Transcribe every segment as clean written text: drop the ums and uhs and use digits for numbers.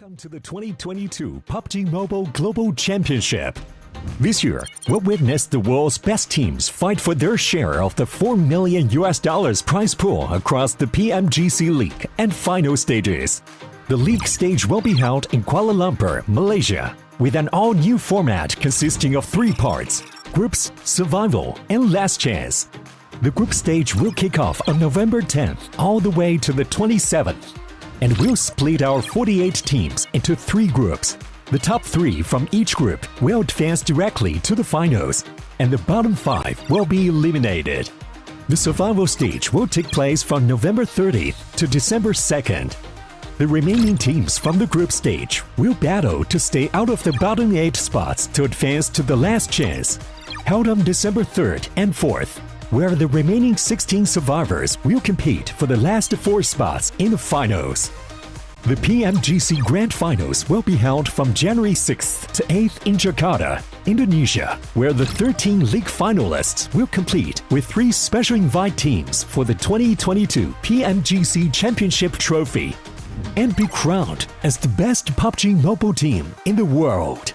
Welcome to the 2022 PUBG Mobile Global Championship. This year, we'll witness the world's best teams fight for their share of the $4 million prize pool across the PMGC League and final stages. The league stage will be held in Kuala Lumpur, Malaysia, with an all-new format consisting of 3 parts: groups, survival, and last chance. The group stage will kick off on November 10th all the way to the 27th. And we'll split our 48 teams into 3 groups. The top 3 from each group will advance directly to the finals, and the bottom 5 will be eliminated. The survival stage will take place from November 30th to December 2nd. The remaining teams from the group stage will battle to stay out of the bottom 8 spots to advance to the last chance, held on December 3rd and 4th, where the remaining 16 survivors will compete for the last 4 spots in the finals. The PMGC Grand Finals will be held from January 6th to 8th in Jakarta, Indonesia, where the 13 league finalists will compete with 3 special invite teams for the 2022 PMGC Championship Trophy and be crowned as the best PUBG Mobile team in the world.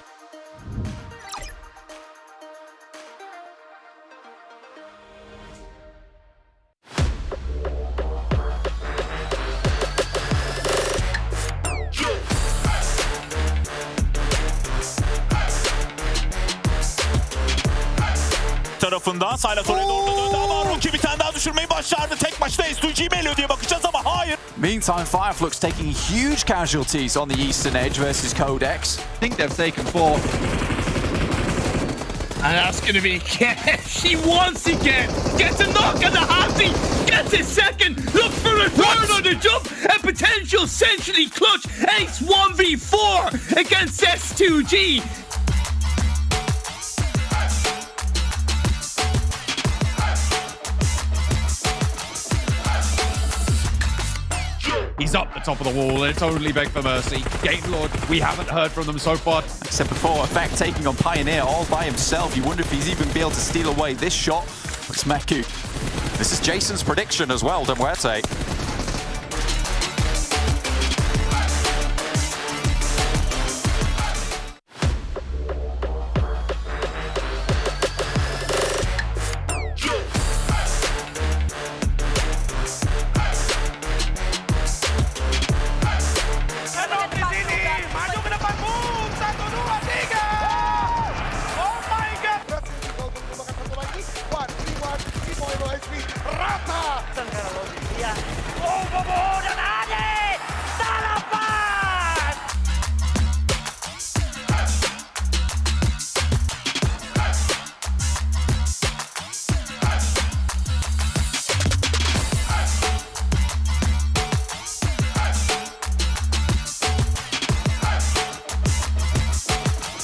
Tarafından Saylas oraya doğru döndü ama Rookie bir tane daha düşürmeyi başardı. Tek başına SUG'yi mi eliyor diye bakacağız ama hayır. Meantime, Fireflux taking huge casualties on the eastern edge versus Codex. I think they've taken 4. And that's going to be she wants again. Gets a knock on the halfie. Gets a second. Looks for a third on the jump. And potential centrally clutch. Ace 1v4 against S2G. He's up the top of the wall. They totally beg for mercy. Game Lord, we haven't heard from them so far. Like I said before, Effect taking on Pioneer all by himself. You wonder if he's even be able to steal away this shot. It's Meku. This is Jason's prediction as well, Demuerte.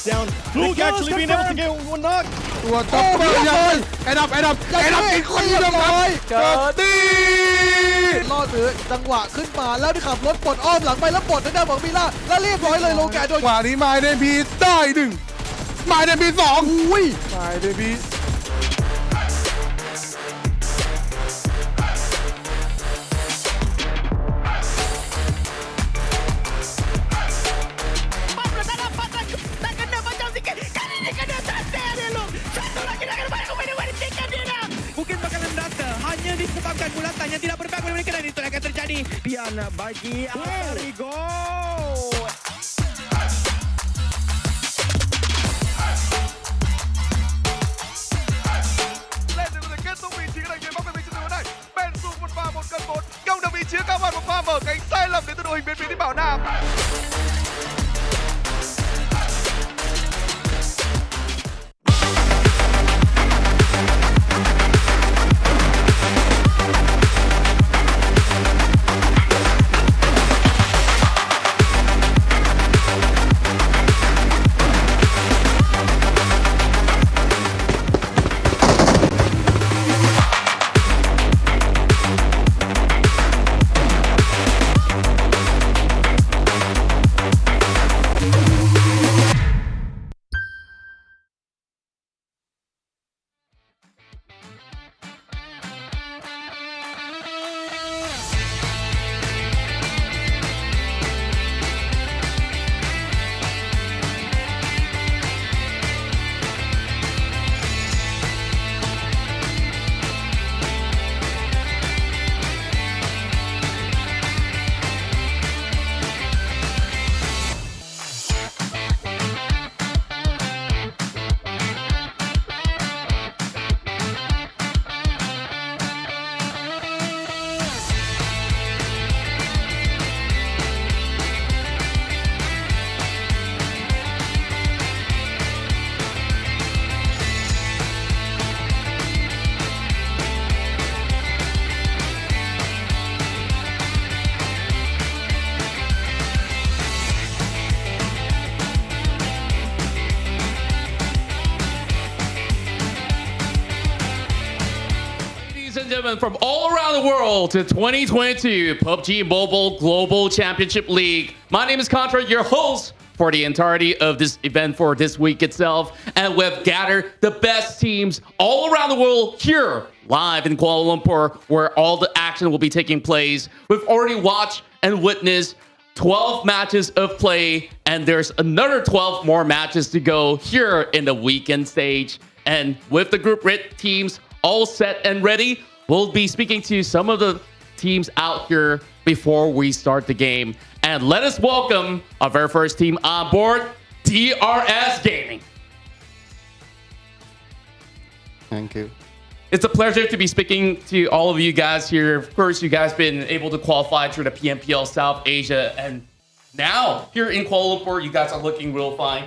Down. Luke actually being able to get one knock. ตัวท็อปเปอร์ยังไอ้ดับอีกคนเดียวครับเกิดดีรอดถือจังหวะขึ้นมาแล้วที่ขับรถปลดอ้อมหลังไปแล้วปลดทางด้านของมิล่าแล้วเรียบร้อยเลยโลแกโดนขวานี้มาเดนพีได้1มาเดนพี2อุ้ยมาเดนพีMungkin bakalan datang hanya disebabkan bulatannya tidak berpihak pada mereka dan itu akan terjadi. Pian bagi Arigo. Lên từ người kết thúc vị trí cái này bóng về vị trí từ này. Ben xuống 1 pha 1 cân 1. Công được vị trí cao hơn 1 pha mở cánh sai lầm đến từ đội hình bên phía đi Bảo Nam. gentlemen, from all around the world to 2022 PUBG Mobile Global Championship League. My name is Contra, your host for the entirety of this event for this week itself. And we've gathered the best teams all around the world here live in Kuala Lumpur, where all the action will be taking place. We've already watched and witnessed 12 matches of play, and there's another 12 more matches to go here in the weekend stage. And with the group red teams all set and ready, we'll be speaking to some of the teams out here before we start the game. And let us welcome our very first team on board, DRS Gaming. Thank you. It's a pleasure to be speaking to all of you guys here. Of course, you guys been able to qualify through the PMPL South Asia, and now here in Kuala Lumpur, you guys are looking real fine.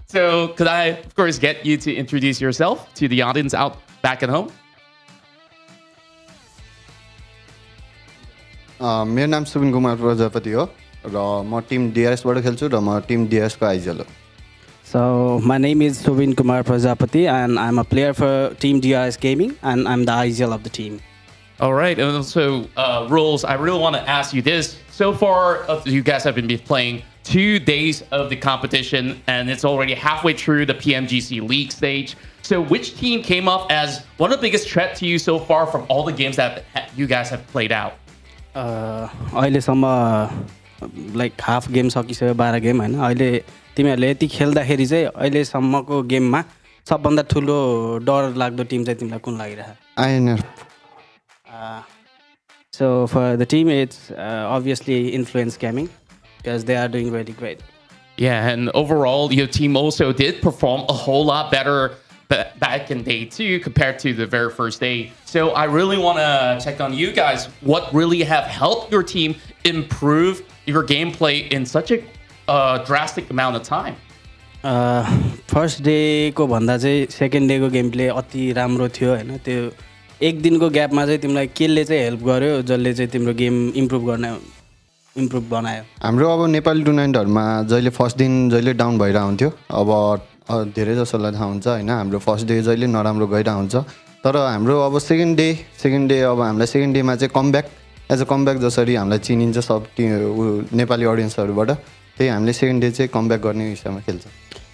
So could I, of course, get you to introduce yourself to the audience out back at home? मेरो नाम सुबिन कुमार प्रजापति हो र म Tim डिआरएसबाट खेल्छु र म Tim डिआरएसको Aizawl हो. So my name is Subin Kumar Prajapati and I'm a player for Team DRS Gaming and I'm the IGL of the team. All right, and also rules, I really want to ask you this. So far, you guys have been playing 2 days of the competition and it's already halfway through the PMGC League stage. So which team came up as one of the biggest threat to you so far from all the games that you guys have played out? अहिलेसम्म like half game सकिसक्यो 12 game होइन. अहिले तिमीहरूले यति खेल्दाखेरि चाहिँ अहिलेसम्मको गेममा सबभन्दा ठुलो डर लाग्दो टिम चाहिँ तिमीलाई कुन लागिरहेछ? INR. So for the team, it's obviously Influence Gaming because they are doing really great. Yeah, and overall, your team also did perform a whole lot better back in day 2 compared to the very first day. So I really want to check on you guys. What really have helped your team improve your gameplay in such a drastic amount of time? First deco भन्दा चाहिँ second deco game play अति राम्रो थियो होइन. त्यो एक दिनको ग्यापमा चाहिँ तिमीलाई केले चाहिँ हेल्प गर्यो जसले चाहिँ तिम्रो गेम इम्प्रुभ बनायो? हाम्रो अब नेपाली टुर्नामेन्टहरूमा जहिले फर्स्ट दिन जहिले डाउन भइरहेको हुन्थ्यो. अब धेरै जसोलाई थाहा हुन्छ होइन, हाम्रो फर्स्ट डे जहिले नराम्रो गइरहेको हुन्छ. तर हाम्रो अब सेकेन्ड डे अब हामीलाई सेकेन्ड डेमा चाहिँ कमब्याक एज अ कमब्याक जसरी हामीलाई चिनिन्छ सब नेपाली अडियन्सहरूबाट, त्यही हामीले सेकेन्ड डे चाहिँ कमब्याक गर्ने हिसाबमा खेल्छ.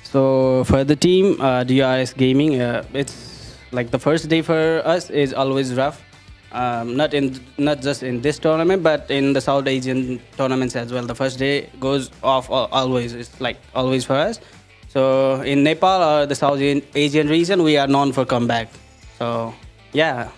So for the team, DRS Gaming, it's like the first day for us is always rough. Not just in this tournament, but in the South Asian tournaments as well. The first day goes off always. It's like always for us. So in Nepal or the South Asian region, we are known for comeback. So yeah.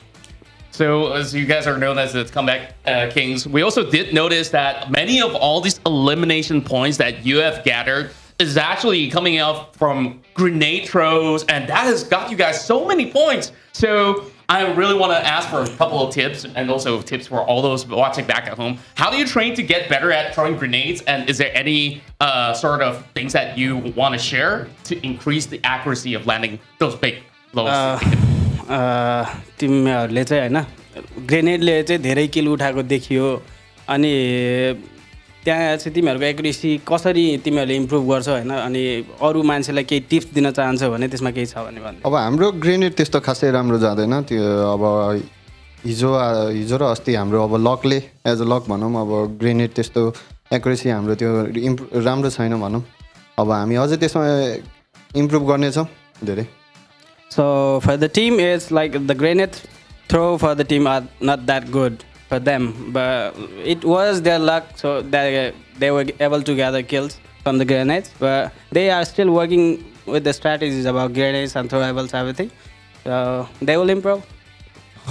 So as you guys are known as the comeback kings, we also did notice that many of all these elimination points that you have gathered is actually coming out from grenade throws, and that has got you guys so many points. So I really want to ask for a couple of tips, and also tips for all those watching back at home. How do you train to get better at throwing grenades, and is there any sort of things that you want to share to increase the accuracy of landing those big blows? तिमीहरूले चाहिँ होइन ग्रेनेडले चाहिँ धेरै किल उठाएको देखियो, अनि त्यहाँ चाहिँ तिमीहरूको एक्युरेसी कसरी तिमीहरूले इम्प्रुभ गर्छ होइन, अनि अरू मान्छेलाई केही टिप्स दिन चाहन्छौ भने त्यसमा केही छ भने भन्नु. अब हाम्रो ग्रेनेड त्यस्तो खासै राम्रो जाँदैन. त्यो अब हिजो र अस्ति हाम्रो अब लकले एज अ लक भनौँ, अब ग्रेनेड त्यस्तो एक्युरेसी हाम्रो त्यो राम्रो छैन भनौँ. अब हामी अझै त्यसमा इम्प्रुभ गर्नेछौँ धेरै. So for the team, it's like the grenade throw for the team are not that good for them, but it was their luck, so they were able to gather kills from the grenades. But they are still working with the strategies about grenades and throwables, everything. So they will improve.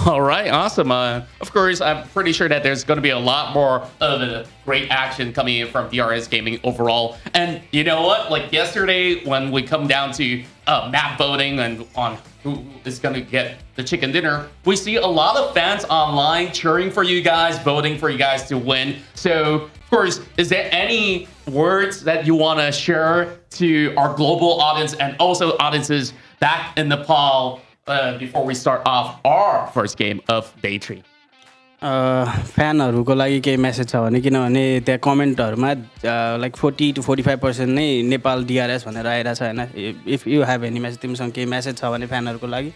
All right, awesome. Of course, I'm pretty sure that there's going to be a lot more of the great action coming in from DRS Gaming overall. And you know what? Like yesterday, when we come down to map voting and on who is going to get the chicken dinner, we see a lot of fans online cheering for you guys, voting for you guys to win. So, of course, is there any words that you want to share to our global audience and also audiences back in Nepal before we start off our first game of day 3? फ्यानहरूको लागि केही message छ भने, किनभने त्यहाँ कमेन्टहरूमा like 40 to 45% नै Nepal DRS भनेर आइरहेछ होइन. If you have any message, तिमीसँग केही मेसेज छ भने फ्यानहरूको लागि?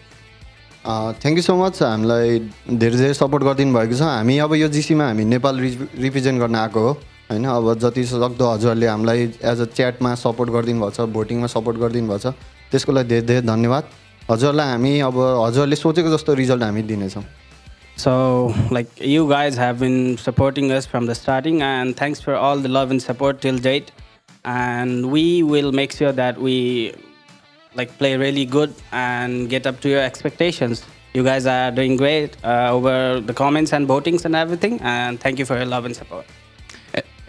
थ्याङ्क यू सो मच हामीलाई धेरै धेरै सपोर्ट गरिदिनु भएको छ हामी अब यो जिसीमा हामी नेपाल रिप्रेजेन्ट गर्न आएको हो होइन अब जति सक्दो हजुरहरूले हामीलाई एज अ च्याटमा सपोर्ट गरिदिनु भएको छ भोटिङमा सपोर्ट गरिदिनु भएको छ त्यसको लागि धेरै धेरै धन्यवाद हजुरलाई हामी अब हजुरहरूले सोचेको जस्तो रिजल्ट हामी दिनेछौँ So, like, you guys have been supporting us from the starting, and thanks for all the love and support till date. And we will make sure that we, like, play really good and get up to your expectations. You guys are doing great over the comments and votings and everything. And thank you for your love and support.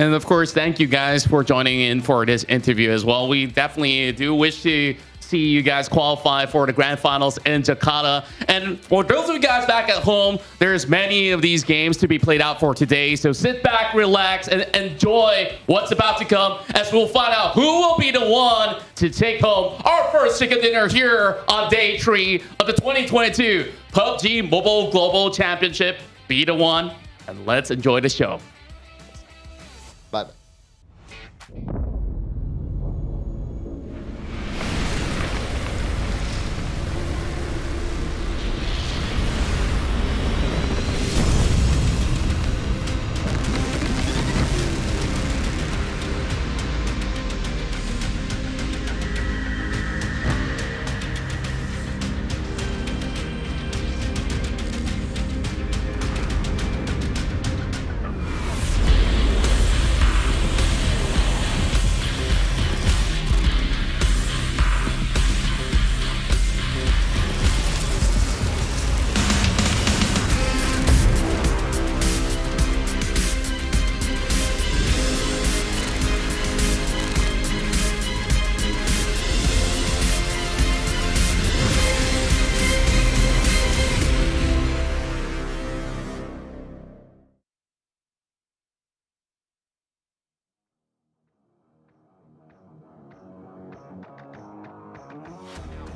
And of course, thank you guys for joining in for this interview as well. We definitely do wish to see you guys qualify for the grand finals in Jakarta. And for those of you guys back at home, there's many of these games to be played out for today. So sit back, relax, and enjoy what's about to come as we'll find out who will be the one to take home our first chicken dinner here on day 3 of the 2022 PUBG Mobile Global Championship. Be the one, and let's enjoy the show. Bye.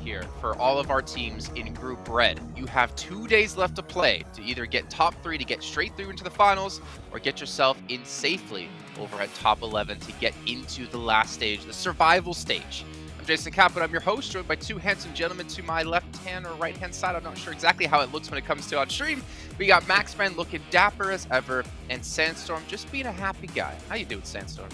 Here for all of our teams in Group Red. You have 2 days left to play to either get top 3 to get straight through into the finals or get yourself in safely over at top 11 to get into the last stage, the survival stage. I'm Jason Kaplan, I'm your host, joined by 2 handsome gentlemen to my left hand or right hand side. I'm not sure exactly how it looks when it comes to on stream. We got Maxman looking dapper as ever and Sandstorm just being a happy guy. How you doing, Sandstorm?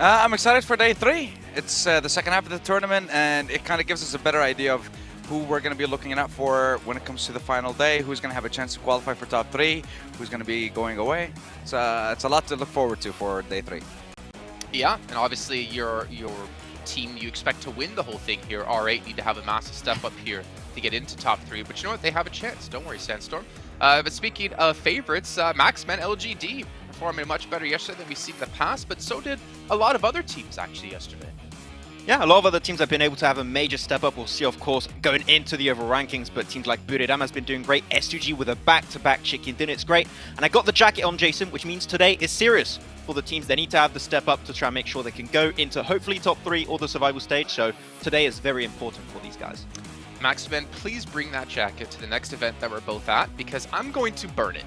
I'm excited for day 3. It's the second half of the tournament, and it kind of gives us a better idea of who we're going to be looking out for when it comes to the final day, who's going to have a chance to qualify for top 3, who's going to be going away. It's a lot to look forward to for day 3. Yeah, and obviously your team, you expect to win the whole thing here. R8 need to have a massive step up here to get into top 3, but you know what? They have a chance. Don't worry, Sandstorm. But speaking of favorites, Maxman LGD performing much better yesterday than we've seen in the past, but so did a lot of other teams actually yesterday. Yeah, a lot of other teams have been able to have a major step up. We'll see, of course, going into the overall rankings, but teams like Buredam has been doing great. S2G with a back-to-back chicken dinner, it's great. And I got the jacket on, Jason, which means today is serious for the teams. They need to have the step up to try and make sure they can go into hopefully top 3 or the survival stage. So today is very important for these guys. Maxman, please bring that jacket to the next event that we're both at, because I'm going to burn it.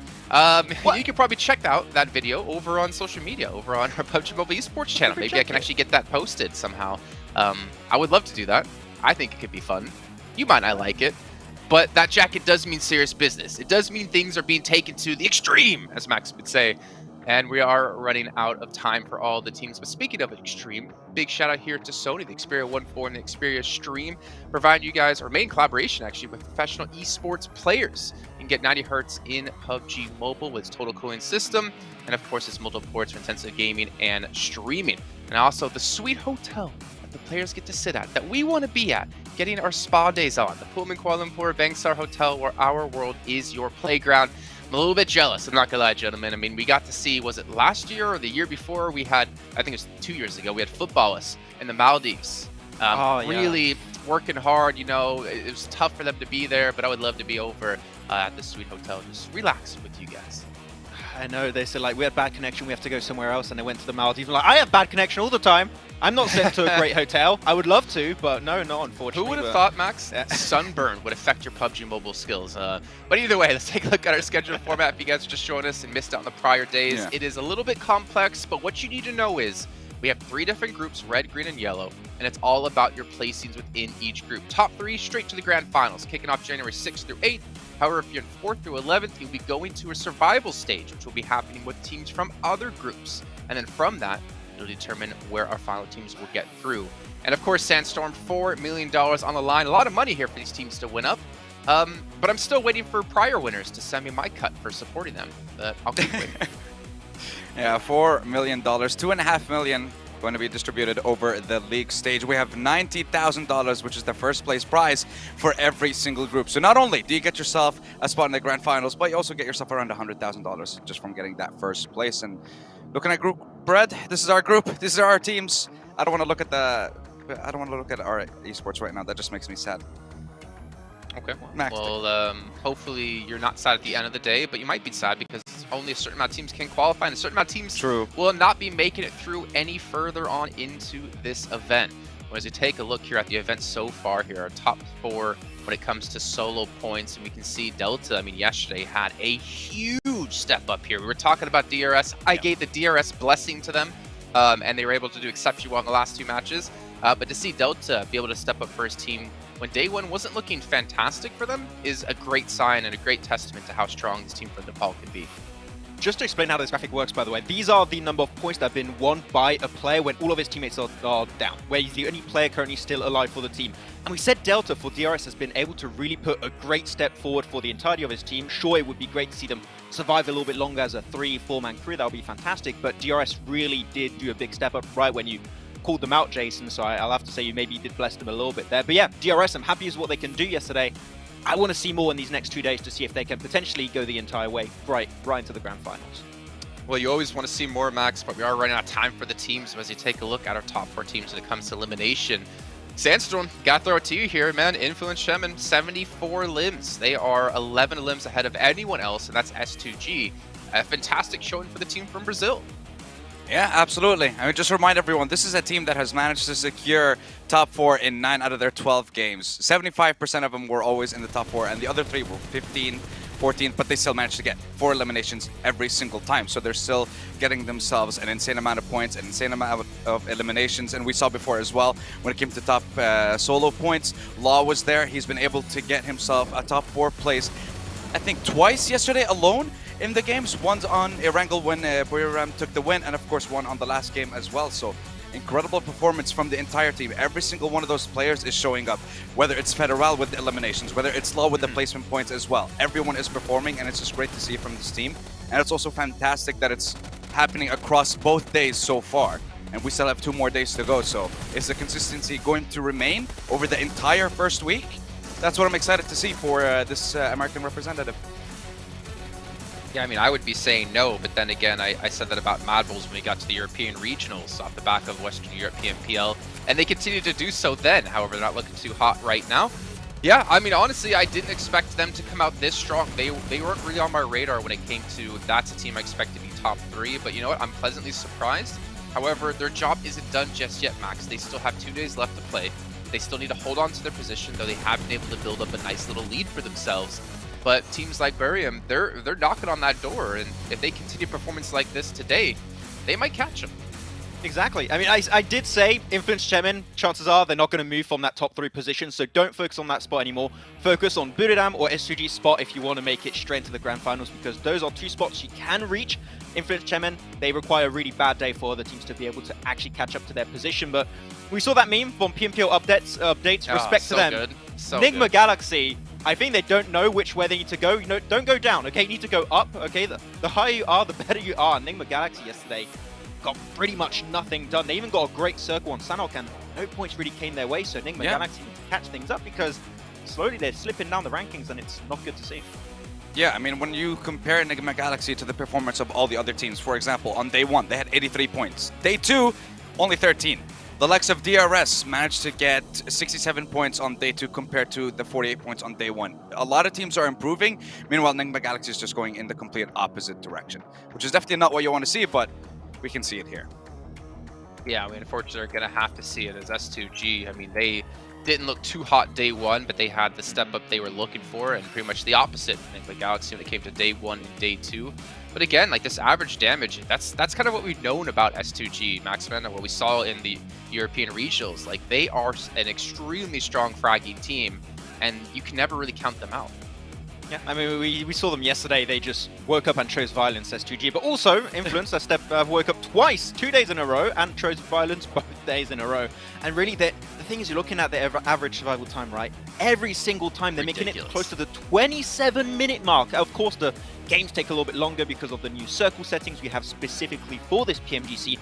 You can probably check out that video over on social media, over on our PUBG Mobile Esports channel. Maybe I can actually get that posted somehow. I would love to do that. I think it could be fun. You might not like it, but that jacket does mean serious business. It does mean things are being taken to the extreme, as Max would say. And we are running out of time for all the teams. But speaking of extreme, big shout out here to Sony, the Xperia 1.4 and the Xperia Stream, providing you guys our main collaboration actually with professional esports players. You can get 90 Hz in PUBG Mobile with its total cooling system, and of course its multiple ports for intensive gaming and streaming. And also the sweet hotel that the players get to sit at, that we want to be at, getting our spa days on. The Pullman Kuala Lumpur Bangsar Hotel, where our world is your playground. I'm a little bit jealous, I'm not gonna lie, gentlemen. I mean, we got to see, was it last year or the year before, we had, I think it was 2 years ago, we had footballists in the Maldives. Really working hard, you know, it was tough for them to be there, but I would love to be over at the sweet hotel, just relax with you guys. I know, they said like, we had bad connection, we have to go somewhere else, and they went to the Maldives. Like, I have bad connection all the time. I'm not sent to a great hotel. I would love to, but no, not unfortunately. Who would have thought, Max, sunburn would affect your PUBG Mobile skills? But either way, let's take a look at our schedule format. If you guys are just joining us and missed out on the prior days, it is a little bit complex, but what you need to know is We have 3 different groups, red, green, and yellow, and it's all about your placings within each group. Top 3 straight to the grand finals, kicking off January 6th through 8th. However, if you're in 4th through 11th, you'll be going to a survival stage, which will be happening with teams from other groups. And then from that, it'll determine where our final teams will get through. And of course, Sandstorm, $4 million on the line. A lot of money here for these teams to win up. But I'm still waiting for prior winners to send me my cut for supporting them. But I'll keep waiting. Yeah, $4 million, $2.5 million going to be distributed over the league stage. We have $90,000, which is the first place prize for every single group. So not only do you get yourself a spot in the grand finals, but you also get yourself around $100,000 just from getting that first place. And looking at Group Bread, this is our group. These are our teams. I don't want to look at our esports right now. That just makes me sad. Okay. Well, hopefully you're not sad at the end of the day, but you might be sad because only a certain amount of teams can qualify, and a certain amount of teams will not be making it through any further on into this event. Well, as you take a look here at the event so far here, our top 4 when it comes to solo points, and we can see Delta, I mean, yesterday had a huge step up here. We were talking about DRS. I gave the DRS blessing to them, and they were able to do exceptionally well in the last 2 matches. But to see Delta be able to step up for his team when day 1 wasn't looking fantastic for them is a great sign and a great testament to how strong this team from Nepal can be. Just to explain how this graphic works, by the way, these are the number of points that have been won by a player when all of his teammates are down, where he's the only player currently still alive for the team. And we said Delta for DRS has been able to really put a great step forward for the entirety of his team. Sure, it would be great to see them survive a little bit longer as a 3-4-man crew. That would be fantastic, but DRS really did do a big step up right when you called them out, Jason, so I'll have to say you maybe did bless them a little bit there. But yeah, DRS, I'm happy with what they can do yesterday. I want to see more in these next 2 days to see if they can potentially go the entire way right into the grand finals. Well, you always want to see more, Max, but we are running out of time for the teams. As you take a look at our top 4 teams when it comes to elimination, Sandstorm, gotta throw it to you here, man. Influence Shemin, 74 limbs. They are 11 limbs ahead of anyone else, and that's S2G. A fantastic showing for the team from Brazil. Yeah, absolutely. I mean, just remind everyone, this is a team that has managed to secure top 4 in 9 out of their 12 games. 75% of them were always in the top 4, and the other 3 were 15, 14, but they still managed to get 4 eliminations every single time. So they're still getting themselves an insane amount of points, an insane amount of eliminations. And we saw before as well, when it came to top solo points, Law was there. He's been able to get himself a top 4 place, I think twice yesterday alone in the games. One's on Erangel when Buriram took the win, and of course one on the last game as well. So incredible performance from the entire team. Every single one of those players is showing up, whether it's Federal with the eliminations, whether it's Law with the placement points as well. Everyone is performing, and it's just great to see from this team. And it's also fantastic that it's happening across both days so far. And we still have 2 more days to go. So is the consistency going to remain over the entire first week? That's what I'm excited to see for this American representative. Yeah, I mean, I would be saying no, but then again, I said that about Mad Bulls when we got to the European regionals off the back of Western Europe PMPL, and they continue to do so then. However, they're not looking too hot right now. Yeah, I mean, honestly, I didn't expect them to come out this strong. They weren't really on my radar when it came to that's a team I expect to be top 3, but you know what? I'm pleasantly surprised. However, their job isn't done just yet, Max. They still have 2 days left to play. They still need to hold on to their position, though they have been able to build up a nice little lead for themselves. But teams like Buriram, they're knocking on that door, and if they continue performance like this today, they might catch them. Exactly. I mean, I did say Influence Chemin, chances are they're not going to move from that top 3 position, so don't focus on that spot anymore. Focus on Buriram or S2G's spot if you want to make it straight into the grand finals, because those are 2 spots you can reach. Influence Chemin, they require a really bad day for other teams to be able to actually catch up to their position, but we saw that meme from PMPL updates, respect so to them. Good. So Nigma good. Galaxy, I think they don't know which way they need to go. You know, don't go down, okay? You need to go up, okay? The higher you are, the better you are. Nigma Galaxy yesterday got pretty much nothing done. They even got a great circle on Sanok, and no points really came their way, so Nigma Galaxy need to catch things up because slowly they're slipping down the rankings, and it's not good to see. Yeah, I mean, when you compare Enigma Galaxy to the performance of all the other teams, for example, on day 1, they had 83 points. Day 2, only 13. The likes of DRS managed to get 67 points on day 2 compared to the 48 points on day 1. A lot of teams are improving. Meanwhile, Enigma Galaxy is just going in the complete opposite direction, which is definitely not what you want to see, but we can see it here. Yeah, I mean, unfortunately, they're going to have to see it as S2G. I mean, they didn't look too hot day 1, but they had the step up they were looking for, and pretty much the opposite. Enigma Galaxy when it came to day 1 and day 2. But again, like this average damage, that's kind of what we've known about S2G, Maxman, and what we saw in the European regionals. Like they are an extremely strong fragging team, and you can never really count them out. Yeah, I mean, we saw them yesterday. They just woke up and chose violence, S2G. But also, Influence, woke up twice, 2 days in a row, and chose violence both days in a row. And really, the thing is, you're looking at the average survival time, right? Every single time, they're making it close to the 27-minute mark. Of course, the games take a little bit longer because of the new circle settings we have specifically for this PMGC.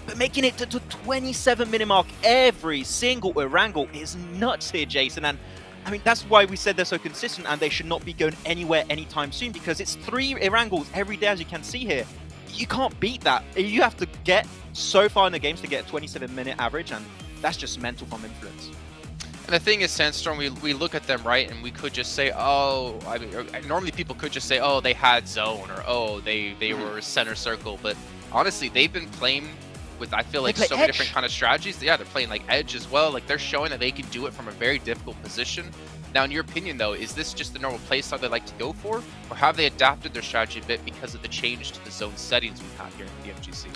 But making it to the 27-minute mark every single Erangel is nuts here, Jason. And I mean, that's why we said they're so consistent and they should not be going anywhere anytime soon, because it's 3 Erangels every day, as you can see here. You can't beat that. You have to get so far in the games to get a 27-minute average, and that's just mental from Influence. And the thing is, Sandstorm, we look at them, right, and we could just say, oh, I mean, normally people could just say, oh, they had zone, or oh, they were center circle, but honestly, they've been playing with, I feel like, so many different kind of strategies. Yeah, they're playing like edge as well. Like they're showing that they can do it from a very difficult position. Now, in your opinion, though, is this just the normal playstyle they like to go for, or have they adapted their strategy a bit because of the change to the zone settings we have here in PMGC?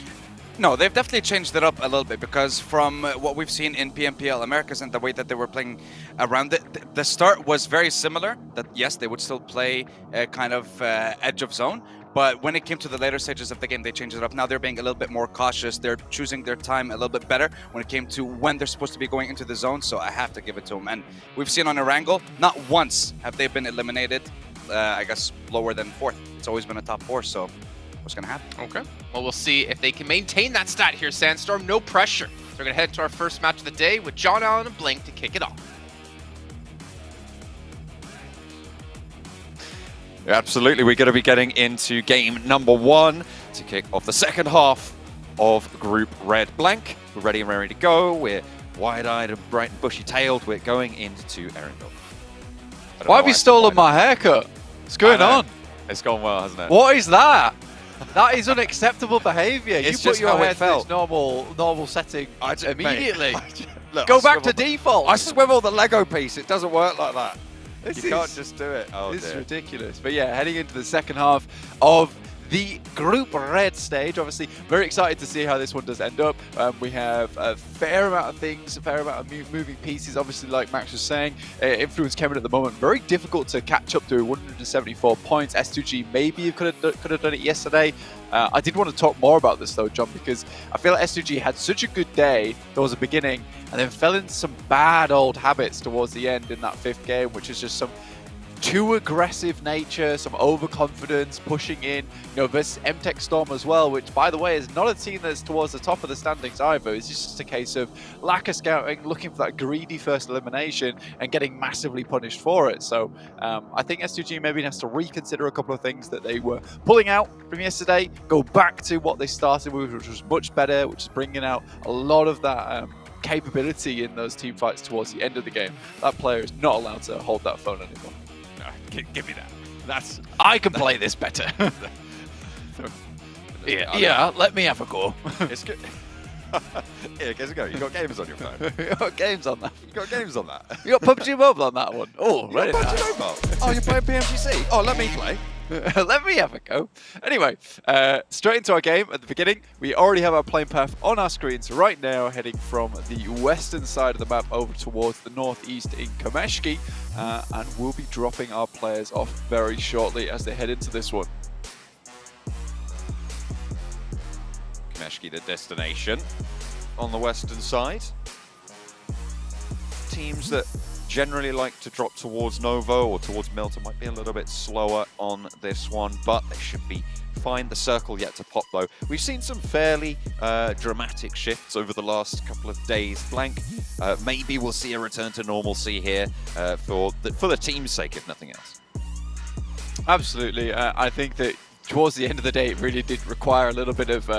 No, they've definitely changed it up a little bit, because from what we've seen in PMPL Americas and the way that they were playing around it, the start was very similar. That yes, they would still play kind of edge of zone, but when it came to the later stages of the game, they changed it up. Now they're being a little bit more cautious. They're choosing their time a little bit better when it came to when they're supposed to be going into the zone, so I have to give it to them. And we've seen on Erangel, not once have they been eliminated, I guess, lower than 4th. It's always been a top 4, so what's going to happen? Okay. Well, we'll see if they can maintain that stat here, Sandstorm. No pressure. They're going to head to our first match of the day with John Allen and Blink to kick it off. Absolutely, we're going to be getting into game number 1 to kick off the second half of Group Red. Blank, we're ready and ready to go. We're wide-eyed and bright and bushy-tailed. We're going into Erangel. Why have you stolen my haircut? What's going on? It's gone well, hasn't it? What is that? That is unacceptable behaviour. You It's put just your how it hair to felt. its normal setting immediately. Look, Go I back to swivel- default. I swivel the Lego piece. It doesn't work like that. This You can't is- just do it. Oh, This is dear. ridiculous. But yeah, heading into the second half of the Group Red stage. Obviously, very excited to see how this one does end up. We have a fair amount of things, a fair amount of moving pieces. Obviously, like Max was saying, Influence Kevin at the moment, very difficult to catch up to 174 points. S2G maybe could have done it yesterday. I did want to talk more about this though, John, because I feel like S2G had such a good day towards the beginning and then fell into some bad old habits towards the end in that 5th game, which is just some too aggressive nature, some overconfidence, pushing in, you know, versus MTech Storm as well, which, by the way, is not a team that's towards the top of the standings either. It's just a case of lack of scouting, looking for that greedy first elimination and getting massively punished for it. So I think S2G maybe has to reconsider a couple of things that they were pulling out from yesterday, go back to what they started with, which was much better, which is bringing out a lot of that capability in those team fights towards the end of the game. That player is not allowed to hold that phone anymore. Give me that. That's. I can play this better. yeah, let me have a go. It's good. Here, give us a go. You got games on your phone. You got games on that. You got games on that. You got PUBG Mobile on that one. Oh, You ready. got PUBG Mobile. Oh, you're playing PMGC. Oh, let me play. Let me have a go. Anyway, straight into our game at the beginning. We already have our playing path on our screens right now, heading from the western side of the map over towards the northeast in Kameshki, and we'll be dropping our players off very shortly as they head into this one. Kameshki, the destination on the western side. Teams that generally like to drop towards Novo or towards Milton might be a little bit slower on this one, but they should be fine. The circle yet to pop though. We've seen some fairly dramatic shifts over the last couple of days. Blank, maybe we'll see a return to normalcy here for the team's sake, if nothing else. Absolutely. I think that towards the end of the day, it really did require a little bit of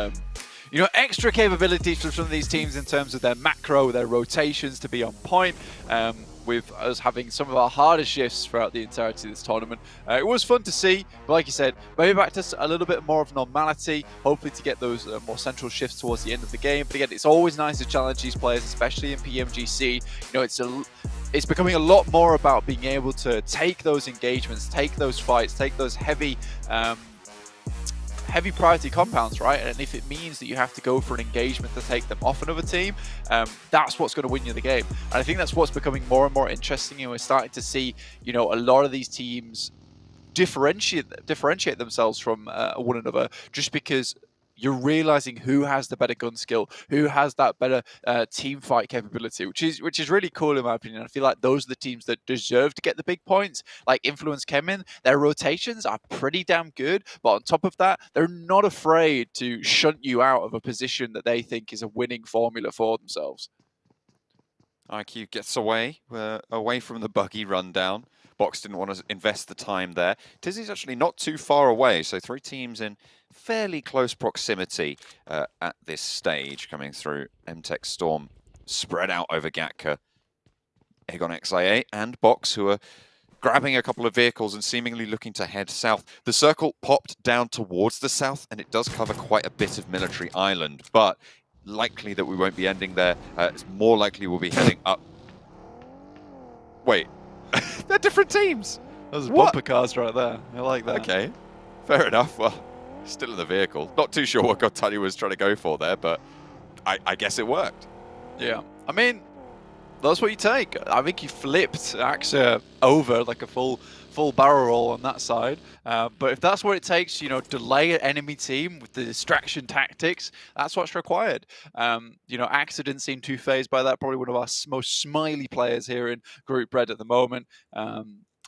you know, extra capabilities from some of these teams in terms of their macro, their rotations to be on point. With us having some of our hardest shifts throughout the entirety of this tournament. It was fun to see, but like you said, maybe back to a little bit more of normality, hopefully to get those more central shifts towards the end of the game. But again, it's always nice to challenge these players, especially in PMGC. You know, it's becoming a lot more about being able to take those engagements, take those fights, take those heavy heavy priority compounds, right? And if it means that you have to go for an engagement to take them off another team, that's what's going to win you the game. And I think that's what's becoming more and more interesting. And we're starting to see, you know, a lot of these teams differentiate themselves from one another just because you're realizing who has the better gun skill, who has that better team fight capability, which is really cool in my opinion. I feel like those are the teams that deserve to get the big points. Like Influence Kemin, their rotations are pretty damn good, but on top of that, they're not afraid to shunt you out of a position that they think is a winning formula for themselves. IQ gets away from the buggy rundown. Box didn't want to invest the time there. Tizzy's actually not too far away, so 3 teams in fairly close proximity at this stage coming through. MTech Storm spread out over Gatka, Aegon XIA and Box, who are grabbing a couple of vehicles and seemingly looking to head south. The circle popped down towards the south, and it does cover quite a bit of military island, but likely that we won't be ending there. It's more likely we'll be heading up. Wait. They're different teams. Those bumper cars right there. I like that. Okay, fair enough. Well, still in the vehicle. Not too sure what Godtani was trying to go for there, but I guess it worked. Yeah, I mean, that's what you take. I think he flipped Axa over like a full barrel roll on that side. But if that's what it takes, you know, delay an enemy team with the distraction tactics, that's what's required. You know, Axa didn't seem too phased by that. Probably one of our most smiley players here in Group Red at the moment.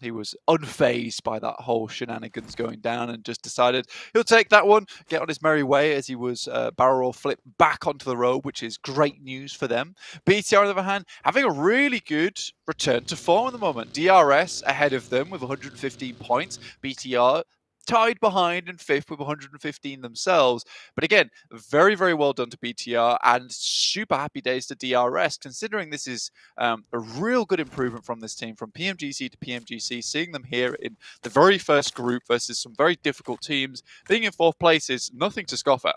He was unfazed by that whole shenanigans going down and just decided he'll take that one, get on his merry way as he was barrel roll flipped back onto the road, which is great news for them. BTR, on the other hand, having a really good return to form at the moment. DRS ahead of them with 115 points. BTR tied behind in 5th with 115 themselves. But again, very, very well done to BTR and super happy days to DRS, considering this is a real good improvement from this team, from PMGC to PMGC. Seeing them here in the very first group versus some very difficult teams, being in 4th place is nothing to scoff at.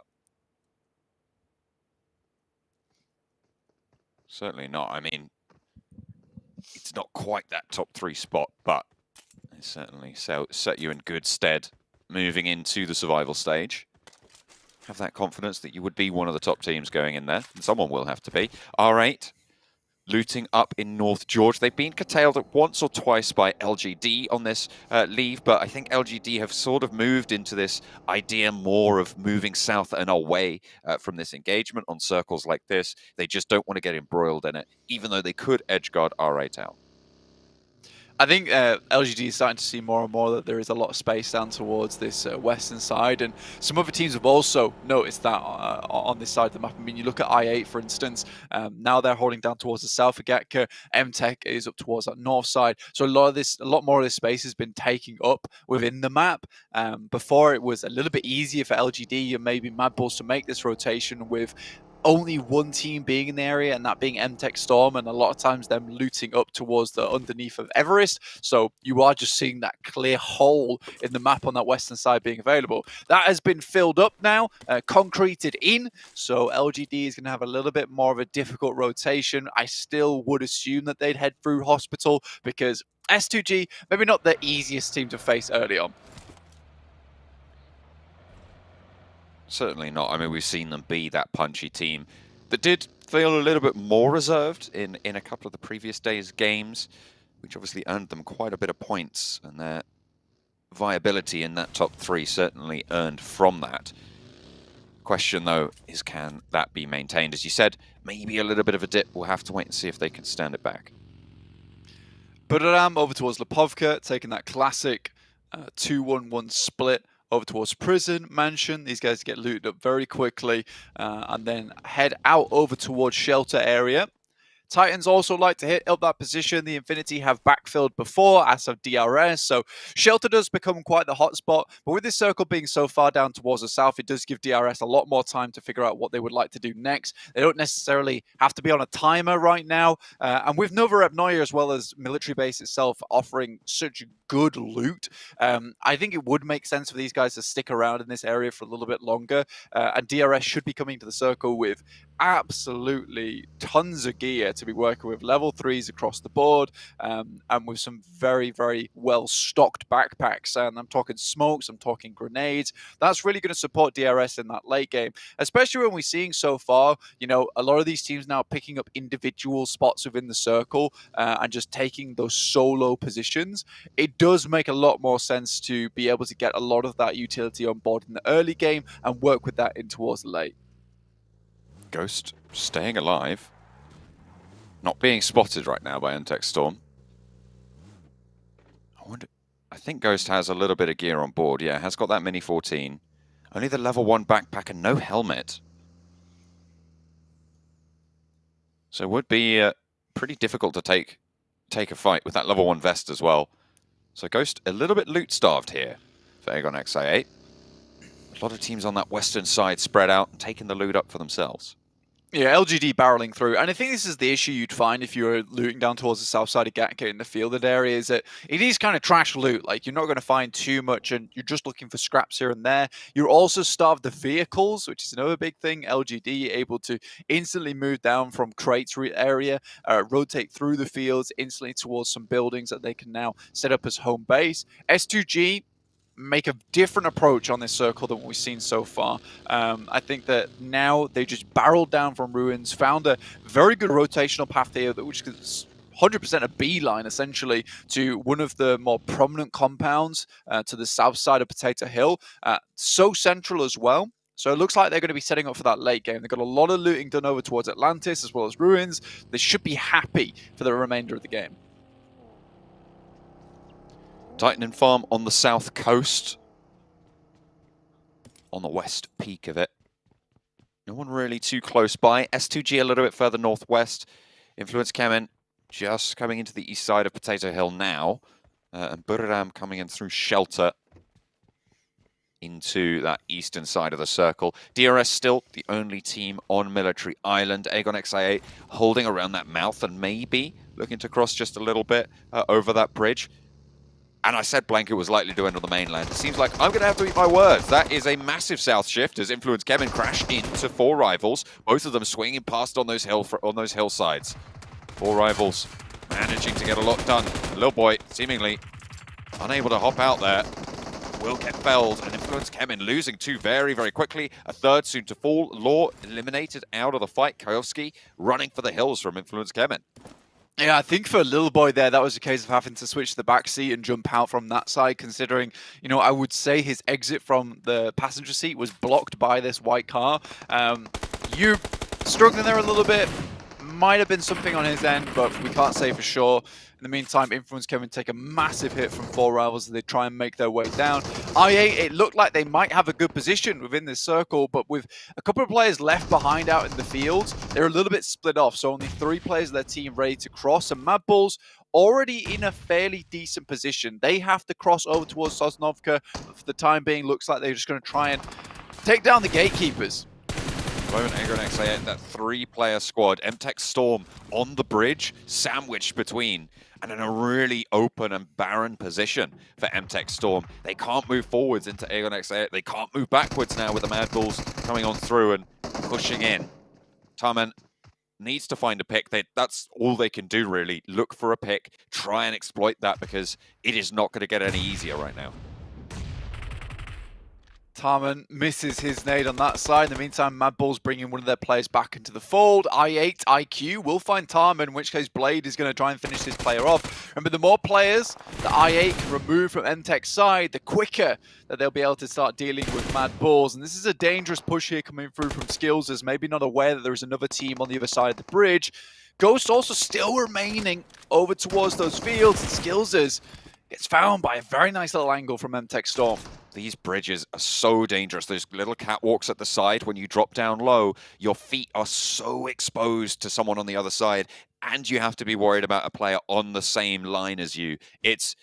Certainly not. I mean, it's not quite that top 3 spot, but it certainly set you in good stead moving into the survival stage. Have that confidence that you would be one of the top teams going in there, and someone will have to be. R8 looting up in North George. They've been curtailed once or twice by LGD on this leave, but I think LGD have sort of moved into this idea more of moving south and away from this engagement on circles like this. They just don't want to get embroiled in it, even though they could edgeguard R8 out. I think LGD is starting to see more and more that there is a lot of space down towards this western side, and some other teams have also noticed that on this side of the map. I mean, you look at I8, for instance, now they're holding down towards the south of Gatka. MTech is up towards that north side. So a lot more of this space has been taken up within the map. Before, it was a little bit easier for LGD and maybe Mad Bulls to make this rotation with only one team being in the area, and that being MTech Storm, and a lot of times them looting up towards the underneath of Everest. So you are just seeing that clear hole in the map on that western side being available. That has been filled up now, concreted in, so LGD is going to have a little bit more of a difficult rotation. I still would assume that they'd head through Hospital, because S2G, maybe not the easiest team to face early on. Certainly not. I mean, we've seen them be that punchy team that did feel a little bit more reserved in a couple of the previous days' games, which obviously earned them quite a bit of points, and their viability in that top 3 certainly earned from that. Question, though, is can that be maintained? As you said, maybe a little bit of a dip. We'll have to wait and see if they can stand it back. Budoram over towards Lipovka, taking that classic 2-1-1 split over towards Prison, Mansion. These guys get looted up very quickly and then head out over towards Shelter area. Titans also like to hit up that position. The Infinity have backfilled before, as of DRS, so Shelter does become quite the hotspot. But with this circle being so far down towards the south, it does give DRS a lot more time to figure out what they would like to do next. They don't necessarily have to be on a timer right now. And with Nova Repnoya, as well as Military Base itself, offering such good loot, I think it would make sense for these guys to stick around in this area for a little bit longer. And DRS should be coming to the circle with absolutely tons of gear to be working with level 3s across the board, and with some very, very well-stocked backpacks. And I'm talking smokes, I'm talking grenades. That's really going to support DRS in that late game, especially when we're seeing so far, you know, a lot of these teams now picking up individual spots within the circle and just taking those solo positions. It does make a lot more sense to be able to get a lot of that utility on board in the early game and work with that in towards the late. Ghost staying alive. Not being spotted right now by MTech Storm. I think Ghost has a little bit of gear on board. Yeah, has got that Mini 14. Only the level 1 backpack and no helmet. So it would be pretty difficult to take a fight with that level 1 vest as well. So Ghost a little bit loot starved here for Aegon XI8. A lot of teams on that western side spread out and taking the loot up for themselves. Yeah, LGD barreling through. And I think this is the issue you'd find if you were looting down towards the south side of Gatka in the fielded area, is that it is kind of trash loot. Like, you're not going to find too much and you're just looking for scraps here and there. You're also starved of vehicles, which is another big thing. LGD able to instantly move down from crates area, rotate through the fields instantly towards some buildings that they can now set up as home base. S2G make a different approach on this circle than what we've seen so far. I think that now they just barreled down from ruins, found a very good rotational path here, which is 100% a beeline, essentially, to one of the more prominent compounds to the south side of Potato Hill. So central as well. So it looks like they're going to be setting up for that late game. They've got a lot of looting done over towards Atlantis as well as ruins. They should be happy for the remainder of the game. Titan Farm on the south coast. On the west peak of it. No one really too close by. S2G a little bit further northwest. Influence Kemen just coming into the east side of Potato Hill now. And Buriram coming in through shelter into that eastern side of the circle. DRS still the only team on Military Island. Aegon XI8 holding around that mouth and maybe looking to cross just a little bit over that bridge. And I said Blanket was likely to end on the mainland. It seems like I'm going to have to eat my words. That is a massive south shift as Influence Kevin crash into 4 rivals. Both of them swinging past on those hillsides. 4 rivals managing to get a lot done. Little boy seemingly unable to hop out there. Will get felled, and Influence Kevin losing 2 very, very quickly. A 3rd soon to fall. Law eliminated out of the fight. Kayovsky running for the hills from Influence Kevin. Yeah, I think for a little boy there, that was a case of having to switch the back seat and jump out from that side, considering, you know, I would say his exit from the passenger seat was blocked by this white car. You struggling there a little bit. Might have been something on his end, but we can't say for sure. In the meantime, Influence Kevin take a massive hit from 4 rivals as they try and make their way down. IA, it looked like they might have a good position within this circle, but with a couple of players left behind out in the field, they're a little bit split off. So only 3 players of their team ready to cross. And Mad Bulls already in a fairly decent position. They have to cross over towards Sosnovka. But for the time being, looks like they're just going to try and take down the gatekeepers. Moment Aegon XI8, that 3-player squad. MTech Storm on the bridge, sandwiched between, and in a really open and barren position for MTech Storm. They can't move forwards into Aegon XI8. They can't move backwards now with the Mad Bulls coming on through and pushing in. Taman needs to find a pick. That's all they can do, really. Look for a pick, try and exploit that, because it is not going to get any easier right now. Tarman misses his nade on that side. In the meantime, Mad Bulls bringing one of their players back into the fold. I8, IQ will find Tarman, in which case Blade is going to try and finish this player off. Remember, the more players that I8 can remove from MTech's side, the quicker that they'll be able to start dealing with Mad Bulls. And this is a dangerous push here coming through from Skills, as maybe not aware that there is another team on the other side of the bridge. Ghost also still remaining over towards those fields. Skills gets found by a very nice little angle from MTech Storm. These bridges are so dangerous. Those little catwalks at the side, when you drop down low, your feet are so exposed to someone on the other side, and you have to be worried about a player on the same line as you. It's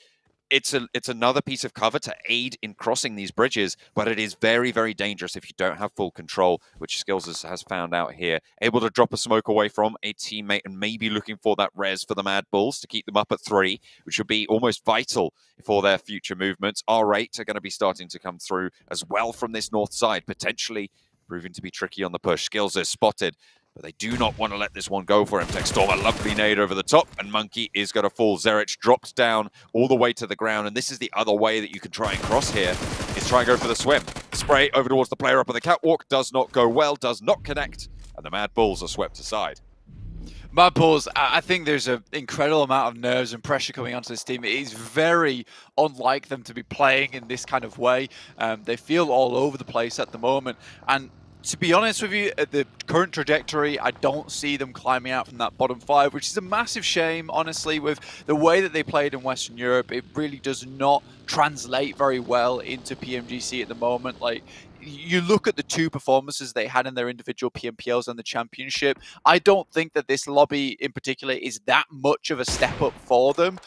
another piece of cover to aid in crossing these bridges, but it is very, very dangerous if you don't have full control, which Skills has found out here. Able to drop a smoke away from a teammate and maybe looking for that res for the Mad Bulls to keep them up at 3, which would be almost vital for their future movements. R8 are going to be starting to come through as well from this north side, potentially proving to be tricky on the push. Skills is spotted, but they do not want to let this one go for him. Storm, a lovely nade over the top, and Monkey is going to fall. Zerich drops down all the way to the ground, and this is the other way that you can try and cross here, is try and go for the swim. Spray over towards the player up on the catwalk, does not go well, does not connect, and the Mad Bulls are swept aside. Mad Bulls, I think there's an incredible amount of nerves and pressure coming onto this team. It is very unlike them to be playing in this kind of way. They feel all over the place at the moment, and to be honest with you, at the current trajectory, I don't see them climbing out from that bottom 5, which is a massive shame, honestly, with the way that they played in Western Europe. It really does not translate very well into PMGC at the moment. Like, you look at the 2 performances they had in their individual PMPLs and the championship, I don't think that this lobby in particular is that much of a step up for them.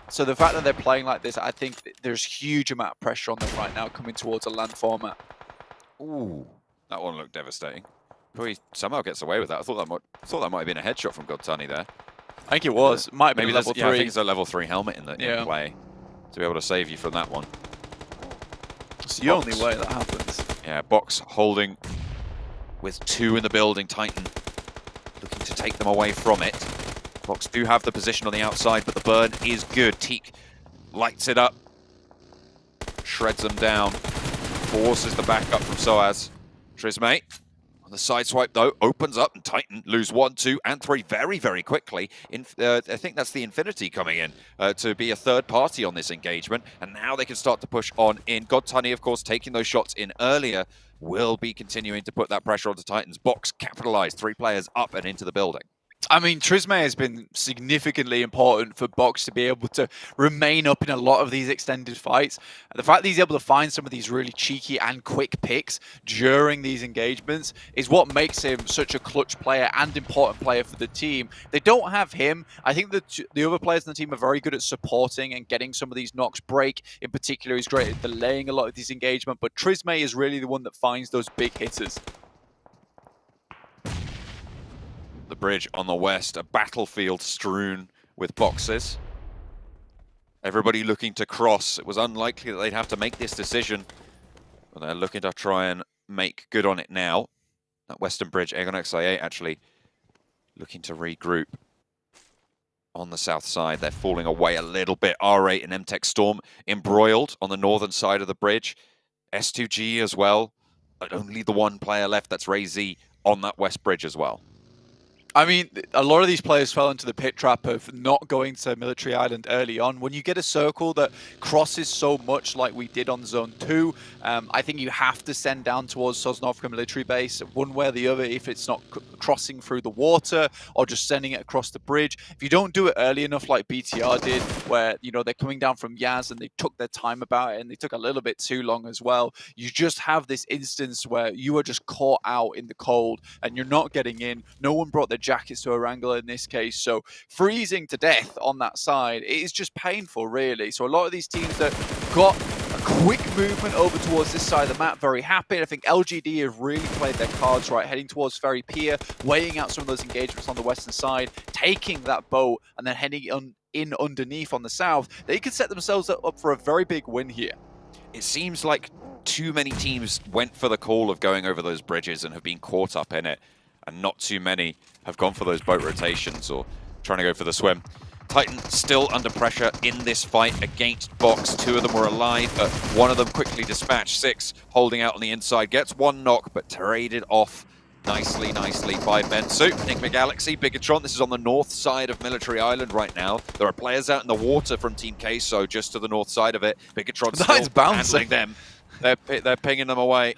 So the fact that they're playing like this, I think there's huge amount of pressure on them right now coming towards a LAN format. Ooh. That one looked devastating. But he somehow gets away with that. I thought that might have been a headshot from Godtani there. I think it was. Might have been Maybe level 3. Yeah, I think it's a level 3 helmet in play to be able to save you from that one. It's the only way that happens. Yeah, Box holding with 2 in the building. Titan looking to take them away from it. Box do have the position on the outside, but the burn is good. Teak lights it up, shreds them down, forces the backup from Soaz. Trismay on the side swipe though opens up, and Titan lose 1, 2, and 3 very, very quickly. I think that's the Infinity coming in to be a third party on this engagement, and now they can start to push on in. Godtani, of course, taking those shots in earlier, will be continuing to put that pressure onto Titans. Box capitalized, 3 players up and into the building. I mean, Trismay has been significantly important for Box to be able to remain up in a lot of these extended fights. And the fact that he's able to find some of these really cheeky and quick picks during these engagements is what makes him such a clutch player and important player for the team. They don't have him. I think that the other players in the team are very good at supporting and getting some of these knocks. Break, in particular, is great at delaying a lot of these engagements, but Trismay is really the one that finds those big hitters. The bridge on the west, a battlefield strewn with boxes. Everybody looking to cross. It was unlikely that they'd have to make this decision, but they're looking to try and make good on it now. That western bridge, Aegon XIA actually looking to regroup on the south side. They're falling away a little bit. R8 and MTech Storm embroiled on the northern side of the bridge. S2G as well, but only the 1 player left. That's Ray Z on that west bridge as well. I mean, a lot of these players fell into the pit trap of not going to Military Island early on. When you get a circle that crosses so much like we did on Zone 2, I think you have to send down towards Sosnovka military base one way or the other if it's not crossing through the water or just sending it across the bridge. If you don't do it early enough like BTR did, where, you know, they're coming down from Yaz and they took their time about it and they took a little bit too long as well, you just have this instance where you are just caught out in the cold and you're not getting in. No one brought their jackets to a wrangler in this case, so freezing to death on that side, it is just painful really. So a lot of these teams that got a quick movement over towards this side of the map, very happy. I think LGD have really played their cards right, heading towards Ferry Pier, weighing out some of those engagements on the western side, taking that boat and then heading in underneath on the south. They could set themselves up for a very big win here. It seems like too many teams went for the call of going over those bridges and have been caught up in it, and not too many have gone for those boat rotations or trying to go for the swim. Titan still under pressure in this fight against Box. 2 of them were alive, but 1 of them quickly dispatched. 6 holding out on the inside, gets 1 knock, but traded off nicely by Bensu. Enigma Galaxy, Bigatron, this is on the north side of Military Island right now. There are players out in the water from Team Queso just to the north side of it. Bigatron still handling them. They're pinging them away.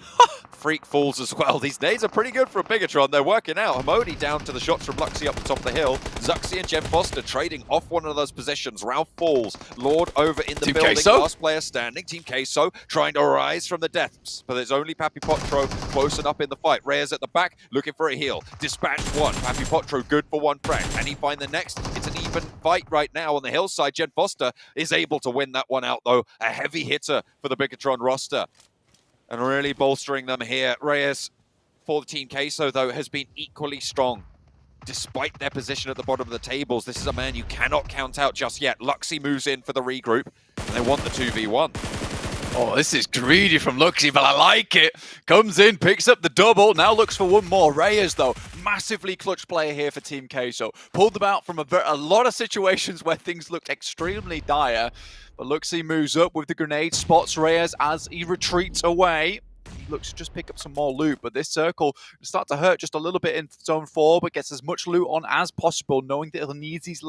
Freak falls as well. These days are pretty good for a Bigatron. They're working out. Hamodi down to the shots from Luxy up the top of the hill. Zuxi and Jen Foster trading off one of those positions. Ralph falls. Lord over in the building. Queso? Last player standing. Team Queso trying to rise from the depths. But there's only Papi Potro close enough in the fight. Reyes at the back looking for a heal. Dispatched 1. Papi Potro good for 1 frag. Can he find the next? It's an even fight right now on the hillside. Jen Foster is able to win that one out though. A heavy hitter for the Bigatron roster. And really bolstering them here. Reyes, for the Team Queso, though, has been equally strong. Despite their position at the bottom of the tables, this is a man you cannot count out just yet. Luxy moves in for the regroup, and they want the 2v1. Oh, this is greedy from Luxy, but I like it. Comes in, picks up the double. Now looks for one more. Reyes, though, massively clutch player here for Team Queso. Pulled them out from a lot of situations where things looked extremely dire. But Luxy moves up with the grenade, spots Reyes as he retreats away. He looks to just pick up some more loot, but this circle will start to hurt just a little bit in zone 4, but gets as much loot on as possible, knowing that he'll need these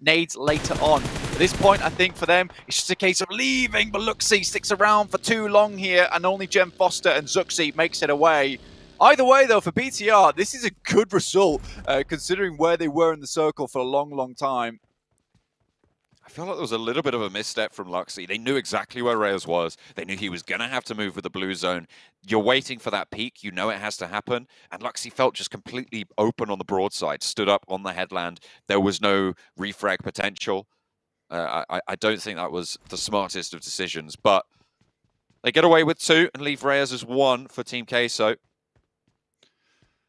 nades later on. At this point, I think for them, it's just a case of leaving, but Luxy sticks around for too long here, and only Jem Foster and Zuxi makes it away. Either way, though, for BTR, this is a good result, considering where they were in the circle for a long, long time. I feel like there was a little bit of a misstep from Luxy. They knew exactly where Reyes was. They knew he was going to have to move with the blue zone. You're waiting for that peak. You know it has to happen. And Luxy felt just completely open on the broadside, stood up on the headland. There was no refrag potential. I don't think that was the smartest of decisions. But they get away with 2 and leave Reyes as 1 for Team Queso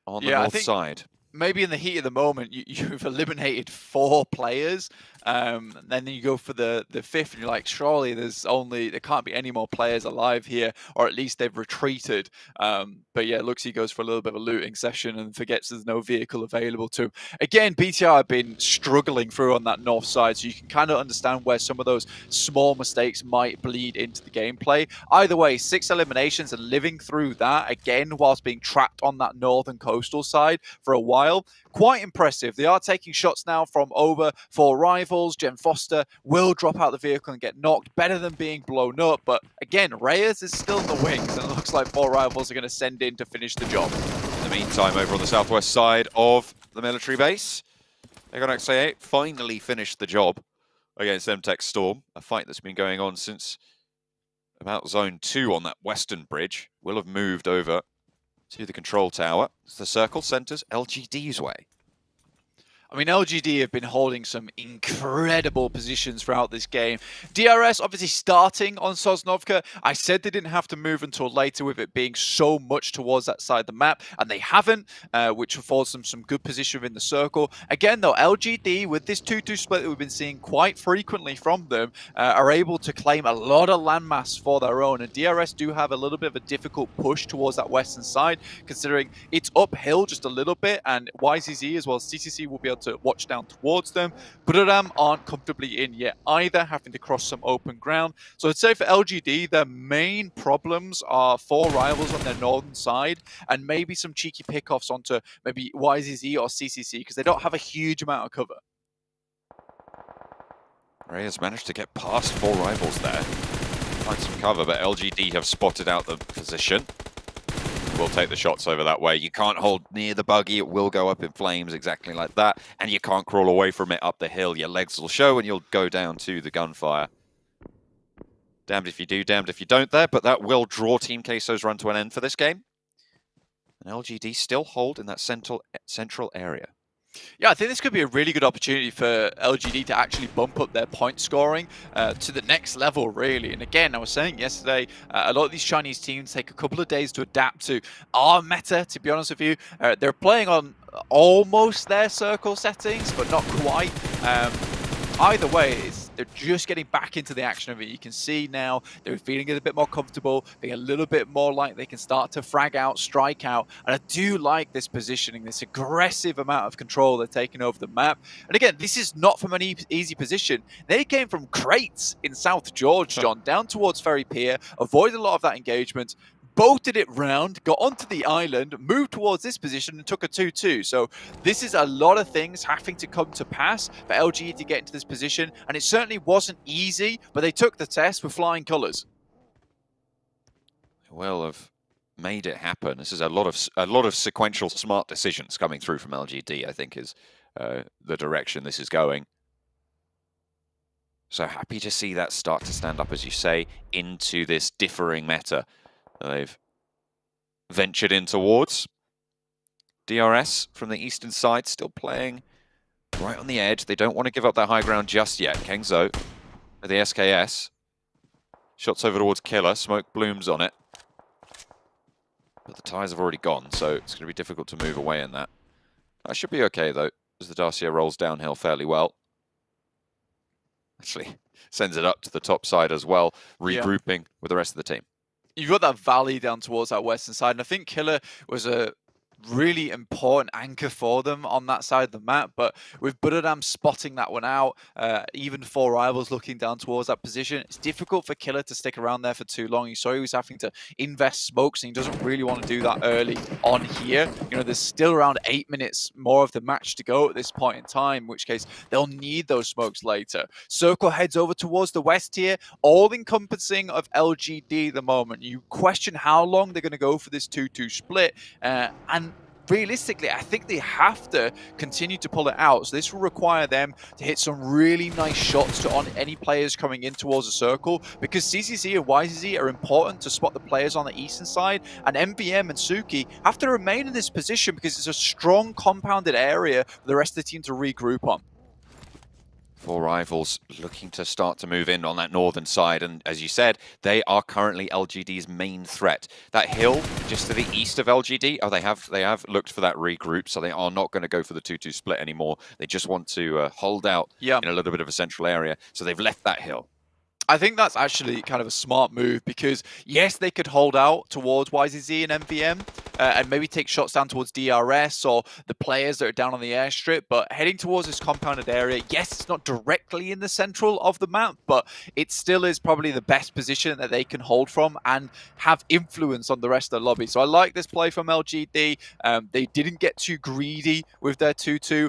on the north side. Maybe in the heat of the moment, you've eliminated 4 players, and then you go for the 5th, and you're like, surely there can't be any more players alive here, or at least they've retreated. But yeah, Luxy goes for a little bit of a looting session and forgets there's no vehicle available to him. Again, BTR have been struggling through on that north side, so you can kind of understand where some of those small mistakes might bleed into the gameplay. Either way, 6 eliminations and living through that, again, whilst being trapped on that northern coastal side for a while. Quite impressive. They are taking shots now from over 4 rivals. Jem Foster will drop out the vehicle and get knocked. Better than being blown up. But again, Reyes is still in the wings, and it looks like 4 rivals are going to send in to finish the job. In the meantime, over on the southwest side of the military base, Egon XA8 finally finished the job against MTech Storm. A fight that's been going on since about zone 2 on that western bridge. Will have moved over to the control tower. The circle centers LGD's way. I mean, LGD have been holding some incredible positions throughout this game. DRS obviously starting on Sosnovka. I said they didn't have to move until later with it being so much towards that side of the map, and they haven't, which affords them some good position within the circle. Again, though, LGD, with this 2-2 split that we've been seeing quite frequently from them, are able to claim a lot of landmass for their own, and DRS do have a little bit of a difficult push towards that western side, considering it's uphill just a little bit, and YZZ as well as CCC will be able to watch down towards them. Buradam aren't comfortably in yet either, having to cross some open ground. So I'd say for LGD, their main problems are 4 rivals on their northern side, and maybe some cheeky pickoffs onto maybe YZZ or CCC, because they don't have a huge amount of cover. Reyes managed to get past 4 rivals there. Find some cover, but LGD have spotted out the position. Will take the shots over that way. You can't hold near the buggy, it will go up in flames exactly like that, and you can't crawl away from it up the hill. Your legs will show and you'll go down to the gunfire. Damned if you do, damned if you don't there, but that will draw Team Queso's run to an end for this game. And LGD still hold in that central area. Yeah, I think this could be a really good opportunity for LGD to actually bump up their point scoring to the next level, really. And again, I was saying yesterday, a lot of these Chinese teams take a couple of days to adapt to our meta, to be honest with you. They're playing on almost their circle settings, but not quite. Either way, they're just getting back into the action of it. You can see now they're feeling a bit more comfortable, being a little bit more like they can start to frag out, strike out. And I do like this positioning, this aggressive amount of control they're taking over the map. And again, this is not from an easy position. They came from crates in South George, John, down towards Ferry Pier, avoided a lot of that engagement, boated it round, got onto the island, moved towards this position and took a 2-2. So this is a lot of things having to come to pass for LGE to get into this position. And it certainly wasn't easy, but they took the test with flying colours. They will have made it happen. This is a lot of sequential smart decisions coming through from LGD, I think, is the direction this is going. So happy to see that start to stand up, as you say, into this differing meta they've ventured in towards. DRS from the eastern side still playing right on the edge. They don't want to give up that high ground just yet. Kengzo with the SKS. Shots over towards Killer. Smoke blooms on it. But the tires have already gone, so it's going to be difficult to move away in that. That should be okay, though, as the Dacia rolls downhill fairly well. Actually, sends it up to the top side as well, regrouping with the rest of the team. You've got that valley down towards that western side, and I think Killer was a really important anchor for them on that side of the map, but with Buradam spotting that one out, even 4Rivals looking down towards that position, it's difficult for Killer to stick around there for too long. You saw he was having to invest smokes, and he doesn't really want to do that early on here. You know, there's still around 8 minutes more of the match to go at this point in time, in which case they'll need those smokes later. Circle heads over towards the west here, all-encompassing of LGD at the moment. You question how long they're going to go for this 2-2 split, and realistically, I think they have to continue to pull it out. So this will require them to hit some really nice shots on any players coming in towards the circle, because CCC and YZZ are important to spot the players on the eastern side, and MVM and Suki have to remain in this position because it's a strong compounded area for the rest of the team to regroup on. 4Rivals looking to start to move in on that northern side, and as you said, they are currently LGD's main threat. That hill just to the east of LGD, they have looked for that regroup, so they are not going to go for the 2-2 split anymore. They just want to hold out in a little bit of a central area, so they've left that hill. I think that's actually kind of a smart move, because yes, they could hold out towards YZZ and MVM and maybe take shots down towards DRS or the players that are down on the airstrip, but heading towards this compounded area, yes, it's not directly in the central of the map, but it still is probably the best position that they can hold from and have influence on the rest of the lobby. So I like this play from LGD. They didn't get too greedy with their 2-2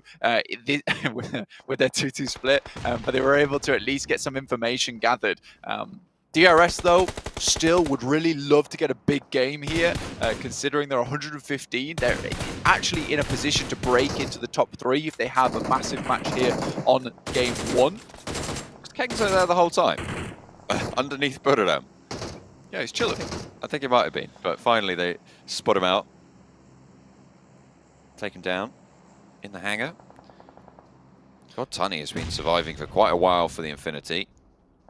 with their 2-2 split, but they were able to at least get some information gathered. DRS, though, still would really love to get a big game here, considering they're 115. They're actually in a position to break into the top 3 if they have a massive match here on game 1. Keg's there the whole time, underneath Buradam. Yeah, he's chilling. I think it might have been, but finally they spot him out. Take him down in the hangar. God, Tunny has been surviving for quite a while for the Infinity.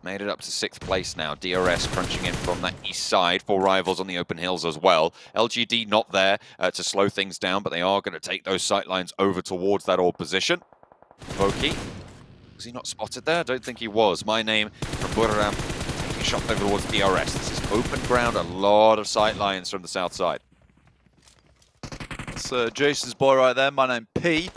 Made it up to 6th place now. DRS crunching in from that east side. 4Rivals on the open hills as well. LGD not there to slow things down, but they are going to take those sightlines over towards that old position. Voki, was he not spotted there? I don't think he was. My name from Buradam taking a shot over towards DRS. This is open ground, a lot of sightlines from the south side. That's Jason's boy right there, my name P.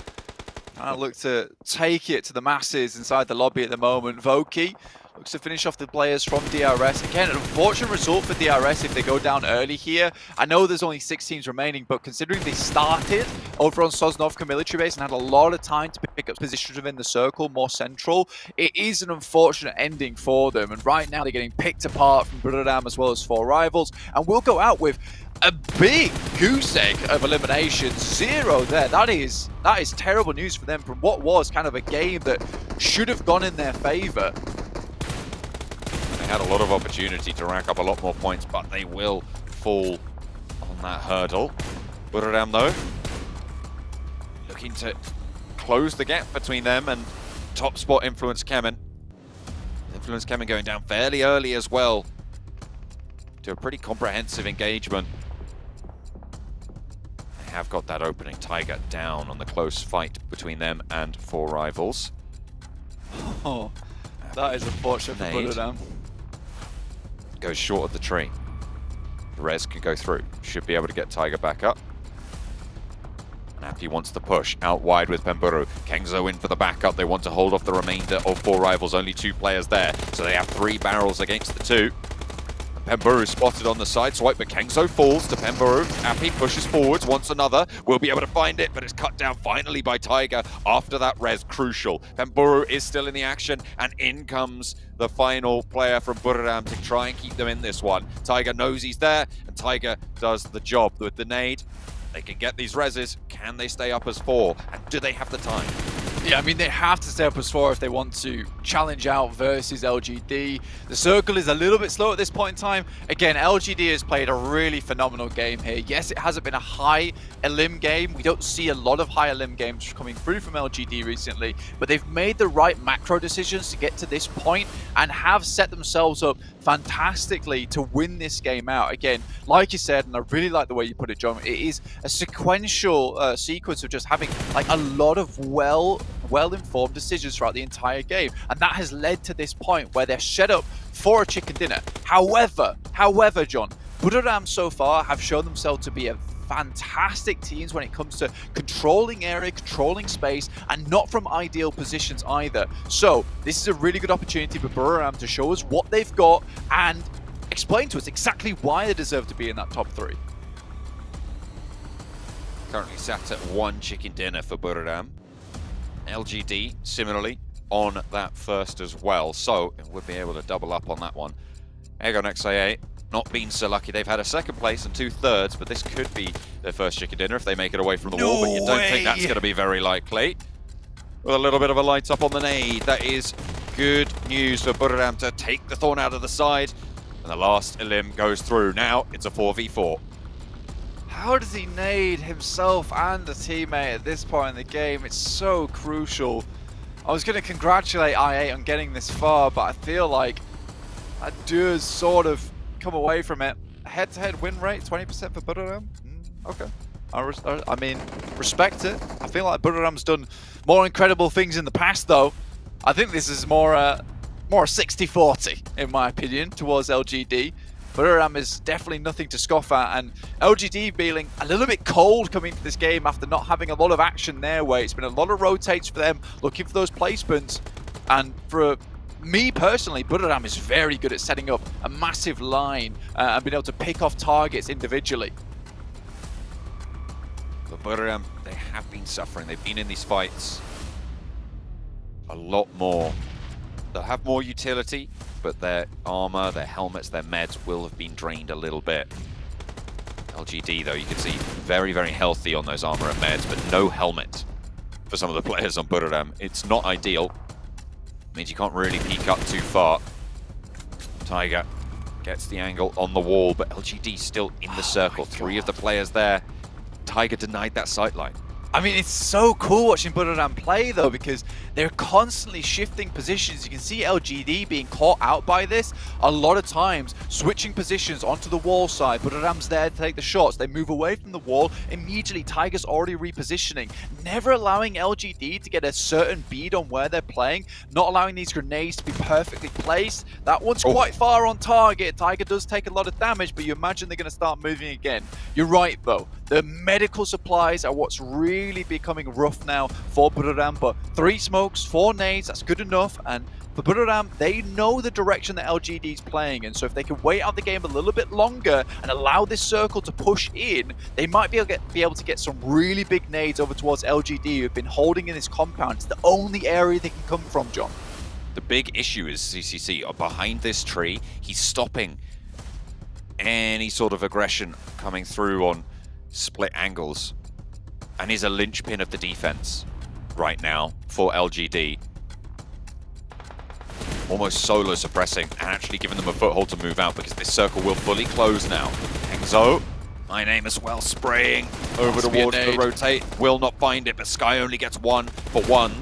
I look to take it to the masses inside the lobby at the moment. Voki looks to finish off the players from DRS. Again, an unfortunate result for DRS if they go down early here. I know there's only 6 teams remaining, but considering they started over on Sosnovka military base and had a lot of time to pick up positions within the circle, more central, it is an unfortunate ending for them. And right now they're getting picked apart from Buradam as well as 4Rivals, and we'll go out with a big goose egg of elimination. 0 there. That is terrible news for them from what was kind of a game that should have gone in their favor. They had a lot of opportunity to rack up a lot more points, but they will fall on that hurdle. Buradam, though, looking to close the gap between them and top spot Influence Kemen. Influence Kemen going down fairly early as well to a pretty comprehensive engagement. They have got that opening. Tiger down on the close fight between them and 4Rivals. Oh, that is unfortunate for Buradam. Goes short of the tree. Rez can go through. Should be able to get Tiger back up. Nappy wants to push out wide with Pemburu. Kengzo in for the backup. They want to hold off the remainder of 4Rivals. Only 2 players there, so they have 3 barrels against the 2. Pemburu spotted on the side swipe, but Kengzo falls to Pemburu. Appy pushes forwards, wants another. Will be able to find it, but it's cut down finally by Tiger after that res. Crucial. Pemburu is still in the action, and in comes the final player from Buradam to try and keep them in this one. Tiger knows he's there, and Tiger does the job with the nade. They can get these reses. Can they stay up as 4? And do they have the time? Yeah, I mean, they have to stay up as 4 if they want to challenge out versus LGD. The circle is a little bit slow at this point in time. Again, LGD has played a really phenomenal game here. Yes, it hasn't been a high elim game. We don't see a lot of high elim games coming through from LGD recently, but they've made the right macro decisions to get to this point and have set themselves up fantastically to win this game out. Again, like you said, and I really like the way you put it, John, it is a sequential sequence of just having like a lot of well well-informed decisions throughout the entire game. And that has led to this point where they're set up for a chicken dinner. However, John, Buriram so far have shown themselves to be a fantastic teams when it comes to controlling area, controlling space, and not from ideal positions either. So this is a really good opportunity for Buriram to show us what they've got and explain to us exactly why they deserve to be in that top 3. Currently sat at 1 chicken dinner for Buriram. LGD similarly on that first as well, so we'll be able to double up on that one. Aegon XIA not been so lucky. They've had a 2nd place and 2 thirds, but this could be their first chicken dinner if they make it away from the wall, but you don't think that's going to be very likely. With a little bit of a light up on the nade, that is good news for Buriram to take the thorn out of the side, and the last elim goes through. Now it's a 4v4. How does he nade himself and a teammate at this point in the game? It's so crucial. I was going to congratulate I8 on getting this far, but I feel like I do sort of come away from it. Head-to-head win rate, 20% for Buriram. Okay. I mean, respect it. I feel like Buriram's done more incredible things in the past, though. I think this is more 60-40, in my opinion, towards LGD. Buriram is definitely nothing to scoff at, and LGD feeling a little bit cold coming into this game after not having a lot of action their way. It's been a lot of rotates for them, looking for those placements, and for me personally, Buriram is very good at setting up a massive line and being able to pick off targets individually. But Buriram, they have been suffering. They've been in these fights a lot more. They'll have more utility, but their armor, their helmets, their meds will have been drained a little bit. LGD, though, you can see very, very healthy on those armor and meds, but no helmet for some of the players on Buriram. It's not ideal. Means you can't really peek up too far. Tiger gets the angle on the wall, but LGD still in the circle. 3 of the players there. Tiger denied that sightline. I mean, it's so cool watching Buriram play, though, because they're constantly shifting positions. You can see LGD being caught out by this a lot of times, switching positions onto the wall side. Buriram's there to take the shots. They move away from the wall. Immediately, Tiger's already repositioning, never allowing LGD to get a certain bead on where they're playing, not allowing these grenades to be perfectly placed. That one's quite far on target. Tiger does take a lot of damage, but you imagine they're going to start moving again. You're right, though. The medical supplies are what's really becoming rough now for Buriram, but 3 smokes, 4 nades, that's good enough. And for Buriram, they know the direction that LGD is playing, and so if they can wait out the game a little bit longer and allow this circle to push in, they might be able to get some really big nades over towards LGD, who've been holding in this compound. It's the only area they can come from, John. The big issue is CCC are behind this tree. He's stopping any sort of aggression coming through on split angles, and he's a linchpin of the defense right now for LGD. Almost solo suppressing and actually giving them a foothold to move out, because this circle will fully close now. Enzo, my name as well, spraying over towards the rotate. Will not find it, but Sky only gets 1 for 1.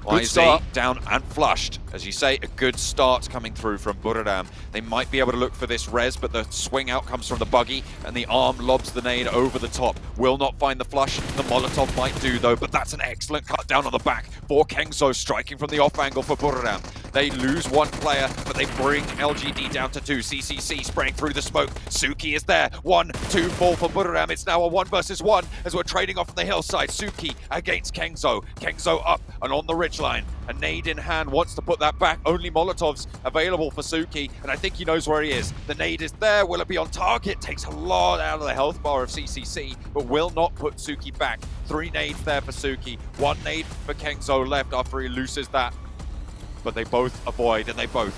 YZ down and flushed. As you say, a good start coming through from Buriram. They might be able to look for this res, but the swing out comes from the buggy, and the arm lobs the nade over the top. Will not find the flush. The Molotov might do, though, but that's an excellent cut down on the back for Kengzo, striking from the off angle for Buriram. They lose 1 player, but they bring LGD down to 2. CCC spraying through the smoke. Suki is there. 1, 2 fall for Buriram. It's now a 1 versus 1 as we're trading off on the hillside. Suki against Kengzo. Kengzo up and on the ridgeline. A nade in hand, wants to put that back. Only Molotovs available for Suki, and I think he knows where he is. The nade is there. Will it be on target? Takes a lot out of the health bar of CCC, but will not put Suki back. 3 nades there for Suki. 1 nade for Kengzo left after he loses that. But they both avoid, and they both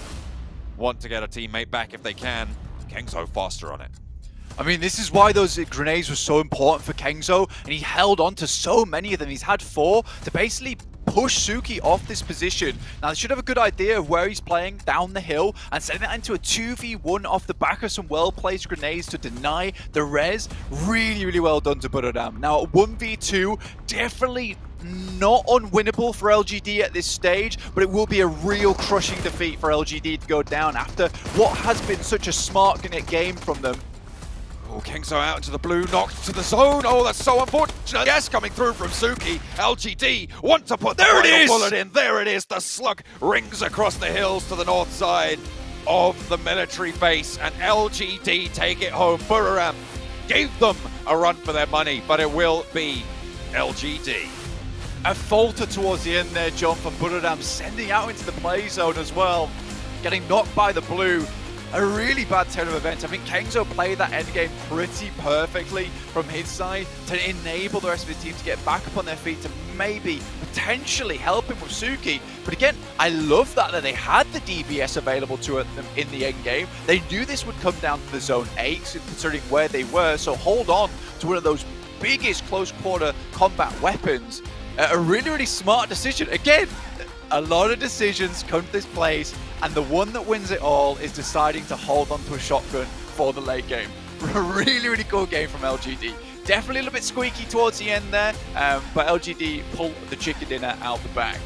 want to get a teammate back if they can. Kengzo faster on it. I mean, this is why those grenades were so important for Kengzo, and he held on to so many of them. He's had 4 to basically push Suki off this position. Now, they should have a good idea of where he's playing down the hill and setting that into a 2v1 off the back of some well-placed grenades to deny the res. Really, really well done to Buriram. Now, a 1v2, definitely not unwinnable for LGD at this stage, but it will be a real crushing defeat for LGD to go down after what has been such a smart game from them. Oh, Kingso out into the blue, knocked to the zone. Oh, that's so unfortunate. Yes, coming through from Suki. LGD want to put the final bullet in. There it is. The slug rings across the hills to the north side of the military base, and LGD take it home. Buriram gave them a run for their money, but it will be LGD. A falter towards the end there, John, from Buriram, sending out into the play zone as well. Getting knocked by the blue. A really bad turn of events. I think Kingso played that endgame pretty perfectly from his side to enable the rest of his team to get back up on their feet to maybe potentially help him with Suki. But again, I love that they had the DBS available to them in the endgame. They knew this would come down to the zone 8 considering where they were, so hold on to one of those biggest close quarter combat weapons. A really, really smart decision. Again, a lot of decisions come to this place, and the one that wins it all is deciding to hold on to a shotgun for the late game. Really, really cool game from LGD. Definitely a little bit squeaky towards the end there, but LGD pulled the chicken dinner out the bag.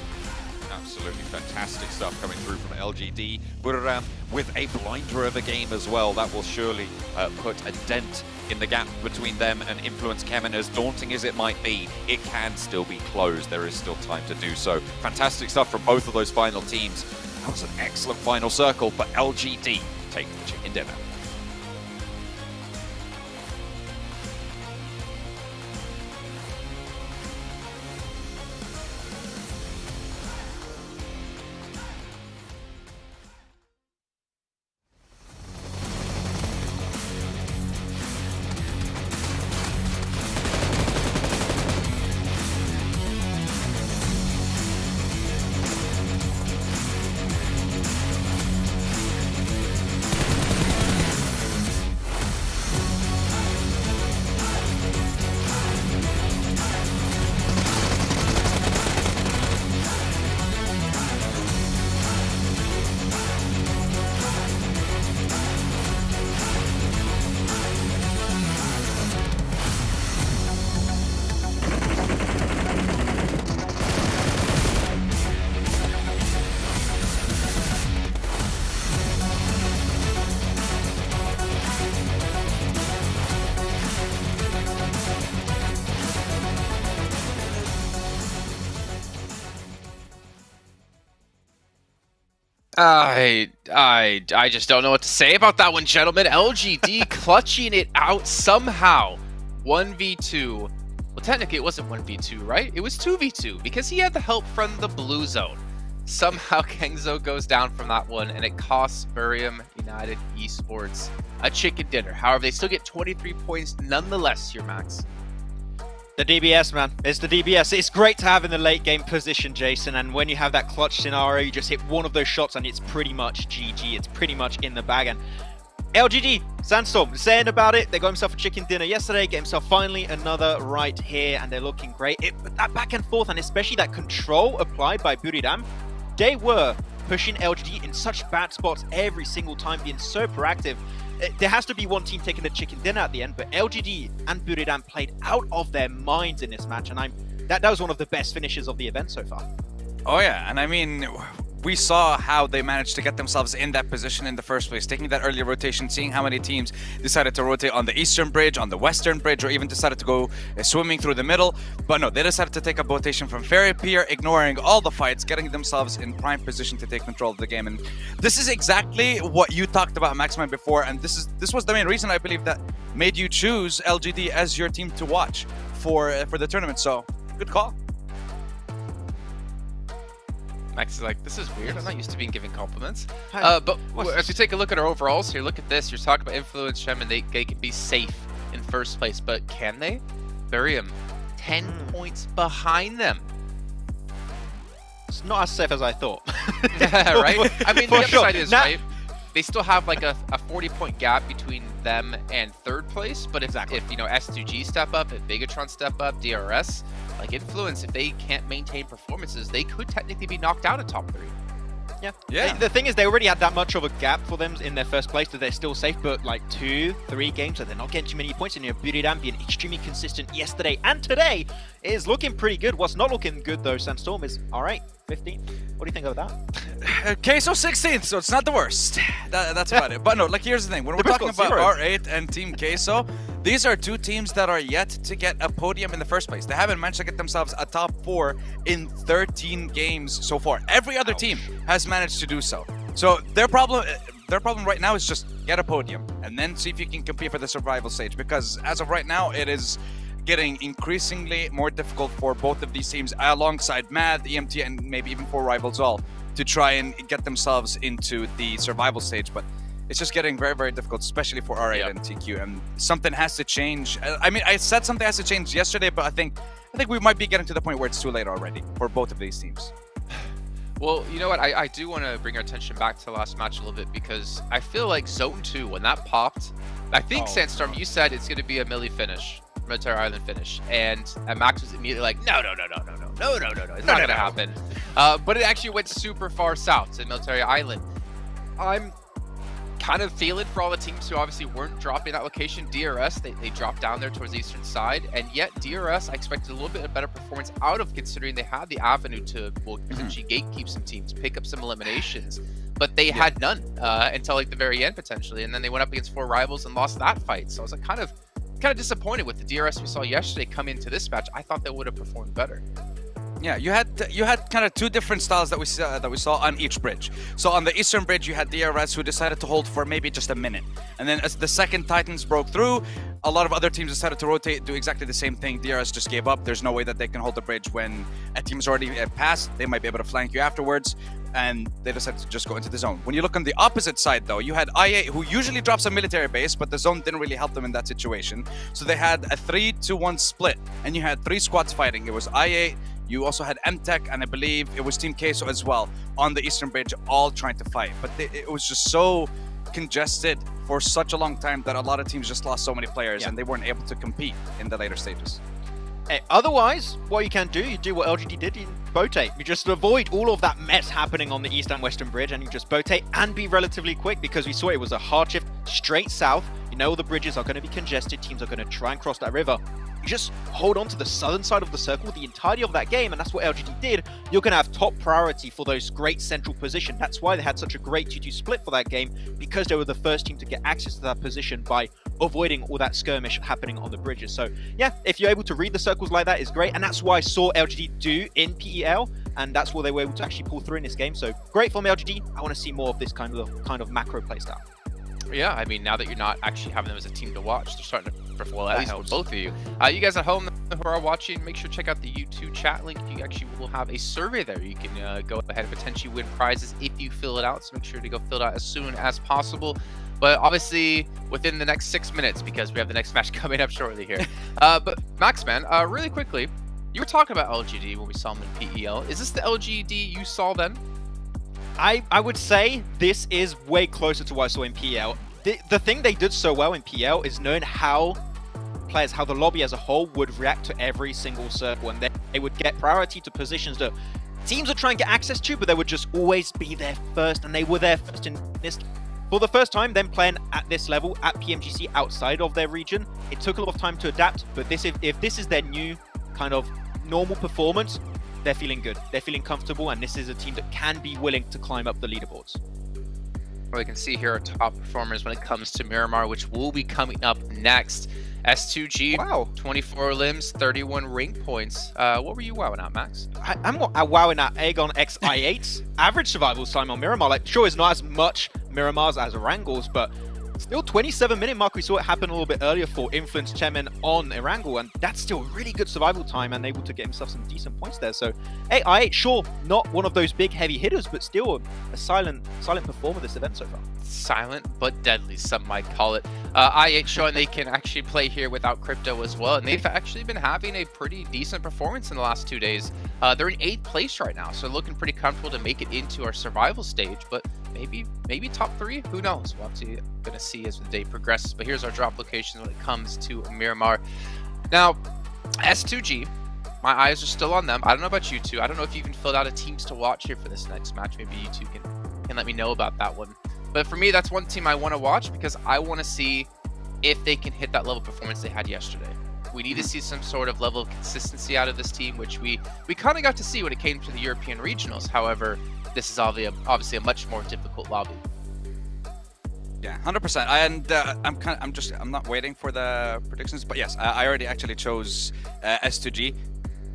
Absolutely fantastic stuff coming through from LGD. Buriram with a blinder of a game as well. That will surely put a dent in the gap between them and Influence Chem, and as daunting as it might be, it can still be closed. There is still time to do so. Fantastic stuff from both of those final teams. That was an excellent final circle, but LGD take the chicken dinner. I just don't know what to say about that one, gentlemen. LGD clutching it out somehow. 1v2. Well, technically it wasn't 1v2, right? It was 2v2 because he had the help from the blue zone. Somehow Kingso goes down from that one, and it costs Buriram United Esports a chicken dinner. However, they still get 23 points nonetheless here, Max. The DBS, man. It's the DBS. It's great to have in the late game position, Jason, and when you have that clutch scenario, you just hit one of those shots and it's pretty much GG. It's pretty much in the bag. And LGD, Sandstorm, saying about it, they got himself a chicken dinner yesterday, get himself finally another right here, and they're looking great. That back and forth, and especially that control applied by Buriram, they were pushing LGD in such bad spots every single time, being so proactive. There has to be one team taking the chicken dinner at the end, but LGD and Buriram played out of their minds in this match, and that was one of the best finishes of the event so far. Oh yeah, and I mean, we saw how they managed to get themselves in that position in the first place, taking that early rotation, seeing how many teams decided to rotate on the eastern bridge, on the western bridge, or even decided to go swimming through the middle. But no, they decided to take a rotation from Ferry Pier, ignoring all the fights, getting themselves in prime position to take control of the game. And this is exactly what you talked about, Maxman, before, and this was the main reason I believe that made you choose LGD as your team to watch for the tournament. So good call. Max is like, this is weird. I'm not used to being given compliments. But as we take a look at our overalls here, look at this. You're talking about Influence Chem, and they can be safe in first place, but can they? Buriram, 10 points behind them. It's not as safe as I thought. Yeah, right? I mean, the other side is, right? They still have like a 40-point gap between them and third place, but if S2G step up, if Bigatron step up, DRS, like Influence, if they can't maintain performances, they could technically be knocked out of top 3. Yeah. The thing is, they already had that much of a gap for them in their first place that they're still safe, but like 2-3 games, so they're not getting too many points. And Buriram being extremely consistent yesterday and today is looking pretty good. What's not looking good though, Sandstorm, is all right, 15. What do you think of that? Queso 16th, so it's not the worst. That's about it. But no, like here's the thing. When we're talking about R8 and Team Queso, these are two teams that are yet to get a podium in the first place. They haven't managed to get themselves a top 4 in 13 games so far. Every other team has managed to do so. So their problem right now is just get a podium and then see if you can compete for the survival stage, because as of right now it is getting increasingly more difficult for both of these teams alongside Mad, EMT, and maybe even for Rivals All to try and get themselves into the survival stage. But it's just getting very, very difficult, especially for R8 and TQ, and something has to change. I mean, I said something has to change yesterday, but I think we might be getting to the point where it's too late already for both of these teams. Well, you know what? I do want to bring our attention back to the last match a little bit, because I feel like Zone 2, when that popped, I think Sandstorm, you said it's going to be a Millie finish, Military Island finish, and Max was immediately like, no, it's not going to happen. But it actually went super far south to Military Island. I'm kind of feeling for all the teams who obviously weren't dropping that location. DRS, they dropped down there towards the eastern side, and yet DRS, I expected a little bit of better performance out of, considering they had the avenue to, well, potentially gatekeep some teams, pick up some eliminations, but they had none until like the very end potentially, and then they went up against 4 rivals and lost that fight. So I was like kind of disappointed with the DRS we saw yesterday come into this match. I thought they would have performed better. Yeah, you had kind of 2 different styles that we saw on each bridge. So on the eastern bridge, you had DRS, who decided to hold for maybe just a minute, and then as the second Titans broke through, a lot of other teams decided to rotate, do exactly the same thing. DRS just gave up. There's no way that they can hold the bridge when a team's already passed. They might be able to flank you afterwards, and they decided to just go into the zone. When you look on the opposite side, though, you had IA, who usually drops a military base, but the zone didn't really help them in that situation. So they had a 3-2-1 split, and you had 3 squads fighting. It was IA, you also had MTech, and I believe it was Team Queso as well on the eastern bridge, all trying to fight. But it was just so congested for such a long time that a lot of teams just lost so many players, and they weren't able to compete in the later stages. Hey, otherwise, what you can do, you do what LGD did, you botate. You just avoid all of that mess happening on the east and western bridge, and you just botate and be relatively quick, because we saw it was a hard shift straight south. You know the bridges are going to be congested, teams are going to try and cross that river. You just hold on to the southern side of the circle the entirety of that game, and that's what LGD did. You're going to have top priority for those great central position. That's why they had such a great 2-2 split for that game, because they were the first team to get access to that position by avoiding all that skirmish happening on the bridges. So yeah, if you're able to read the circles like that, it's great, and that's what I saw LGD do in PEL, and that's what they were able to actually pull through in this game. So great from LGD. I want to see more of this kind of macro playstyle. Yeah, I mean, now that you're not actually having them as a team to watch, they're starting to perform well, at least for both of you. You guys at home who are watching, make sure to check out the YouTube chat link. You actually will have a survey there. You can go ahead and potentially win prizes if you fill it out, so make sure to go fill it out as soon as possible. But obviously, within the next 6 minutes, because we have the next match coming up shortly here. But Max, man, really quickly, you were talking about LGD when we saw them in PEL. Is this the LGD you saw then? I would say this is way closer to what I saw in PL. The thing they did so well in PL is knowing how the lobby as a whole would react to every single circle, and they would get priority to positions that teams are trying to get access to, but they would just always be there first, and they were there first in this. For the first time, them playing at this level at PMGC outside of their region, it took a lot of time to adapt, but if this is their new kind of normal performance, they're feeling good, they're feeling comfortable, and this is a team that can be willing to climb up the leaderboards. Well, you can see here our top performers when it comes to Miramar, which will be coming up next. S2G, wow, 24 limbs, 31 rank points. What were you wowing at, Max? I'm wowing at Aegon X I8's average survival time on Miramar. Like, sure, it's not as much Miramar's as Erangel's, but still 27-minute mark. We saw it happen a little bit earlier for Influence Chemin on Erangel, and that's still really good survival time and able to get himself some decent points there. So, hey, I8, sure, not one of those big heavy hitters, but still a silent performer this event so far. Silent but deadly, some might call it. I8 showing they can actually play here without crypto as well, and they've actually been having a pretty decent performance in the last 2 days. They're in 8th place right now, so looking pretty comfortable to make it into our survival stage, but maybe top 3, who knows? We'll have to gonna see as the day progresses. But here's our drop locations when it comes to Miramar. Now, S2G, my eyes are still on them. I don't know about you two. I don't know if you even filled out a teams to watch here for this next match. Maybe you two can let me know about that one. But for me, that's one team I want to watch because I want to see if they can hit that level of performance they had yesterday. We need to see some sort of level of consistency out of this team, which we kind of got to see when it came to the European regionals. However, this is obviously a much more difficult lobby. Yeah, 100%. And I'm not waiting for the predictions, but yes, I already actually chose S2G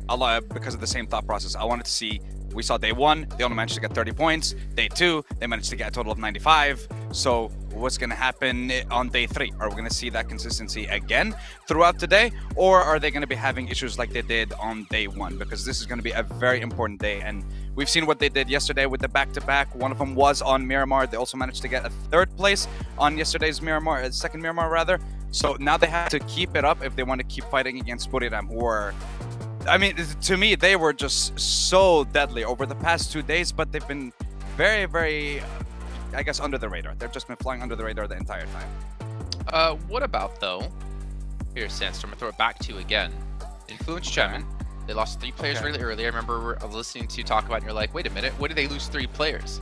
a lot because of the same thought process. I wanted to see. We saw day 1, they only managed to get 30 points. Day 2, they managed to get a total of 95. So what's going to happen on day 3? Are we going to see that consistency again throughout the day? Or are they going to be having issues like they did on day 1? Because this is going to be a very important day. And we've seen what they did yesterday with the back-to-back. One of them was on Miramar. They also managed to get a 3rd place on yesterday's Miramar, second Miramar rather. So now they have to keep it up if they want to keep fighting against Buriram, who are... I mean, to me, they were just so deadly over the past 2 days, but they've been very, very, I guess, under the radar. They've just been flying under the radar the entire time. What about, though, here, Sandstorm, I'm going to throw it back to you again. Influence Chairman, they lost 3 players really early. I remember listening to you talk about it, and you're like, wait a minute, what did they lose 3 players?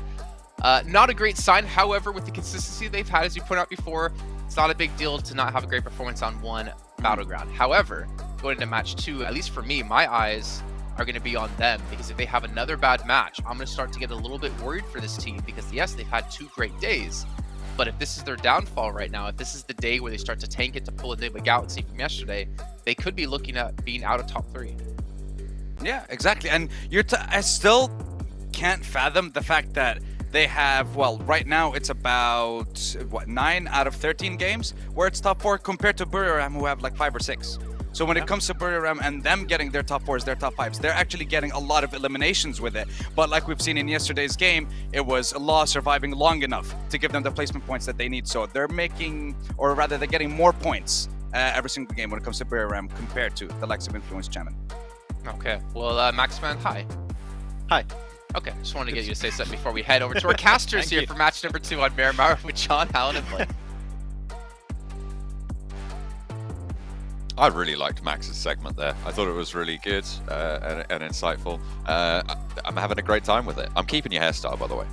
Not a great sign, however, with the consistency they've had, as you pointed out before, it's not a big deal to not have a great performance on one battleground. However, going into match 2, at least for me, my eyes are going to be on them, because if they have another bad match, I'm going to start to get a little bit worried for this team, because yes, they've had 2 great days, but if this is their downfall right now, if this is the day where they start to tank it to pull a David Galaxy from yesterday, they could be looking at being out of top 3. Yeah, exactly. And I still can't fathom the fact that they have, well, right now it's about, what, 9 out of 13 games where it's top 4 compared to Buriram, who have like 5 or 6. So when it comes to Buriram and them getting their top 4s, their top 5s, they're actually getting a lot of eliminations with it. But like we've seen in yesterday's game, it was Law surviving long enough to give them the placement points that they need. So they're making, or rather they're getting more points every single game when it comes to Buriram compared to the likes of Influence Chairman. Okay, well, Maxman, hi. Hi. Okay, just wanted to get you to say something before we head over to our casters here for match number 2 on Miramar with John, Alan, and Blake. I really liked Max's segment there. I thought it was really good and insightful. I'm having a great time with it. I'm keeping your hairstyle, by the way.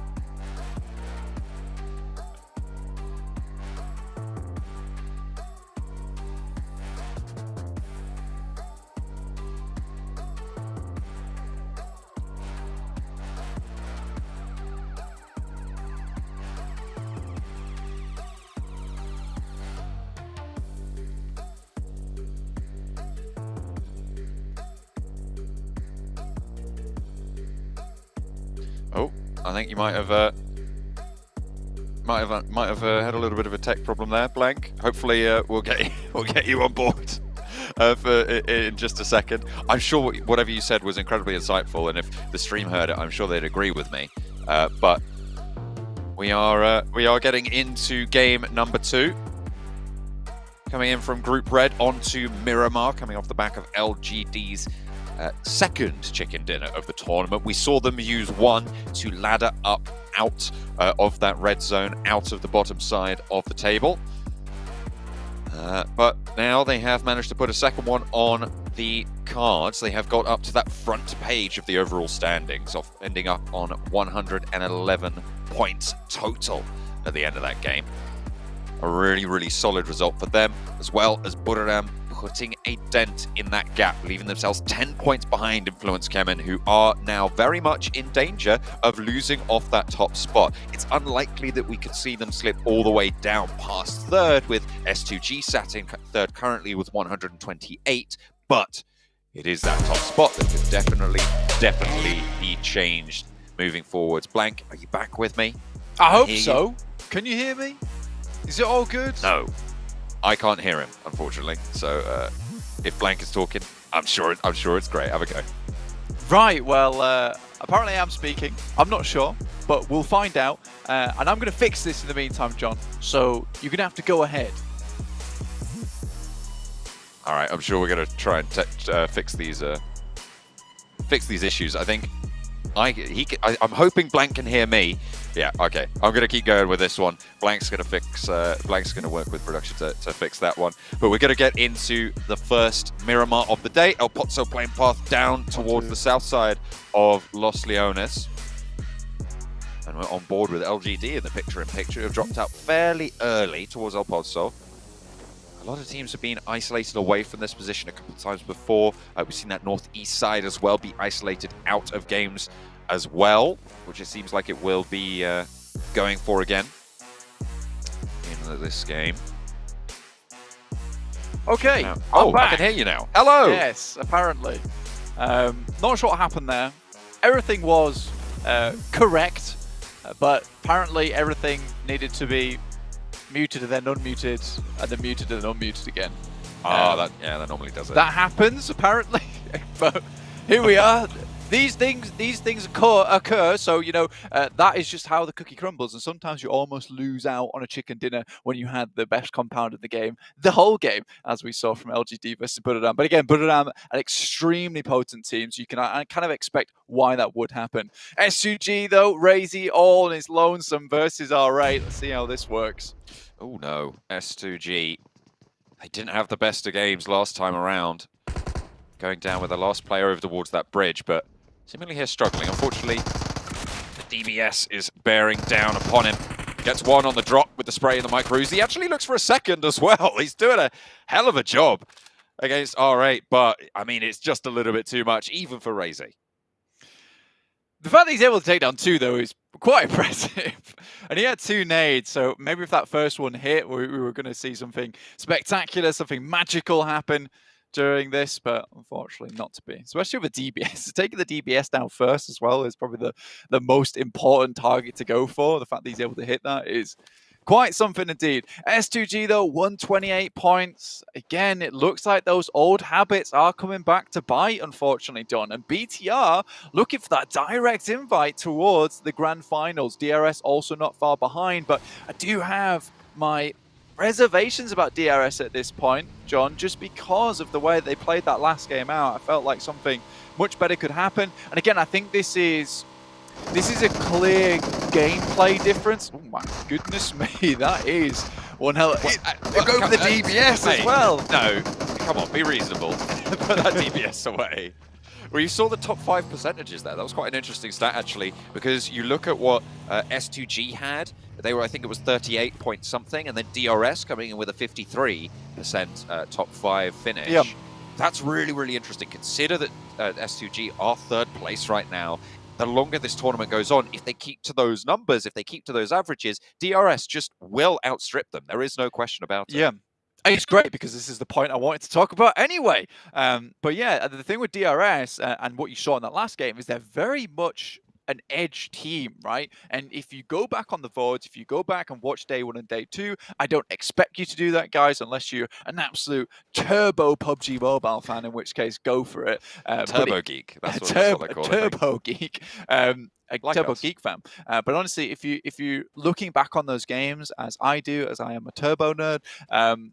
Oh, I think you might have had a little bit of a tech problem there, Blank. Hopefully, we'll get you on board in just a second. I'm sure whatever you said was incredibly insightful, and if the stream heard it, I'm sure they'd agree with me. But we are getting into game number 2. Coming in from Group Red onto Miramar, coming off the back of LGD's second chicken dinner of the tournament. We saw them use 1 to ladder up out of that red zone, out of the bottom side of the table. But now they have managed to put a second one on the cards. They have got up to that front page of the overall standings, ending up on 111 points total at the end of that game. A really, really solid result for them, as well as Buriram putting a dent in that gap, leaving themselves 10 points behind Influence Kemen, who are now very much in danger of losing off that top spot. It's unlikely that we could see them slip all the way down past 3rd, with S2G sat in 3rd currently with 128, but it is that top spot that could definitely be changed moving forwards. Blank, are you back with me? I hope so. Can you hear me? Is it all good? No. I can't hear him, unfortunately. So if Blank is talking, I'm sure it's great. Have a go. Right. Well, apparently I'm speaking. I'm not sure, but we'll find out. And I'm going to fix this in the meantime, John. So you're going to have to go ahead. All right. I'm sure we're going to try and fix these issues. I think I'm hoping Blank can hear me. Yeah, okay. I'm going to keep going with this one. Blank's going to work with production to fix that one. But we're going to get into the first Miramar of the day. El Pozo playing path down towards the south side of Los Leones. And we're on board with LGD in the picture-in-picture, who have dropped out fairly early towards El Pozo. A lot of teams have been isolated away from this position a couple of times before. We've seen that northeast side as well be isolated out of games as well, which it seems like it will be going for again in this game. Okay, oh, I can hear you now. Hello! Yes, apparently. Not sure what happened there. Everything was correct, but apparently everything needed to be muted and then unmuted, and then muted and unmuted again. That normally does it. That happens, apparently. But here we are. These things occur, so, you know, that is just how the cookie crumbles, and sometimes you almost lose out on a chicken dinner when you had the best compound in the game, the whole game, as we saw from LGD versus Buradam. But again, Buradam, an extremely potent team, so you can kind of expect why that would happen. S2G, though, Razy all on his lonesome versus R8. Let's see how this works. Oh, no. S2G, they didn't have the best of games last time around. Going down with the last player over towards that bridge, but seemingly here struggling. Unfortunately, the DBS is bearing down upon him. Gets one on the drop with the spray and the micros. He actually looks for a second as well. He's doing a hell of a job against R8, but I mean, it's just a little bit too much, even for Razy. The fact that he's able to take down two, though, is quite impressive. And he had two nades, so maybe if that first one hit, we were going to see something spectacular, something magical happen during this, but unfortunately not to be. Especially with DBS. Taking the DBS down first as well is probably the most important target to go for. The fact that he's able to hit that is quite something indeed. S2G, though, 128 points. Again, it looks like those old habits are coming back to bite, unfortunately, Don. And BTR looking for that direct invite towards the grand finals. DRS also not far behind, but I do have my reservations about DRS at this point, John, just because of the way they played that last game out. I felt like something much better could happen. And again, I think this is a clear gameplay difference. Oh my goodness me, that is one hell. They go for the DBS as well. No, come on, be reasonable. Put that DBS away. Well, you saw the top 5 percentages there. That was quite an interesting stat, actually, because you look at what S2G had. They were, I think it was 38 point something, and then DRS coming in with a 53% top 5 finish. Yeah. That's really, really interesting. Consider that S2G are 3rd place right now. The longer this tournament goes on, if they keep to those numbers, if they keep to those averages, DRS just will outstrip them. There is no question about it. Yeah. It's great because this is the point I wanted to talk about anyway. But yeah, the thing with DRS and what you saw in that last game is they're very much an edge team, right? And if you go back on the VODs, if you go back and watch day 1 and day 2, I don't expect you to do that, guys, unless you're an absolute turbo PUBG Mobile fan, in which case, go for it. Turbo geek. That's what they call it. Turbo geek. Like Turbo Geek fan. But honestly, if you're looking back on those games, as I do, as I am a Turbo nerd,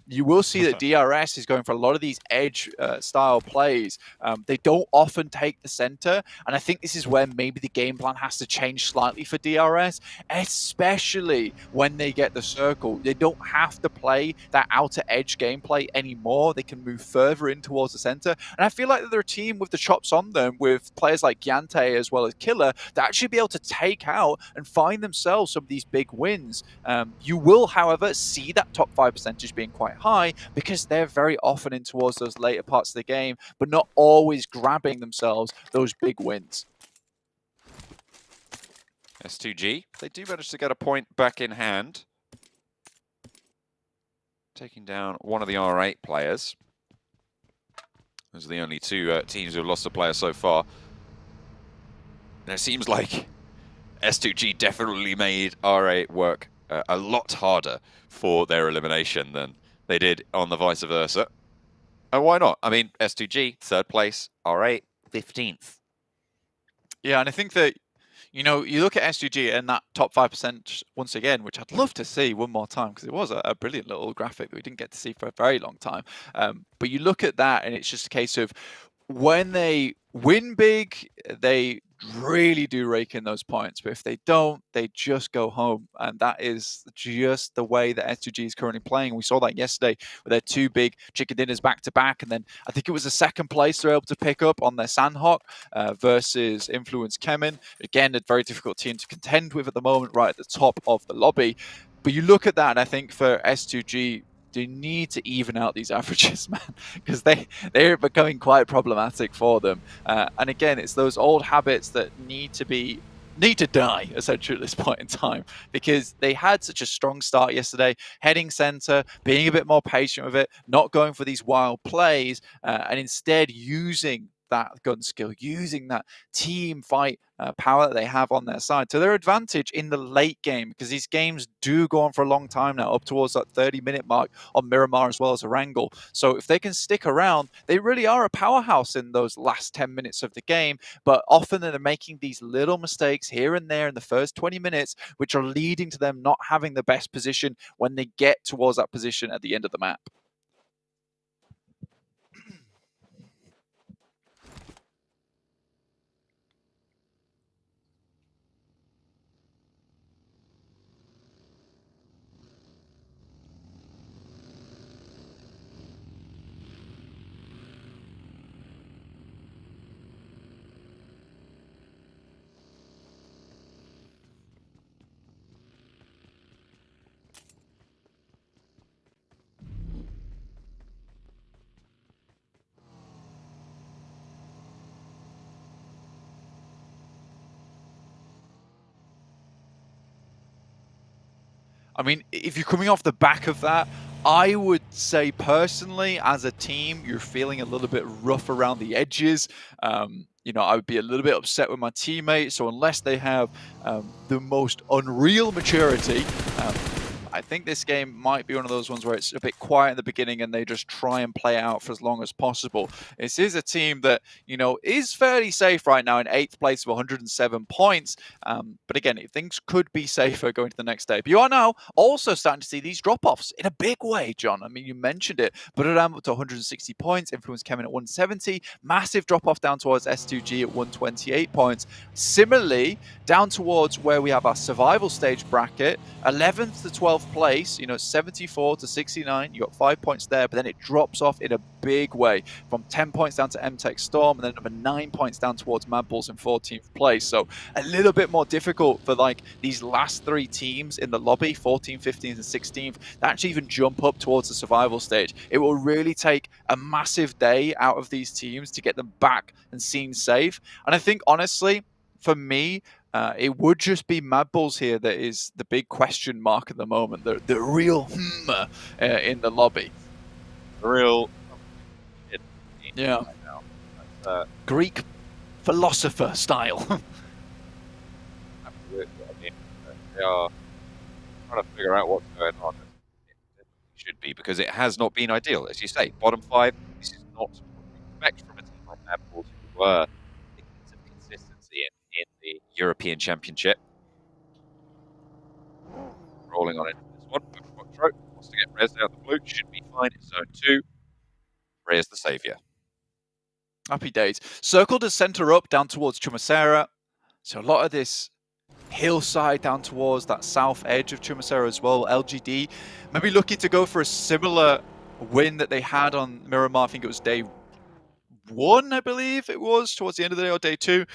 you will see that DRS is going for a lot of these edge style plays. They don't often take the center, and I think this is where maybe the game plan has to change slightly for DRS, especially when they get the circle. They don't have to play that outer edge gameplay anymore. They can move further in towards the center, and I feel like they're a team with the chops on them, with players like Gyante as well as Killer, that actually be able to take out and find themselves some of these big wins. You will, however, see that top 5 percentage being quite high because they're very often in towards those later parts of the game, but not always grabbing themselves those big wins. S2G, they do manage to get a point back in hand. Taking down one of the R8 players. Those are the only 2 teams who have lost a player so far. And it seems like S2G definitely made R8 work a lot harder for their elimination than they did on the vice versa. And why not? I mean, S2G, 3rd place, R8, 15th. Yeah, and I think that, you know, you look at S2G and that top 5% once again, which I'd love to see one more time because it was a brilliant little graphic that we didn't get to see for a very long time. But you look at that and it's just a case of when they win big, they really do rake in those points, but if they don't, they just go home, and that is just the way that S2G is currently playing. We saw that yesterday with their 2 big chicken dinners back to back, and then I think it was the 2nd place they're able to pick up on their Sandhawk versus Influence Kemin. Again, a very difficult team to contend with at the moment, right at the top of the lobby. But you look at that, and I think for S2G, They need to even out these averages, man, because they're becoming quite problematic for them. And again, it's those old habits that need to die, essentially, at this point in time, because they had such a strong start yesterday, heading center, being a bit more patient with it, not going for these wild plays, and instead using that gun skill, using that team fight power that they have on their side to their advantage in the late game, because these games do go on for a long time now, up towards that 30-minute mark on Miramar as well as Erangel. So if they can stick around, they really are a powerhouse in those last 10 minutes of the game, but often they're making these little mistakes here and there in the first 20 minutes, which are leading to them not having the best position when they get towards that position at the end of the map. I mean, if you're coming off the back of that, I would say personally, as a team, you're feeling a little bit rough around the edges. You know, I would be a little bit upset with my teammates. So unless they have the most unreal maturity, I think this game might be one of those ones where it's a bit quiet in the beginning and they just try and play out for as long as possible. This is a team that, you know, is fairly safe right now in 8th place with 107 points. But again, things could be safer going to the next day. But you are now also starting to see these drop-offs in a big way, John. I mean, you mentioned it. Buradam up to 160 points, Influence came in at 170. Massive drop-off down towards S2G at 128 points. Similarly, down towards where we have our survival stage bracket, 11th to 12th place, you know, 74 to 69. You got 5 points there, but then it drops off in a big way from 10 points down to MTech Storm, and then another 9 points down towards Mad Bulls in 14th place. So a little bit more difficult for like these last 3 teams in the lobby, 14th, 15th, and 16th, to actually even jump up towards the survival stage. It will really take a massive day out of these teams to get them back and seen safe. And I think, honestly, for me, it would just be Mad Bulls here that is the big question mark at the moment. The real in the lobby. The real... Yeah. Greek philosopher style. Absolutely. I mean, they are trying to figure out what's going on. It should be, because it has not been ideal. As you say, bottom 5, this is not what you expect from a team like Mad Bulls, who were victims of consistency in the European Championship. Rolling on into this one. Quattro wants to get Rez out the blue. Should be fine. It's zone 2. Rez the saviour. Happy days. Circle to center up down towards Chumacera. So a lot of this hillside down towards that south edge of Chumacera as well. LGD maybe looking to go for a similar win that they had on Miramar. I think it was day 1, I believe it was, towards the end of the day, or day 2.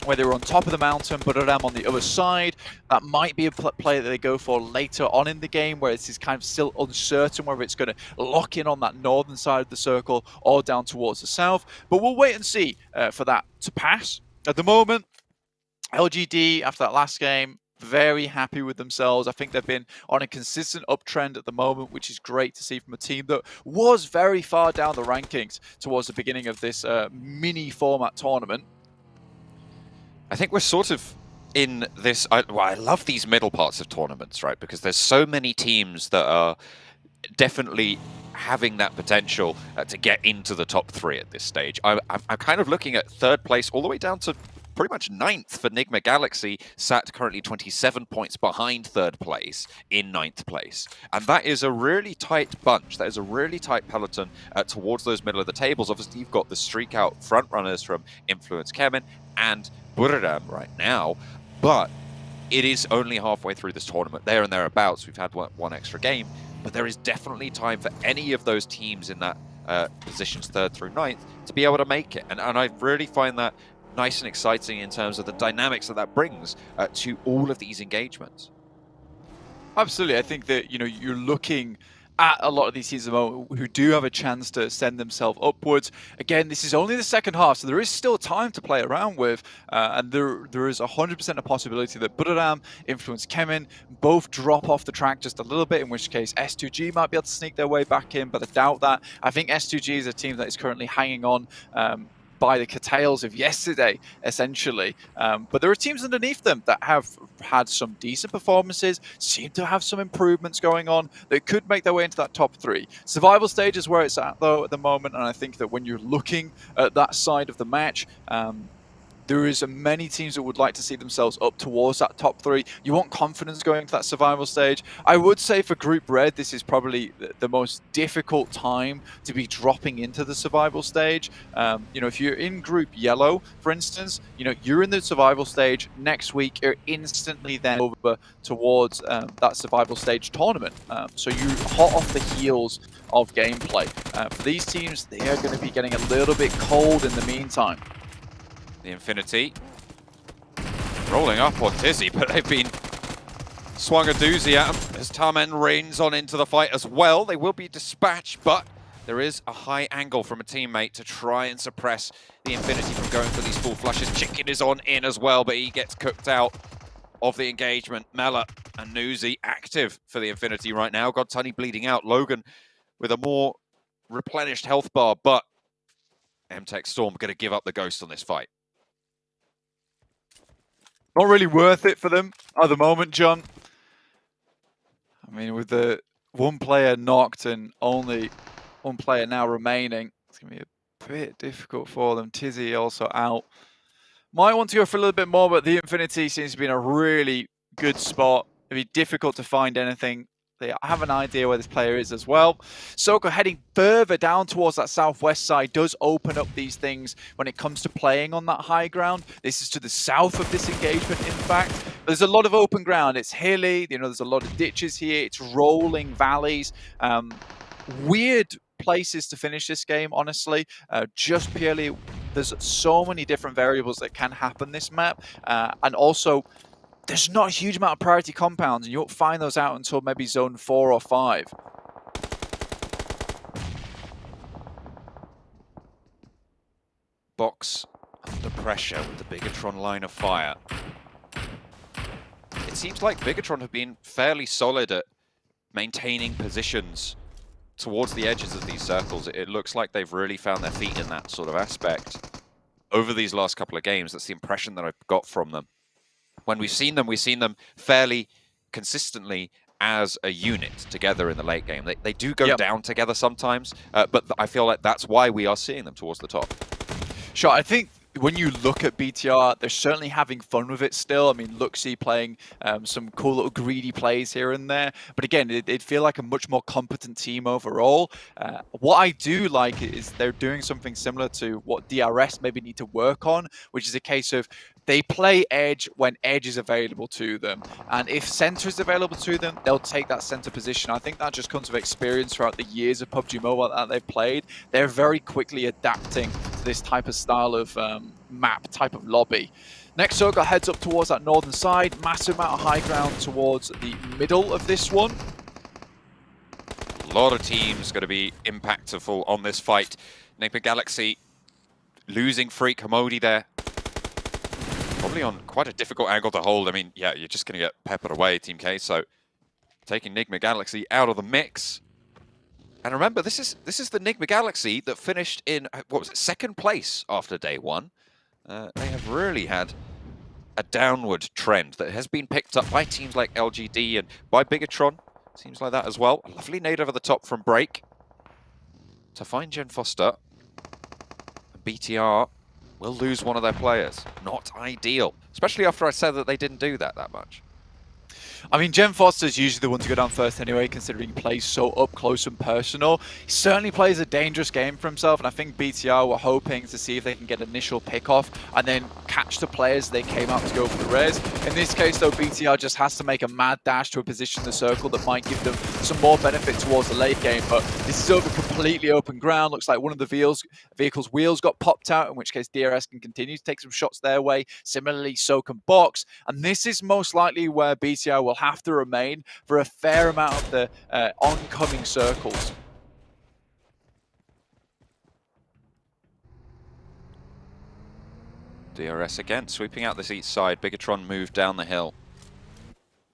Where they were on top of the mountain, Buradam on the other side. That might be a play that they go for later on in the game, where it's kind of still uncertain whether it's going to lock in on that northern side of the circle or down towards the south. But we'll wait and see for that to pass. At the moment, LGD, after that last game, very happy with themselves. I think they've been on a consistent uptrend at the moment, which is great to see from a team that was very far down the rankings towards the beginning of this mini format tournament. I think we're sort of in this... I love these middle parts of tournaments, right? Because there's so many teams that are definitely having that potential to get into the top 3 at this stage. I'm kind of looking at 3rd place all the way down to pretty much 9th for Nigma Galaxy, sat currently 27 points behind 3rd place in 9th place. And that is a really tight bunch. That is a really tight peloton towards those middle of the tables. Obviously, you've got the streak out front runners from Influence Kemen and Buradam right now, but it is only halfway through this tournament, there and thereabouts. We've had one extra game, but there is definitely time for any of those teams in that positions 3rd through 9th to be able to make it. And I really find that nice and exciting in terms of the dynamics that brings to all of these engagements. Absolutely. I think that, you're looking at a lot of these teams at the moment who do have a chance to send themselves upwards. Again, this is only the second half, so there is still time to play around with, and there is 100% a possibility that Buriram, Influence Kemin both drop off the track just a little bit, in which case S2G might be able to sneak their way back in, but I doubt that. I think S2G is a team that is currently hanging on by the coattails of yesterday, essentially. But there are teams underneath them that have had some decent performances, seem to have some improvements going on that could make their way into that top 3. Survival stage is where it's at, though, at the moment, and I think that when you're looking at that side of the match, there is many teams that would like to see themselves up towards that top 3. You want confidence going into that survival stage. I would say for Group Red, this is probably the most difficult time to be dropping into the survival stage. If you're in Group Yellow, for instance, you're in the survival stage. Next week, you're instantly then over towards that survival stage tournament. So you're hot off the heels of gameplay. For these teams, they are going to be getting a little bit cold in the meantime. The Infinity rolling up on Tizzy, but they've been swung a doozy at him as Tarman reins on into the fight as well. They will be dispatched, but there is a high angle from a teammate to try and suppress the Infinity from going for these full flushes. Chicken is on in as well, but he gets cooked out of the engagement. Mela and Nuzi active for the Infinity right now. Godtunny bleeding out. Logan with a more replenished health bar, but MTech Storm going to give up the ghost on this fight. Not really worth it for them at the moment, John. I mean, with the one player knocked and only one player now remaining, it's going to be a bit difficult for them. Tizzy also out. Might want to go for a little bit more, but the Infinity seems to be in a really good spot. It'd be difficult to find anything. They have an idea where this player is as well. Soko heading further down towards that southwest side does open up these things when it comes to playing on that high ground. This is to the south of this engagement, in fact. There's a lot of open ground. It's hilly. There's a lot of ditches here. It's rolling valleys. Weird places to finish this game, honestly. Just purely, there's so many different variables that can happen this map. And also, there's not a huge amount of priority compounds, and you won't find those out until maybe zone 4 or 5. Box under pressure with the Bigatron line of fire. It seems like Bigatron have been fairly solid at maintaining positions towards the edges of these circles. It looks like they've really found their feet in that sort of aspect over these last couple of games. That's the impression that I've got from them. When we've seen them fairly consistently as a unit together in the late game. They do go down together sometimes, but I feel like that's why we are seeing them towards the top. Sure, I think when you look at BTR, they're certainly having fun with it still. I mean, Luxy playing some cool little greedy plays here and there. But again, it'd feel like a much more competent team overall. What I do like is they're doing something similar to what DRS maybe need to work on, which is a case of they play edge when edge is available to them. And if center is available to them, they'll take that center position. I think that just comes with experience throughout the years of PUBG Mobile that they've played. They're very quickly adapting to this type of style of map, type of lobby. Next, Soko heads up towards that northern side. Massive amount of high ground towards the middle of this one. A lot of teams going to be impactful on this fight. Nigma Galaxy losing Freak Hamodi there. Probably on quite a difficult angle to hold. I mean, yeah, you're just going to get peppered away, Team K. So taking Nigma Galaxy out of the mix. And remember, this is the Nigma Galaxy that finished in, what was it, 2nd place after day 1. They have really had a downward trend that has been picked up by teams like LGD and by Bigatron. Seems like that as well. A lovely nade over the top from Break to find Jen Foster. And BTR will lose one of their players. Not ideal, especially after I said that they didn't do that much. I mean, Jen Foster's usually the one to go down first anyway, considering he plays so up close and personal. He certainly plays a dangerous game for himself, and I think BTR were hoping to see if they can get initial pick-off and then catch the players they came out to go for the res. In this case, though, BTR just has to make a mad dash to a position in the circle that might give them some more benefit towards the late game, but this is over completely completely open ground. Looks like one of the vehicle's wheels got popped out, in which case DRS can continue to take some shots their way. Similarly, so can Box. And this is most likely where BTR will have to remain for a fair amount of the oncoming circles. DRS again, sweeping out this east side. Bigatron moved down the hill.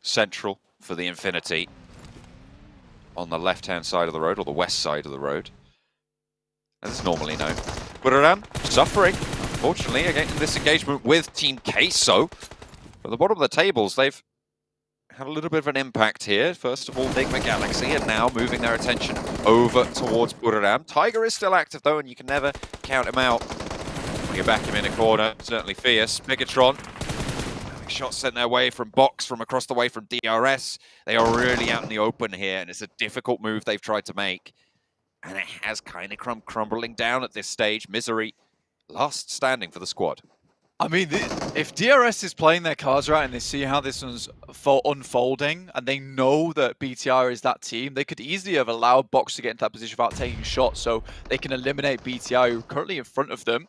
Central for the Infinity. On the left-hand side of the road, or the west side of the road. As it's normally known. Buraram suffering, unfortunately, again in this engagement with Team Queso. At the bottom of the tables, they've had a little bit of an impact here. First of all, Enigma Galaxy, and now moving their attention over towards Buraram. Tiger is still active, though, and you can never count him out. You back him in a corner, certainly fierce. Bigatron, having shots sent their way from Box, from across the way from DRS. They are really out in the open here, and it's a difficult move they've tried to make. And it has kind of crumbling down at this stage. Misery, last standing for the squad. I mean, if DRS is playing their cards right and they see how this one's unfolding and they know that BTR is that team, they could easily have allowed Box to get into that position without taking shots so they can eliminate BTR, who are currently in front of them.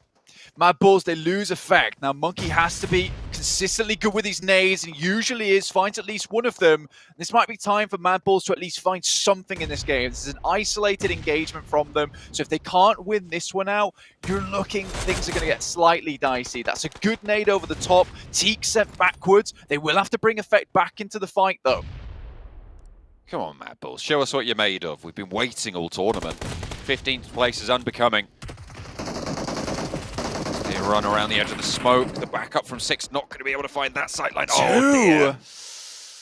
Mad Bulls, they lose effect. Now, Monkey has to be consistently good with his nades, and usually finds at least one of them. This might be time for Mad Bulls to at least find something in this game. This is an isolated engagement from them, so if they can't win this one out, you're looking, things are going to get slightly dicey. That's a good nade over the top. Teak sent backwards. They will have to bring effect back into the fight, though. Come on, Mad Bulls, show us what you're made of. We've been waiting all tournament. 15th place is unbecoming. Run around the edge of the smoke. The backup from 6 not going to be able to find that sightline. Oh dear.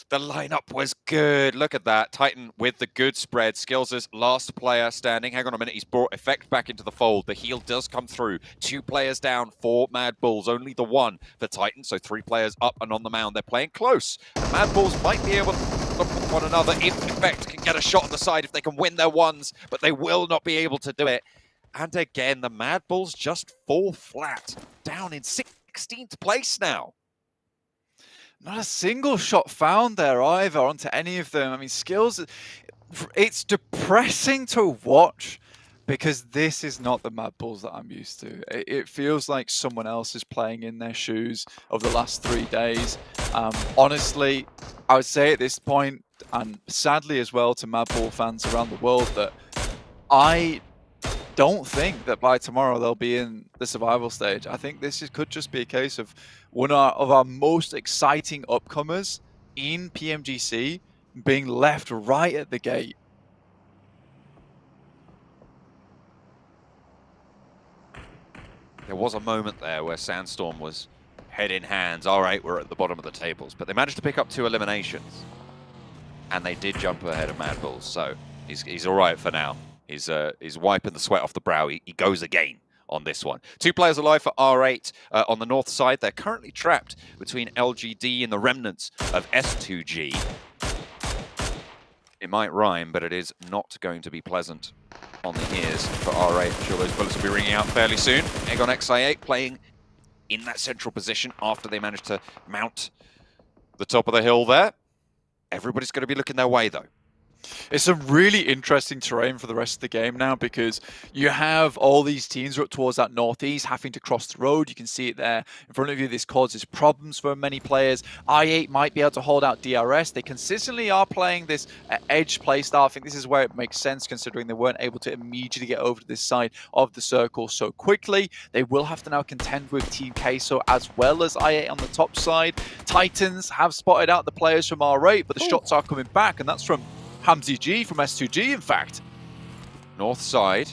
The lineup was good. Look at that. Titan with the good spread. Skills' last player standing. Hang on a minute. He's brought effect back into the fold. The heal does come through. 2 players down for Mad Bulls. Only the 1 for Titan. So 3 players up and on the mound. They're playing close. And Mad Bulls might be able to look at one another if effect can get a shot on the side, if they can win their ones. But they will not be able to do it. And again, the Mad Bulls just fall flat, down in 16th place now. Not a single shot found there either onto any of them. I mean, Skills, it's depressing to watch because this is not the Mad Bulls that I'm used to. It feels like someone else is playing in their shoes over the last 3 days. Honestly, I would say at this point, and sadly as well to Mad Bull fans around the world, that I don't think that by tomorrow they'll be in the survival stage. I think this could just be a case of one of our most exciting upcomers in PMGC being left right at the gate. There was a moment there where Sandstorm was head in hands. All right, we're at the bottom of the tables, but they managed to pick up 2 eliminations, and they did jump ahead of Mad Bulls, so he's all right for now. He's wiping the sweat off the brow. He goes again on this one. 2 players alive for R8 on the north side. They're currently trapped between LGD and the remnants of S2G. It might rhyme, but it is not going to be pleasant on the ears for R8. I'm sure those bullets will be ringing out fairly soon. Egg on XI8 playing in that central position after they managed to mount the top of the hill there. Everybody's going to be looking their way, though. It's some really interesting terrain for the rest of the game now because you have all these teams up towards that northeast having to cross the road. You can see it there in front of you. This causes problems for many players. I8 might be able to hold out DRS. They consistently are playing this edge playstyle. I think this is where it makes sense considering they weren't able to immediately get over to this side of the circle so quickly. They will have to now contend with Team Queso as well as I8 on the top side. Titans have spotted out the players from R8, but the shots are coming back, and that's from Hamzy G from S2G, in fact. North side,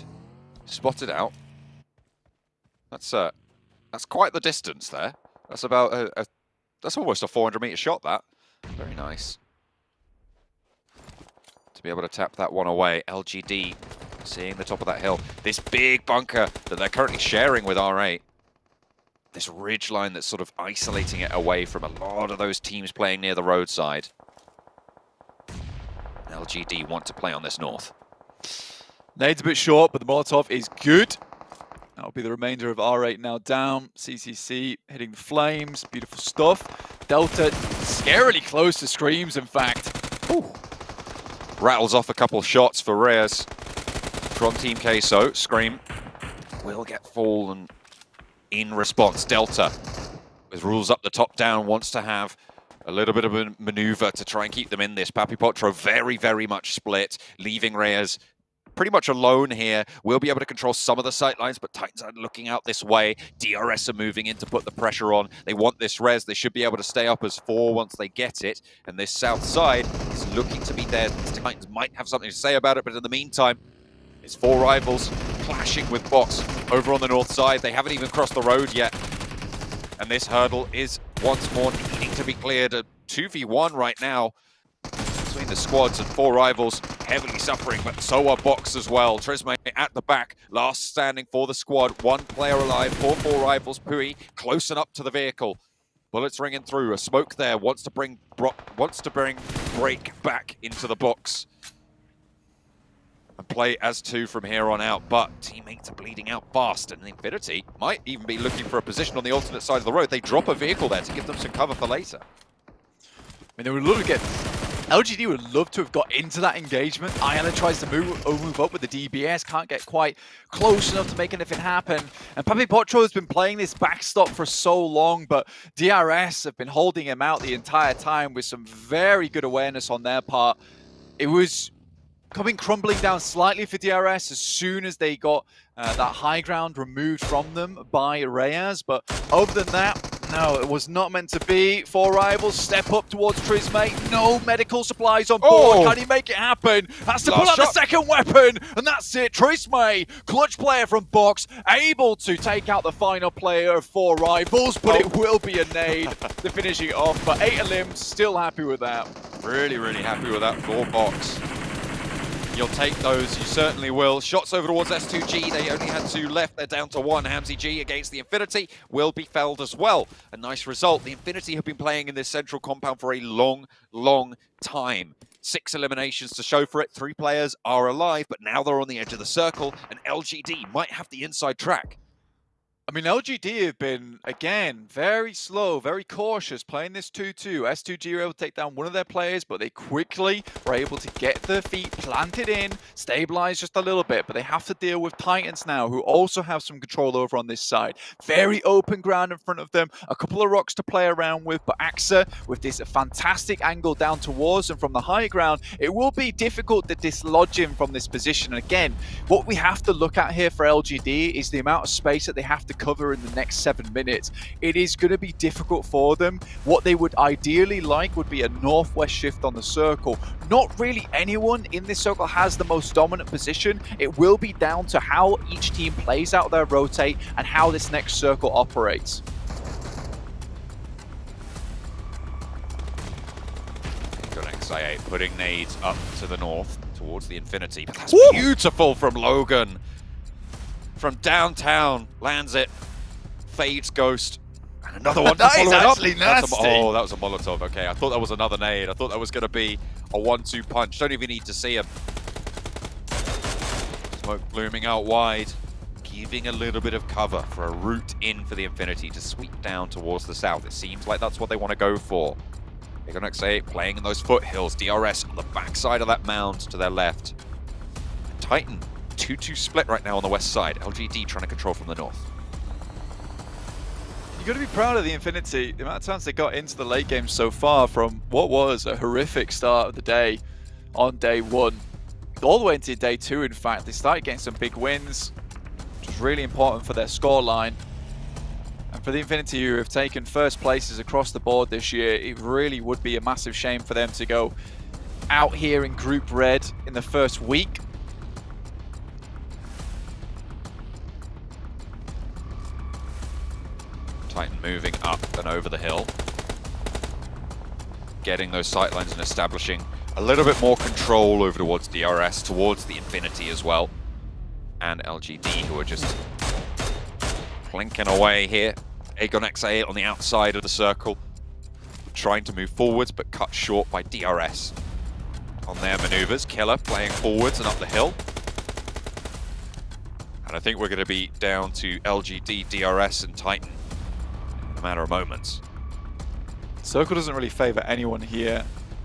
spotted out. That's quite the distance there. That's about that's almost a 400-meter shot, that. Very nice. To be able to tap that one away. LGD seeing the top of that hill. This big bunker that they're currently sharing with R8. This ridge line that's sort of isolating it away from a lot of those teams playing near the roadside. LGD want to play on this north. Nade's a bit short, but the Molotov is good. That'll be the remainder of R8 now down. CCC hitting the flames. Beautiful stuff. Delta scarily close to Screams, in fact. Ooh. Rattles off a couple shots for Reyes. from Team Queso. Scream will get fallen in response. Delta, with rules up the top down, wants to have a little bit of a maneuver to try and keep them in this. Papi Potro very, very much split, leaving Reyes pretty much alone here. We'll be able to control some of the sight lines, but Titans are looking out this way. DRS are moving in to put the pressure on. They want this res. They should be able to stay up as 4 once they get it. And this south side is looking to be there. The Titans might have something to say about it, but in the meantime, it's 4 rivals clashing with Box over on the north side. They haven't even crossed the road yet. And this hurdle is once more needing to be cleared. A 2v1 right now between the squads, and 4 rivals heavily suffering, but so are Box as well. Trisme at the back, last standing for the squad. 1 player alive, 4 rivals. Pui close and up to the vehicle. Bullets ringing through. A smoke there wants to bring Break back into the box and play as 2 from here on out, but teammates are bleeding out fast, and Infinity might even be looking for a position on the alternate side of the road. They drop a vehicle there to give them some cover for later. I mean, they would love to get... LGD would love to have got into that engagement. Ayala tries to move up with the DBS, can't get quite close enough to make anything happen. And Papi Potro has been playing this backstop for so long, but DRS have been holding him out the entire time with some very good awareness on their part. It was coming crumbling down slightly for DRS as soon as they got that high ground removed from them by Reyes, but other than that, no, it was not meant to be. 4 rivals step up towards Trisme. No medical supplies on board. Can he make it happen? Has to pull out the second weapon, and that's it. Trisme, clutch player from Box, able to take out the final player of 4 rivals, but it will be a nade to finishing it off. But 8 elims, still happy with that. Really, really happy with that for Box. You'll take those, you certainly will. Shots over towards S2G, they only had 2 left. They're down to 1. Hamzy G against the Infinity will be felled as well. A nice result. The Infinity have been playing in this central compound for a long, long time. 6 eliminations to show for it. 3 players are alive, but now they're on the edge of the circle, and LGD might have the inside track. I mean, LGD have been, again, very slow, very cautious, playing this 2-2. S2G were able to take down one of their players, but they quickly were able to get their feet planted in, stabilize just a little bit, but they have to deal with Titans now, who also have some control over on this side. Very open ground in front of them, a couple of rocks to play around with, but AXA, with this fantastic angle down towards them from the high ground, it will be difficult to dislodge him from this position. And again, what we have to look at here for LGD is the amount of space that they have to cover in the next 7 minutes. It is going to be difficult for them. What they would ideally like would be a northwest shift on the circle. Not really anyone in this circle has the most dominant position. It will be down to how each team plays out their rotate and how this next circle operates. Got XIA putting nades up to the north towards the Infinity, but that's beautiful from Logan. From downtown, lands it, fades Ghost, and another one to follow it up. Nasty. Oh, that was a Molotov. Okay, I thought that was another nade. I thought that was going to be a 1-2 punch. Don't even need to see him. Smoke blooming out wide, giving a little bit of cover for a route in for the Infinity to sweep down towards the south. It seems like that's what they want to go for. They're going to say playing in those foothills. DRS on the backside of that mound to their left. Titan 2-2 split right now on the west side. LGD trying to control from the north. You've got to be proud of the Infinity. The amount of times they got into the late game so far from what was a horrific start of the day on day 1. All the way into day 2, in fact. They started getting some big wins, which was really important for their scoreline. And for the Infinity, who have taken first places across the board this year, it really would be a massive shame for them to go out here in Group Red in the first week. Titan moving up and over the hill. Getting those sightlines and establishing a little bit more control over towards DRS, towards the Infinity as well. And LGD, who are just plinking away here. Aegon XA on the outside of the circle. Trying to move forwards, but cut short by DRS on their maneuvers. Killer playing forwards and up the hill. And I think we're going to be down to LGD, DRS, and Titan in a matter of moments. Circle doesn't really favor anyone here.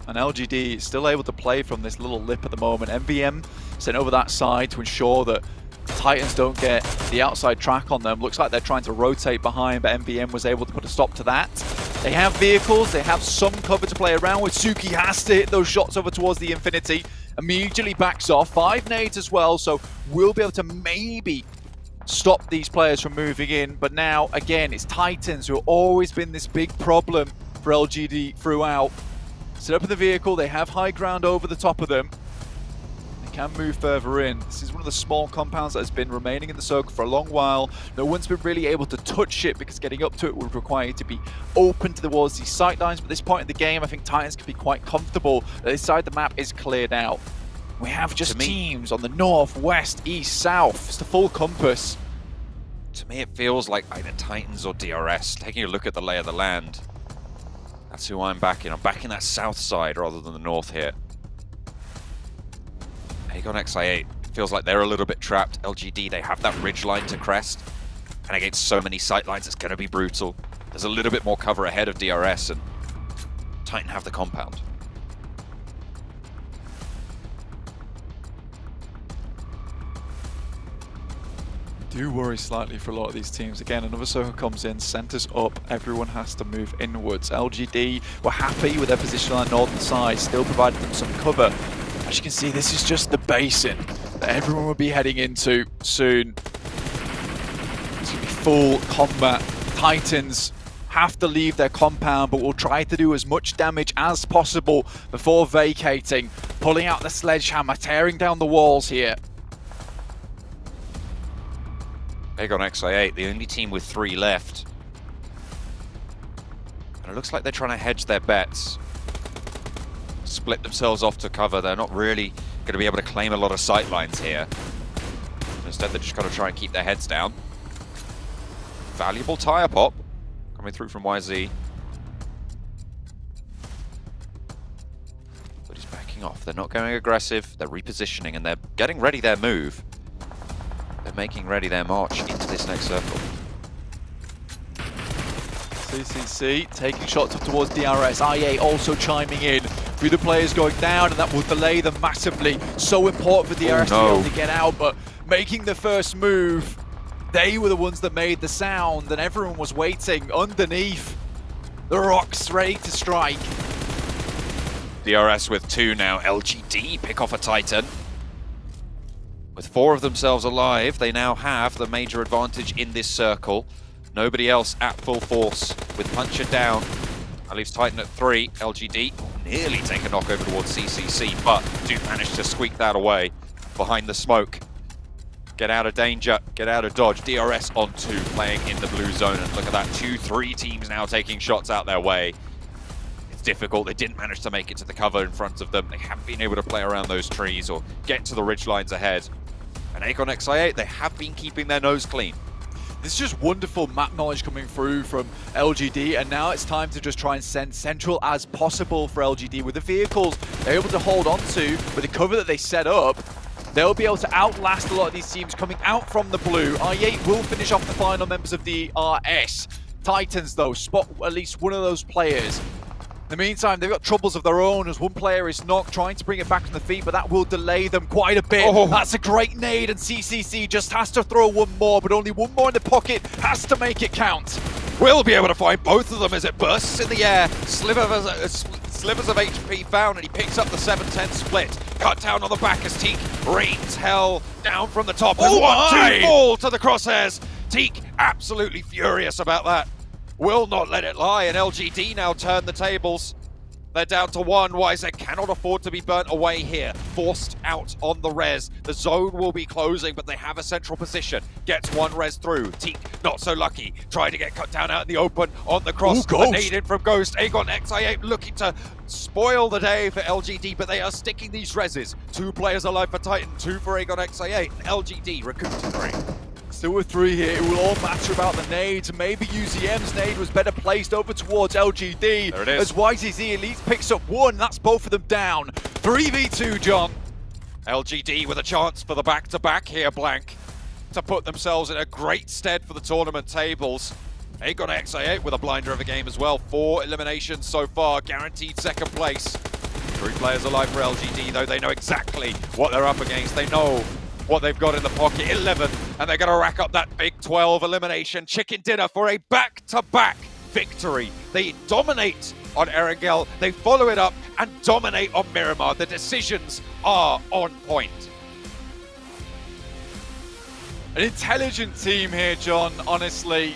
And LGD is still able to play from this little lip at the moment. MVM sent over that side to ensure that Titans don't get the outside track on them. Looks like they're trying to rotate behind, but MVM was able to put a stop to that. They have vehicles, they have some cover to play around with. Suki has to hit those shots over towards the Infinity. Immediately backs off. 5 nades as well, so we'll be able to maybe stop these players from moving in. But now, again, it's Titans who have always been this big problem for LGD throughout. Set up in the vehicle, they have high ground over the top of them. They can move further in. This is one of the small compounds that has been remaining in the circle for a long while. No one's been really able to touch it because getting up to it would require you to be open towards these sight lines. But at this point in the game, I think Titans can be quite comfortable that this side of the map is cleared out. We have just teams on the north, west, east, south. It's the full compass. To me, it feels like either Titans or DRS. Taking a look at the lay of the land, that's who I'm backing. I'm backing that south side rather than the north here. Aegon XI8 feels like they're a little bit trapped. LGD, they have that ridge line to crest. And against so many sight lines, it's going to be brutal. There's a little bit more cover ahead of DRS, and Titan have the compound. Do worry slightly for a lot of these teams. Again, another circle comes in, centers up, everyone has to move inwards. LGD were happy with their position on the northern side, still provided them some cover. As you can see, this is just the basin that everyone will be heading into soon. It's going to be full combat. Titans have to leave their compound, but will try to do as much damage as possible before vacating, pulling out the sledgehammer, tearing down the walls here. Aegon XI8, the only team with 3 left. And it looks like they're trying to hedge their bets. Split themselves off to cover. They're not really going to be able to claim a lot of sight lines here. Instead, they're just going to try and keep their heads down. Valuable tire pop coming through from YZ. But he's backing off. They're not going aggressive. They're repositioning and they're getting ready their move. They're making ready their march into this next circle. CCC taking shots up towards DRS. IA also chiming in. Through the players going down, and that will delay them massively. So important for DRS to be able to get out, but making the first move, they were the ones that made the sound, and everyone was waiting underneath the rocks, ready to strike. DRS with 2 now. LGD pick off a Titan. With 4 of themselves alive, they now have the major advantage in this circle. Nobody else at full force with Puncher down. That leaves Titan at 3. LGD nearly take a knock over towards CCC, but do manage to squeak that away behind the smoke. Get out of danger, get out of dodge. DRS on 2, playing in the blue zone, and look at that, 2-3 teams now taking shots out their way. It's difficult, they didn't manage to make it to the cover in front of them. They haven't been able to play around those trees or get to the ridge lines ahead. And Aegon XI8, they have been keeping their nose clean. This is just wonderful map knowledge coming through from LGD, and now it's time to just try and send central as possible for LGD. With the vehicles they're able to hold on to, with the cover that they set up, they'll be able to outlast a lot of these teams coming out from the blue. I8 will finish off the final members of the RS. Titans, though, spot at least one of those players. In the meantime, they've got troubles of their own as one player is knocked, trying to bring it back on the feet, but that will delay them quite a bit. That's a great nade, and CCC just has to throw one more, but only one more in the pocket, has to make it count. Will be able to find both of them as it bursts in the air. Slivers of HP found, and he picks up the 7-10 split. Cut down on the back as Teak rains hell down from the top. And 1-2 fall to the crosshairs. Teak absolutely furious about that. Will not let it lie, and LGD now turn the tables. They're down to 1. YZ cannot afford to be burnt away here. Forced out on the res. The zone will be closing, but they have a central position. Gets 1 res through. Teak not so lucky. Trying to get cut down out in the open on the cross. A nade in from Ghost. Aegon XI8 looking to spoil the day for LGD, but they are sticking these reses. 2 players alive for Titan, 2 for Aegon XI8, and LGD recouped 3. Still with 3 here, it will all matter about the nades. Maybe UZM's nade was better placed over towards LGD. There it is. As YZZ Elite picks up 1, that's both of them down. 3v2, John. LGD with a chance for the back-to-back here, Blank, to put themselves in a great stead for the tournament tables. Aegon XI8 with a blinder of a game as well. 4 eliminations so far, guaranteed second place. Three players alive for LGD, though. They know exactly what they're up against. They know what they've got in the pocket. 11, and they're going to rack up that big 12 elimination. Chicken dinner for a back-to-back victory. They dominate on Erangel. They follow it up and dominate on Miramar. The decisions are on point. An intelligent team here, John, honestly.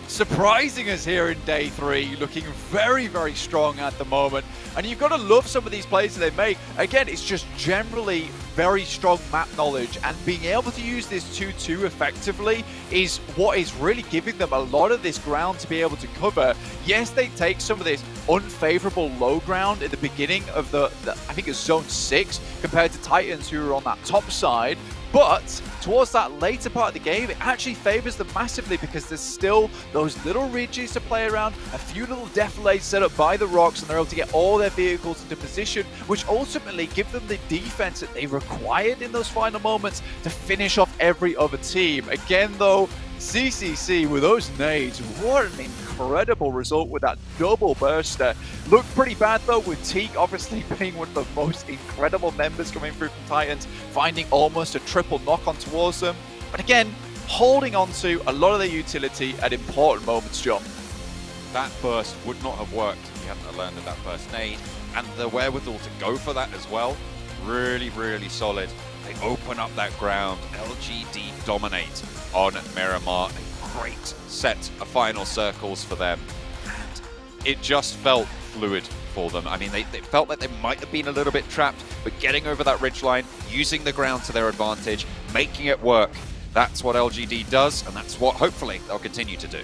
Surprising us here in day 3, looking very, very strong at the moment. And you've got to love some of these plays that they make. Again, it's just generally very strong map knowledge, and being able to use this 2-2 effectively is what is really giving them a lot of this ground to be able to cover. Yes, they take some of this unfavorable low ground at the beginning of the I think it's zone 6 compared to Titans, who are on that top side. But towards that later part of the game, it actually favors them massively because there's still those little ridges to play around, a few little defilades set up by the rocks, and they're able to get all their vehicles into position, which ultimately give them the defense that they required in those final moments to finish off every other team. Again, though, CCC with those nades, what an incredible result with that double burster. Looked pretty bad though, with Teak obviously being one of the most incredible members coming through from Titans, finding almost a triple knock on towards them. But again, holding on to a lot of their utility at important moments, John. That burst would not have worked if you hadn't learned that first nade, and the wherewithal to go for that as well. Really, really solid. They open up that ground. LGD dominate on Miramar. A great set of final circles for them. And it just felt fluid for them. I mean, they felt like they might have been a little bit trapped, but getting over that ridgeline, using the ground to their advantage, making it work. That's what LGD does, and that's what hopefully they'll continue to do.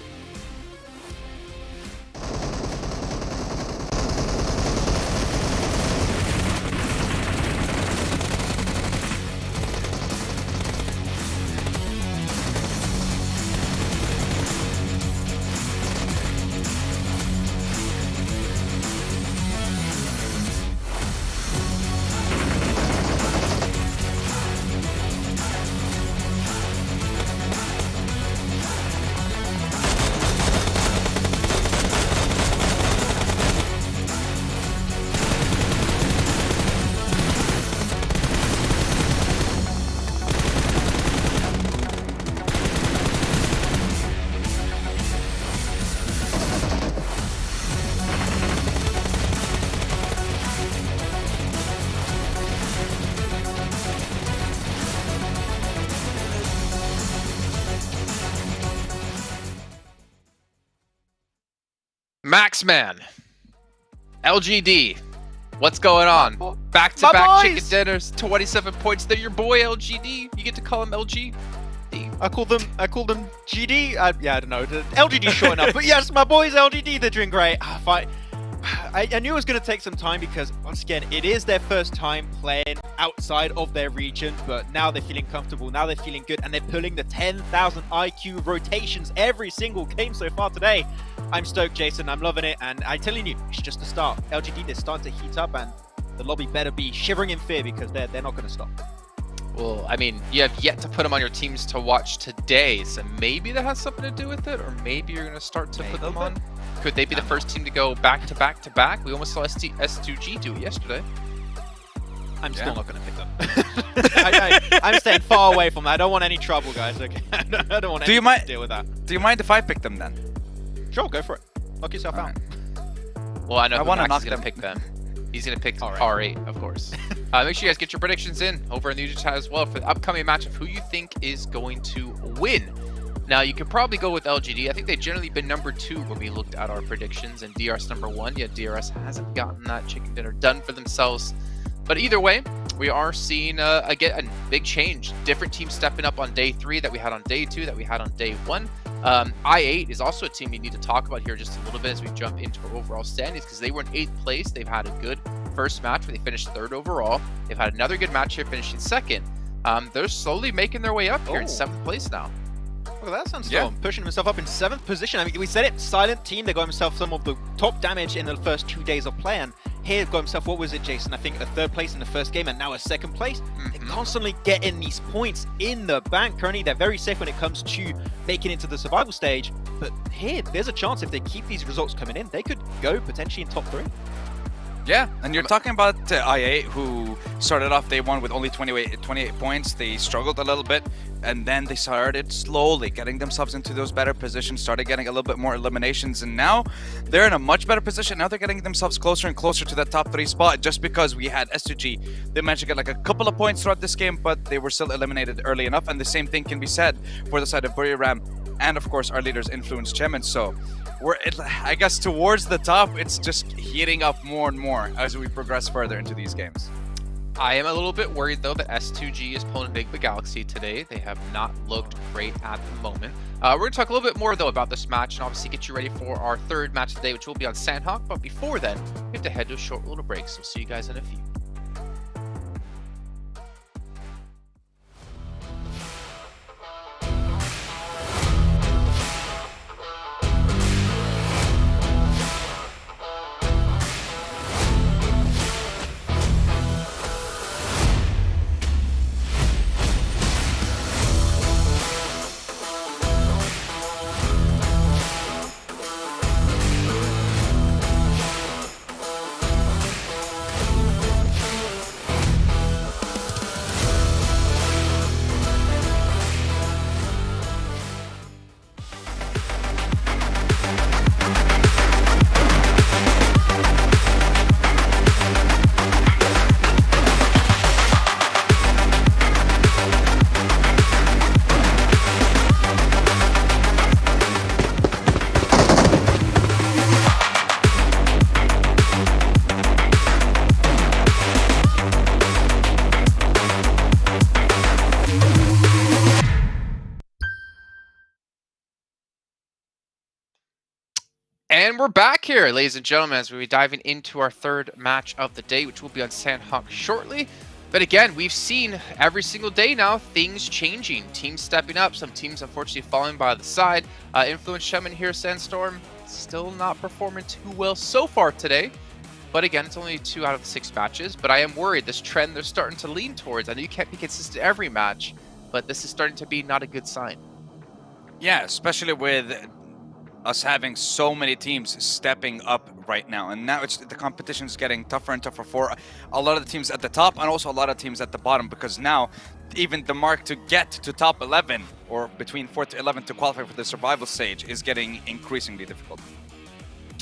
Maxman, LGD, what's going on? Back-to-back chicken dinners, 27 points. They're your boy LGD. You get to call him LG. I call them GD. Yeah, I don't know. LGD short enough, but yes, my boys LGD. They're doing great. I knew it was going to take some time because, once again, it is their first time playing outside of their region, but now they're feeling comfortable, now they're feeling good, and they're pulling the 10,000 IQ rotations every single game so far today. I'm stoked, Jason. I'm loving it, and I'm telling you, it's just the start. LGD, they're starting to heat up, and the lobby better be shivering in fear because they're not going to stop. Well, I mean, you have yet to put them on your teams to watch today, so maybe that has something to do with it, or maybe you're going to start to put them on. Could they be the first team to go back to back to back? We almost saw S2G do it yesterday. I'm still not going to pick them. I'm staying far away from that. I don't want any trouble, guys. Okay, I don't want anything to deal with that. Do you mind if I pick them then? Sure, go for it. Knock yourself out. Well, I know who Max is going to pick them. He's going to pick R8, of course. Make sure you guys get your predictions in over in the YouTube chat as well for the upcoming match of who you think is going to win. Now, you could probably go with LGD. I think they've generally been number 2 when we looked at our predictions, and DRS number 1. Yet DRS hasn't gotten that chicken dinner done for themselves. But either way, we are seeing a big change. Different teams stepping up on day 3 that we had on day 2, that we had on day 1. I8 is also a team we need to talk about here just a little bit as we jump into our overall standings, because they were in 8th place. They've had a good first match where they finished 3rd overall. They've had another good match here finishing 2nd. They're slowly making their way up here in 7th place now. Look at that, Sunstorm pushing himself up in 7th position. I mean, we said it, silent team. They got himself some of the top damage in the first 2 days of play, and here got himself, what was it, Jason? I think a 3rd place in the first game and now a 2nd place. They're constantly getting these points in the bank. Currently, they're very safe when it comes to making it to the survival stage. But here, there's a chance if they keep these results coming in, they could go potentially in top 3. Yeah, and you're talking about IA, who started off day one with only 28 points. They struggled a little bit, and then they started slowly getting themselves into those better positions, started getting a little bit more eliminations, and now they're in a much better position. Now they're getting themselves closer and closer to that top 3 spot, just because we had S2G. They managed to get like a couple of points throughout this game, but they were still eliminated early enough, and the same thing can be said for the side of Buriram and, of course, our leaders Influence Chemin. So I guess towards the top, it's just heating up more and more as we progress further into these games. I am a little bit worried, though, that S2G is pulling Big Galaxy today. They have not looked great at the moment. We're going to talk a little bit more, though, about this match and obviously get you ready for our third match today, which will be on Sandhawk. But before then, we have to head to a short little break, so see you guys in a few. And we're back here, ladies and gentlemen, as we'll be diving into our third match of the day, which will be on Sandhawk shortly. But again, we've seen every single day now things changing, teams stepping up, some teams unfortunately falling by the side. Influence Chemin here, Sandstorm, still not performing too well so far today. But again, it's only 2 out of the 6 matches. But I am worried this trend they're starting to lean towards. I know you can't be consistent every match, but this is starting to be not a good sign. Yeah, especially with us having so many teams stepping up right now, and now the competition is getting tougher and tougher for a lot of the teams at the top and also a lot of teams at the bottom, because now even the mark to get to top 11 or between 4 to 11 to qualify for the survival stage is getting increasingly difficult.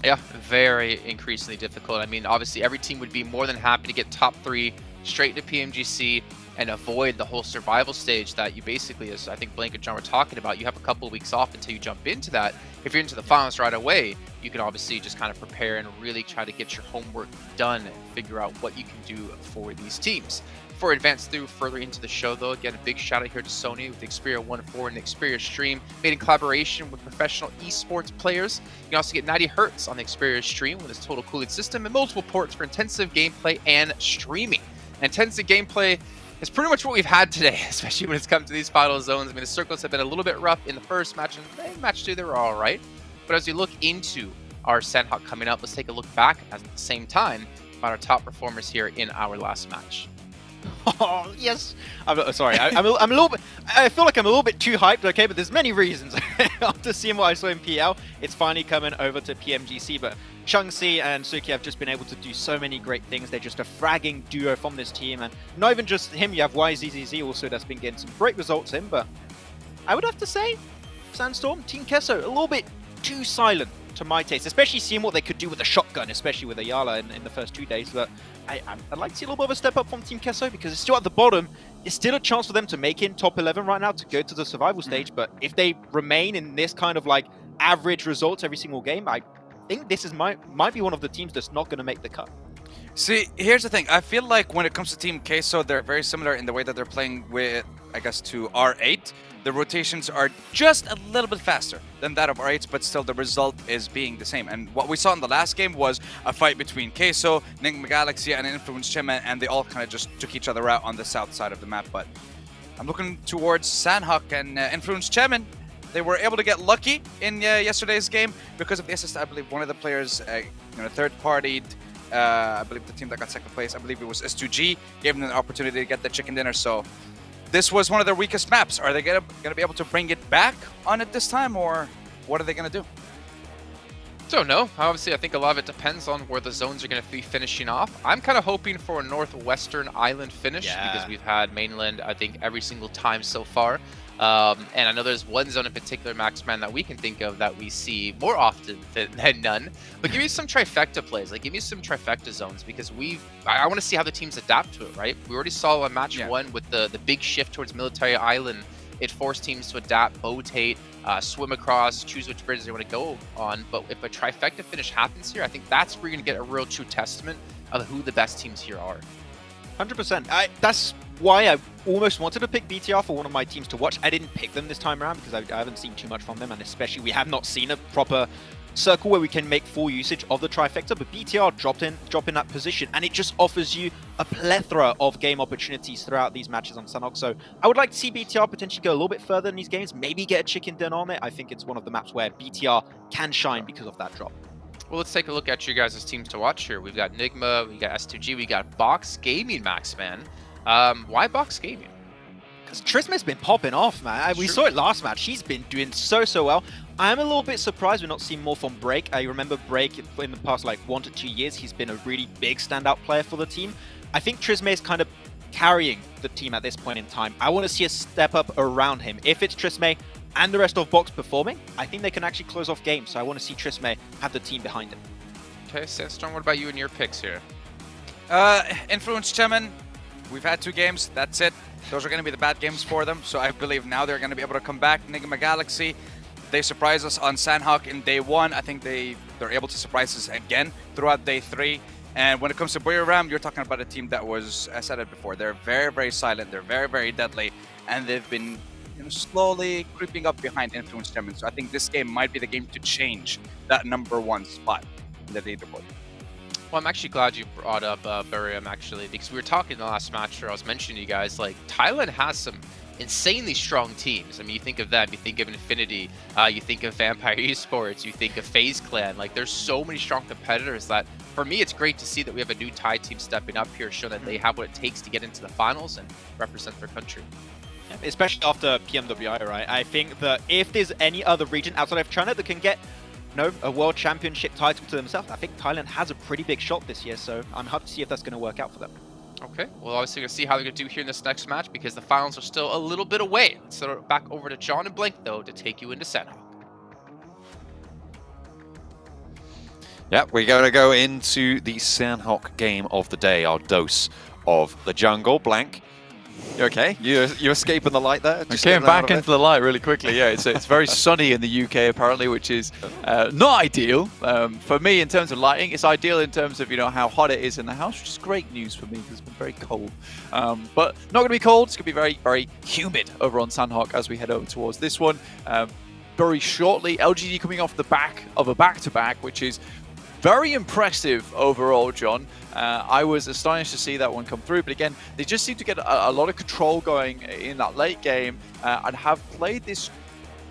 Yeah, very increasingly difficult. I mean, obviously every team would be more than happy to get top 3 straight to PMGC and avoid the whole survival stage that you basically, as I think Blank and John were talking about, you have a couple of weeks off until you jump into that. If you're into the finals right away, you can obviously just kind of prepare and really try to get your homework done and figure out what you can do for these teams. Before we advance through further into the show, though, again, a big shout out here to Sony with the Xperia 1.4 and the Xperia Stream, made in collaboration with professional esports players. You can also get 90 Hz on the Xperia Stream with its total cooling system and multiple ports for intensive gameplay and streaming. Intensive gameplay is pretty much what we've had today, especially when it's come to these final zones. I mean, the circles have been a little bit rough in the first match, and in match 2 they were all right. But as we look into our Sandhawk coming up, let's take a look back at the same time about our top performers here in our last match. Oh, yes. I'm sorry. I'm a little bit. I feel like I'm a little bit too hyped. Okay, but there's many reasons. After seeing what I saw in PL, it's finally coming over to PMGC. But Changsi and Suki have just been able to do so many great things. They're just a fragging duo from this team, and not even just him. You have YZZZ also that's been getting some great results in. But I would have to say, Sandstorm, Team Kesso, a little bit too silent to my taste, especially seeing what they could do with a shotgun, especially with Ayala in the first 2 days. But I'd like to see a little bit of a step up from Team Kesso, because it's still at the bottom. It's still a chance for them to make it in top 11 right now to go to the survival stage. But if they remain in this kind of like average results every single game, I think this is might be one of the teams that's not going to make the cut. See, here's the thing. I feel like when it comes to Team Queso, they're very similar in the way that they're playing with, I guess, to R8. The rotations are just a little bit faster than that of R8, but still the result is being the same. And what we saw in the last game was a fight between Queso, Nigma Galaxy, and Influence Chemin, and they all kind of just took each other out on the south side of the map. But I'm looking towards Sandhawk and Influence Chemin. They were able to get lucky in yesterday's game because of the assist. I believe one of the players, third-partied, I believe the team that got second place, I believe it was S2G, gave them an opportunity to get the chicken dinner. So this was one of their weakest maps. Are they gonna be able to bring it back on it this time, or what are they gonna do? Don't know. Obviously, I think a lot of it depends on where the zones are going to be finishing off. I'm kind of hoping for a northwestern island finish because we've had mainland, I think, every single time so far. And I know there's one zone in particular, Maxman, that we can think of that we see more often than none. But give me some trifecta plays. Like, give me some trifecta zones because I want to see how the teams adapt to it, right? We already saw on match one with the big shift towards military island. It forced teams to adapt, rotate, swim across, choose which bridges they want to go on. But if a trifecta finish happens here, I think that's where you're going to get a real true testament of who the best teams here are. 100%. That's why I almost wanted to pick BTR for one of my teams to watch. I didn't pick them this time around because I haven't seen too much from them, and especially we have not seen a proper circle where we can make full usage of the trifecta, but BTR dropped in that position, and it just offers you a plethora of game opportunities throughout these matches on Sanhok. So I would like to see BTR potentially go a little bit further in these games, maybe get a chicken dinner on it. I think it's one of the maps where BTR can shine because of that drop. Well, let's take a look at you guys' teams to watch here. We've got Nigma, we got S2G, we got Box Gaming, Maxman. Why Box Gaming? Because Trisme's been popping off, man. We saw it last match. He's been doing so well. I'm a little bit surprised we're not seeing more from Break. I remember Break in the past like 1 to 2 years. He's been a really big standout player for the team. I think Trisme is kind of carrying the team at this point in time. I want to see a step up around him. If it's Trisme and the rest of Box performing, I think they can actually close off games. So I want to see Trisme have the team behind him. Okay, Sandstorm, what about you and your picks here? Influence Chairman, we've had 2 games, that's it. Those are going to be the bad games for them, so I believe now they're going to be able to come back. Nigma Galaxy, they surprised us on Sanhok in day 1. I think they're able to surprise us again throughout day 3. And when it comes to Buriram, you're talking about a team that was, I said it before, they're very silent, they're very deadly, and they've been slowly creeping up behind Influence Chairman. So I think this game might be the game to change that #1 spot in the leaderboard. Well, I'm actually glad you brought up Buriram, actually, because we were talking in the last match where I was mentioning to you guys, like, Thailand has some insanely strong teams. I mean, you think of them, you think of Infinity, you think of Vampire Esports, you think of FaZe Clan. Like, there's so many strong competitors that, for me, it's great to see that we have a new Thai team stepping up here, showing that they have what it takes to get into the finals and represent their country. Yeah, especially after PMWI, right? I think that if there's any other region outside of China that can get a world championship title to themselves, I think Thailand has a pretty big shot this year, so I'm happy to see if that's going to work out for them. Okay, well, obviously going to see how they're going to do here in this next match because the finals are still a little bit away. Let's throw it back over to John and Blank, though, to take you into Sanhok. Yep, we're going to go into the Sanhok game of the day, our dose of the jungle. Blank, you okay? You escaping the light there? I came back into the light really quickly. Yeah, it's very sunny in the UK apparently, which is not ideal for me in terms of lighting. It's ideal in terms of how hot it is in the house, which is great news for me because it's been very cold. But not going to be cold. It's going to be very humid over on Sanhok as we head over towards this one. Very shortly, LGD coming off the back of a back-to-back, which is very impressive overall, John. I was astonished to see that one come through, but again, they just seem to get a lot of control going in that late game and have played this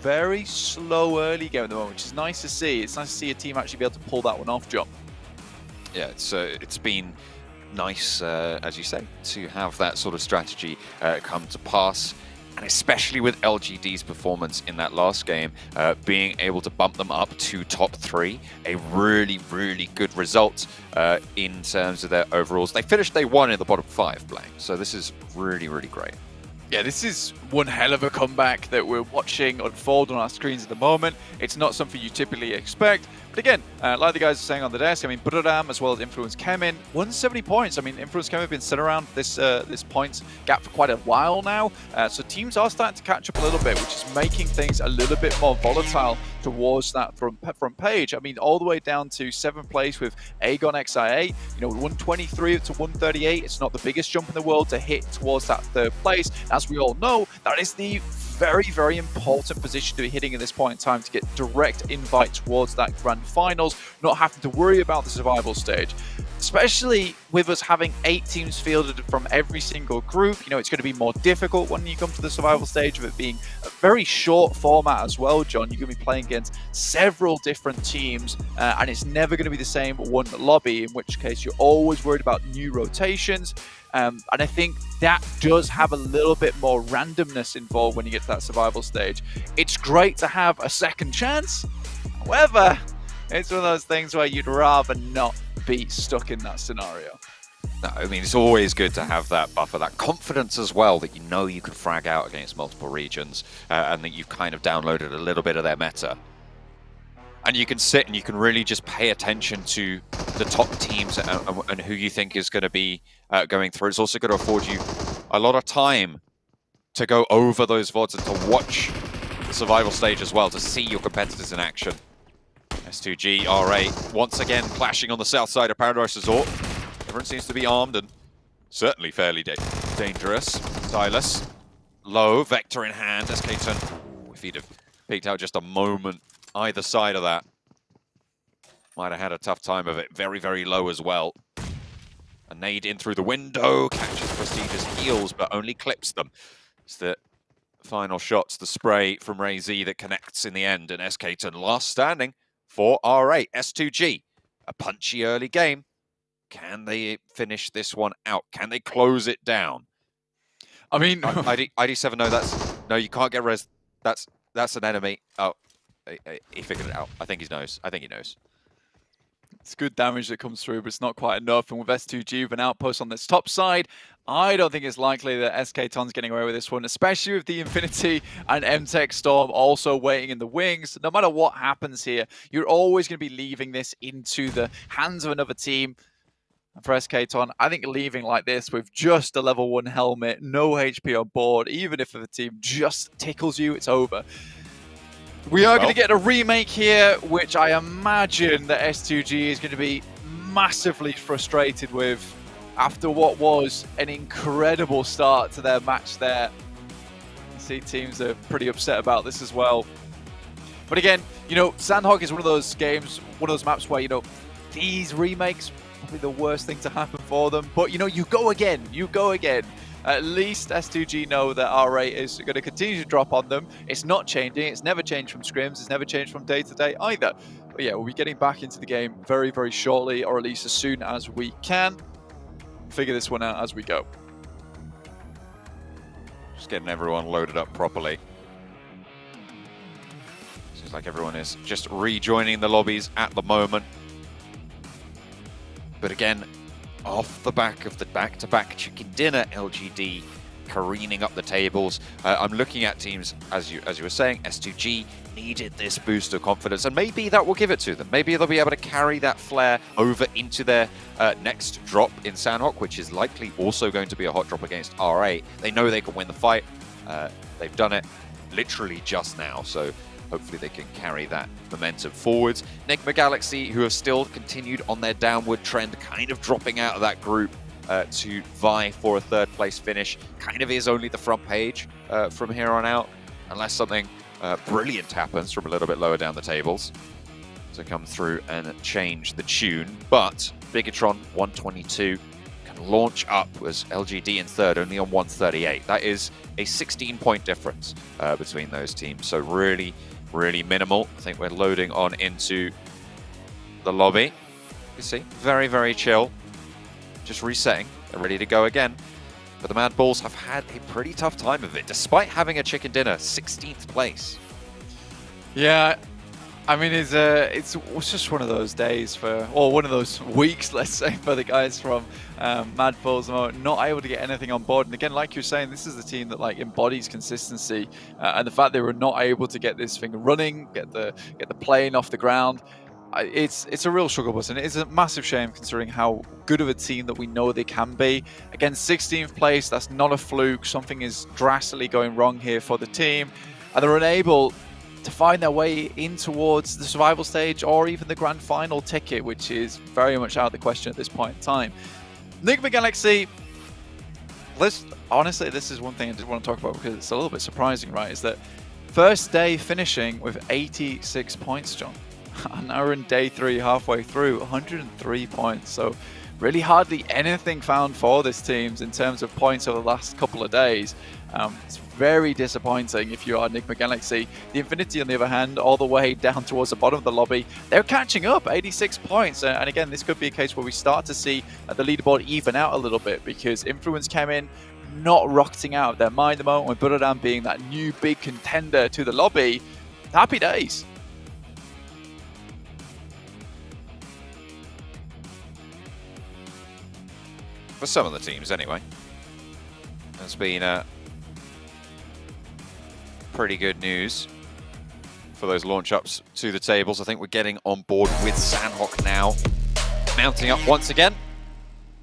very slow early game at the moment, which is nice to see. It's nice to see a team actually be able to pull that one off, John. Yeah, it's been nice, as you say, to have that sort of strategy come to pass. And especially with LGD's performance in that last game, being able to bump them up to top 3, a really good result in terms of their overalls. They finished day 1 in the bottom 5, Blank. So this is really great. Yeah, this is one hell of a comeback that we're watching unfold on our screens at the moment. It's not something you typically expect. But again, like the guys are saying on the desk, I mean, Buriram as well as Influence Kemin, 170 points. I mean, Influence Kemin have been sitting around this points gap for quite a while now. So teams are starting to catch up a little bit, which is making things a little bit more volatile towards that front page. I mean, all the way down to 7th place with Aegon XIA, 123 to 138. It's not the biggest jump in the world to hit towards that 3rd place. As we all know, that is the very important position to be hitting at this point in time to get direct invite towards that grand finals, not having to worry about the survival stage. Especially with us having 8 teams fielded from every single group, it's going to be more difficult when you come to the survival stage, of it being a very short format as well, John. You're going to be playing against several different teams, and it's never going to be the same one lobby, in which case you're always worried about new rotations. And I think that does have a little bit more randomness involved when you get to that survival stage. It's great to have a second chance. However, It's one of those things where you'd rather not be stuck in that scenario. No, I mean, it's always good to have that buffer, that confidence as well, that you know you can frag out against multiple regions and that you've kind of downloaded a little bit of their meta. And you can sit and you can really just pay attention to the top teams and who you think is going to be going through. It's also going to afford you a lot of time to go over those VODs and to watch the survival stage as well, to see your competitors in action. S2G, R8, once again clashing on the south side of Paradise Resort. Everyone seems to be armed and certainly fairly dangerous. Silas, low, Vector in hand. SK-Ton, if he'd have peeked out just a moment either side of that, might have had a tough time of it. Very, very low as well. A nade in through the window, catches Prestige's heels, but only clips them. It's the final shots, the spray from Ray Z that connects in the end, and SK-Ton last standing for R8. S2G, a punchy early game. Can they finish this one out? Can they close it down? I mean, ID7, no, you can't get res. That's an enemy. Oh, he figured it out. I think he knows. It's good damage that comes through, but it's not quite enough. And with S2G with an outpost on this top side, I don't think it's likely that SK-Ton's getting away with this one, especially with the Infinity and MTech Storm also waiting in the wings. No matter what happens here, you're always going to be leaving this into the hands of another team. And for SK-Ton, I think leaving like this with just a level 1 helmet, no HP on board, even if the team just tickles you, it's over. We are going to get a remake here, which I imagine that S2G is going to be massively frustrated with after what was an incredible start to their match there. You see teams are pretty upset about this as well. But again, you know, Sandhog is one of those games, one of those maps where, you know, these remakes probably the worst thing to happen for them. But, you know, you go again. At least S2G know that R8 is going to continue to drop on them. It's not changing. It's never changed from scrims. It's never changed from day to day either. But yeah, we'll be getting back into the game very, very shortly, or at least as soon as we can. Figure this one out as we go. Just getting everyone loaded up properly. Seems like everyone is just rejoining the lobbies at the moment. But again, off the back of the back-to-back chicken dinner, LGD careening up the tables. I'm looking at teams, as you were saying, S2G needed this boost of confidence, and maybe that will give it to them. Maybe they'll be able to carry that flare over into their next drop in Sandhawk, which is likely also going to be a hot drop against R8. They know they can win the fight. They've done it literally just now, so hopefully they can carry that momentum forwards. Enigma Galaxy, who have still continued on their downward trend, kind of dropping out of that group to vie for a third place finish, kind of is only the front page from here on out, unless something brilliant happens from a little bit lower down the tables to come through and change the tune. But Bigatron 122 can launch up as LGD in third, only on 138. That is a 16-point difference between those teams, so really minimal. I think we're loading on into the lobby. You see, very, very chill. Just resetting. They're ready to go again. But the Mad Bulls have had a pretty tough time of it, despite having a chicken dinner, 16th place. Yeah, I mean, it's just one of those days or one of those weeks, let's say, for the guys from Mad Bulls, not able to get anything on board. And again, like you're saying, this is the team that like embodies consistency, and the fact they were not able to get this thing running, get the plane off the ground. It's a real struggle button. It is a massive shame considering how good of a team that we know they can be. Again, 16th place, that's not a fluke. Something is drastically going wrong here for the team, and they're unable to find their way in towards the survival stage or even the grand final ticket, which is very much out of the question at this point in time. Enigma Galaxy, honestly, this is one thing I did want to talk about because it's a little bit surprising, right? Is that first day finishing with 86 points, John. And now we're in day 3, halfway through, 103 points. So really hardly anything found for this team in terms of points over the last couple of days. It's very disappointing if you are Enigma Galaxy. The Infinity, on the other hand, all the way down towards the bottom of the lobby, they're catching up, 86 points. And again, this could be a case where we start to see the leaderboard even out a little bit because Influence came in not rocketing out of their mind at the moment, with Buradam being that new big contender to the lobby. Happy days. for some of the teams anyway. It's been pretty good news for those launch ups to the tables. I think we're getting on board with Sandhawk now, mounting up once again.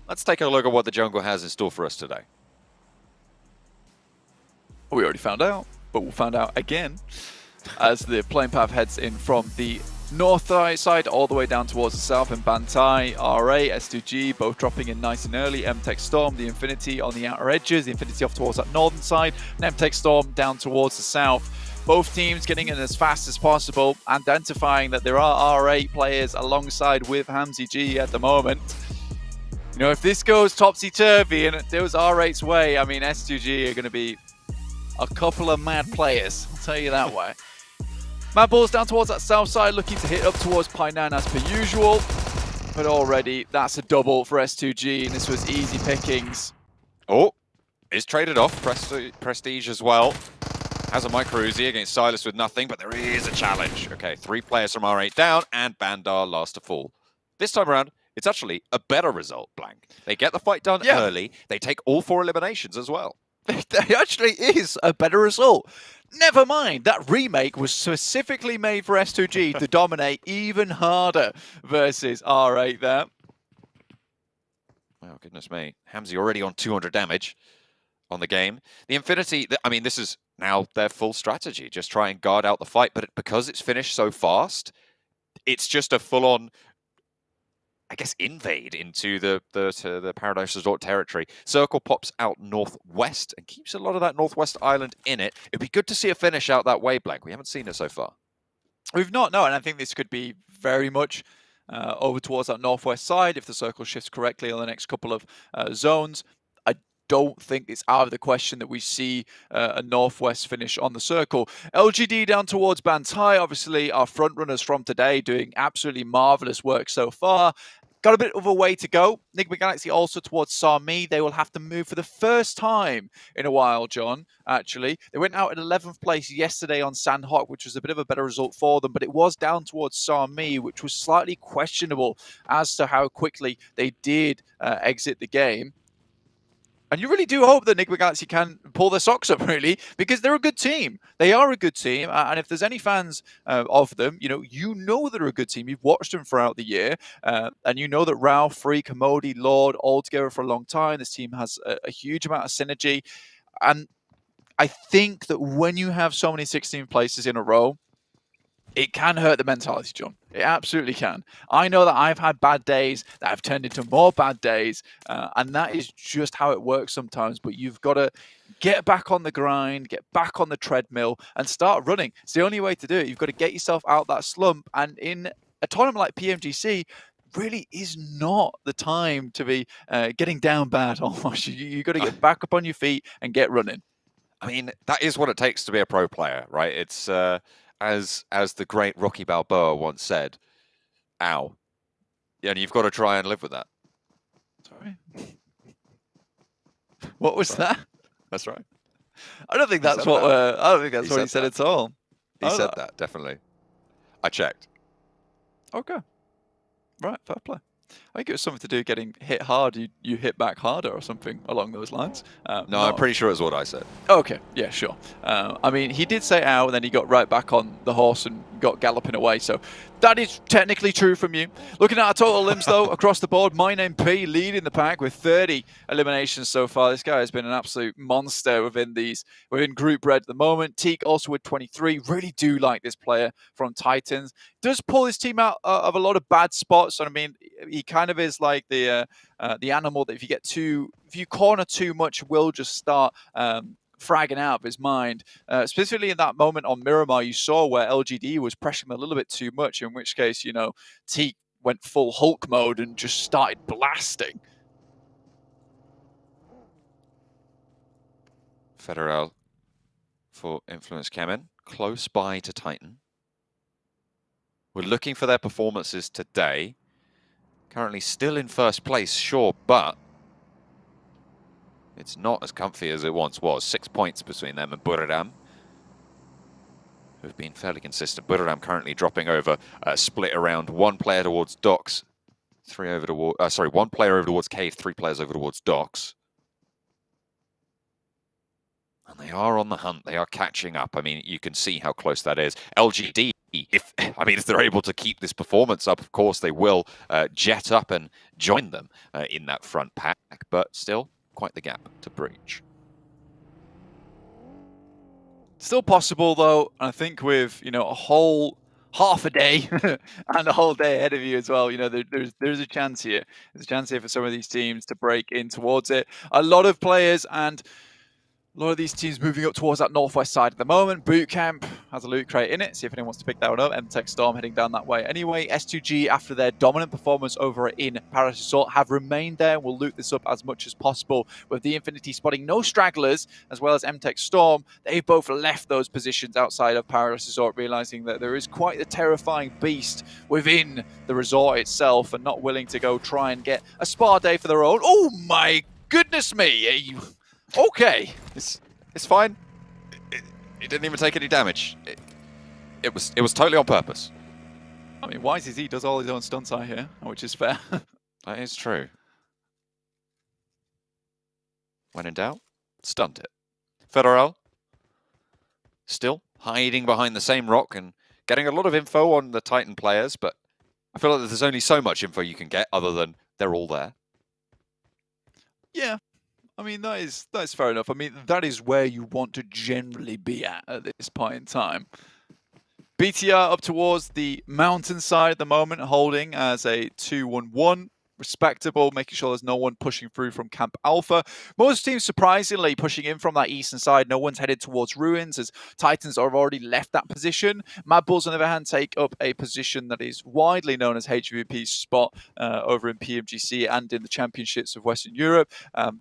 Let's take a look at what the jungle has in store for us today. We already found out, but we'll find out again as the playing path heads in from the north side all the way down towards the south, and Bantai, RA, S2G both dropping in nice and early. MTech Storm, the Infinity on the outer edges, the Infinity off towards that northern side, and MTech Storm down towards the south. Both teams getting in as fast as possible, identifying that there are R8 players alongside with Hamzy G at the moment. You know, if this goes topsy-turvy and it goes R8's way, I mean, S2G are going to be a couple of mad players, I'll tell you that way. Mad Balls down towards that south side, looking to hit up towards Painan as per usual. But already, that's a double for S2G, and this was easy pickings. Oh, is traded off. Prestige as well. Has a micro Uzi against Silas with nothing, but there is a challenge. Okay, 3 players from R8 down, and Bandar last to fall. This time around, it's actually a better result, Blank. They get the fight done early. They take all 4 eliminations as well. It actually is a better result. Never mind, that remake was specifically made for S2G to dominate even harder versus R8 there. Oh, goodness me. Hamzy already on 200 damage on the game. The Infinity, I mean, this is now their full strategy. Just try and guard out the fight, but because it's finished so fast, it's just a full-on, I guess, invade into the Paradise Resort territory. Circle pops out northwest and keeps a lot of that northwest island in it. It'd be good to see a finish out that way, Blank. We haven't seen it so far. We've not, no, and I think this could be very much over towards that northwest side if the circle shifts correctly on the next couple of zones. I don't think it's out of the question that we see a northwest finish on the circle. LGD down towards Bantai, obviously our front runners from today, doing absolutely marvelous work so far. Got a bit of a way to go. Enigma Galaxy also towards Sami. They will have to move for the first time in a while, John, actually. They went out in 11th place yesterday on Sandhawk, which was a bit of a better result for them, but it was down towards Sami, which was slightly questionable as to how quickly they did exit the game. And you really do hope that Enigma Galaxy can pull their socks up, really, because they're a good team. They are a good team, and if there's any fans of them, you know they're a good team. You've watched them throughout the year, and you know that Ralph, Freak, Hamodi, Lord, all together for a long time. This team has a huge amount of synergy, and I think that when you have so many 16 places in a row, it can hurt the mentality, John. It absolutely can. I know that I've had bad days that have turned into more bad days, and that is just how it works sometimes. But you've got to get back on the grind, get back on the treadmill, and start running. It's the only way to do it. You've got to get yourself out that slump. And in a tournament like PMGC, really is not the time to be getting down bad almost. You've got to get back up on your feet and get running. I mean, that is what it takes to be a pro player, right? It's... As the great Rocky Balboa once said, ow. Yeah, and you've got to try and live with that. Sorry. What was that? That's right. I don't think that's what I don't think that's what he said at all. He said that, definitely. I checked. Okay. Right, fair play. I think it was something to do getting hit hard, you hit back harder or something along those lines. No, I'm pretty sure it's what I said. Okay, yeah, sure. I mean, he did say ow, and then he got right back on the horse and got galloping away. So that is technically true from you. Looking at our total limbs, though, across the board, My Name P leading the pack with 30 eliminations so far. This guy has been an absolute monster within Group Red at the moment. Teak also with 23. Really do like this player from Titans. Does pull his team out of a lot of bad spots. And I mean, he kind of is like the animal that if you corner too much, will just start fragging out of his mind. Specifically in that moment on Miramar, you saw where LGD was pressuring him a little bit too much, in which case, Teak went full Hulk mode and just started blasting. Federal for Influence Kemen, close by to Titan. We're looking for their performances today. Currently still in first place, sure, but it's not as comfy as it once was. 6 points between them and Buriram, who've been fairly consistent. Buriram currently dropping over, split around one player towards Docks 3 over towards, sorry, 1 player over towards cave, 3 players over towards docks. And they are on the hunt. They are catching up. I mean, you can see how close that is. LGD, if they're able to keep this performance up, of course they will jet up and join them in that front pack. But still, quite the gap to breach. Still possible though. I think with a whole half a day and a whole day ahead of you as well, there's a chance here. There's a chance here for some of these teams to break in towards it. A lot of players and a lot of these teams moving up towards that northwest side at the moment. Bootcamp has a loot crate in it. See if anyone wants to pick that one up. MTech Storm heading down that way. Anyway, S2G, after their dominant performance over in Paradise Resort, have remained there. We'll loot this up as much as possible. With the Infinity spotting no stragglers, as well as MTech Storm, they've both left those positions outside of Paradise Resort, realizing that there is quite the terrifying beast within the resort itself, and not willing to go try and get a spa day for their own. Oh my goodness me! Okay, it's fine. It didn't even take any damage. It was totally on purpose. I mean, YZZ does all his own stunts out here, which is fair. That is true. When in doubt, stunt it. Federal still hiding behind the same rock and getting a lot of info on the Titan players, but I feel like there's only so much info you can get other than they're all there. Yeah. I mean, that is fair enough. I mean, that is where you want to generally be at this point in time. BTR up towards the mountainside at the moment, holding as a 2-1-1. Respectable, making sure there's no one pushing through from Camp Alpha. Most teams, surprisingly, pushing in from that eastern side. No one's headed towards Ruins, as Titans have already left that position. Mad Bulls, on the other hand, take up a position that is widely known as HVP's spot over in PMGC and in the championships of Western Europe.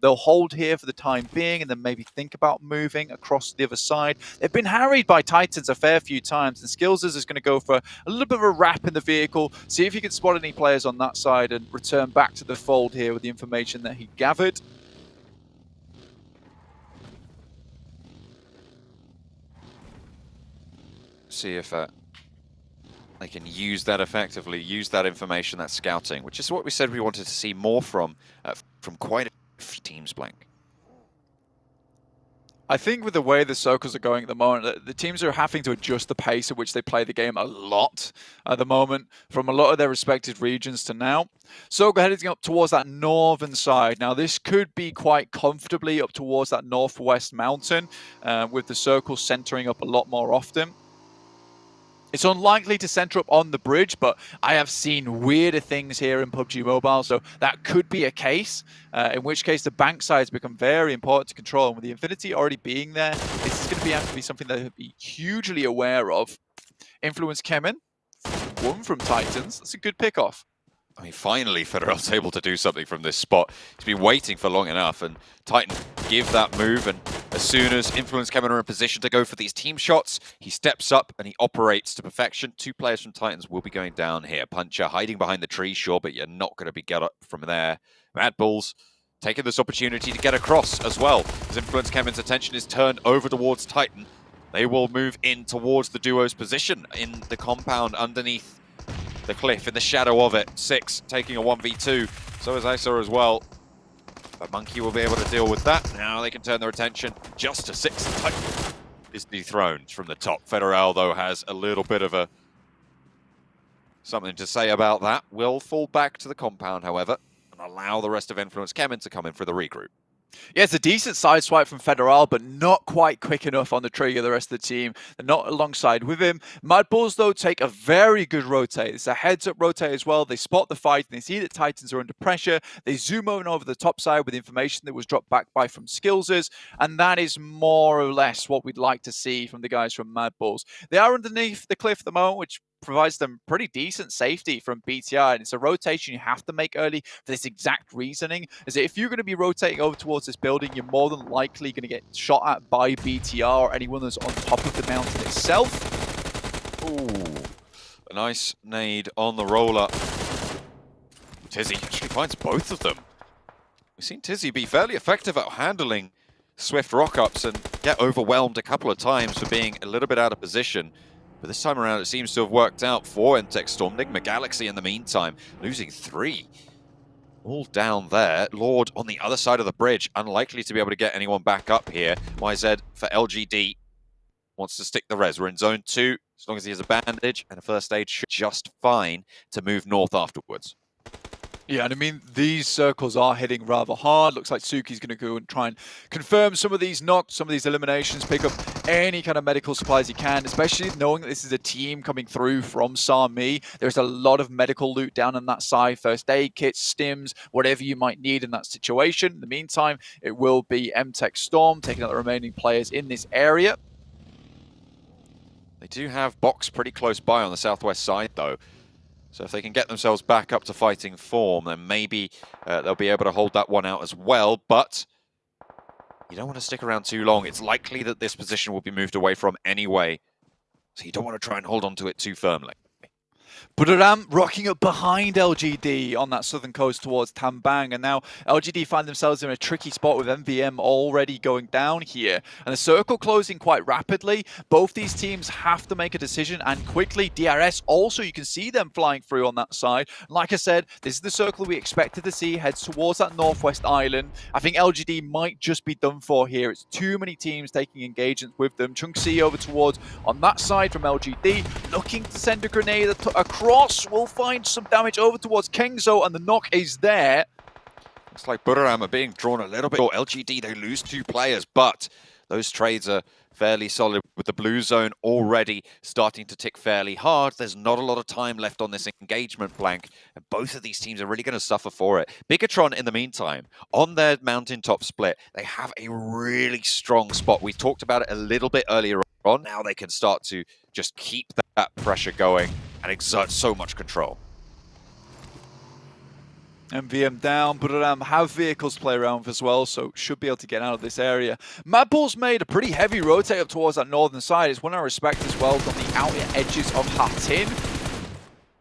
They'll hold here for the time being and then maybe think about moving across the other side. They've been harried by Titans a fair few times, and Skills's is going to go for a little bit of a wrap in the vehicle, see if he can spot any players on that side and return back to the fold here with the information that he gathered. See if they can use that effectively, use that information, that scouting, which is what we said we wanted to see more from quite a few teams, Blank. I think with the way the circles are going at the moment, the teams are having to adjust the pace at which they play the game a lot at the moment, from a lot of their respective regions to now. So heading up towards that northern side. Now, this could be quite comfortably up towards that northwest mountain, with the circles centering up a lot more often. It's unlikely to center up on the bridge, but I have seen weirder things here in PUBG Mobile, so that could be a case, in which case the bank sides become very important to control. And with the Infinity already being there, this is going to have to be something that they'll be hugely aware of. Influence Kemen, one from Titans. That's a good pick-off. I mean, finally, Federal's able to do something from this spot. He's been waiting for long enough, and Titan give that move, and as soon as Influence Kemen are in position to go for these team shots, he steps up and he operates to perfection. 2 players from Titans will be going down here. Puncher hiding behind the tree, sure, but you're not going to be get up from there. Mad Bulls taking this opportunity to get across as well. As Influence Kemen's attention is turned over towards Titan, they will move in towards the duo's position in the compound underneath the cliff, in the shadow of it. 6 taking a 1v2. So is Iso as well. But Monkey will be able to deal with that. Now they can turn their attention just to 6. Titan is dethroned from the top. Federal, though, has a little bit of something to say about that. Will fall back to the compound, however, and allow the rest of Influence Kemen to come in for the regroup. Yeah, it's a decent side swipe from Federal, but not quite quick enough on the trigger. The rest of the team, they're not alongside with him. Mad Bulls, though, take a very good rotate. It's a heads-up rotate as well. They spot the fight, and they see that Titans are under pressure. They zoom over the top side with information that was dropped back by from Skills's, and that is more or less what we'd like to see from the guys from Mad Bulls. They are underneath the cliff at the moment, which provides them pretty decent safety from BTR, and it's a rotation you have to make early for this exact reasoning, is that if you're going to be rotating over towards this building, you're more than likely going to get shot at by BTR or anyone that's on top of the mountain itself. Ooh, a nice nade on the roller. Tizzy actually finds both of them. We've seen Tizzy be fairly effective at handling swift rock-ups and get overwhelmed a couple of times for being a little bit out of position. But this time around, it seems to have worked out for MTech Storm. Enigma Galaxy in the meantime, losing 3. All down there. Lord on the other side of the bridge, unlikely to be able to get anyone back up here. YZ for LGD wants to stick the res. We're in zone 2. As long as he has a bandage and a first aid, should just fine to move north afterwards. Yeah, and I mean, these circles are hitting rather hard. Looks like Suki's going to go and try and confirm some of these knocks, some of these eliminations, pick up any kind of medical supplies he can, especially knowing that this is a team coming through from Sami. There's a lot of medical loot down on that side, first aid kits, stims, whatever you might need in that situation. In the meantime, it will be MTech Storm taking out the remaining players in this area. They do have Box pretty close by on the southwest side, though. So if they can get themselves back up to fighting form, then maybe they'll be able to hold that one out as well. But you don't want to stick around too long. It's likely that this position will be moved away from anyway. So you don't want to try and hold on to it too firmly. Budoram rocking up behind LGD on that southern coast towards Tambang, and now LGD find themselves in a tricky spot with MVM already going down here, and the circle closing quite rapidly. Both these teams have to make a decision, and quickly. DRS also, you can see them flying through on that side. Like I said, this is the circle we expected to see, heads towards that northwest island. I think LGD might just be done for here. It's too many teams taking engagements with them. Chunxi over towards on that side from LGD, looking to send a grenade across. Will find some damage over towards Kengzo, and the knock is there. Looks like Budoram are being drawn a little bit. Or LGD, they lose 2 players, but those trades are fairly solid with the blue zone already starting to tick fairly hard. There's not a lot of time left on this engagement blank, and both of these teams are really going to suffer for it. Bigatron, in the meantime, on their mountaintop split, they have a really strong spot. We talked about it a little bit earlier on. Now they can start to just keep that pressure going and exert so much control. MVM down, Budoram have vehicles to play around with as well, so should be able to get out of this area. Mad Bull's made a pretty heavy rotate up towards that northern side. It's one I respect as well on the outer edges of Hatin.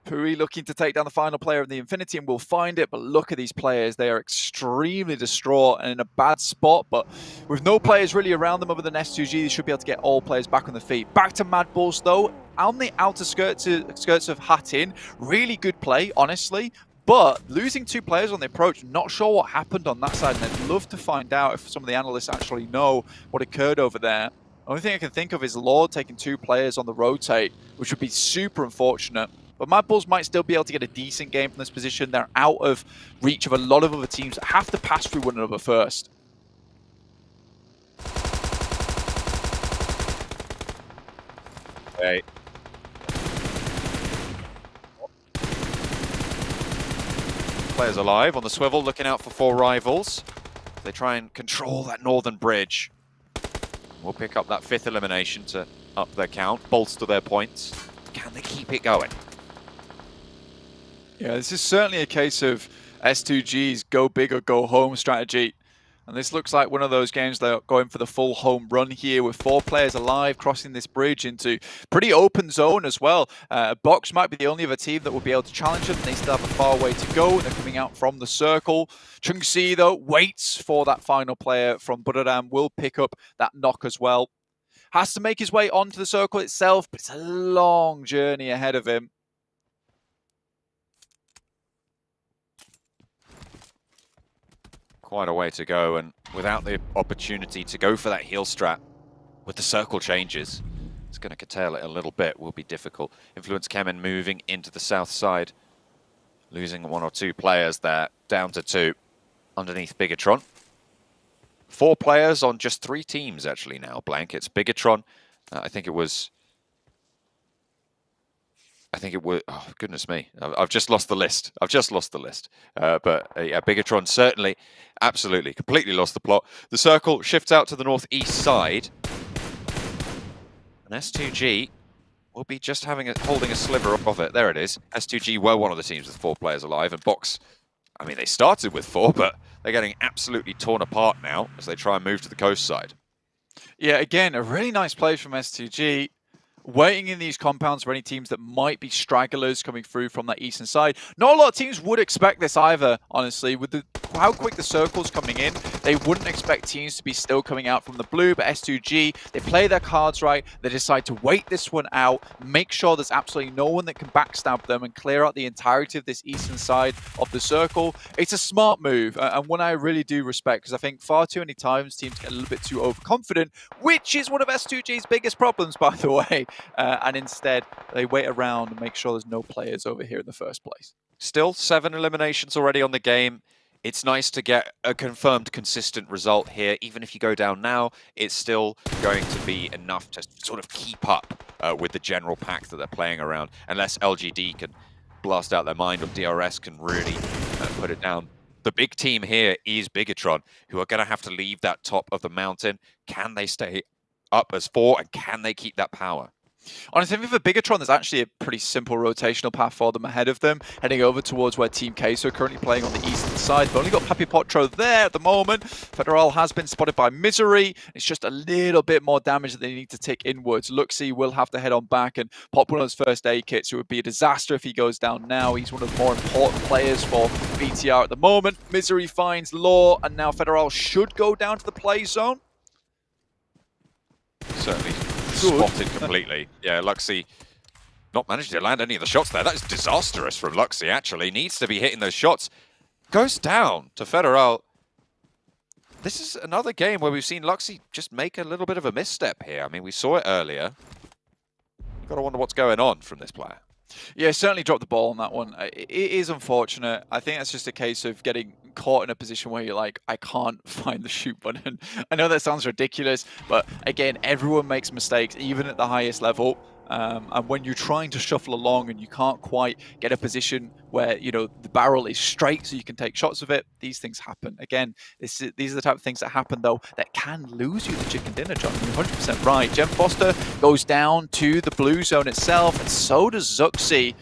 Puri looking to take down the final player of the Infinity, and will find it, but look at these players. They are extremely distraught and in a bad spot, but with no players really around them other than S2G, they should be able to get all players back on the feet. Back to Mad Bulls though, on the outer skirts of Hatin. Really good play, honestly. But losing 2 players on the approach, not sure what happened on that side, and I'd love to find out if some of the analysts actually know what occurred over there. Only thing I can think of is Lord taking 2 players on the rotate, which would be super unfortunate. But Mad Bulls might still be able to get a decent game from this position. They're out of reach of a lot of other teams that have to pass through one another first. Hey. Players alive on the swivel, looking out for 4 rivals. They try and control that northern bridge. We'll pick up that 5th elimination to up their count, bolster their points. Can they keep it going? Yeah, this is certainly a case of S2G's go big or go home strategy. And this looks like one of those games that are going for the full home run here with 4 players alive, crossing this bridge into pretty open zone as well. Box might be the only other team that will be able to challenge them. They still have a far way to go. They're coming out from the circle. Chunxi, though, waits for that final player from Budoram. Will pick up that knock as well. Has to make his way onto the circle itself, but it's a long journey ahead of him. Quite a way to go, and without the opportunity to go for that heal strat with the circle changes, it's going to curtail it a little bit, will be difficult. Influence Kemen moving into the south side, losing 1 or 2 players there, down to 2 underneath Bigatron. 4 players on just 3 teams actually now, Blank. It's Bigatron, I think it was, oh goodness me, I've just lost the list. But yeah, Bigatron certainly, absolutely, completely lost the plot. The circle shifts out to the northeast side. And S2G will be just holding a sliver of it. There it is. S2G were one of the teams with 4 players alive, and Box, I mean, they started with 4, but they're getting absolutely torn apart now as they try and move to the coast side. Yeah, again, a really nice play from S2G. waiting in these compounds for any teams that might be stragglers coming through from that eastern side. Not a lot of teams would expect this either, honestly. With how quick the circle's coming in, they wouldn't expect teams to be still coming out from the blue, but S2G, they play their cards right, they decide to wait this one out, make sure there's absolutely no one that can backstab them and clear out the entirety of this eastern side of the circle. It's a smart move, and one I really do respect, because I think far too many times teams get a little bit too overconfident, which is one of S2G's biggest problems, by the way. And instead, they wait around and make sure there's no players over here in the first place. Still 7 eliminations already on the game. It's nice to get a confirmed consistent result here. Even if you go down now, it's still going to be enough to sort of keep up with the general pack that they're playing around, unless LGD can blast out their mind or DRS can really put it down. The big team here is Bigatron, who are going to have to leave that top of the mountain. Can they stay up as 4, and can they keep that power? Honestly, for Bigatron, there's actually a pretty simple rotational path for them ahead of them, heading over towards where Team Queso are currently playing on the eastern side. They've only got Papi Potro there at the moment. Federal has been spotted by Misery. It's just a little bit more damage that they need to take inwards. Luxy will have to head on back and pop one of his first aid kits. It would be a disaster if he goes down now. He's one of the more important players for BTR at the moment. Misery finds Law, and now Federal should go down to the play zone. Certainly spotted completely. Yeah, Luxy not managing to land any of the shots there. That is disastrous from Luxy, actually. Needs to be hitting those shots. Goes down to Federal. This is another game where we've seen Luxy just make a little bit of a misstep here. I mean, we saw it earlier. You've got to wonder what's going on from this player. Yeah, certainly dropped the ball on that one. It is unfortunate. I think that's just a case of getting caught in a position where you're like, I can't find the shoot button. I know that sounds ridiculous, but again, everyone makes mistakes, even at the highest level. And when you're trying to shuffle along and you can't quite get a position where, you know, the barrel is straight so you can take shots of it, these things happen. Again, these are the type of things that happen, though, that can lose you the chicken dinner, John. You're 100% right. Gem Foster goes down to the blue zone itself, and so does Zuxi.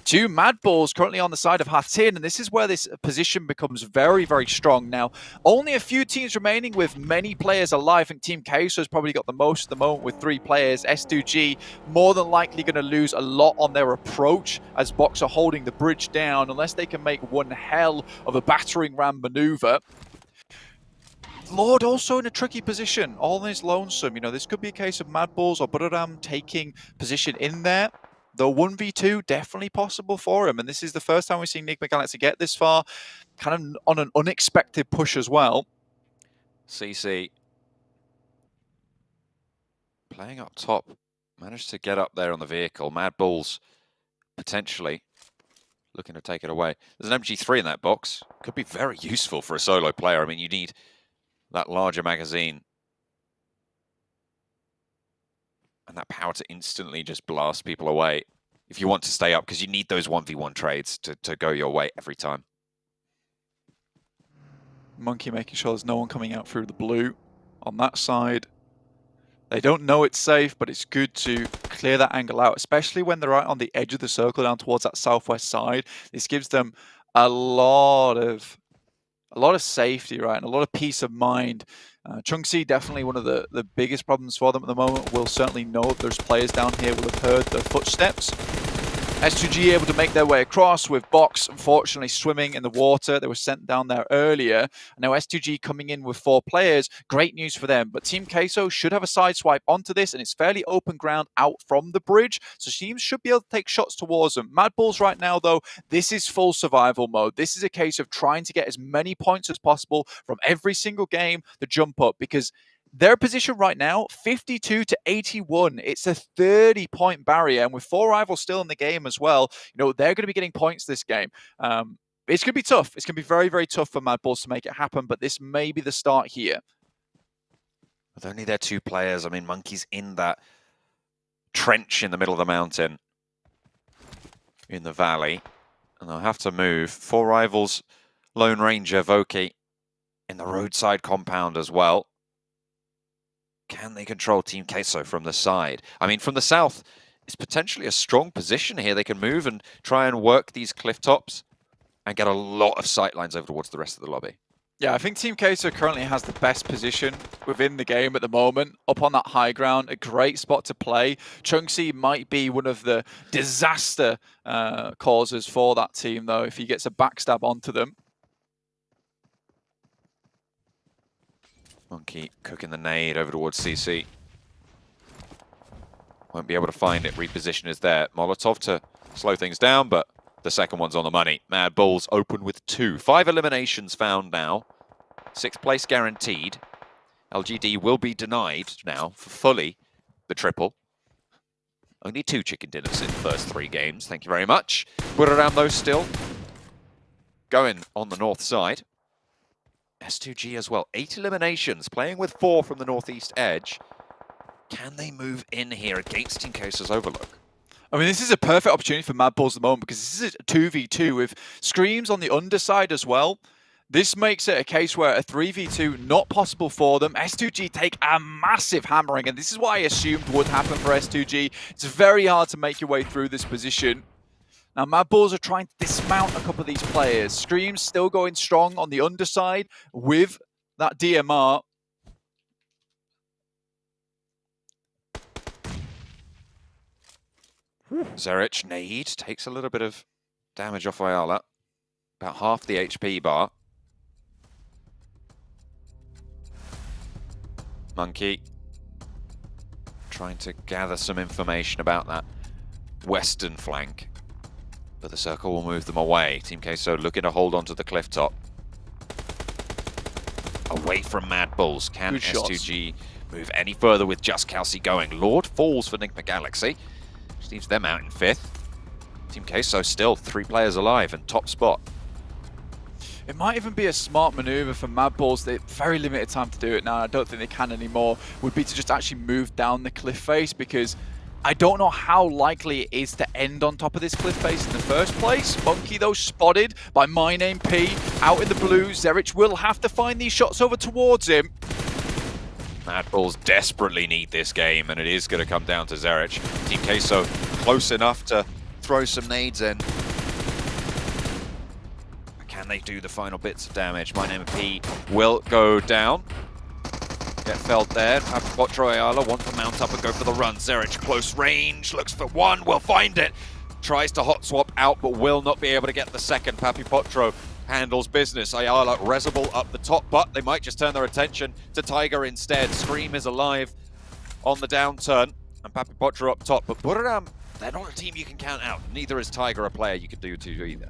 2 Mad Balls currently on the side of Hatin, and this is where this position becomes very, very strong. Now, only a few teams remaining with many players alive. I think Team Queso has probably got the most at the moment with 3 players. S2G more than likely going to lose a lot on their approach as Box are holding the bridge down unless they can make one hell of a battering ram maneuver. Lord also in a tricky position, all in his lonesome. You know, this could be a case of Mad Balls or Butteram taking position in there. Though 1v2 definitely possible for him, and this is the first time we've seen Enigma Galaxy get this far, kind of on an unexpected push as well. CC playing up top, managed to get up there on the vehicle. Mad Balls potentially looking to take it away. There's an MG3 in that box. Could be very useful for a solo player. I mean, you need that larger magazine and that power to instantly just blast people away if you want to stay up, because you need those 1v1 trades to go your way every time. Monkey making sure there's no one coming out through the blue on that side. They don't know it's safe, but it's good to clear that angle out, especially when they're right on the edge of the circle down towards that southwest side. This gives them a lot of safety, right, and a lot of peace of mind. Chunksy, definitely one of the biggest problems for them at the moment. Will certainly know if there's players down here will have heard the footsteps. S2G able to make their way across with Box, unfortunately, swimming in the water. They were sent down there earlier. And now S2G coming in with 4 players. Great news for them. But Team Queso should have a side swipe onto this, and it's fairly open ground out from the bridge. So teams should be able to take shots towards them. Mad Balls right now, though, this is full survival mode. This is a case of trying to get as many points as possible from every single game to jump up, because their position right now, 52 to 81. It's a 30-point barrier, and with 4 rivals still in the game as well, you know, they're going to be getting points this game. It's going to be tough. It's going to be very, very tough for Mad Balls to make it happen, but this may be the start here. With only their 2 players, I mean, Monkey's in that trench in the middle of the mountain, in the valley, and they'll have to move. 4 rivals, Lone Ranger, Voki, in the roadside compound as well. Can they control Team Queso from the side? I mean, from the south, it's potentially a strong position here. They can move and try and work these cliff tops and get a lot of sight lines over towards the rest of the lobby. Yeah, I think Team Queso currently has the best position within the game at the moment, up on that high ground, a great spot to play. Chunksy might be one of the disaster causes for that team, though, if he gets a backstab onto them. Monkey cooking the nade over towards CC. Won't be able to find it. Reposition is there. Molotov to slow things down, but the second one's on the money. Mad Bulls open with 2. 5 eliminations found now. 6th place guaranteed. LGD will be denied now for fully the triple. Only 2 chicken dinners in the first 3 games. Thank you very much. Buradam, though, still going on the north side. S2G as well. 8 eliminations, playing with 4 from the northeast edge. Can they move in here against Team Queso's Overlook? I mean, this is a perfect opportunity for Mad Bulls at the moment because this is a 2v2 with Screams on the underside as well. This makes it a case where a 3v2 not possible for them. S2G take a massive hammering, and this is what I assumed would happen for S2G. It's very hard to make your way through this position. Now, Mad Bulls are trying to dismount a couple of these players. Screams still going strong on the underside with that DMR. Zerich nade takes a little bit of damage off Ayala. About half the HP bar. Monkey trying to gather some information about that western flank. But the circle will move them away. Team Queso looking to hold on to the cliff top. Away from Mad Bulls. Can S2G move any further with Just Kelsey going? Lord falls for Enigma Galaxy. Which leaves them out in 5th. Team Queso still 3 players alive and top spot. It might even be a smart maneuver for Mad Bulls. They have very limited time to do it now. I don't think they can anymore. Would be to just actually move down the cliff face, because I don't know how likely it is to end on top of this cliff face in the first place. Monkey, though, spotted by My Name P out in the blue. Zerich will have to find these shots over towards him. Mad Bulls desperately need this game, and it is going to come down to Zerich. Team Queso close enough to throw some nades in. Can they do the final bits of damage? My Name P will go down. Get felled there. Quattro Ayala want to mount up and go for the run. Zerich close range, looks for one, will find it. Tries to hot swap out, but will not be able to get the second. Papi Potro handles business. Ayala Resable up the top, but they might just turn their attention to Tiger instead. Scream is alive on the downturn, and Papi Potro up top. But Buradam, they're not a team you can count out. Neither is Tiger a player you can do to either.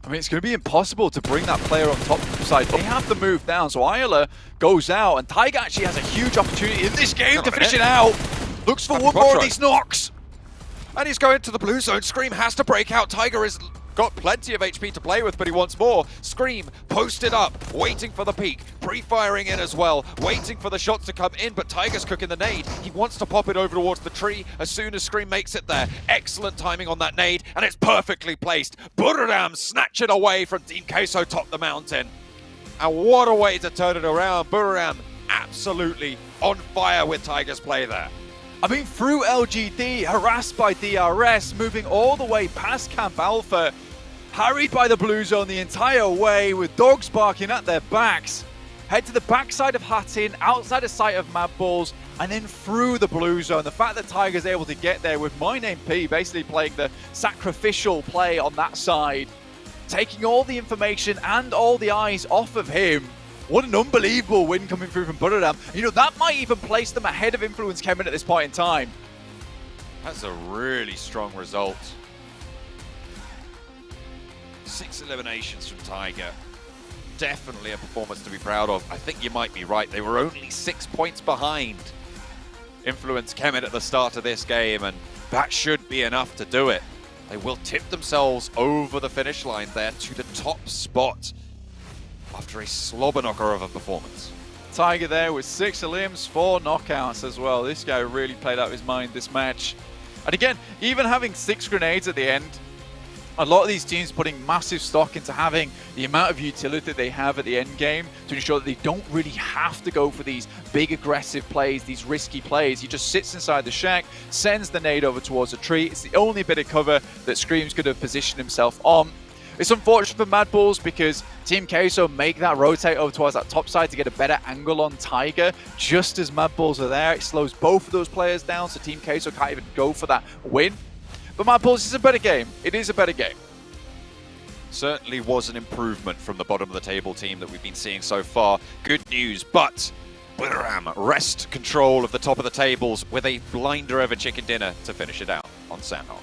I mean, it's going to be impossible to bring that player on top side. They have to move down, so Ayala goes out, and Tiger actually has a huge opportunity in this game to finish it out. Looks for one more of these knocks. And he's going to the blue zone. Scream has to break out. Tiger has got plenty of HP to play with, but he wants more. Scream posted up, waiting for the peek, pre-firing in as well, waiting for the shots to come in, but Tiger's cooking the nade. He wants to pop it over towards the tree as soon as Scream makes it there. Excellent timing on that nade, and it's perfectly placed. Buradam snatch it away from Team Queso top the mountain. And what a way to turn it around. Buradam absolutely on fire with Tiger's play there. I mean, through LGD, harassed by DRS, moving all the way past Camp Alpha, harried by the blue zone the entire way with dogs barking at their backs. Head to the backside of Hatin, outside of sight of Mad Bulls, and then through the blue zone. The fact that Tiger's able to get there with My Name P basically playing the sacrificial play on that side, taking all the information and all the eyes off of him. What an unbelievable win coming through from Buradam. You know, that might even place them ahead of Influence Kemen at this point in time. That's a really strong result. 6 eliminations from Tiger. Definitely a performance to be proud of. I think you might be right. They were only 6 points behind Influence Kemen at the start of this game, and that should be enough to do it. They will tip themselves over the finish line there to the top spot after a slobber knocker of a performance. Tiger there with 6 elims, 4 knockouts as well. This guy really played out his mind this match. And again, even having 6 grenades at the end, a lot of these teams putting massive stock into having the amount of utility that they have at the end game to ensure that they don't really have to go for these big aggressive plays, these risky plays. He just sits inside the shack, sends the nade over towards a tree. It's the only bit of cover that Scream's going to position himself on. It's unfortunate for Mad Bulls because Team Queso make that rotate over towards that top side to get a better angle on Tiger. Just as Mad Bulls are there, it slows both of those players down, so Team Queso can't even go for that win. But Mad Bulls is a better game. It is a better game. Certainly was an improvement from the bottom of the table team that we've been seeing so far. Good news, but Buriram wrest control of the top of the tables with a blinder over chicken dinner to finish it out on Sandhawk.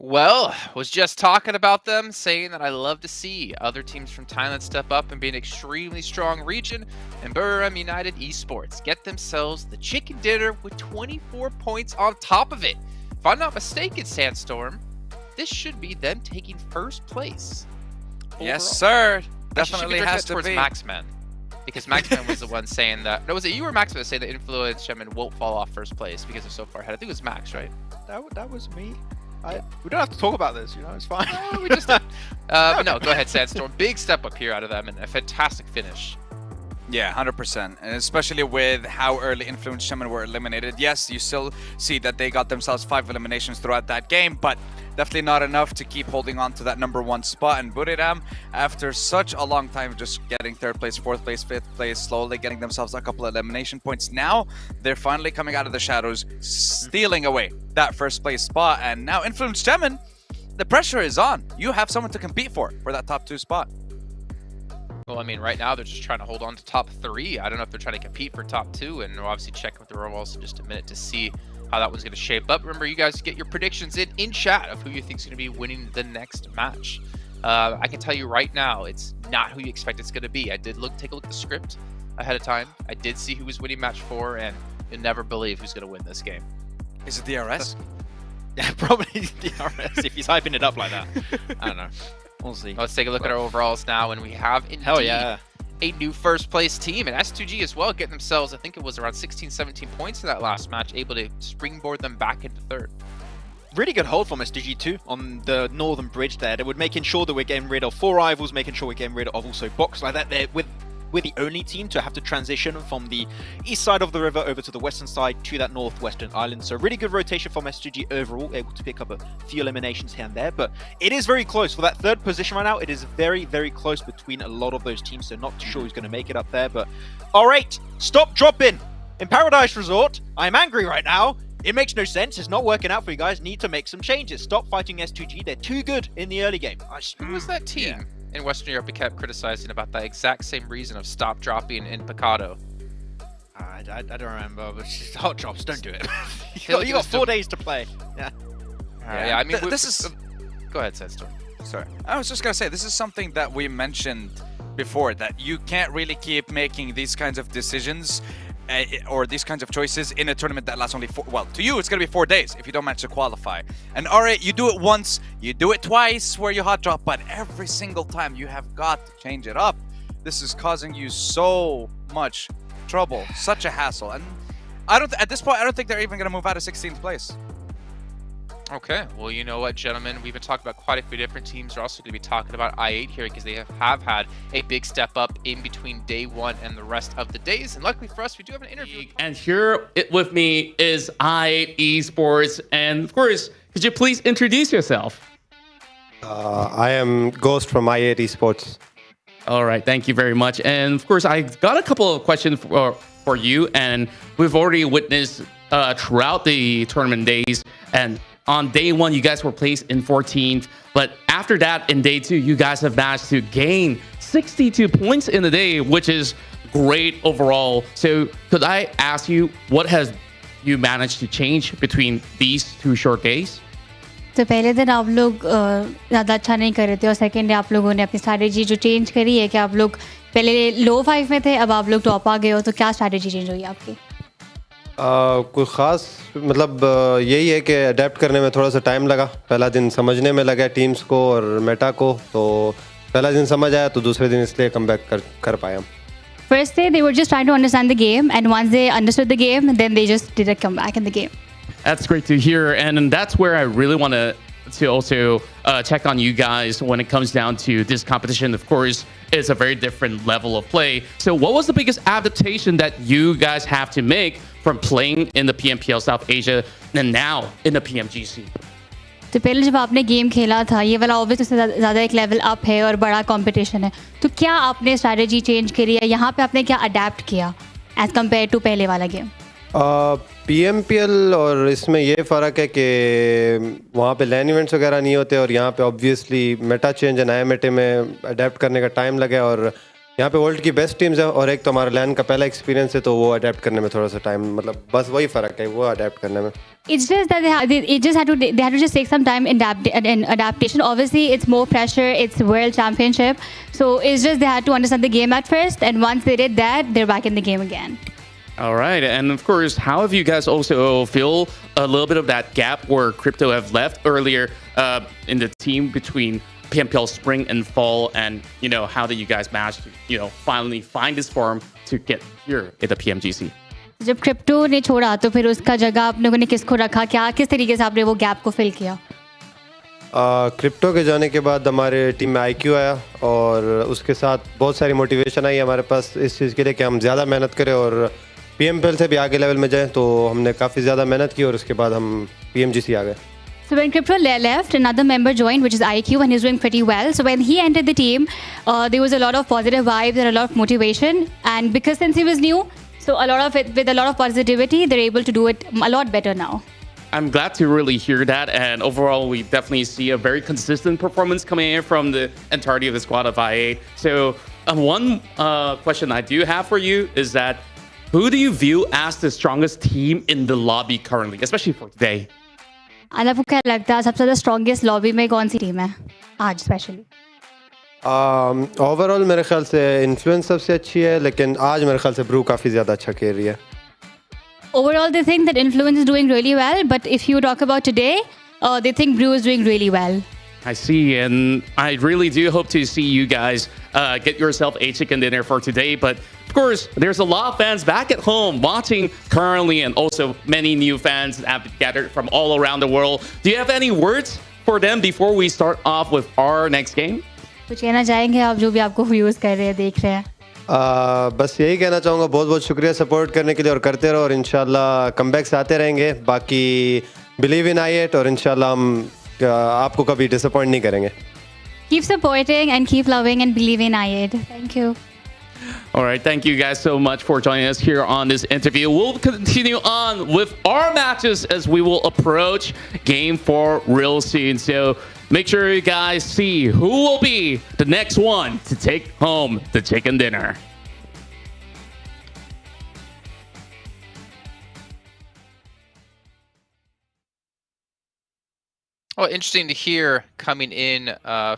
Well, was just talking about them, saying that I love to see other teams from Thailand step up and be an extremely strong region, and Buriram United Esports get themselves the chicken dinner with 24 points on top of it. If I'm not mistaken, Sandstorm, this should be them taking first place. Yes, overall. sir. Actually, Definitely should be has directed to towards be. Maxman. Because Maxman was the one saying that. No, was it you or Maxman saying that Influence Shaman won't fall off first place because they're so far ahead? I think it was Max, right? That was me. We don't have to talk about this, it's fine. We just but no, go ahead, Sandstorm. Big step up here out of them and a fantastic finish. Yeah, 100%. And especially with how early Influence Shaman were eliminated. Yes, you still see that they got themselves 5 eliminations throughout that game, but definitely not enough to keep holding on to that #1 spot. And Buriram, after such a long time just getting 3rd place, 4th place, 5th place, slowly getting themselves a couple of elimination points, now they're finally coming out of the shadows, stealing away that 1st place spot. And now Influence Shaman, the pressure is on. You have someone to compete for that top 2 spot. Well, I mean, right now they're just trying to hold on to top 3. I don't know if they're trying to compete for top 2, and we'll obviously check with the rolls in just a minute to see how that one's going to shape up. Remember, you guys get your predictions in chat of who you think is going to be winning the next match. I can tell you right now, it's not who you expect it's going to be. I did take a look at the script ahead of time. I did see who was winning match 4, and you'll never believe who's going to win this game. Is it DRS? Yeah, probably DRS if he's hyping it up like that. I don't know. We'll see. Let's take a look at our overalls now, and we have indeed a new first place team, and S2G as well, getting themselves, I think it was around 16, 17 points in that last match, able to springboard them back into 3rd. Really good hold from SDG too on the northern bridge there. They were making sure that we're getting rid of 4 rivals, making sure we're getting rid of also box like that. We're the only team to have to transition from the east side of the river over to the western side to that northwestern island. So really good rotation from SGG overall, able to pick up a few eliminations here and there. But it is very close for that 3rd position right now. It is very, very close between a lot of those teams. So not too sure who's going to make it up there. But all right, stop dropping in Paradise Resort. I'm angry right now. It makes no sense. It's not working out for you guys. Need to make some changes. Stop fighting S2G. They're too good in the early game. Who was that team? In Western Europe, we kept criticizing about that exact same reason of stop dropping in Picado. I don't remember, but just hot drops, don't do it. you got 4 days to play. Yeah. Yeah, I mean, this is... Go ahead, Sandstorm. Sorry. I was just going to say, this is something that we mentioned before, that you can't really keep making these kinds of decisions or these kinds of choices in a tournament that lasts only 4, well, to you it's going to be 4 days if you don't manage to qualify. And alright, you do it once, you do it twice where you hot drop, but every single time you have got to change it up. This is causing you so much trouble, such a hassle. And at this point, I don't think they're even going to move out of 16th place. Okay, well, you know what, gentlemen? We've been talking about quite a few different teams. We're also going to be talking about I8 here because they have had a big step up in between day 1 and the rest of the days. And luckily for us, we do have an interview. And here with me is I8 Esports. And of course, could you please introduce yourself? I am Ghost from I8 Esports. All right, thank you very much. And of course, I got a couple of questions for you. And we've already witnessed throughout the tournament days. And on day 1, you guys were placed in 14th. But after that, in day 2, you guys have managed to gain 62 points in the day, which is great overall. So could I ask you, what has you managed to change between these 2 short days? तो पहले दिन आप लोग ज़्यादा अच्छा नहीं कर रहे थे और सेकेंड डे आप लोगों ने अपनी स्ट्रैटेजी जो चेंज करी है कि आप लोग पहले लो 5 में थे, अब आप लोग टॉप आ गए हो, तो क्या स्ट्रैटेजी चेंज हुई आपकी? कोई ख़ास मतलब यही है कि अडेप्ट करने में थोड़ा सा टाइम लगा. पहला दिन समझने में लगा टीम्स को और मेटा को, तो पहला दिन समझ आया तो दूसरे दिन इसलिए कम बैक कर पाया. First day they were just trying to understand the game, and once they understood the game, then they just did a comeback in the game. That's great to hear, and that's where I really want to also check on you guys when it comes down to this competition. Of course, it's a very different level of play. So what was the biggest adaptation that you guys have to make from playing in the PMPL South Asia and now in the PMGC? तो पहले जब आपने game खेला था, ये वाला obvious उससे ज़्यादा एक लेवल अप है और बड़ा कंपटीशन है, तो क्या आपने स्ट्रैटेजी चेंज करी है, यहाँ पे आपने क्या अडेप्ट किया एज कम्पेयर टू पहले वाला गेम? PMPL और इसमें ये फ़र्क है कि वहाँ पे लैन इवेंट्स वगैरह नहीं होते और यहाँ पे ऑब्वियसली मेटा चेंज है, नया मेटे में अडेप्ट करने का टाइम लगा और यहाँ पे वर्ल्ड की बेस्ट टीम्स है और एक तो हमारा लैन का पहला एक्सपीरियंस है, तो वो अडेप्ट करने में थोड़ा सा टाइम, मतलब बस वही फ़र्क है वो अडेप्ट करने में. It's just that they had to just take some time in adaptation. Obviously, it's more pressure. It's World Championship, so it's just they had to understand the game at first, and once they did that, they're back in the game again. All right, and of course, how have you guys also feel a little bit of that gap where Crypto have left earlier in the team between PMPL Spring and Fall, and how did you guys manage to finally find this form to get here at the PMGC? जब crypto ने छोड़ा तो फिर उसका जगह आप लोगों ने किसको रखा, क्या किस तरीके से आपने वो गैप को फिल किया? क्रिप्टो के जाने के बाद हमारे टीम में IQ आया और उसके साथ बहुत सारी मोटिवेशन आई हमारे पास इस चीज़ के लिए कि हम ज़्यादा मेहनत करें और PMPL से भी आगे लेवल में जाएं, तो हमने काफ़ी ज़्यादा मेहनत की और उसके बाद हम PMGC आ गए. So when Crypto left, another member joined, which is IQ, and he's doing pretty well. So when he entered the team, there was a lot of positive vibes and a lot of motivation. And because since he was new, so a lot of it, with a lot of positivity, they're able to do it a lot better now. I'm glad to really hear that. And overall, we definitely see a very consistent performance coming in from the entirety of the squad of I8. So one question I do have for you is that who do you view as the strongest team in the lobby currently, especially for today? आपको क्या लगता है सबसे ज़्यादा strongest lobby में कौन सी team है आज स्पेशली? ओवरऑल मेरे ख्याल से इन्फ्लुएंस सबसे अच्छी है, लेकिन आज मेरे ख्याल से ब्रू काफ़ी ज़्यादा अच्छा खेल रही है. Overall, they think that Influence is doing really well, but if you talk about today, they think Brew is doing really well. I see, and I really do hope to see you guys get yourself a chicken dinner for today. But of course, there's a lot of fans back at home watching currently, and also many new fans that have gathered from all around the world. Do you have any words for them before we start off with our next game? कुछ कहना चाहेंगे आप जो भी आपको views कर रहे हैं, देख रहे हैं? बस यही कहना चाहूँगा, बहुत बहुत शुक्रिया सपोर्ट करने के लिए और करते रहो और इंशाल्लाह कमबैक्स आते रहेंगे. बाकी बिलीव इन I8 और इंशाल्लाह हम आपको कभी डिसअपॉइंट नहीं करेंगे. Keep supporting and keep loving and believe in I8. Thank you. All right, thank you guys so much for joining us here on this interview. We'll continue on with our matches as we will approach Game 4 real soon. So make sure you guys see who will be the next one to take home the chicken dinner. Well, interesting to hear coming in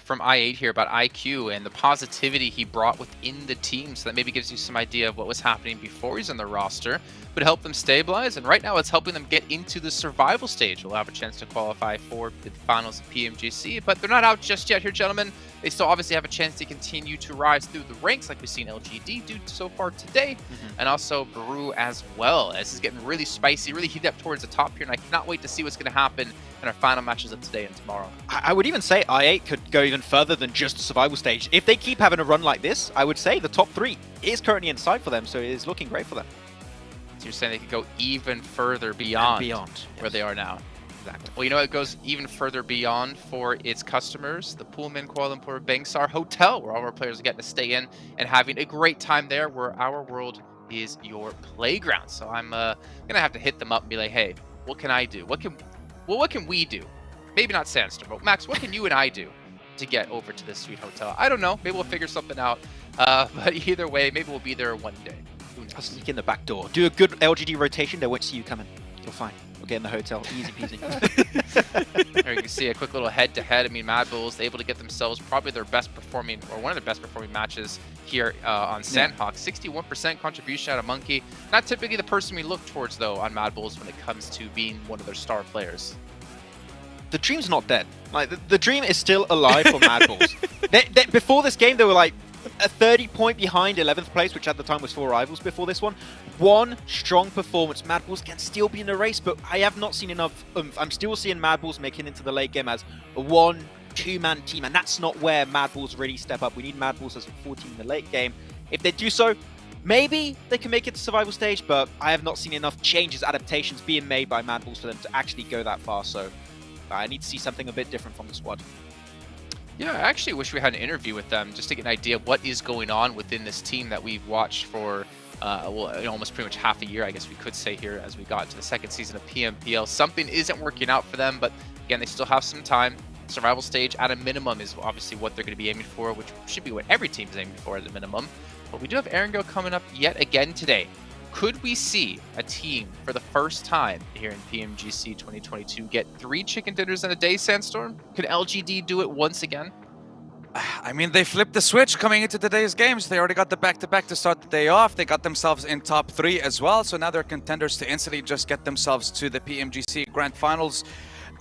from I8 here about IQ and the positivity he brought within the team. So that maybe gives you some idea of what was happening before he's on the roster. Would help them stabilize, and right now it's helping them get into the survival stage. We'll have a chance to qualify for the finals of PMGC, but they're not out just yet here, gentlemen. They still obviously have a chance to continue to rise through the ranks like we've seen LGD do so far today, and also Baru as well. This is getting really spicy, really heated up towards the top here, and I cannot wait to see what's going to happen in our final matches of today and tomorrow. I would even say I8 could go even further than just the survival stage. If they keep having a run like this, I would say the top 3 is currently in sight for them, so it is looking great for them. So you're saying they could go even further beyond where they are now. Exactly. Well, you know, it goes even further beyond for its customers, the Pullman Kuala Lumpur Bangsar Hotel, where all of our players are getting to stay in and having a great time there, where our world is your playground. So I'm gonna have to hit them up and be like, hey, what can I do? What can we do? Maybe not Sandstorm, but Max, what can you and I do to get over to this sweet hotel? I don't know. Maybe we'll figure something out. But either way, maybe we'll be there one day. I'll sneak in the back door. Do a good LGD rotation, they won't see you coming. You're fine. We'll get in the hotel. Easy peasy. There you can see a quick little head-to-head. I mean, Mad Bulls able to get themselves probably their best performing, or one of their best performing matches here on Sandhawk. 61% contribution out of Monkey. Not typically the person we look towards, though, on Mad Bulls when it comes to being one of their star players. The dream's not dead. Like the dream is still alive for Mad Bulls. Before this game, they were like a 30-point behind 11th place, which at the time was 4 rivals before this one. One strong performance. Mad Bulls can still be in the race, but I have not seen enough oomph. I'm still seeing Mad Bulls making it into the late game as a 1-2-man team, and that's not where Mad Bulls really step up. We need Mad Bulls as a 4 team in the late game. If they do so, maybe they can make it to survival stage, but I have not seen enough changes, adaptations being made by Mad Bulls for them to actually go that far, so I need to see something a bit different from the squad. Yeah, I actually wish we had an interview with them just to get an idea of what is going on within this team that we've watched for almost pretty much half a year, I guess we could say here, as we got to the second season of PMPL. Something isn't working out for them, but again, they still have some time. Survival stage at a minimum is obviously what they're going to be aiming for, which should be what every team is aiming for at a minimum. But we do have Erangel coming up yet again today. Could we see a team for the first time here in PMGC 2022 get 3 chicken dinners in a day, Sandstorm? Could LGD do it once again? I mean, they flipped the switch coming into today's games. They already got the back-to-back to start the day off. They got themselves in top 3 as well. So now they're contenders to instantly just get themselves to the PMGC Grand Finals.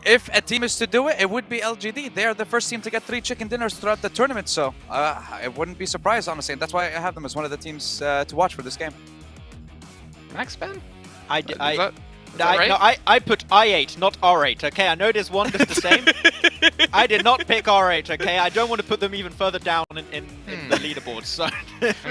If a team is to do it, it would be LGD. They are the first team to get 3 chicken dinners throughout the tournament. So I wouldn't be surprised, honestly. And that's why I have them as one of the teams to watch for this game. Max Ben? I put I8, not R8, okay? I know there's one that's the same. I did not pick R8, okay? I don't want to put them even further down in the leaderboard, so... I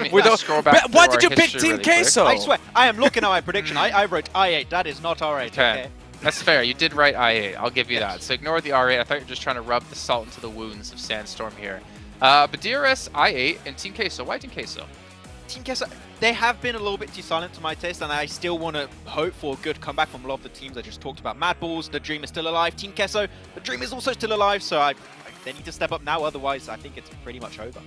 mean, scroll back why did you pick Team really Queso? I swear, I am looking at my prediction. I wrote I8, that is not R8, okay? That's fair. You did write I8. I'll give you that. So ignore the R8. I thought you were just trying to rub the salt into the wounds of Sandstorm here. But DRS, I8, and Team Queso. Why Team Queso? Team Queso, they have been a little bit too silent to my taste, and I still want to hope for a good comeback from a lot of the teams I just talked about. Mad Bulls, the dream is still alive. Team Queso, the dream is also still alive, so they need to step up now, otherwise I think it's pretty much over.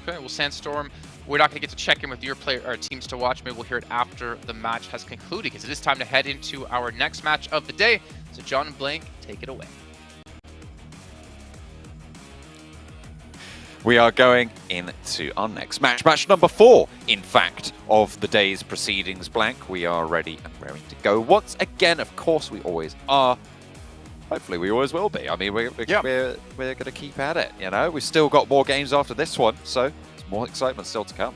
Okay, well, Sandstorm, we're not going to get to check in with your teams to watch. Maybe we'll hear it after the match has concluded, because it is time to head into our next match of the day. So John and Blank, take it away. We are going into our next match. Match number 4, in fact, of the day's proceedings. Blank, we are ready and raring to go. Once again, of course, we always are. Hopefully, we always will be. I mean, we're going to keep at it, you know? We've still got more games after this one, so there's more excitement still to come.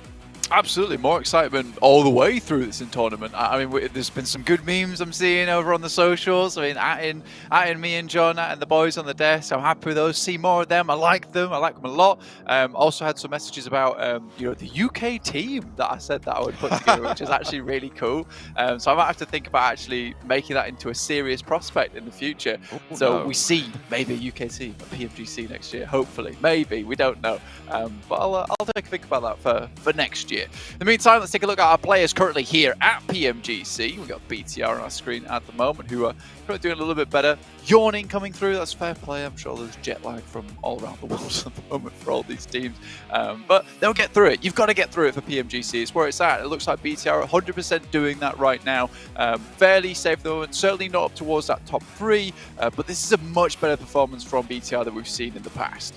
Absolutely, more excitement all the way through this tournament. I mean, there's been some good memes I'm seeing over on the socials. I mean, at me and John, and the boys on the desk. I'm happy with those. See more of them. I like them. I like them a lot. Also had some messages about the UK team that I said that I would put together, which is actually really cool. So I might have to think about actually making that into a serious prospect in the future. Ooh, so we see maybe a UK team at PMGC next year. Hopefully, maybe we don't know. But I'll take a think about that for next year. In the meantime, let's take a look at our players currently here at PMGC. We've got BTR on our screen at the moment, who are probably doing a little bit better. Yawning coming through, that's fair play. I'm sure there's jet lag from all around the world at the moment for all these teams. But they'll get through it. You've got to get through it for PMGC. It's where it's at. It looks like BTR are 100% doing that right now. Fairly safe at the moment. Certainly not up towards that top 3. But this is a much better performance from BTR than we've seen in the past.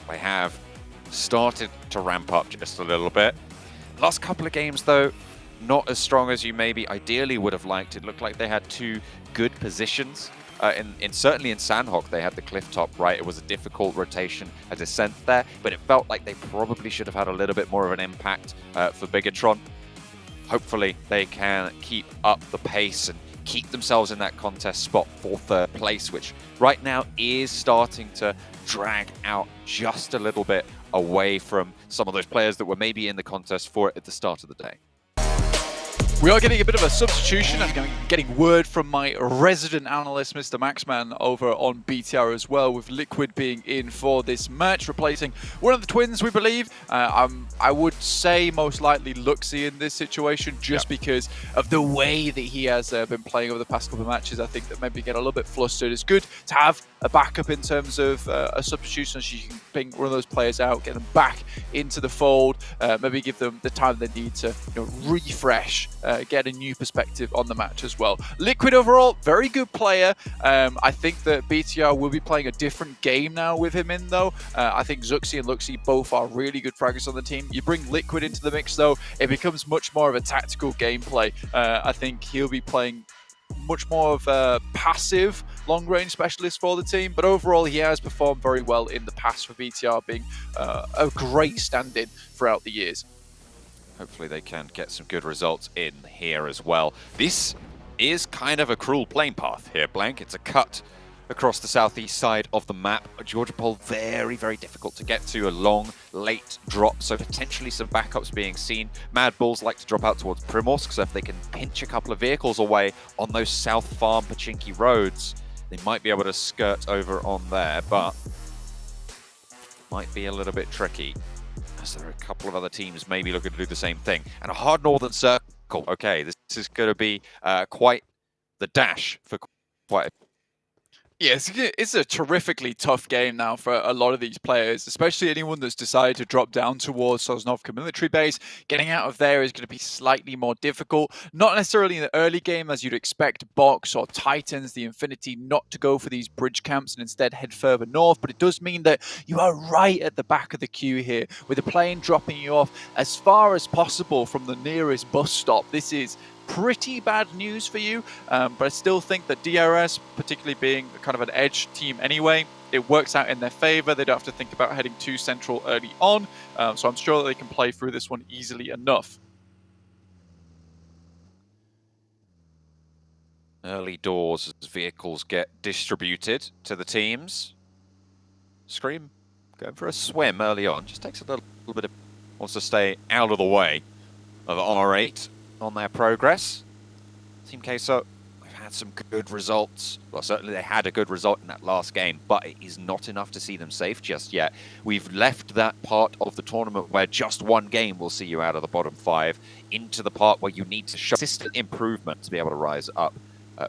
They have started to ramp up just a little bit. Last couple of games, though, not as strong as you maybe ideally would have liked. It looked like they had 2 good positions. Certainly in Sandhawk, they had the cliff top, right? It was a difficult rotation, a descent there, but it felt like they probably should have had a little bit more of an impact for Bigatron. Hopefully, they can keep up the pace and keep themselves in that contest spot for 3rd place, which right now is starting to drag out just a little bit away from some of those players that were maybe in the contest for it at the start of the day. We are getting a bit of a substitution. I'm getting word from my resident analyst, Mr. Maxman, over on BTR as well, with Liquid being in for this match, replacing one of the twins, we believe. I would say most likely Luxy in this situation, just because of the way that he has been playing over the past couple of matches. I think that maybe get a little bit flustered. It's good to have a backup in terms of a substitution, so you can bring one of those players out, get them back into the fold, maybe give them the time they need to refresh, get a new perspective on the match as well. Liquid overall, very good player. I think that BTR will be playing a different game now with him in though. I think Zuxi and Luxi both are really good fraggers on the team. You bring Liquid into the mix though, it becomes much more of a tactical gameplay. I think he'll be playing much more of a passive long-range specialist for the team, but overall he has performed very well in the past for BTR, being a great stand-in throughout the years. Hopefully they can get some good results in here as well. This is kind of a cruel playing path here, Blank. It's a cut across the southeast side of the map. Georgia Pole very, very difficult to get to. A long, late drop, so potentially some backups being seen. Mad Bulls like to drop out towards Primorsk, so if they can pinch a couple of vehicles away on those South Farm Pachinki roads, they might be able to skirt over on there, but might be a little bit tricky, as there are a couple of other teams maybe looking to do the same thing. And a hard northern circle. Okay, this is going to be quite the dash for quite a Yeah, it's a terrifically tough game now for a lot of these players, especially anyone that's decided to drop down towards Sosnovka military base. Getting out of there is going to be slightly more difficult. Not necessarily in the early game, as you'd expect Box or Titans, the Infinity, not to go for these bridge camps and instead head further north, but it does mean that you are right at the back of the queue here, with the plane dropping you off as far as possible from the nearest bus stop. This is pretty bad news for you, but I still think that DRS, particularly being kind of an edge team anyway, it works out in their favor. They don't have to think about heading too central early on, so I'm sure that they can play through this one easily enough. early doors as vehicles get distributed to the teams. Scream going for a swim early on, just takes a little bit of, wants to stay out of the way of R8 on their progress. Team Queso have had some good results. Well, certainly they had a good result in that last game, but it is not enough to see them safe just yet. We've left that part of the tournament where just one game will see you out of the bottom 5 into the part where you need to show consistent improvement to be able to rise up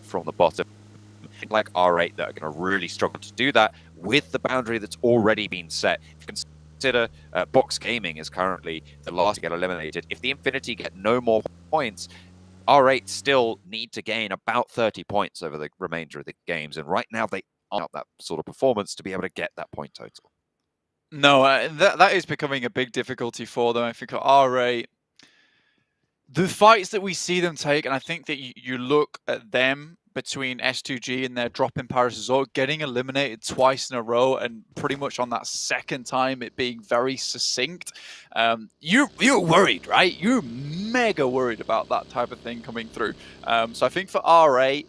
from the bottom. Like R8 that are going to really struggle to do that with the boundary that's already been set. If you consider Box Gaming is currently the last to get eliminated. If the Infinity get no more points, R8 still need to gain about 30 points over the remainder of the games. And right now they aren't that sort of performance to be able to get that point total. No, that is becoming a big difficulty for them. I think R8, the fights that we see them take, and I think that you look at them between S2G and their drop in Paris Resort, getting eliminated twice in a row, and pretty much on that second time it being very succinct. You're worried, right? You're mega worried about that type of thing coming through. So I think for R8,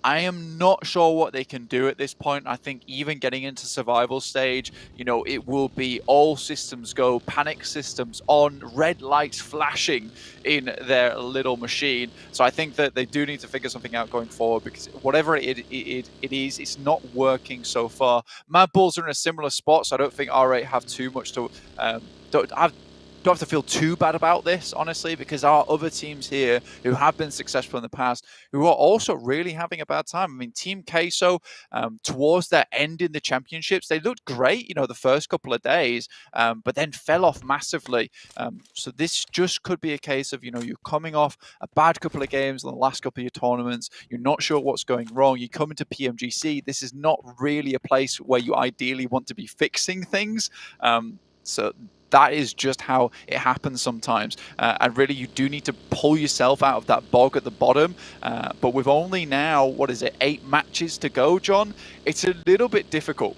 I am not sure what they can do at this point. I think even getting into survival stage, you know, it will be all systems go, panic systems on, red lights flashing in their little machine. So I think that they do need to figure something out going forward, because whatever it is, it's not working so far. Mad Bulls are in a similar spot, so I don't think R8 have too much to don't have to feel too bad about this, honestly, because our other teams here who have been successful in the past, who are also really having a bad time. I mean, Team Queso, towards their end in the championships, they looked great, you know, the first couple of days, but then fell off massively. So this just could be a case of, you know, you're coming off a bad couple of games in the last couple of your tournaments. You're not sure what's going wrong. You come into PMGC. This is not really a place where you ideally want to be fixing things. So that is just how it happens sometimes. And really, you do need to pull yourself out of that bog at the bottom. But with only now, what is it, 8 matches to go, John? It's a little bit difficult.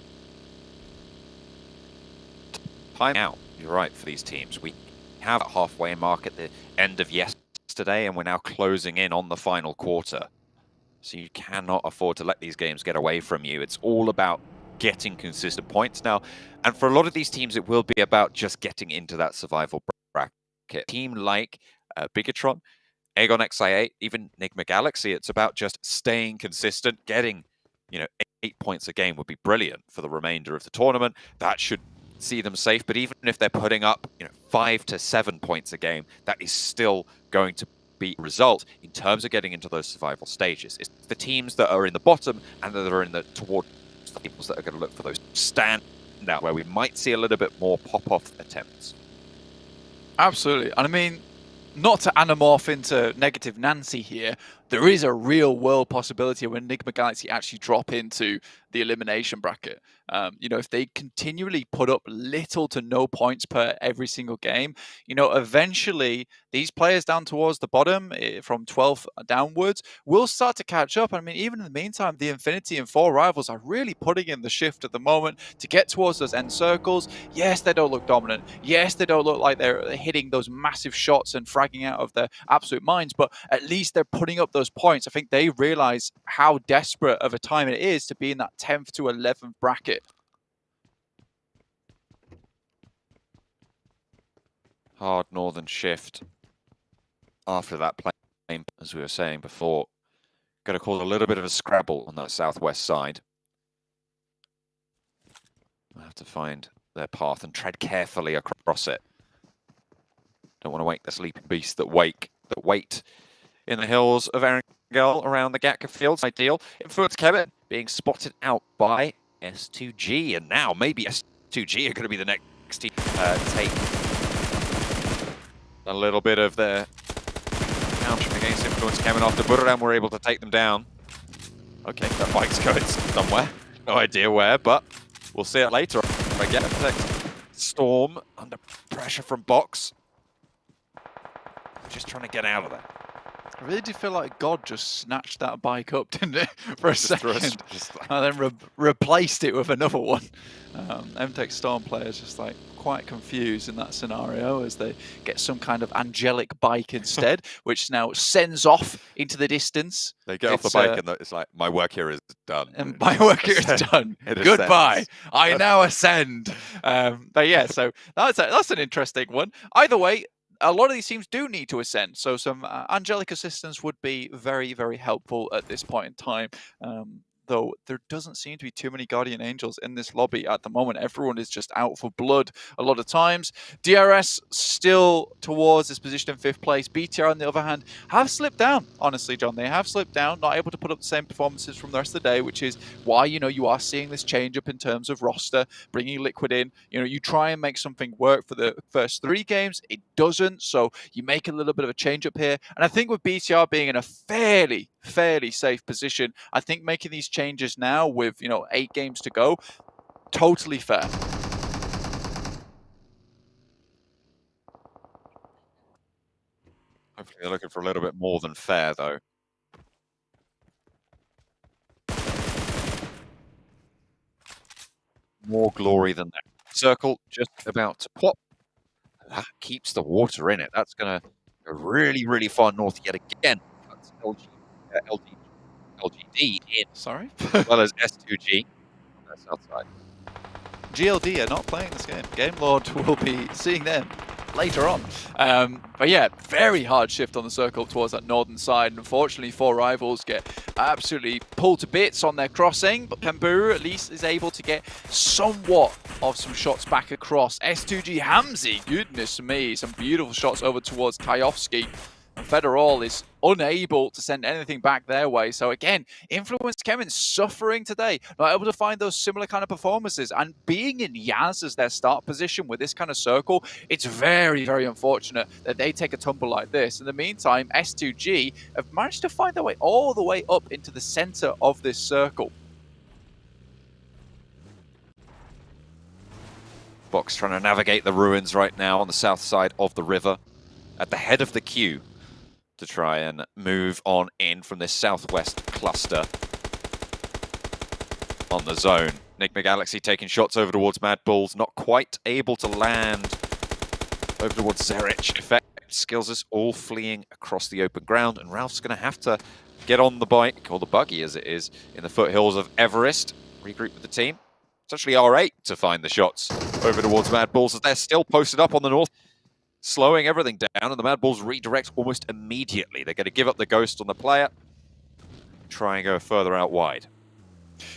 Time out, you're right, for these teams. We have a halfway mark at the end of yesterday, and we're now closing in on the final quarter. So you cannot afford to let these games get away from you. It's all about getting consistent points now, and for a lot of these teams it will be about just getting into that survival bracket. A team like Bigatron, Aegon XI8, even Enigma Galaxy, it's about just staying consistent. Getting, you know, 8 points a game would be brilliant for the remainder of the tournament. That should see them safe, but even if they're putting up, you know, 5 to 7 points a game, that is still going to be a result in terms of getting into those survival stages. It's the teams that are in the bottom and that are in the towards tables that are going to look for those stand out where we might see a little bit more pop-off attempts. Absolutely. And I mean, not to anamorph into negative Nancy here, there is a real world possibility when Enigma Galaxy actually drop into the elimination bracket. You know, if they continually put up little to no points per every single game, you know, eventually these players down towards the bottom from 12th downwards will start to catch up. I mean, even in the meantime, the Infinity and 4 rivals are really putting in the shift at the moment to get towards those end circles. Yes, they don't look dominant. Yes, they don't look like they're hitting those massive shots and fragging out of their absolute minds, but at least they're putting up those points. I think they realize how desperate of a time it is to be in that 10th to 11th bracket. Hard northern shift after that plane, as we were saying before. Going to cause a little bit of a scrabble on that southwest side. We'll have to find their path and tread carefully across it. Don't want to wake the sleeping beasts that wait in the hills of Erangel around the Gatka fields. Ideal. Influence Kevin being spotted out by S2G, and now maybe S2G are going to be the next team take a little bit of their counter against Influence Kevin after Buradam were able to take them down. Okay, that bike's going somewhere. No idea where, but we'll see it later. I get it. Storm under pressure from Box. Just trying to get out of there. I really do feel like God just snatched that bike up, didn't it, for a second, and then replaced it with another one. MTech Storm players just like quite confused in that scenario as they get some kind of angelic bike instead, which now sends off into the distance. They get off the bike and it's like, my work here is done. And my work here is done. Goodbye. I now ascend. But yeah, so that's an interesting one. Either way, a lot of these teams do need to ascend, so some angelic assistance would be very, very helpful at this point in time. Though there doesn't seem to be too many Guardian Angels in this lobby at the moment. Everyone is just out for blood a lot of times. DRS still towards this position in 5th place. BTR, on the other hand, have slipped down, honestly, John. They have slipped down, not able to put up the same performances from the rest of the day, which is why, you know, you are seeing this change up in terms of roster, bringing Liquid in. You know, you try and make something work for the first 3 games. It doesn't, so you make a little bit of a change up here. And I think with BTR being in a fairly safe position, I think making these changes now with, you know, 8 games to go, totally fair. Hopefully they're looking for a little bit more than fair, though. More glory than that. Circle just about to pop. That keeps the water in it. That's going to go really, really far north yet again. That's LGD in. Sorry? As well as S2G on their south side. GLD are not playing this game. Game Lord will be seeing them later on. But yeah, very hard shift on the circle towards that northern side. Unfortunately, 4 rivals get absolutely pulled to bits on their crossing, but Pemburu at least is able to get somewhat of some shots back across. S2G Hamzi, goodness me, some beautiful shots over towards Kayovsky. And Federal is unable to send anything back their way. So again, Influence Kevin suffering today, not able to find those similar kind of performances. And being in Yaz as their start position with this kind of circle, it's very, very unfortunate that they take a tumble like this. In the meantime, S2G have managed to find their way all the way up into the center of this circle. Box trying to navigate the ruins right now on the south side of the river at the head of the queue to try and move on in from this southwest cluster on the zone. Enigma Galaxy taking shots over towards Mad Bulls, not quite able to land over towards Zerich. Effect skills us all fleeing across the open ground, and Ralph's going to have to get on the bike, or the buggy as it is, in the foothills of Everest, regroup with the team. It's actually R8 to find the shots over towards Mad Bulls as they're still posted up on the north, slowing everything down, and the Mad Bulls redirect almost immediately. They're going to give up the ghost on the player, try and go further out wide.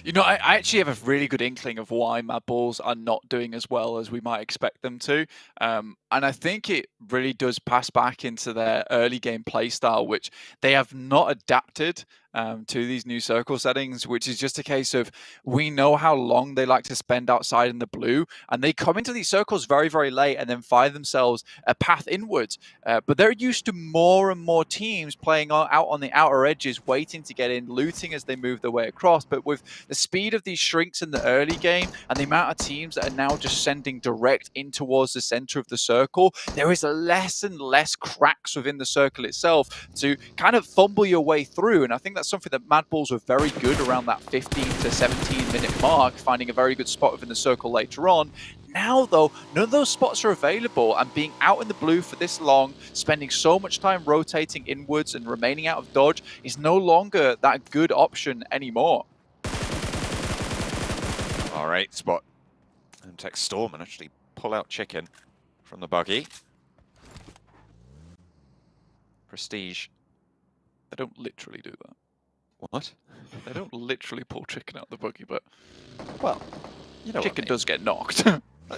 You know, I actually have a really good inkling of why Mad Bulls are not doing as well as we might expect them to. And I think it really does pass back into their early game playstyle, which they have not adapted to these new circle settings, which is just a case of we know how long they like to spend outside in the blue, and they come into these circles very, very late and then find themselves a path inwards. But they're used to more and more teams playing out on the outer edges, waiting to get in, looting as they move their way across. But with the speed of these shrinks in the early game and the amount of teams that are now just sending direct in towards the center of the circle, there is less and less cracks within the circle itself to kind of fumble your way through. And I think that's something that Mad Bulls were very good around that 15 to 17 minute mark, finding a very good spot within the circle later on. Now, though, none of those spots are available, and being out in the blue for this long, spending so much time rotating inwards and remaining out of dodge is no longer that good option anymore. All right, spot. And Tech Storm and actually pull out Chicken from the buggy. Prestige. They don't literally do that. What? They don't literally pull Chicken out of the buggy, but... Well, you know Chicken what I mean. does get knocked.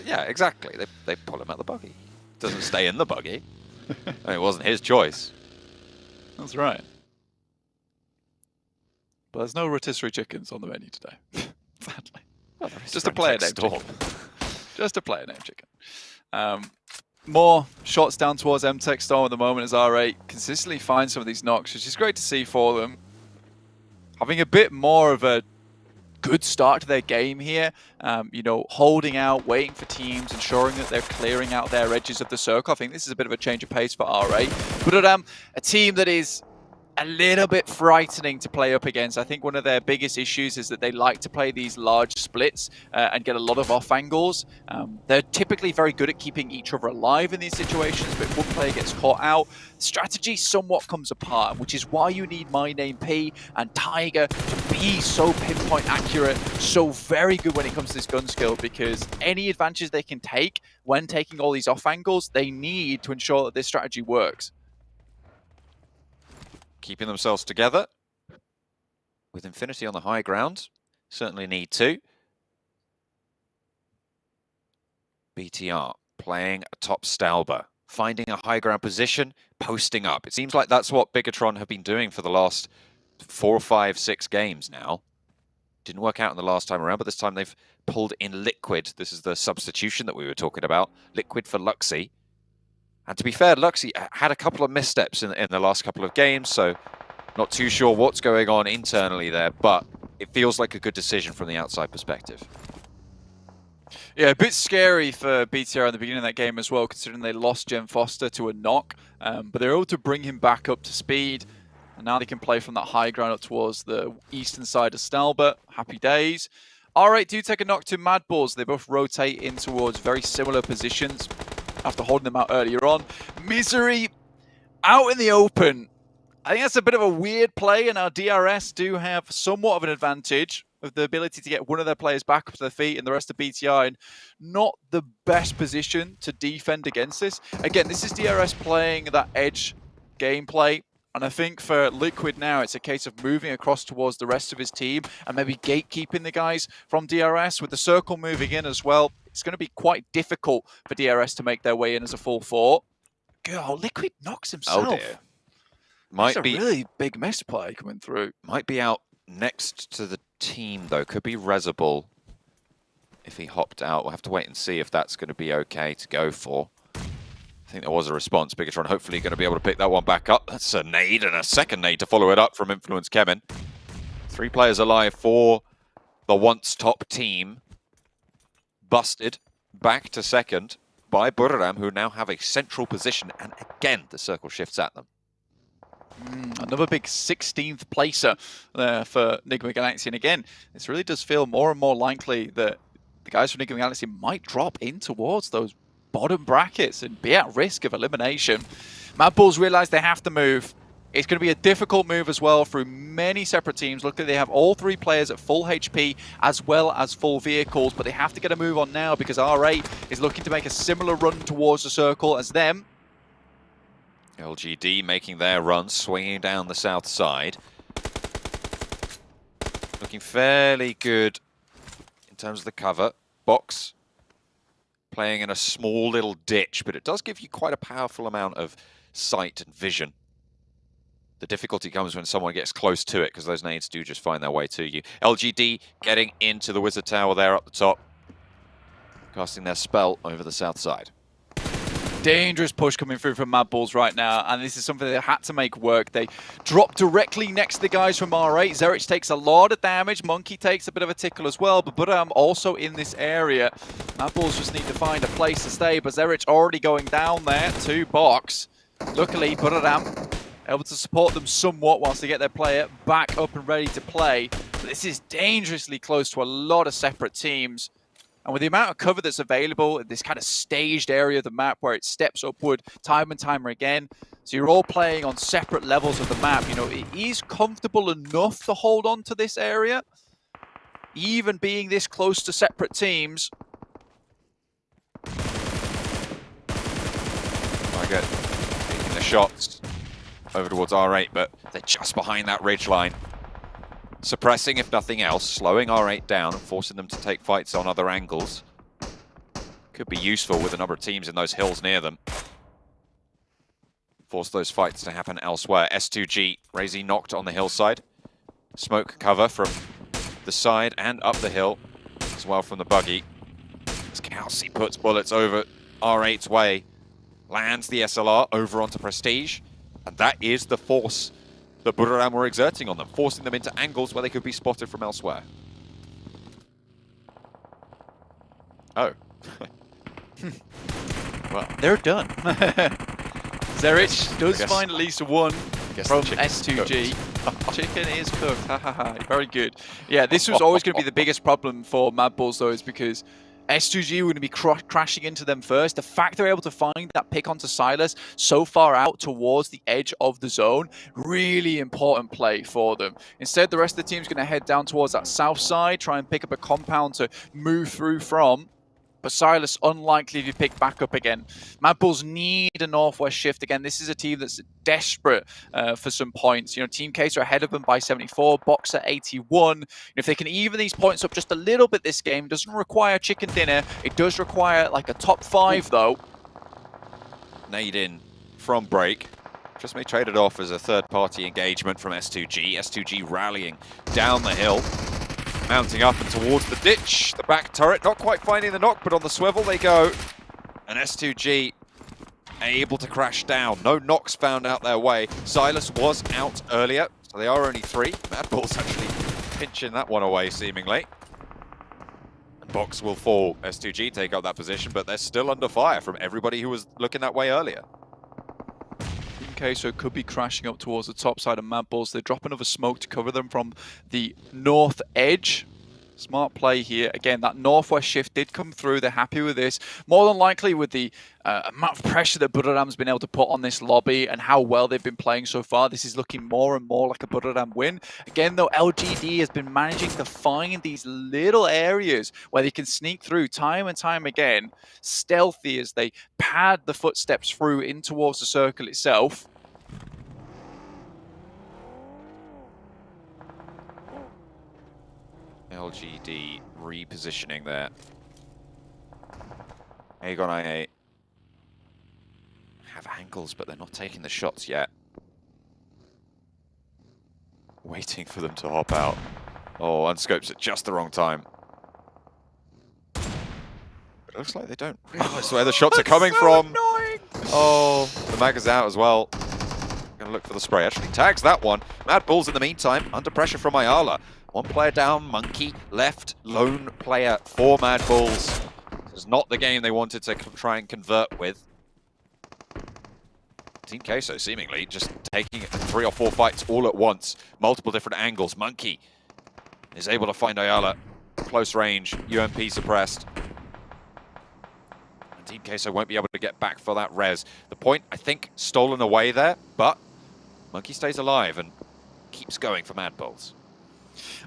Yeah, exactly. They pull him out the buggy. Doesn't stay in the buggy. I mean, it wasn't his choice. That's right. But there's no rotisserie chickens on the menu today. Sadly. Well, just a player name chicken. Just a player name chicken. More shots down towards MTech Storm at the moment as R8 consistently finds some of these knocks, which is great to see for them. Having a bit more of a good start to their game here, you know, holding out, waiting for teams, ensuring that they're clearing out their edges of the circle. I think this is a bit of a change of pace for R8. But a team that is a little bit frightening to play up against. I think one of their biggest issues is that they like to play these large splits and get a lot of off angles. They're typically very good at keeping each other alive in these situations, but if one player gets caught out, strategy somewhat comes apart, which is why you need My Name P and Tiger to be so pinpoint accurate, so very good when it comes to this gun skill, because any advantages they can take when taking all these off angles, they need to ensure that this strategy works. Keeping themselves together with Infinity on the high ground. Certainly need to. BTR playing a top Stalber, finding a high ground position, posting up. It seems like that's what Bigatron have been doing for the last 4, 5, 6 games now. Didn't work out in the last time around, but this time they've pulled in Liquid. This is the substitution that we were talking about. Liquid for Luxy. And to be fair, Luxy had a couple of missteps in the last couple of games, so not too sure what's going on internally there, but it feels like a good decision from the outside perspective. Yeah, a bit scary for BTR in the beginning of that game as well, considering they lost Jen Foster to a knock, but they're able to bring him back up to speed, and now they can play from that high ground up towards the eastern side of Stalbert. Happy days. R8 do take a knock to Mad Bulls. They both rotate in towards very similar positions after holding them out earlier on. Misery out in the open. I think that's a bit of a weird play, and our DRS do have somewhat of an advantage with the ability to get one of their players back up to their feet and the rest of BTR in not the best position to defend against this. Again, this is DRS playing that edge gameplay, and I think for Liquid now, it's a case of moving across towards the rest of his team and maybe gatekeeping the guys from DRS. With the circle moving in as well, it's going to be quite difficult for DRS to make their way in as a full 4. God, Liquid knocks himself. Oh dear. Might be a really big misplay coming through. Might be out next to the team, though. Could be Rezable if he hopped out. We'll have to wait and see if that's going to be okay to go for. I think there was a response. Bigatron hopefully going to be able to pick that one back up. That's a nade and a second nade to follow it up from Influence Kemen. 3 players alive for the once top team. Busted back to second by Buriram, who now have a central position, and again the circle shifts at them. Another big 16th placer there for Nigma Galaxy, and again, this really does feel more and more likely that the guys from Nigma Galaxy might drop in towards those bottom brackets and be at risk of elimination. Mad Bulls realize they have to move. It's going to be a difficult move as well through many separate teams. Look, they have all 3 players at full HP as well as full vehicles, but they have to get a move on now because R8 is looking to make a similar run towards the circle as them. LGD making their run, swinging down the south side. Looking fairly good in terms of the cover. Box playing in a small little ditch, but it does give you quite a powerful amount of sight and vision. The difficulty comes when someone gets close to it, because those nades do just find their way to you. LGD getting into the Wizard Tower there up the top, casting their spell over the south side. Dangerous push coming through from Mad Bulls right now, and this is something they had to make work. They drop directly next to the guys from R8. Zerich takes a lot of damage. Monkey takes a bit of a tickle as well, but Buram also in this area. Mad Bulls just need to find a place to stay, but Zerich already going down there to box. Luckily, Buram able to support them somewhat whilst they get their player back up and ready to play. But this is dangerously close to a lot of separate teams. And with the amount of cover that's available in this kind of staged area of the map where it steps upward time and time again, so you're all playing on separate levels of the map, you know, it is comfortable enough to hold on to this area, even being this close to separate teams. I get taking the shots over towards R8, but they're just behind that ridge line. Suppressing, if nothing else, slowing R8 down and forcing them to take fights on other angles. Could be useful with a number of teams in those hills near them. Force those fights to happen elsewhere. S2G, Razy knocked on the hillside. Smoke cover from the side and up the hill, as well from the buggy. As Kelsey puts bullets over R8's way, lands the SLR over onto Prestige, and that is the force that Buram were exerting on them, forcing them into angles where they could be spotted from elsewhere. Oh. Well, they're done. Zerich does find at least one from S2G. Chicken is cooked. Ha ha ha. Very good. Yeah, this was always going to be the biggest problem for Mad Bulls, though, is because S2G were going to be crashing into them first. The fact they're able to find that pick onto Silas so far out towards the edge of the zone, really important play for them. Instead, the rest of the team's going to head down towards that south side, try and pick up a compound to move through from. But Silas unlikely to be picked back up again. Mad Bulls need a northwest shift again. This is a team that's desperate for some points. You know, Team Case are ahead of them by 74, Boxer 81. If they can even these points up just a little bit this game, it doesn't require chicken dinner. It does require like a top 5 though. Nade in from break. Just may trade it off as a third-party engagement from S2G. S2G rallying down the hill. Mounting up and towards the ditch. The back turret not quite finding the knock, but on the swivel they go. And S2G able to crash down. No knocks found out their way. Silas was out earlier, so they are only 3. Mad Bulls actually pinching that one away, seemingly. And Box will fall. S2G take up that position, but they're still under fire from everybody who was looking that way earlier. Queso could be crashing up towards the top side of Mad Bulls. They drop another smoke to cover them from the north edge. Smart play here. Again, that northwest shift did come through. They're happy with this. More than likely with the amount of pressure that Buram's been able to put on this lobby and how well they've been playing so far, this is looking more and more like a Buram win. Again, though, LGD has been managing to find these little areas where they can sneak through time and time again, stealthy as they pad the footsteps through in towards the circle itself. LGD repositioning there. Aegon IA have angles, but they're not taking the shots yet. Waiting for them to hop out. Oh, unscopes at just the wrong time. It looks like they don't realize where the shots are coming from. Annoying. Oh, the mag is out as well. Gonna look for the spray. Actually tags that one. Mad Bulls in the meantime, under pressure from Ayala. One player down, Monkey left, lone player for Mad Bulls. This is not the game they wanted to try and convert with. Team Queso seemingly just taking 3 or 4 fights all at once. Multiple different angles. Monkey is able to find Ayala. Close range, UMP suppressed. And Team Queso won't be able to get back for that res. The point, I think, stolen away there, but Monkey stays alive and keeps going for Mad Bulls.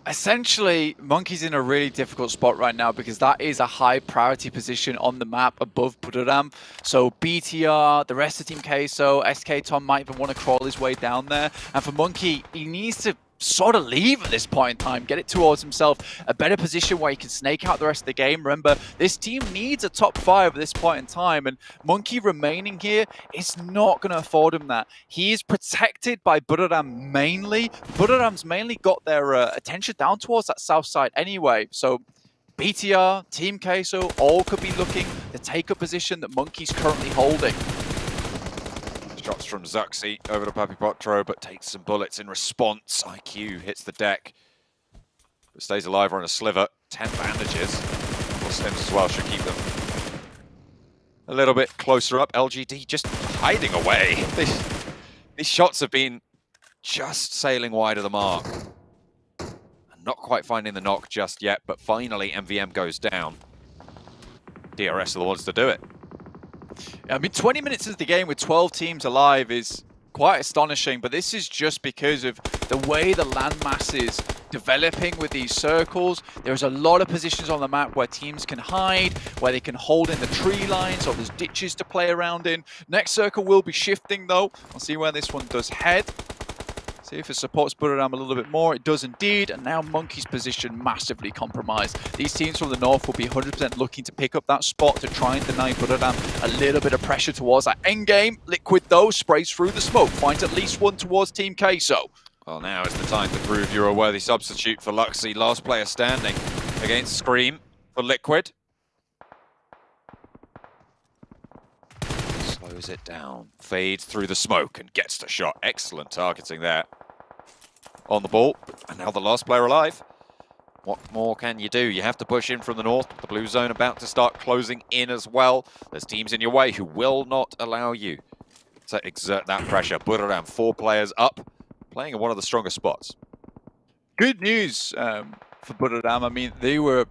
Essentially, Monkey's in a really difficult spot right now because that is a high priority position on the map above Buram. So BTR, the rest of Team Queso, SK Tom might even want to crawl his way down there. And for Monkey, he needs to sort of leave at this point in time, get it towards himself, a better position where he can snake out the rest of the game. Remember, this team needs a top 5 at this point in time, and Monkey remaining here is not going to afford him that. He is protected by Buriram mainly. Buriram's mainly got their attention down towards that south side anyway, so BTR, Team Queso, all could be looking to take a position that Monkey's currently holding. Shots from Zuxi over to Papi Potro, but takes some bullets in response. IQ hits the deck, but stays alive on a sliver. 10 bandages. Well, Slims as well should keep them a little bit closer up. LGD just hiding away. These shots have been just sailing wide of the mark. And not quite finding the knock just yet, but finally MVM goes down. DRS are the ones to do it. I mean, 20 minutes into the game with 12 teams alive is quite astonishing, but this is just because of the way the landmass is developing with these circles. There's a lot of positions on the map where teams can hide, where they can hold in the tree lines, or there's ditches to play around in. Next circle will be shifting though. We'll see where this one does head. See if it supports Buriram a little bit more. It does indeed, and now Monkey's position massively compromised. These teams from the north will be 100% looking to pick up that spot to try and deny Buriram a little bit of pressure towards that endgame. Liquid, though, sprays through the smoke, finds at least one towards Team Queso. Well, now is the time to prove you're a worthy substitute for Luxy. Last player standing against Scream for Liquid. Slows it down, fades through the smoke and gets the shot. Excellent targeting there on the ball. And now the last player alive. What more can you do? You have to push in from the north. The blue zone about to start closing in as well. There's teams in your way who will not allow you to exert that pressure. Buriram, 4 players up, playing in one of the strongest spots. Good news for Buriram. I mean, they were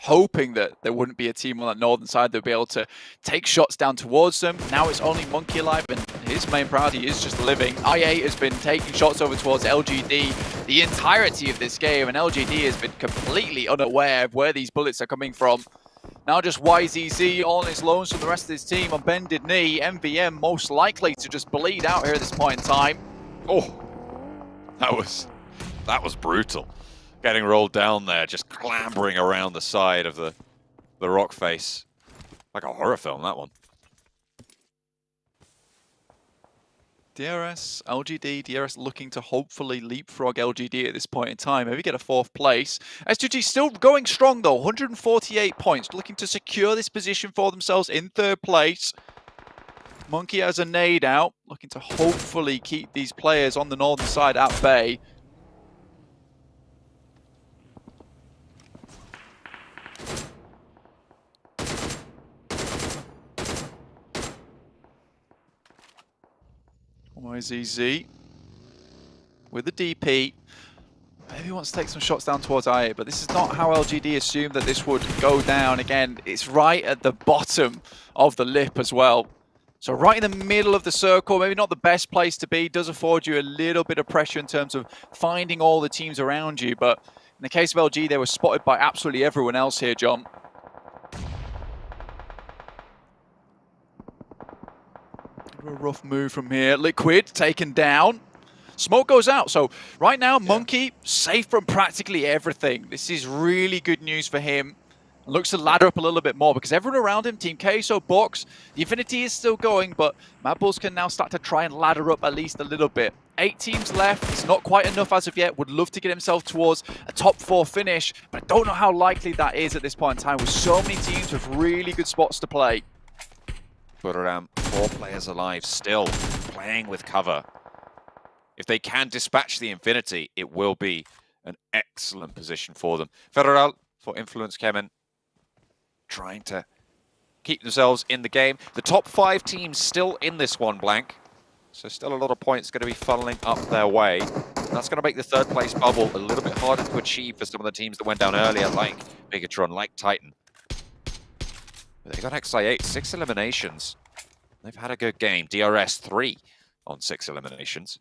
hoping that there wouldn't be a team on that northern side that would be able to take shots down towards them. Now it's only Monkey alive, and his main priority is just living. IA has been taking shots over towards LGD the entirety of this game, and LGD has been completely unaware of where these bullets are coming from. Now just YZZ on his loans from the rest of his team on bended knee. MVM most likely to just bleed out here at this point in time. Oh, that was brutal. Getting rolled down there, just clambering around the side of the rock face. Like a horror film, that one. DRS, LGD, DRS looking to hopefully leapfrog LGD at this point in time. Maybe get a 4th place. S2G still going strong though, 148 points, looking to secure this position for themselves in 3rd place. Monkey has a nade out, looking to hopefully keep these players on the northern side at bay. YZZ with the DP. Maybe he wants to take some shots down towards IA, but this is not how LGD assumed that this would go down. Again, it's right at the bottom of the lip as well. So right in the middle of the circle, maybe not the best place to be, does afford you a little bit of pressure in terms of finding all the teams around you. But in the case of LG, they were spotted by absolutely everyone else here, John. A rough move from here. Liquid taken down. Smoke goes out. So right now, Monkey safe from practically everything. This is really good news for him. Looks to ladder up a little bit more because everyone around him, Team Queso, Box, the Infinity is still going, but Mad Bulls can now start to try and ladder up at least a little bit. 8 teams left. It's not quite enough as of yet. Would love to get himself towards a top 4 finish, but I don't know how likely that is at this point in time with so many teams with really good spots to play. Buriram, 4 players alive still, playing with cover. If they can dispatch the Infinity, it will be an excellent position for them. Federal for Influence Kemen, trying to keep themselves in the game. The top 5 teams still in this one, Blank. So still a lot of points going to be funneling up their way. That's going to make the 3rd place bubble a little bit harder to achieve for some of the teams that went down earlier, like Bigatron, like Titan. But they got XI8, 6 eliminations. They've had a good game. DRS 3 on 6 eliminations.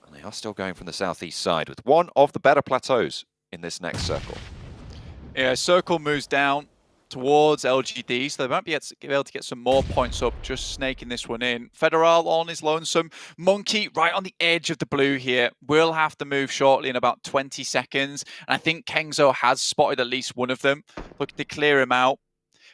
And they are still going from the southeast side with one of the better plateaus in this next circle. Yeah, circle moves down. towards LGD, so they might be able to get some more points up just snaking this one in. Federal on his lonesome. Monkey right on the edge of the blue here. Will have to move shortly in about 20 seconds. And I think Kengzo has spotted at least one of them. Looking to clear him out.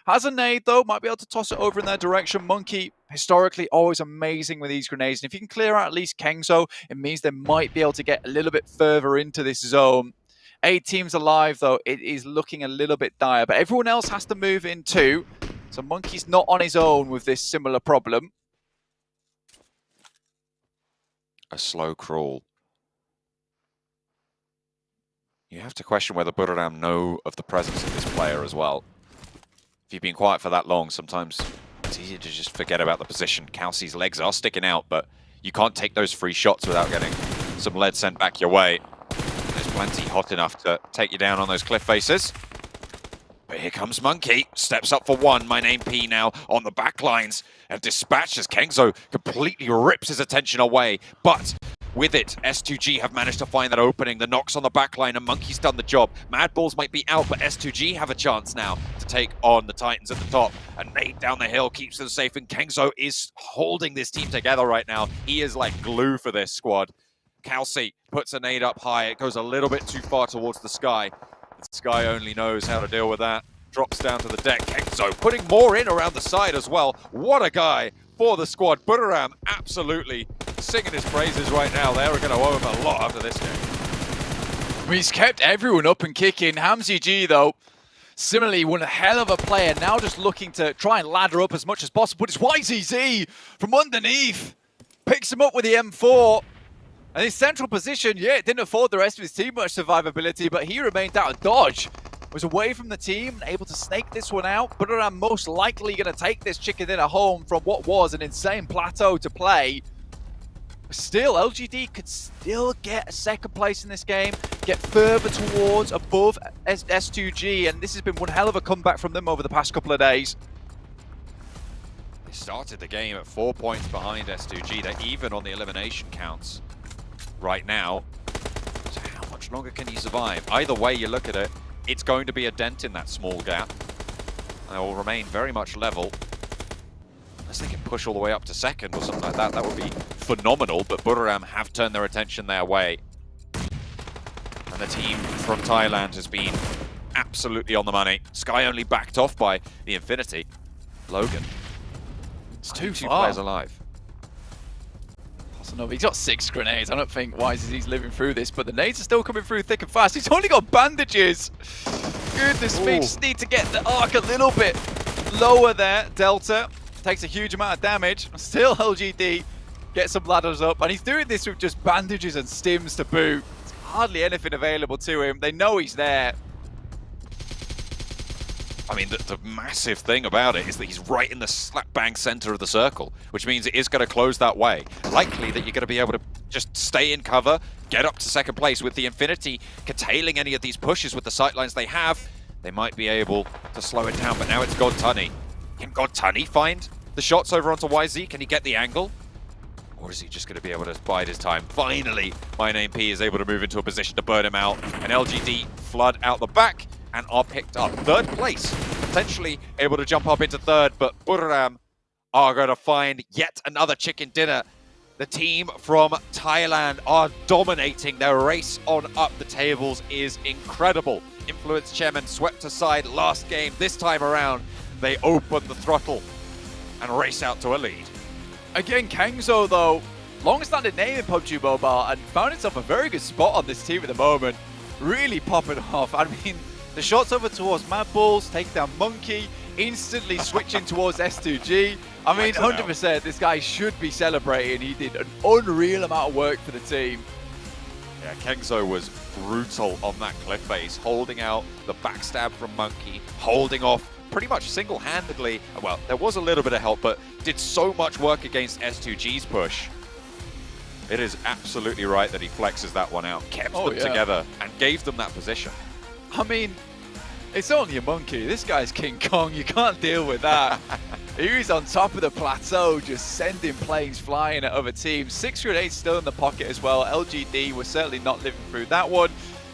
Has a nade though, might be able to toss it over in their direction. Monkey, historically, always amazing with these grenades. And if you can clear out at least Kengzo, it means they might be able to get a little bit further into this zone. 8 teams alive, though. It is looking a little bit dire, but everyone else has to move in too. So Monkey's not on his own with this similar problem. A slow crawl. You have to question whether Buriram know of the presence of this player as well. If you've been quiet for that long, sometimes it's easy to just forget about the position. Kelsey's legs are sticking out, but you can't take those free shots without getting some lead sent back your way. There's plenty hot enough to take you down on those cliff faces. But here comes Monkey, steps up for one. My name P now on the back lines and dispatches. Kengzo completely rips his attention away. But with it, S2G have managed to find that opening. The knocks on the back line and Monkey's done the job. Mad Balls might be out, but S2G have a chance now to take on the Titans at the top. And nade down the hill keeps them safe, and Kengzo is holding this team together right now. He is like glue for this squad. Kelsey puts a nade up high. It goes a little bit too far towards the sky. The sky only knows how to deal with that. Drops down to the deck. Kengzo putting more in around the side as well. What a guy for the squad. Buriram absolutely singing his praises right now. They are going to owe him a lot after this game. He's kept everyone up and kicking. Hamzy G, though, similarly, one hell of a player. Now just looking to try and ladder up as much as possible. But it's YZZ from underneath. Picks him up with the M4. And his central position, yeah, it didn't afford the rest of his team much survivability, but he remained out of dodge. Was away from the team, able to snake this one out. But I'm most likely going to take this chicken dinner home from what was an insane plateau to play. Still, LGD could still get a second place in this game, get further towards above S2G, and this has been one hell of a comeback from them over the past couple of days. They started the game at 4 points behind S2G. They're even on the elimination counts right now. So how much longer can you survive? Either way you look at it, it's going to be a dent in that small gap. They will remain very much level. Unless they can push all the way up to second or something like that, that would be phenomenal. But Buriram have turned their attention their way. And the team from Thailand has been absolutely on the money. Sky only backed off by the Infinity. Logan. It's two players alive. No, he's got 6 grenades. I don't think YZZ's living through this, but the nades are still coming through thick and fast. He's only got bandages. Goodness me, just need to get the arc a little bit lower there. Delta takes a huge amount of damage. Still LGD gets some ladders up, and he's doing this with just bandages and stims to boot. There's hardly anything available to him. They know he's there. I mean, the massive thing about it is that he's right in the slap bang center of the circle, which means it is going to close that way. Likely that you're going to be able to just stay in cover, get up to second place with the Infinity, curtailing any of these pushes with the sightlines they have. They might be able to slow it down, but now it's Godtunny. Can Godtunny find the shots over onto YZ? Can he get the angle? Or is he just going to be able to bide his time? Finally, My Name P is able to move into a position to burn him out, and LGD flood out the back and are picked up. Third place, potentially able to jump up into third, but Buriram are going to find yet another chicken dinner. The team from Thailand are dominating. Their race on up the tables is incredible. Influence Chairman swept aside last game. This time around, they open the throttle and race out to a lead. Again, Kengzo, though, long-standing name in PUBG Mobile, and found himself a very good spot on this team at the moment. Really popping off. I mean, the shots over towards Mad Balls, taking down Monkey, instantly switching towards S2G. I mean, 100%, this guy should be celebrating. He did an unreal amount of work for the team. Yeah, Kengzo was brutal on that cliff face, holding out the backstab from Monkey, holding off pretty much single-handedly. Well, there was a little bit of help, but did so much work against S2G's push. It is absolutely right that he flexes that one out, kept them together, and gave them that position. I mean, it's only a Monkey. This guy's King Kong. You can't deal with that. He's on top of the plateau, just sending planes flying at other teams. 6 grenades still in the pocket as well. LGD was certainly not living through that one.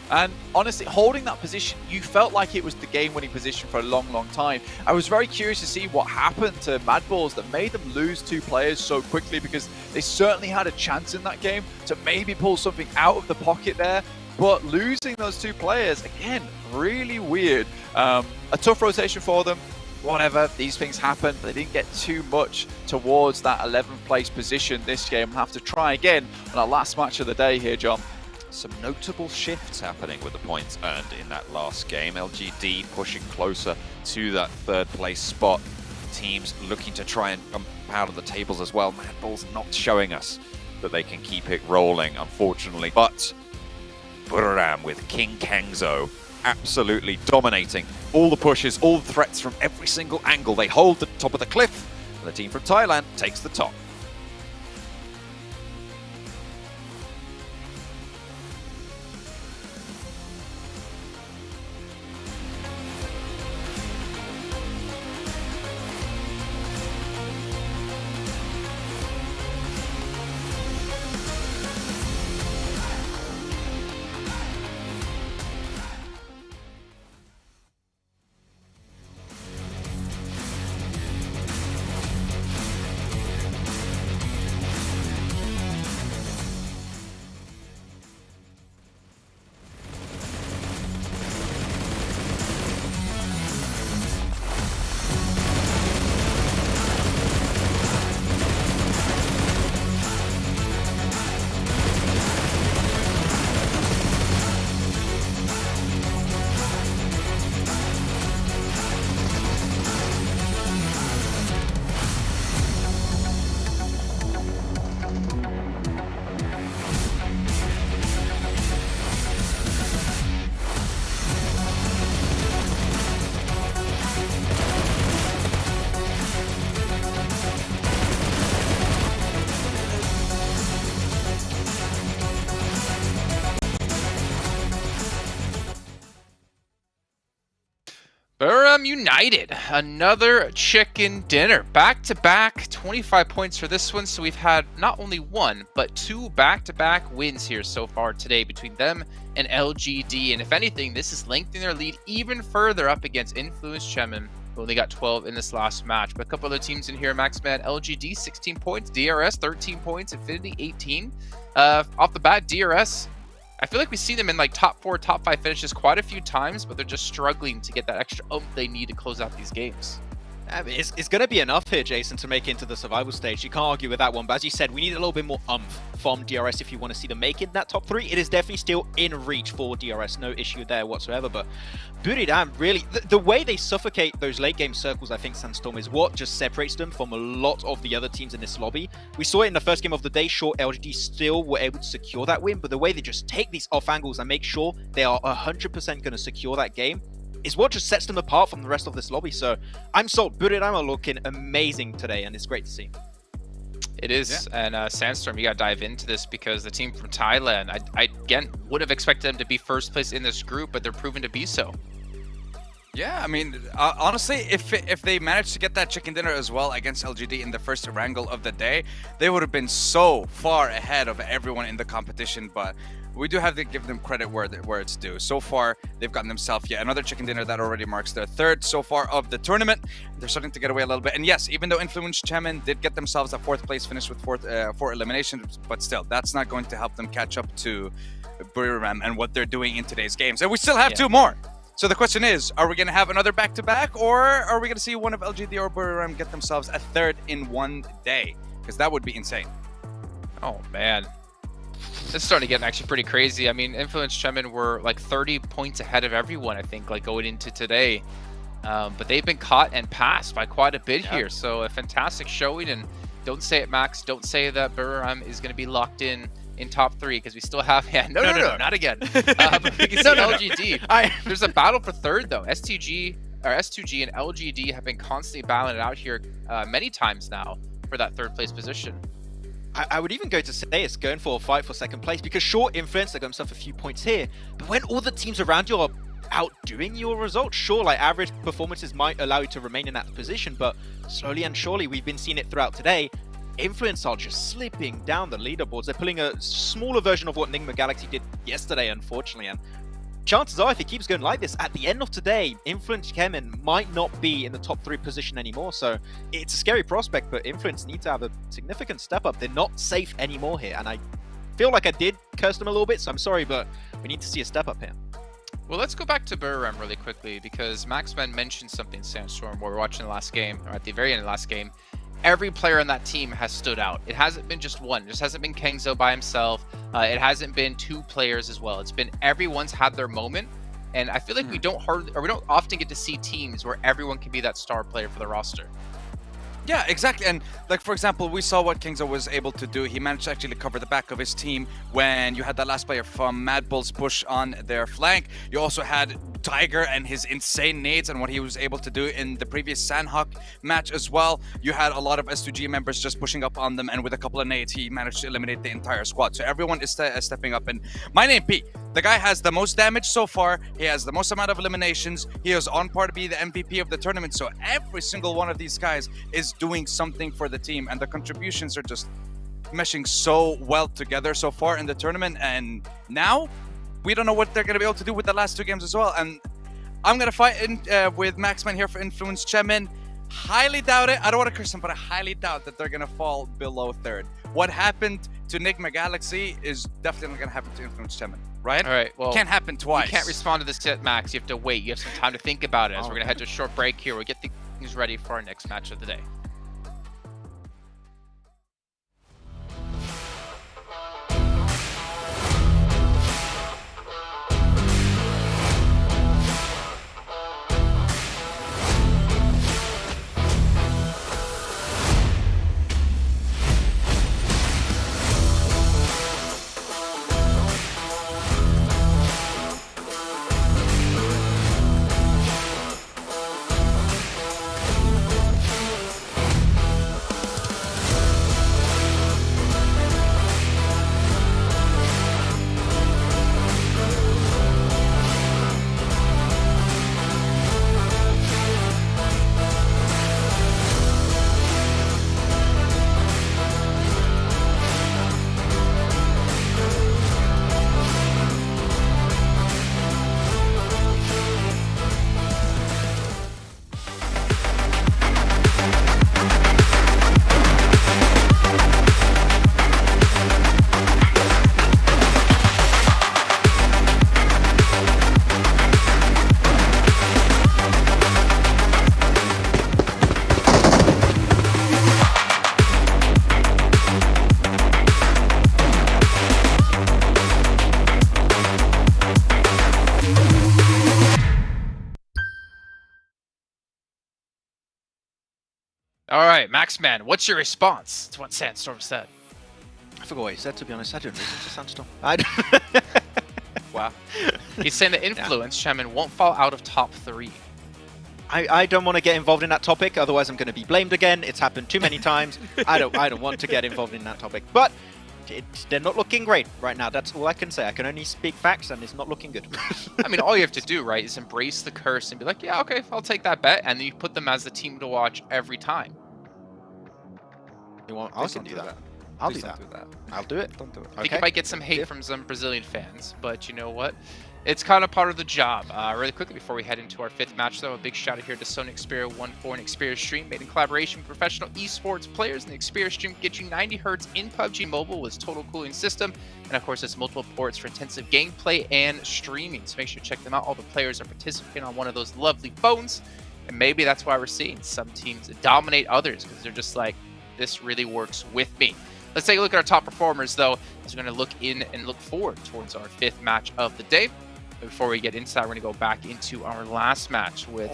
And honestly, holding that position, you felt like it was the game-winning position for a long, long time. I was very curious to see what happened to Mad Bulls that made them lose 2 players so quickly, because they certainly had a chance in that game to maybe pull something out of the pocket there. But losing those 2 players, again, really weird. A tough rotation for them. Whatever, these things happen, but they didn't get too much towards that 11th place position this game. We'll have to try again on our last match of the day here, John. Some notable shifts happening with the points earned in that last game. LGD pushing closer to that 3rd place spot. Teams looking to try and jump out of the tables as well. Mad Bulls not showing us that they can keep it rolling, unfortunately. But Buriram with King Kangzo absolutely dominating all the pushes, all the threats from every single angle. They hold the top of the cliff, and the team from Thailand takes the top. United, another chicken dinner. Back-to-back 25 points for this one. So we've had not only 1, but 2 back-to-back wins here so far today between them and LGD. And if anything, this is lengthening their lead even further up against Influence Chemin, who only got 12 in this last match. But a couple other teams in here, Maxman, LGD 16 points, DRS 13 points, Infinity 18. Off the bat, DRS, I feel like we see them in like top 4, top 5 finishes quite a few times, but they're just struggling to get that extra oomph they need to close out these games. I mean, it's going to be enough here, Jason, to make it into the survival stage. You can't argue with that one. But as you said, we need a little bit more umph from DRS if you want to see them make it in that top 3. It is definitely still in reach for DRS. No issue there whatsoever. But Buriram, really, the way they suffocate those late game circles, I think, Sandstorm, is what just separates them from a lot of the other teams in this lobby. We saw it in the first game of the day. Sure, LGD still were able to secure that win. But the way they just take these off angles and make sure they are 100% going to secure that game is what just sets them apart from the rest of this lobby. So I'm sold. Buriram are looking amazing today, and it's great to see. It is, yeah. And Sandstorm, you got to dive into this because the team from Thailand, I again would have expected them to be first place in this group, but they're proven to be so. Yeah, I mean, honestly, if they managed to get that chicken dinner as well against LGD in the first wrangle of the day, they would have been so far ahead of everyone in the competition. But we do have to give them credit where it's due. So far, they've gotten themselves yet another chicken dinner that already marks their 3rd so far of the tournament. They're starting to get away a little bit. And yes, even though Influence Chemin did get themselves a 4th place finish with 4 eliminations, but still, that's not going to help them catch up to Buriram and what they're doing in today's games. And we still have 2 more. So the question is, are we going to have another back-to-back, or are we going to see one of LGD or Buriram get themselves a 3rd in one day? Because that would be insane. Oh, man. It's starting to get actually pretty crazy. I mean, Influence Chemin were like 30 points ahead of everyone, I think, like going into today. But they've been caught and passed by quite a bit here. So a fantastic showing. And don't say it, Max. Don't say that Buriram is going to be locked in top 3 because we still have... Yeah, no, not again. But we can see LGD. There's a battle for 3rd, though. S2G and LGD have been constantly battling it out here many times now for that 3rd place position. I would even go to say it's going for a fight for 2nd place because sure, Influence, they got themselves a few points here, but when all the teams around you are outdoing your results, sure, like average performances might allow you to remain in that position, but slowly and surely, we've been seeing it throughout today, Influence are just slipping down the leaderboards. They're pulling a smaller version of what Nigma Galaxy did yesterday, unfortunately, and chances are, if it keeps going like this, at the end of today, Influence Kemen might not be in the top 3 position anymore. So it's a scary prospect, but Influence need to have a significant step up. They're not safe anymore here, and I feel like I did curse them a little bit, so I'm sorry, but we need to see a step up here. Well, let's go back to Buram really quickly, because Maxman mentioned something, Sandstorm, while we were watching the last game, or at the very end of the last game. Every player on that team has stood out. It hasn't been just one. It just hasn't been Kengzo by himself. It hasn't been 2 players as well. It's been everyone's had their moment. And I feel like we don't often get to see teams where everyone can be that star player for the roster. Yeah, exactly. And like, for example, we saw what Kingzo was able to do. He managed to actually cover the back of his team when you had that last player from Mad Bull's push on their flank. You also had Tiger and his insane nades and what he was able to do in the previous Sandhawk match as well. You had a lot of S2G members just pushing up on them, and with a couple of nades, he managed to eliminate the entire squad. So everyone is stepping up. And my name P, the guy has the most damage so far. He has the most amount of eliminations. He is on par to be the MVP of the tournament. So every single one of these guys is doing something for the team, and the contributions are just meshing so well together so far in the tournament. And now we don't know what they're going to be able to do with the last 2 games as well. And I'm going to fight with Maxman here for Influence Chemin. Highly doubt it. I don't want to curse them, but I highly doubt that they're going to fall below 3rd. What happened to Enigma Galaxy is definitely not going to happen to Influence Chemin, right? All right, well, can't happen twice. You can't respond to this yet, Max. You have to wait. You have some time to think about it, as we're going to head to a short break here. We'll get things ready for our next match of the day. All right, Maxman, what's your response to what Sandstorm said? I forgot what he said, to be honest. I didn't listen to Sandstorm. Wow. He's saying that Influence Chemin won't fall out of top 3. I don't want to get involved in that topic, otherwise I'm going to be blamed again. It's happened too many times. I don't want to get involved in that topic. But they're not looking great right now. That's all I can say. I can only speak facts, and it's not looking good. I mean, all you have to do, right, is embrace the curse and be like, yeah, okay, I'll take that bet, and then you put them as the team to watch every time. You want? I can do that. I'll do that. I'll do it. Don't do it. I think it might get some hate from some Brazilian fans, but you know what? It's kind of part of the job. Really quickly before we head into our 5th match, though, a big shout out here to Sony Xperia 1.4 and Xperia Stream, made in collaboration with professional esports players. And the Xperia Stream gets you 90 Hz in PUBG Mobile with total cooling system, and of course, it's multiple ports for intensive gameplay and streaming. So make sure to check them out. All the players are participating on one of those lovely phones, and maybe that's why we're seeing some teams dominate others, because they're just like, this really works with me. Let's take a look at our top performers, though, as we're going to look in and look forward towards our 5th match of the day. But before we get into that, we're going to go back into our last match with,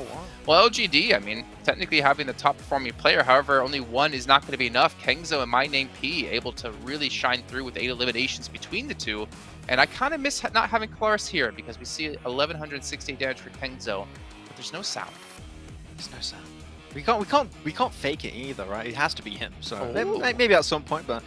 well, LGD. I mean, technically having the top performing player. However, only one is not going to be enough. Kengzo and My Name P able to really shine through with 8 eliminations between the two. And I kind of miss not having Kalaris here, because we see 1160 damage for Kengzo, but there's no sound. There's no sound. We can't fake it either, right? It has to be him. So maybe at some point, but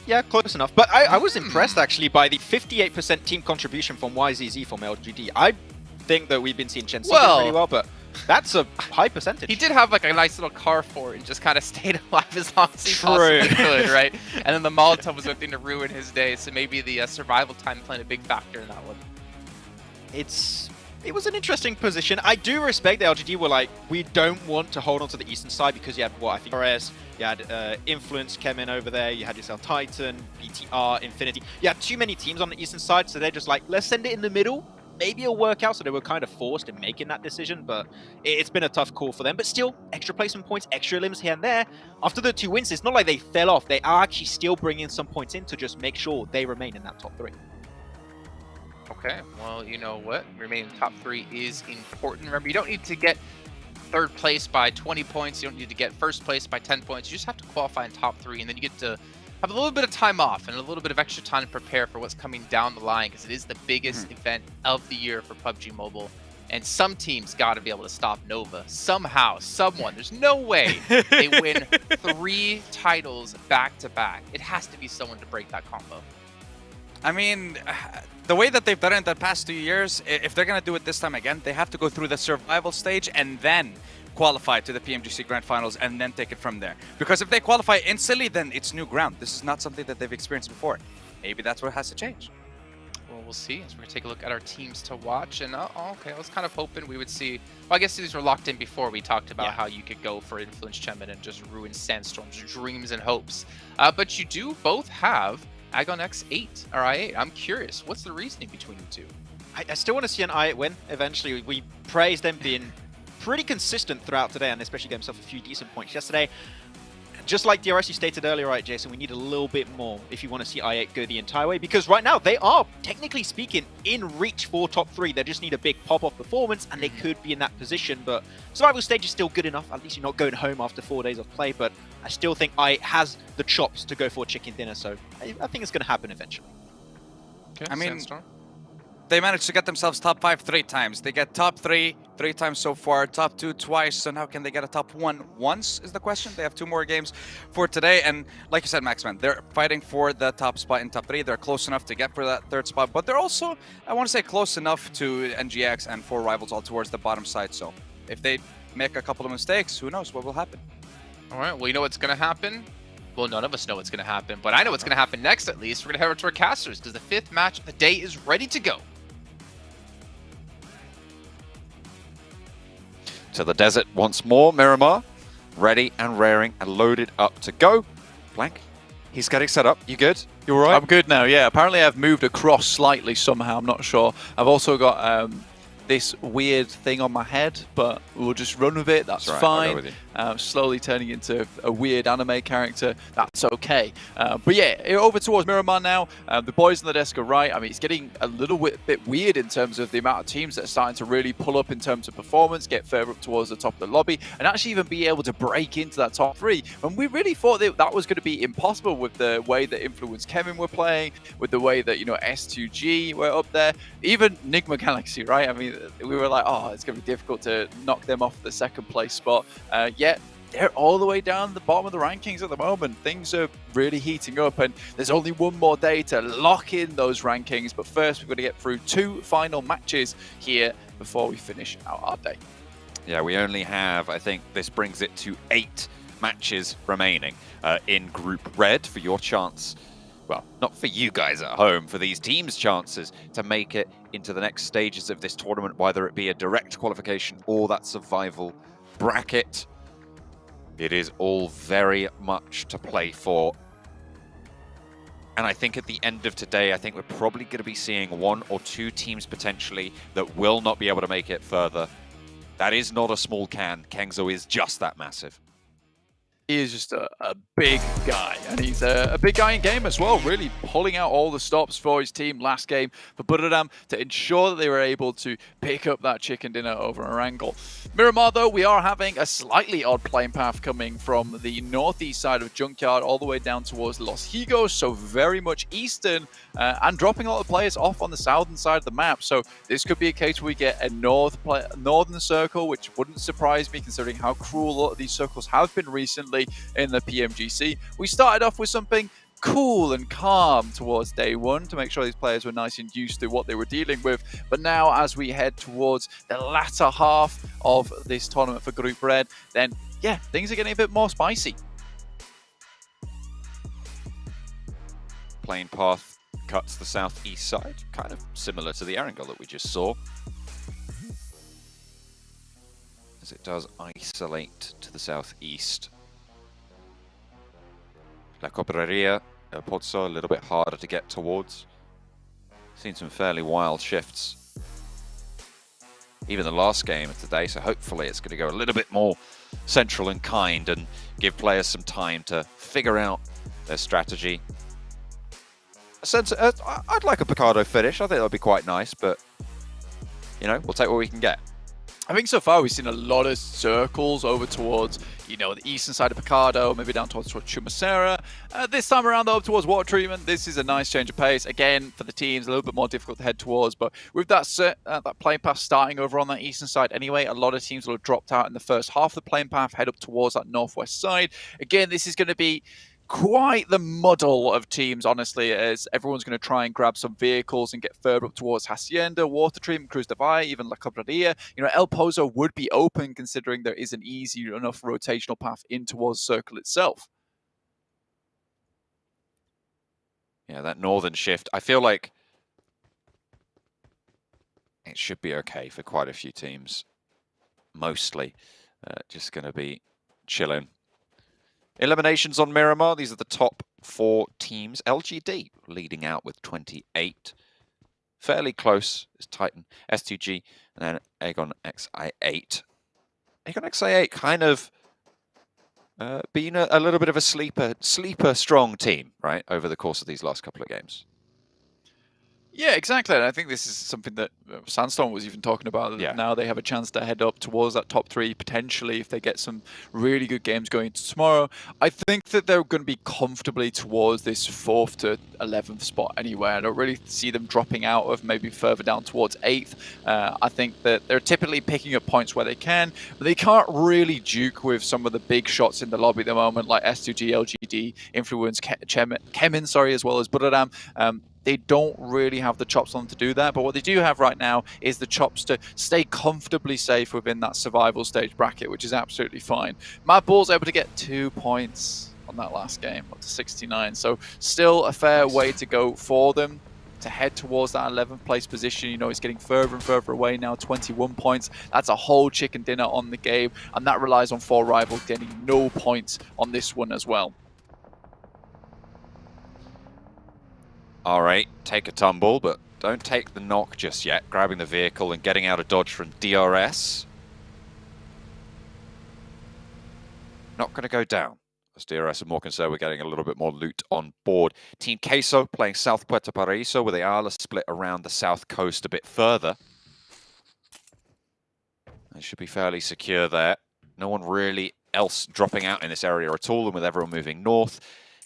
yeah, close enough. But I was impressed actually by the 58% team contribution from YZZ from LGD. I think that we've been seeing Chen doing really well, but that's a high percentage. He did have like a nice little car for it and just kind of stayed alive as long as he possibly could, right? And then the Molotov was one thing to ruin his day, so maybe the survival time playing a big factor in that one. it was an interesting position. I do respect the LGD were like, we don't want to hold on to the eastern side because you had, what, I think RS, you had Influence came in over there, you had yourself Titan, BTR, Infinity. You had too many teams on the eastern side, so they're just like, let's send it in the middle. Maybe it'll work out, so they were kind of forced in making that decision, but it's been a tough call for them. But still, extra placement points, extra limbs here and there. After the 2 wins, it's not like they fell off. They are actually still bringing some points in to just make sure they remain in that top 3. Okay, well, you know what? Remaining top 3 is important. Remember, you don't need to get 3rd place by 20 points. You don't need to get 1st place by 10 points. You just have to qualify in top 3, and then you get to have a little bit of time off and a little bit of extra time to prepare for what's coming down the line, because it is the biggest event of the year for PUBG Mobile. And some teams got to be able to stop Nova somehow, someone. There's no way they win 3 titles back to back. It has to be someone to break that combo. I mean, the way that they've done it in the past 2 years, if they're going to do it this time again, they have to go through the survival stage and then qualify to the PMGC Grand Finals and then take it from there. Because if they qualify instantly, then it's new ground. This is not something that they've experienced before. Maybe that's what has to change. Well, we'll see. So we're going to take a look at our teams to watch. And okay, I was kind of hoping we would see... Well, I guess these were locked in before. We talked about how you could go for Influence Chemin and just ruin Sandstorm's dreams and hopes. But you do both have Agon X8 or I8. I'm curious, what's the reasoning between you two? I still want to see an I8 win eventually. We praised them being pretty consistent throughout today, and especially getting himself a few decent points yesterday. Just like DRS you stated earlier, right, Jason, we need a little bit more if you want to see I8 go the entire way, because right now they are, technically speaking, in reach for top 3. They just need a big pop-off performance, and they could be in that position, but survival stage is still good enough. At least you're not going home after 4 days of play, but I still think I8 has the chops to go for chicken dinner, so I think it's going to happen eventually. Okay, I mean, Sandstorm? they managed to get themselves top 5 3 times. They get top 3 3 times so far, top 2 twice. So now can they get a top 1 once is the question. They have 2 more games for today. And like you said, Maxman, they're fighting for the top spot in top 3. They're close enough to get for that 3rd spot. But they're also, I want to say, close enough to NGX and 4 rivals all towards the bottom side. So if they make a couple of mistakes, who knows what will happen. All right, well, you know what's going to happen? Well, none of us know what's going to happen, but I know what's going to happen next, at least. We're going to head over to our casters, because the 5th match of the day is ready to go. To the desert once more, Miramar, ready and raring and loaded up to go. Blank, he's getting set up. You good? You all right? I'm good now, yeah. Apparently I've moved across slightly somehow, I'm not sure. I've also got this weird thing on my head, but we'll just run with it, that's right, fine. I'll go with you. Slowly turning into a weird anime character, that's okay. But yeah, over towards Miramar now. The boys on the desk are right. I mean, it's getting a little bit weird in terms of the amount of teams that are starting to really pull up in terms of performance, get further up towards the top of the lobby, and actually even be able to break into that top 3. And we really thought that was going to be impossible with the way that Influence Kevin were playing, with the way that, you know, S2G were up there, even Nigma Galaxy, right? I mean, we were like, oh, it's going to be difficult to knock them off the 2nd place spot. Yet they're all the way down the bottom of the rankings at the moment. Things are really heating up, and there's only 1 more day to lock in those rankings. But first, we've got to get through 2 final matches here before we finish out our day. Yeah, we only have, I think this brings it to 8 matches remaining in Group Red for your chance. Well, not for you guys at home, for these teams' chances to make it into the next stages of this tournament, whether it be a direct qualification or that survival bracket. It is all very much to play for. And I think at the end of today, I think we're probably going to be seeing 1 or 2 teams potentially that will not be able to make it further. That is not a small can. Kengzo is just that massive. He is just a big guy, and he's a big guy in game as well, really pulling out all the stops for his team last game for Buradam to ensure that they were able to pick up that chicken dinner over Erangel. Miramar, though, we are having a slightly odd playing path coming from the northeast side of Junkyard all the way down towards Los Higos, so very much eastern, and dropping a lot of players off on the southern side of the map. So this could be a case where we get a northern circle, which wouldn't surprise me considering how cruel a lot of these circles have been recently in the PMGC. We started off with something cool and calm towards day 1 to make sure these players were nice and used to what they were dealing with. But now as we head towards the latter half of this tournament for Group Red, then yeah, things are getting a bit more spicy. Playing path cuts the southeast side, kind of similar to the Erangel that we just saw. As it does isolate to the southeast. La Cobreria, El Pozzo, a little bit harder to get towards. Seen some fairly wild shifts. Even the last game of today, so hopefully it's going to go a little bit more central and kind and give players some time to figure out their strategy. I'd like a Picardo finish. I think that would be quite nice, but you know, we'll take what we can get. I think so far we've seen a lot of circles over towards, you know, the eastern side of Picardo, maybe down towards Chumacera. This time around, though, up towards water treatment. This is a nice change of pace. Again, for the teams, a little bit more difficult to head towards. But with that plane path starting over on that eastern side anyway, a lot of teams will have dropped out in the first half of the plane path, head up towards that northwest side. Again, this is going to be quite the muddle of teams, honestly, as everyone's going to try and grab some vehicles and get further up towards Hacienda, Water Treatment, Cruz de Valle, even La Cobreria. You know, El Pozo would be open considering there is an easy enough rotational path in towards Circle itself. Yeah, that northern shift, I feel like it should be okay for quite a few teams. Mostly just going to be chilling. Eliminations on Miramar. These are the top 4 teams. LGD leading out with 28. Fairly close is Titan, S2G, and then Aegon XI8. Aegon XI8 kind of been a little bit of a sleeper strong team, right, over the course of these last couple of games. Yeah, exactly. And I think this is something that Sandstorm was even talking about. Yeah. Now they have a chance to head up towards that top 3 potentially if they get some really good games going into tomorrow. I think that they're going to be comfortably towards this 4th to 11th spot anyway. I don't really see them dropping out of maybe further down towards 8th. I think that they're typically picking up points where they can, but they can't really duke with some of the big shots in the lobby at the moment, like S2G, LGD, Influence, Kemin, as well as Buradam. They don't really have the chops on to do that, but what they do have right now is the chops to stay comfortably safe within that survival stage bracket, which is absolutely fine. Mad Bull's able to get 2 points on that last game, up to 69, so still a fair way to go for them to head towards that 11th place position. You know, it's getting further and further away now, 21 points. That's a whole chicken dinner on the game, and that relies on 4 rivals getting no points on this one as well. All right, take a tumble, but don't take the knock just yet. Grabbing the vehicle and getting out of dodge from DRS. Not going to go down. As DRS are more concerned, we're getting a little bit more loot on board. Team Queso playing South Puerto Paraíso with the Ala split around the south coast a bit further. They should be fairly secure there. No one really else dropping out in this area at all, and with everyone moving north,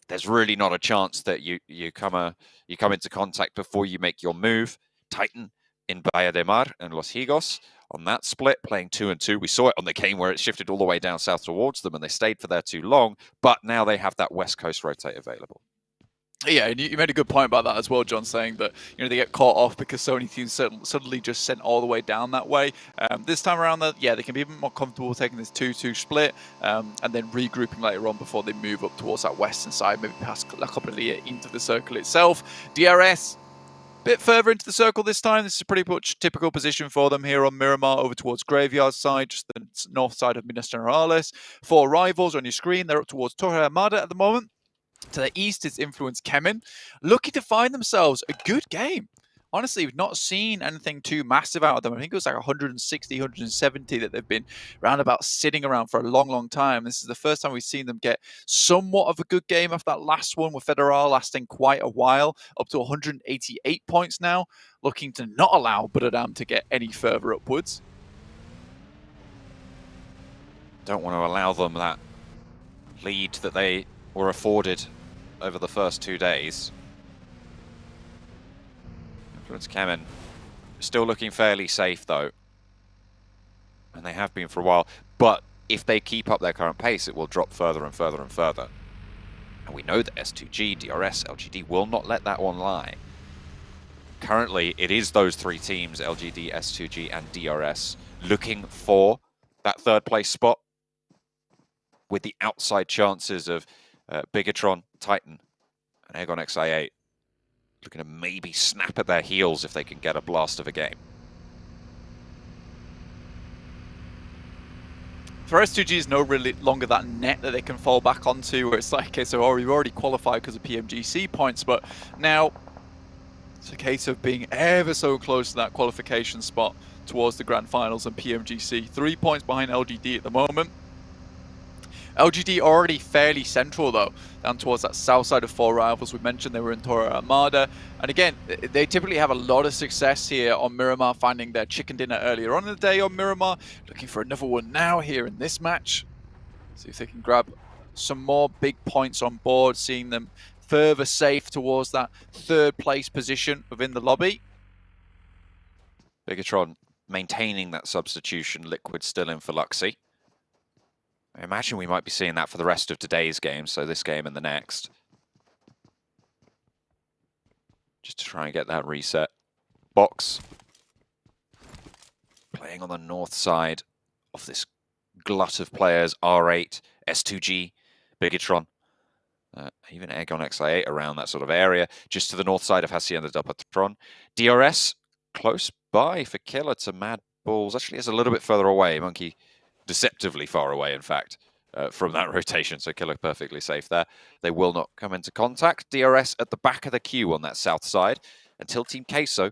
there's really not a chance that you come into contact before you make your move. Titan in Bahia de Mar and Los Higos on that split, playing 2 and 2. We saw it on the game where it shifted all the way down south towards them, and they stayed for there too long. But now they have that west coast rotate available. Yeah, and you made a good point about that as well, John, saying that, you know, they get caught off because so many teams suddenly just sent all the way down that way. This time around, yeah, they can be even more comfortable taking this 2-2 split and then regrouping later on before they move up towards that western side, maybe past La Cobreria into the circle itself. DRS, a bit further into the circle this time. This is pretty much typical position for them here on Miramar, over towards Graveyard side, just the north side of Minas Generales. 4 rivals on your screen. They're up towards Torre Armada at the moment. To the east is Influence Kemin, looking to find themselves a good game. Honestly, we've not seen anything too massive out of them. I think it was like 160, 170 that they've been roundabout sitting around for a long, long time. This is the first time we've seen them get somewhat of a good game after that last one with Federal lasting quite a while, up to 188 points now, looking to not allow Buradam to get any further upwards. Don't want to allow them that lead that they were afforded over the first 2 days. Influence Kemin still looking fairly safe though, and they have been for a while, but if they keep up their current pace, it will drop further and further and further. And we know that S2G, DRS, LGD will not let that one lie. Currently, it is those 3 teams, LGD, S2G, and DRS, looking for that 3rd place spot, with the outside chances of Bigatron, Titan, and Aegon XI8 looking to maybe snap at their heels if they can get a blast of a game. For S2G, is no really longer that net that they can fall back onto, where it's like, okay, so we've already qualified because of PMGC points, but now it's a case of being ever so close to that qualification spot towards the Grand Finals and PMGC. 3 points behind LGD at the moment. LGD already fairly central though, down towards that south side of Four Rivals. We mentioned they were in Torre Armada, and again, they typically have a lot of success here on Miramar, finding their chicken dinner earlier on in the day on Miramar, looking for another one now here in this match. See if they can grab some more big points on board, seeing them further safe towards that third place position within the lobby. Bigatron maintaining that substitution, Liquid still in for Luxy. I imagine we might be seeing that for the rest of today's game, so this game and the next. Just to try and get that reset. Box playing on the north side of this glut of players. R8, S2G, Bigatron, even Aegon XI8 around that sort of area. Just to the north side of Hacienda del Patron. DRS close by for Killer to Mad Bulls. Actually, it's a little bit further away. Monkey deceptively far away, in fact, from that rotation, so Killer perfectly safe there. They will not come into contact. DRS at the back of the queue on that south side until Team Queso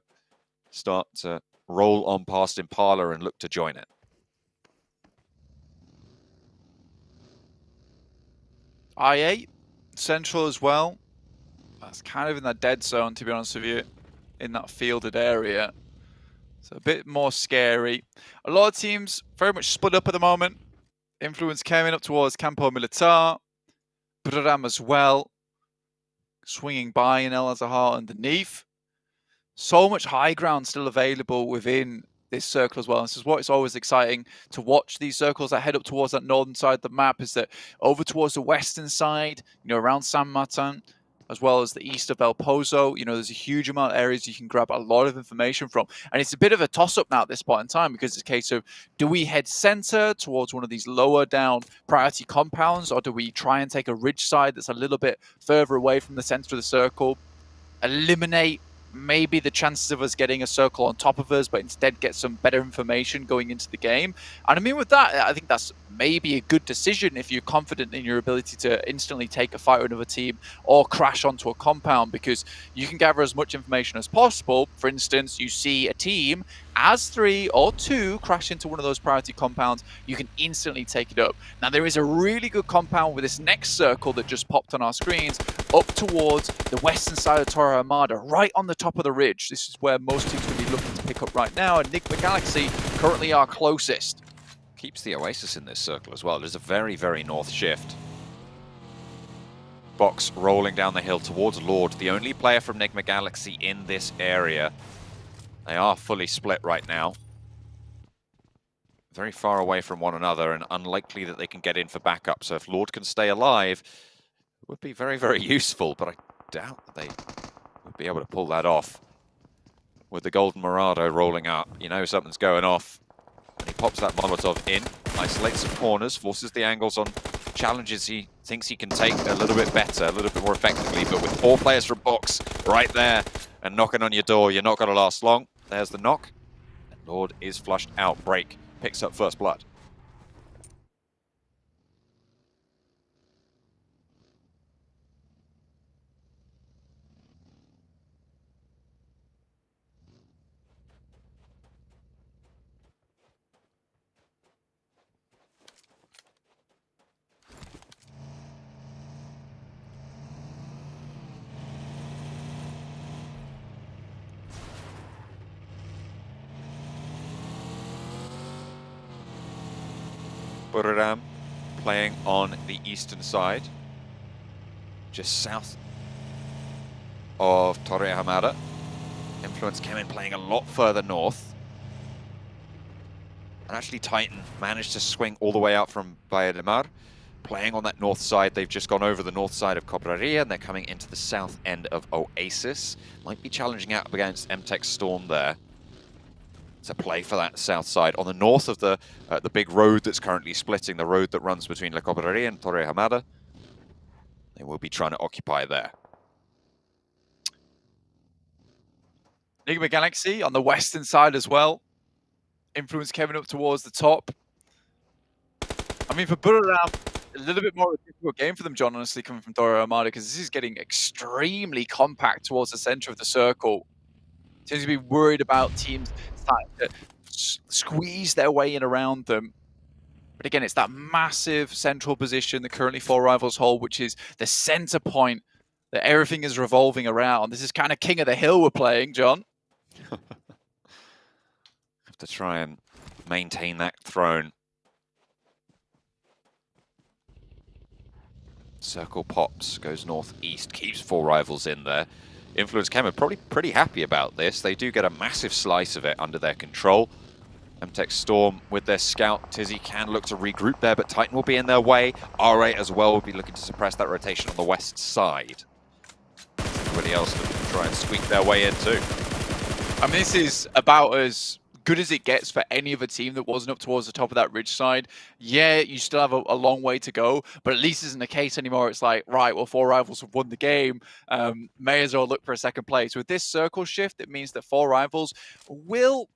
start to roll on past Impala and look to join it. I8, central as well. That's kind of in that dead zone, to be honest with you, in that fielded area. So a bit more scary. A lot of teams very much split up at the moment. Influence coming up towards Campo Militar. Buram as well. Swinging by in El Azahar underneath. So much high ground still available within this circle as well. This is what it's always exciting to watch these circles that head up towards that northern side of the map, is that over towards the western side, around San Martin, as well as the east of El Pozo, there's a huge amount of areas you can grab a lot of information from. And it's a bit of a toss-up now at this point in time, because it's a case of, do we head center towards one of these lower down priority compounds, or do we try and take a ridge side that's a little bit further away from the center of the circle, eliminate maybe the chances of us getting a circle on top of us, but instead get some better information going into the game? And I mean, with that, I think that's maybe a good decision if you're confident in your ability to instantly take a fight with another team or crash onto a compound, because you can gather as much information as possible. For instance, you see a team as 3 or 2 crash into one of those priority compounds, you can instantly take it up. Now, there is a really good compound with this next circle that just popped on our screens up towards the western side of Torre Armada, right on the top of the ridge. This is where most teams will be looking to pick up right now, and Enigma Galaxy currently are closest. Keeps the Oasis in this circle as well. There's a very, very north shift. Box rolling down the hill towards Lord, the only player from Enigma Galaxy in this area. They are fully split right now. Very far away from one another and unlikely that they can get in for backup. So if Lord can stay alive, it would be very, very useful, but I doubt that they would be able to pull that off. With the Golden Morado rolling up, something's going off. And he pops that Molotov in, isolates some corners, forces the angles on challenges he thinks he can take a little bit better, a little bit more effectively. But with 4 players from Box right there and knocking on your door, you're not going to last long. There's the knock. And Lord is flushed out. Break picks up first blood. Buriram playing on the eastern side, just south of Torre Hamada. Influence came in playing a lot further north. And actually Titan managed to swing all the way out from Bahia de Mar. Playing on that north side, they've just gone over the north side of Cobraria and they're coming into the south end of Oasis. Might be challenging out against MTech Storm there. To play for that south side. On the north of the big road that's currently splitting, the road that runs between La Cobraria and Torre Hamada, they will be trying to occupy there. Enigma Galaxy on the western side as well. Influence Kevin up towards the top. I mean, for Buriram, a little bit more of a difficult game for them, John, honestly, coming from Doro Armada, because this is getting extremely compact towards the center of the circle. Seems to be worried about teams starting to squeeze their way in around them. But again, it's that massive central position that currently 4Rivals hold, which is the center point that everything is revolving around. This is kind of King of the Hill we're playing, John. Have to try and maintain that throne. Circle pops, goes northeast, keeps 4Rivals in there. Influence Chem are probably pretty happy about this. They do get a massive slice of it under their control. MTech Storm with their scout. Tizzy can look to regroup there, but Titan will be in their way. R8 as well will be looking to suppress that rotation on the west side. Everybody else looking to try and squeak their way in too. I mean, this is about as good as it gets for any other team that wasn't up towards the top of that ridge side. Yeah, you still have a long way to go, but at least isn't the case anymore. It's like, right, well, 4Rivals have won the game. May as well look for a second place. With this circle shift, it means that 4Rivals will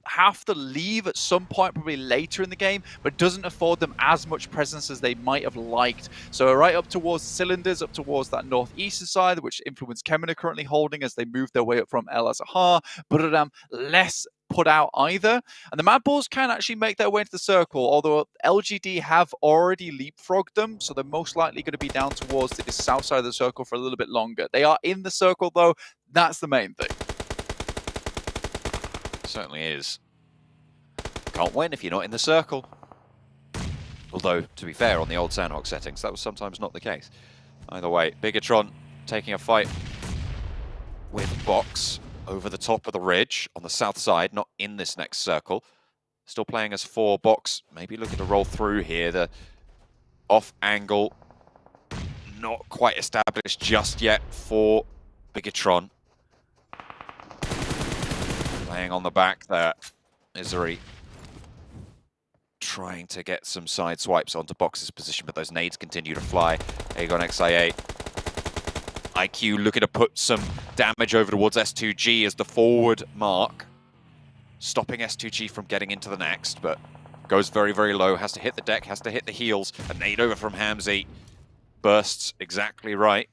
have to leave at some point, probably later in the game, but doesn't afford them as much presence as they might have liked. So right up towards the cylinders, up towards that northeastern side, which Influence Kemen are currently holding as they move their way up from El Azahar. Buriram less put out either. And the Mad Bulls can actually make their way into the circle, although LGD have already leapfrogged them, so they're most likely going to be down towards the south side of the circle for a little bit longer. They are in the circle, though. That's the main thing. Certainly is. Can't win if you're not in the circle. Although, to be fair, on the old Sandhawk settings, that was sometimes not the case. Either way, Bigatron taking a fight with Box over the top of the ridge on the south side, not in this next circle. Still playing as 4. Box maybe looking to roll through here. The off angle not quite established just yet for Bigatron. Playing on the back there. Misery trying to get some side swipes onto Box's position, but those nades continue to fly. Aegon XIA. IQ looking to put some damage over towards S2G as the forward mark, stopping S2G from getting into the next, but goes very, very low, has to hit the deck, has to hit the heels. A nade over from Hamzy, bursts exactly right,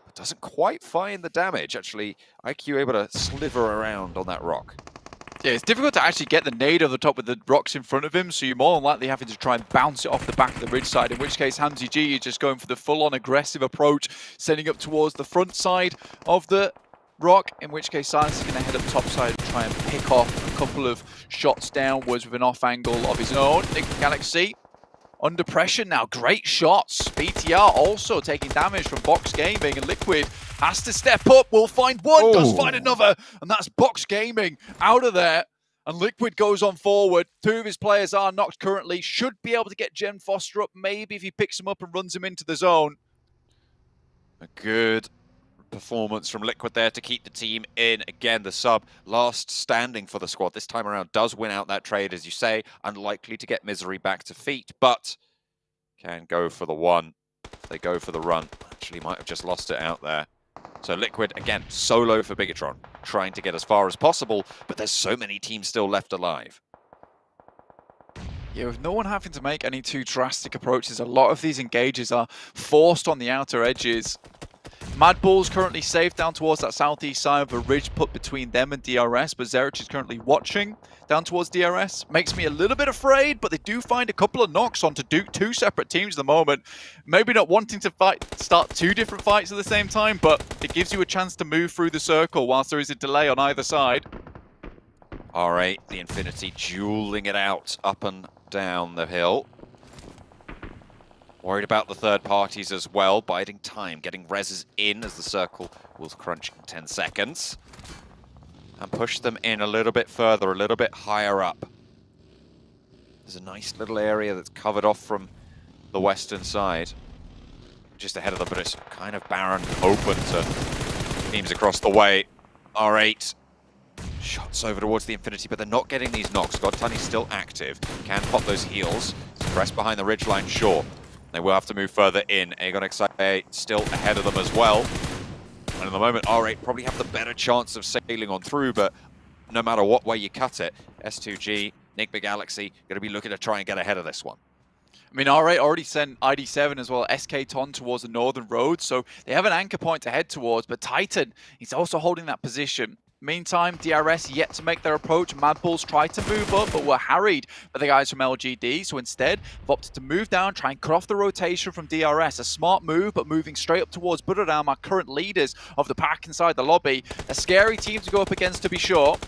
but doesn't quite find the damage. Actually, IQ able to sliver around on that rock. Yeah, it's difficult to actually get the nade over the top with the rocks in front of him, so you're more than likely having to try and bounce it off the back of the ridge side, in which case Hamzy G is just going for the full-on aggressive approach, sending up towards the front side of the rock, in which case Silence is going to head up top side and try and pick off a couple of shots downwards with an off angle of his own. Enigma Galaxy under pressure now, great shots. BTR also taking damage from Box Gaming, and Liquid has to step up, will find one, does find another, and that's Box Gaming out of there. And Liquid goes on forward. 2 of his players are knocked currently, should be able to get Jen Foster up, maybe if he picks him up and runs him into the zone. A good performance from Liquid there to keep the team in. Again, the sub last standing for the squad this time around does win out that trade, as you say. Unlikely to get Misery back to feet, but can go for the one. They go for the run. Actually might have just lost it out there. So Liquid, again, solo for Bigatron, trying to get as far as possible, but there's so many teams still left alive. Yeah, with no one having to make any too drastic approaches, a lot of these engages are forced on the outer edges. Mad Bulls currently safe down towards that southeast side of a ridge put between them and DRS, but Zerich is currently watching down towards DRS. Makes me a little bit afraid, but they do find a couple of knocks onto 2 separate teams at the moment. Maybe not wanting to start 2 different fights at the same time, but it gives you a chance to move through the circle whilst there is a delay on either side. R8, the Infinity, dueling it out up and down the hill. Worried about the third parties as well, biding time, getting reses in as the circle will crunch in 10 seconds. And push them in a little bit further, a little bit higher up. There's a nice little area that's covered off from the western side, just ahead of them, but it's kind of barren, open to teams across the way. R8 shots over towards the Infinity, but they're not getting these knocks. God Tunny's still active, can pop those heals, press behind the ridgeline, sure. They will have to move further in. Aegon XIA still ahead of them as well. And at the moment, R8 probably have the better chance of sailing on through, but no matter what way you cut it, S2G, Enigma Galaxy, going to be looking to try and get ahead of this one. I mean, R8 already sent ID7 as well, SK Ton towards the northern road, so they have an anchor point to head towards, but Titan, he's also holding that position. Meantime, DRS yet to make their approach. Mad Bulls tried to move up, but were harried by the guys from LGD. So instead, they've opted to move down, try and cut off the rotation from DRS. A smart move, but moving straight up towards Buradam, our current leaders of the pack inside the lobby. A scary team to go up against, to be sure.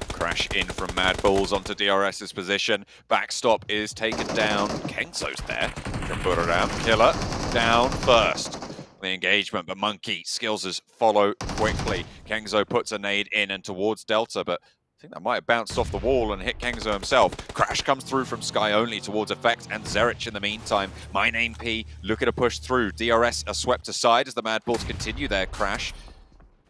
Crash in from Mad Bulls onto DRS's position. Backstop is taken down. Kengso's there from Buradam. Killer down first. The engagement, but Monkey skills follow quickly. Kengzo puts a nade in and towards Delta, but I think that might have bounced off the wall and hit Kengzo himself. Crash comes through from Sky Only towards Effect and Zerich in the meantime. My Name P looking to push through. DRS are swept aside as the Mad Bulls continue their crash.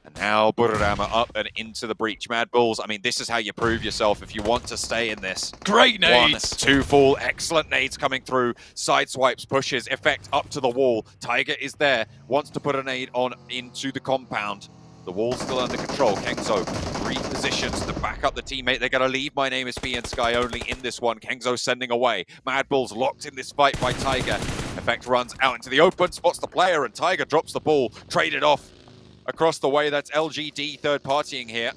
And now Buradam are up and into the breach. Mad Bulls, I mean, this is how you prove yourself if you want to stay in this. Great nades! 1, 2 fall, excellent nades coming through. Side swipes, pushes, Effect up to the wall. Tiger is there, wants to put a nade on into the compound. The wall's still under control. Kengzo repositions to back up the teammate. They're going to leave My Name is B and Sky Only in this one. Kengzo sending away. Mad Bulls locked in this fight by Tiger. Effect runs out into the open, spots the player, and Tiger drops the ball. Traded off. Across the way, that's LGD third-partying here.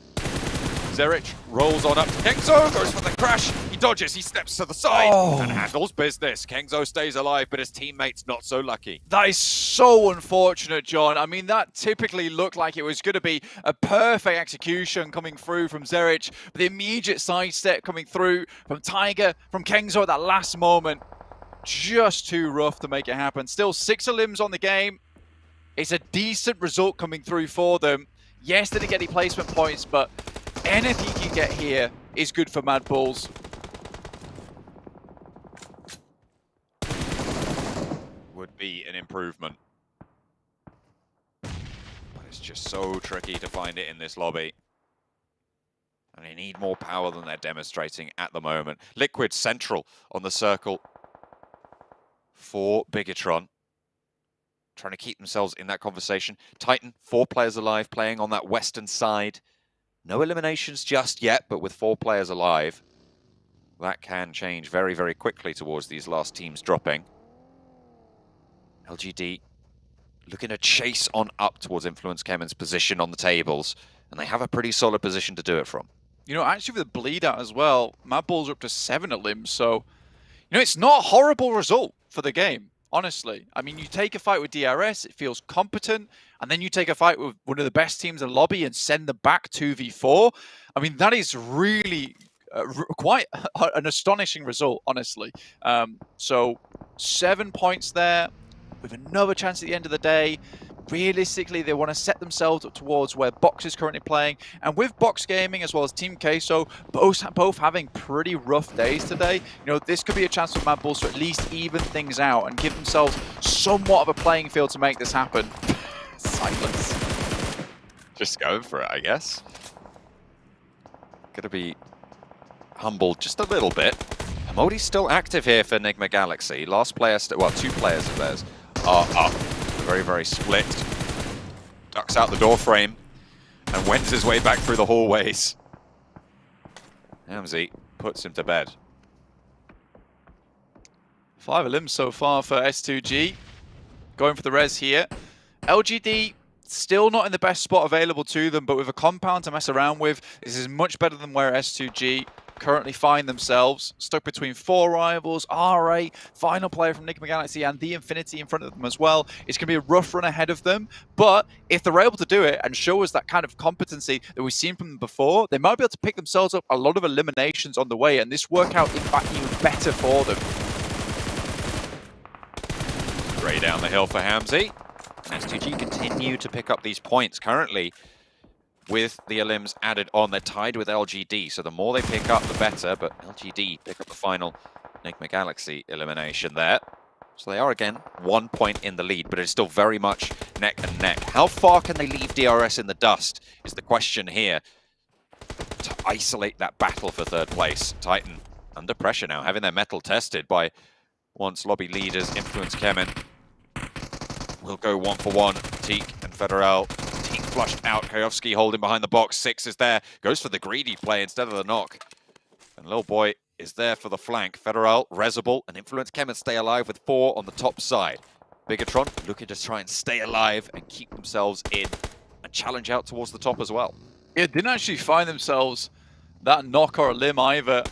Zerich rolls on up to Kengzo, goes for the crash. He dodges, he steps to the side and handles business. Kengzo stays alive, but his teammate's not so lucky. That is so unfortunate, John. I mean, that typically looked like it was going to be a perfect execution coming through from Zerich. But the immediate sidestep coming through from Tiger, from Kengzo at that last moment. Just too rough to make it happen. Still 6 limbs on the game. It's a decent result coming through for them. Yes, they didn't get any placement points, but anything you can get here is good for Mad Bulls. Would be an improvement. But it's just so tricky to find it in this lobby. And they need more power than they're demonstrating at the moment. Liquid central on the circle for Bigatron. Trying to keep themselves in that conversation. Titan, 4 players alive, playing on that western side. No eliminations just yet, but with 4 players alive, that can change very, very quickly towards these last teams dropping. LGD looking to chase on up towards Influence Kemen's position on the tables, and they have a pretty solid position to do it from. You know, actually with the bleed out as well, Mad Bulls are up to 7 at limbs, so, you know, it's not a horrible result for the game. Honestly, I mean, you take a fight with DRS, it feels competent, and then you take a fight with one of the best teams in the lobby and send them back 2v4. I mean, that is really quite an astonishing result, honestly. So 7 points there with another chance at the end of the day. Realistically, they want to set themselves up towards where Box is currently playing. And with Box Gaming as well as Team Queso, both having pretty rough days today, you know, this could be a chance for Mad Bulls to at least even things out and give themselves somewhat of a playing field to make this happen. Silence. Just going for it, I guess. Gonna be humbled just a little bit. Modi's still active here for Enigma Galaxy. Last player, well, 2 players of theirs are up. Very, very split. Ducks out the door frame and wends his way back through the hallways. Hamzy puts him to bed. 5 limbs so far for S2G. Going for the res here. LGD still not in the best spot available to them, but with a compound to mess around with, this is much better than where S2G currently find themselves. Stuck between 4 rivals, R8, final player from Enigma Galaxy, and the Infinity in front of them as well. It's going to be a rough run ahead of them, but if they're able to do it and show us that kind of competency that we've seen from them before, they might be able to pick themselves up a lot of eliminations on the way, and this work out, in fact, even better for them. Gray down the hill for Hamzy. And S2G continue to pick up these points. Currently, with the elims added on, they're tied with LGD, so the more they pick up, the better, but LGD pick up the final Enigma Galaxy elimination there. So they are, again, 1 point in the lead, but it's still very much neck and neck. How far can they leave DRS in the dust is the question here to isolate that battle for 3rd place. Titan under pressure now, having their mettle tested by once lobby leaders Influence Kemen. Will go 1 for 1. Teak and Federal. Team flushed out. Kayovski holding behind the box. Six is there. Goes for the greedy play instead of the knock. And Lil Boy is there for the flank. Federal, Rezable, and Influence Kemen stay alive with 4 on the top side. Bigatron looking to try and stay alive and keep themselves in and challenge out towards the top as well. Yeah, didn't actually find themselves that knock or a limb either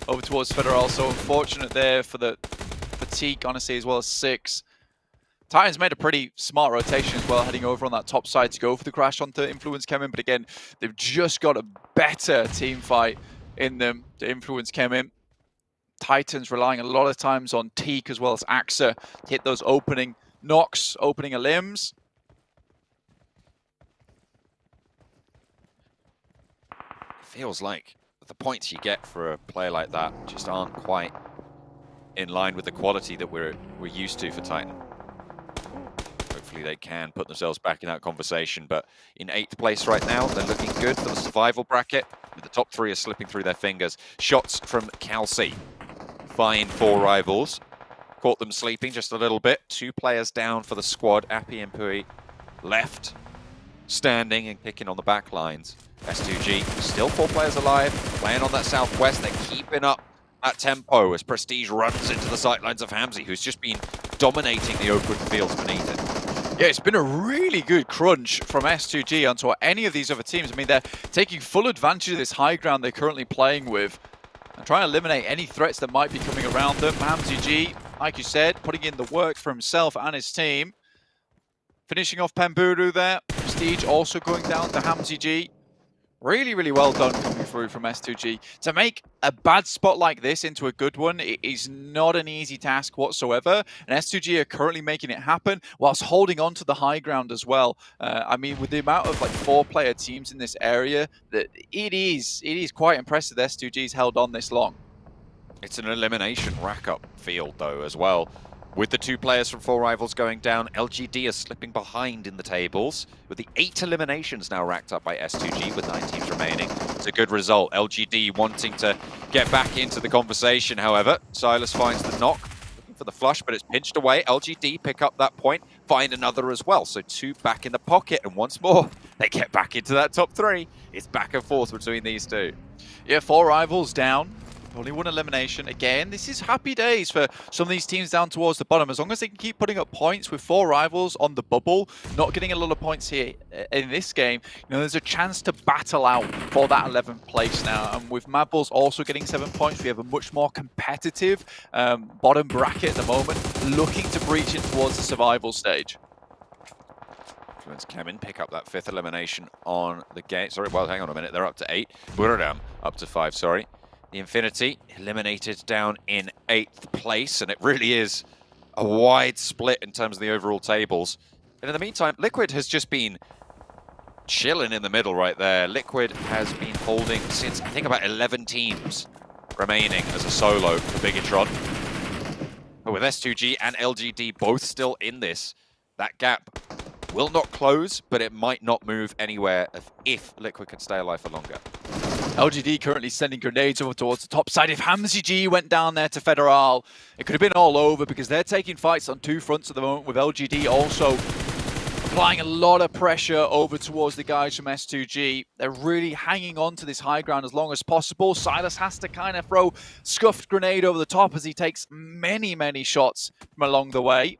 over towards Federal. So unfortunate there for the fatigue, honestly, as well as Six. Titans made a pretty smart rotation as well, heading over on that top side to go for the crash onto Influence Kemen. But again, they've just got a better team fight in them to Influence Kemen. Titans relying a lot of times on Teak as well as Axa to hit those opening knocks, opening limbs. Feels like the points you get for a play like that just aren't quite in line with the quality that we're used to for Titan. Hopefully they can put themselves back in that conversation, but in 8th place right now, they're looking good for the survival bracket, with the top 3 are slipping through their fingers. Shots from Calci. Fine 4 rivals. Caught them sleeping just a little bit. 2 players down for the squad. Appy and Pui left, standing and kicking on the back lines. S2G, still 4 players alive, playing on that southwest. They're keeping up that tempo as Prestige runs into the sightlines of Hamzy, who's just been dominating the open fields beneath it. Yeah, it's been a really good crunch from S2G onto any of these other teams. I mean, they're taking full advantage of this high ground they're currently playing with and trying to eliminate any threats that might be coming around them. Hamzy G, like you said, putting in the work for himself and his team. Finishing off Pemburu there. Prestige also going down to Hamzy G. Really, really well done coming through from S2G. To make a bad spot like this into a good one, it is not an easy task whatsoever. And S2G are currently making it happen whilst holding on to the high ground as well. I mean, with the amount of like 4-player teams in this area, that it is quite impressive that S2G's held on this long. It's an elimination rack-up field though as well. With the 2 players from 4 rivals going down, LGD is slipping behind in the tables, with the 8 eliminations now racked up by S2G with 9 teams remaining. It's a good result. LGD wanting to get back into the conversation, however. Silas finds the knock, looking for the flush, but it's pinched away. LGD pick up that point, find another as well. So 2 back in the pocket, and once more, they get back into that top 3. It's back and forth between these 2. Yeah, 4 rivals down. Only 1 elimination. Again, this is happy days for some of these teams down towards the bottom. As long as they can keep putting up points with 4 rivals on the bubble, not getting a lot of points here in this game, you know, there's a chance to battle out for that 11th place now. And with Mad Bulls also getting 7 points, we have a much more competitive bottom bracket at the moment, looking to breach in towards the survival stage. Influence Kemen pick up that 5th elimination on the game. Sorry, well, hang on a minute. They're up to 8. Buradam up to 5, sorry. The Infinity eliminated down in 8th place, and it really is a wide split in terms of the overall tables. And in the meantime, Liquid has just been chilling in the middle right there. Liquid has been holding since, I think, about 11 teams remaining as a solo for Bigatron. But with S2G and LGD both still in this, that gap will not close, but it might not move anywhere if Liquid can stay alive for longer. LGD currently sending grenades over towards the top side. If Hamzy G went down there to Federal, it could have been all over because they're taking fights on 2 fronts at the moment, with LGD also applying a lot of pressure over towards the guys from S2G. They're really hanging on to this high ground as long as possible. Silas has to kind of throw scuffed grenade over the top as he takes many, many shots from along the way.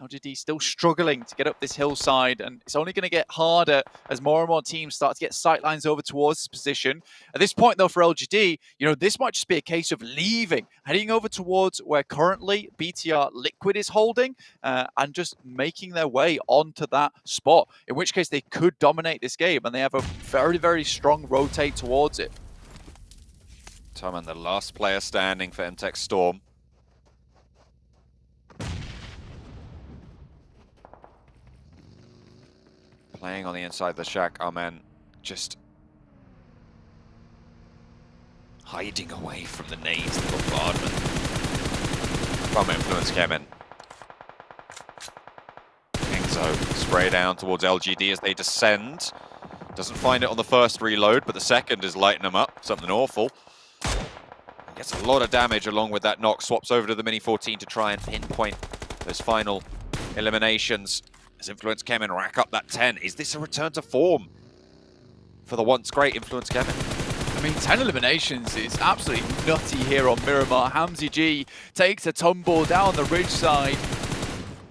LGD still struggling to get up this hillside, and it's only going to get harder as more and more teams start to get sightlines over towards this position. At this point, though, for LGD, you know, this might just be a case of leaving, heading over towards where currently BTR Liquid is holding, and just making their way onto that spot, in which case they could dominate this game, and they have a very, very strong rotate towards it. Tom, the last player standing for MTech Storm. Playing on the inside of the shack, our man just hiding away from the nades, the bombardment from Influence Kemen. Kingzo spray down towards LGD as they descend. Doesn't find it on the first reload, but the second is lighting them up. Something awful. Gets a lot of damage along with that knock. Swaps over to the Mini 14 to try and pinpoint those final eliminations. As Influence Kemen rack up that 10. Is this a return to form for the once great Influence Kemen? I mean, 10 eliminations is absolutely nutty here on Miramar. Hamzy G takes a tumble down the ridge side.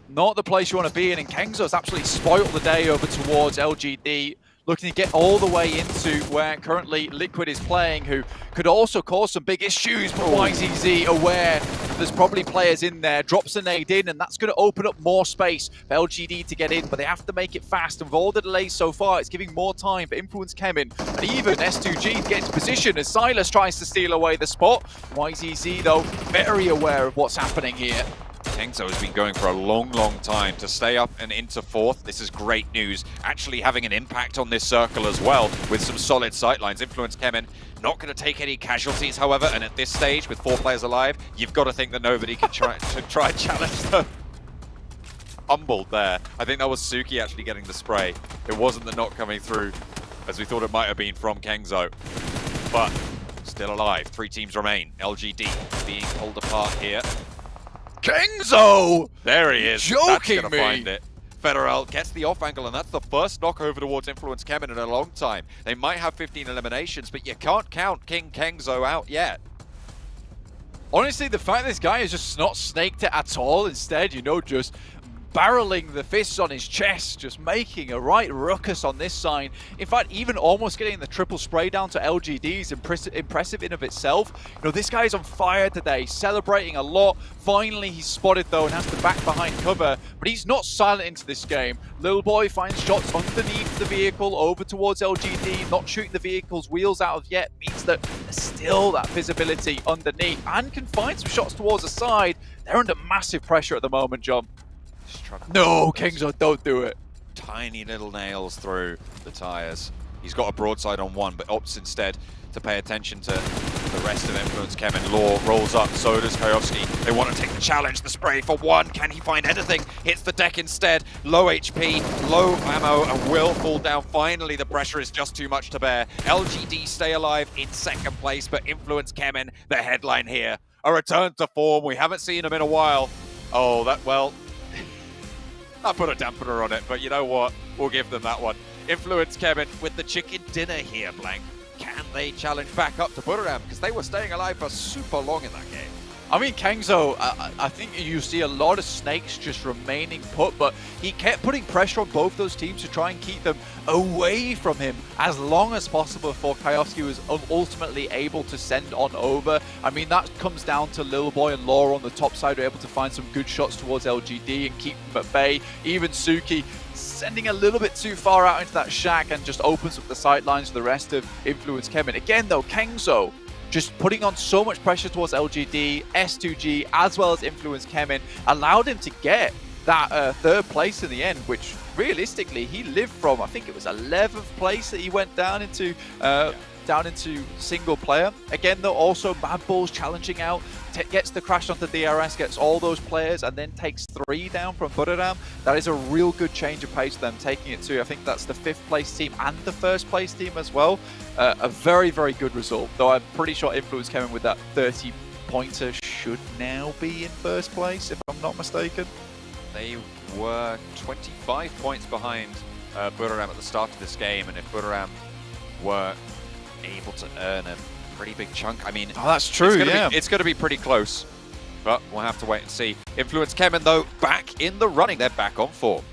Not the place you want to be in, and Kengzo's absolutely spoiled the day over towards LGD, looking to get all the way into where currently Liquid is playing, who could also cause some big issues, but YZZ aware there's probably players in there, drops a nade in, and that's going to open up more space for LGD to get in, but they have to make it fast, and with all the delays so far, it's giving more time for Influence Kemen, and even S2G to get into position as Silas tries to steal away the spot. YZZ, though, very aware of what's happening here. Kengzo has been going for a long, long time to stay up and into fourth. This is great news, actually having an impact on this circle as well with some solid sightlines. Influence Kemen not going to take any casualties, however, and at this stage with 4 players alive, you've got to think that nobody can try and challenge them. Humbled there. I think that was Suki actually getting the spray. It wasn't the knock coming through as we thought it might have been from Kengzo, but still alive. 3 teams remain. LGD being pulled apart here. Kengzo! There he is. Joking That's gonna me. find it. Federal gets the off angle, and that's the first knock over towards Influence Kemen in a long time. They might have 15 eliminations, but you can't count King Kengzo out yet. Honestly, the fact this guy has just not snaked it at all, instead, you know, just barreling the fists on his chest, just making a right ruckus on this side. In fact, even almost getting the triple spray down to LGD is impressive in of itself. You know, this guy is on fire today, celebrating a lot. Finally, he's spotted though and has to back behind cover, but he's not silent into this game. Little Boy finds shots underneath the vehicle over towards LGD, not shooting the vehicle's wheels out of yet, means that there's still that visibility underneath, and can find some shots towards the side. They're under massive pressure at the moment, John. No, Kengzo, don't do it. Tiny little nails through the tires. He's got a broadside on one, but opts instead to pay attention to the rest of Influence Kemen. Law rolls up, so does Kayovsky. They want to take the challenge, the spray for one. Can he find anything? Hits the deck instead. Low HP, low ammo, and will fall down. Finally, the pressure is just too much to bear. LGD stay alive in second place, but Influence Kemen, the headline here. A return to form. We haven't seen him in a while. Oh, that, well, I put a dampener on it, but you know what? We'll give them that one. Influence Kemen with the chicken dinner here, Blank. Can they challenge back up to Buram? Because they were staying alive for super long in that game. I mean, Kengzo, I think you see a lot of snakes just remaining put, but he kept putting pressure on both those teams to try and keep them away from him as long as possible before Kayovsky was ultimately able to send on over. I mean, that comes down to Lil Boy and Laura on the top side, who are able to find some good shots towards LGD and keep them at bay. Even Suki sending a little bit too far out into that shack and just opens up the sightlines for the rest of Influence Kemen. Again, though, Kengzo just putting on so much pressure towards LGD, S2G, as well as Influence Kemen, allowed him to get that third place in the end, which realistically he lived from, I think it was 11th place that he went down into single player. Again, though, also Mad Balls challenging out, gets the crash onto DRS, gets all those players, and then takes 3 down from Buram. That is a real good change of pace for them, taking it to, I think that's the 5th place team and the 1st place team as well. A very, very good result, though I'm pretty sure Influence Kemen with that 30-pointer should now be in 1st place, if I'm not mistaken. They were 25 points behind Buram at the start of this game, and if Buram were able to earn a pretty big chunk, I mean, oh, that's true, it's going to be pretty close, but we'll have to wait and see. Influence Kemen, though, back in the running. They're back on form.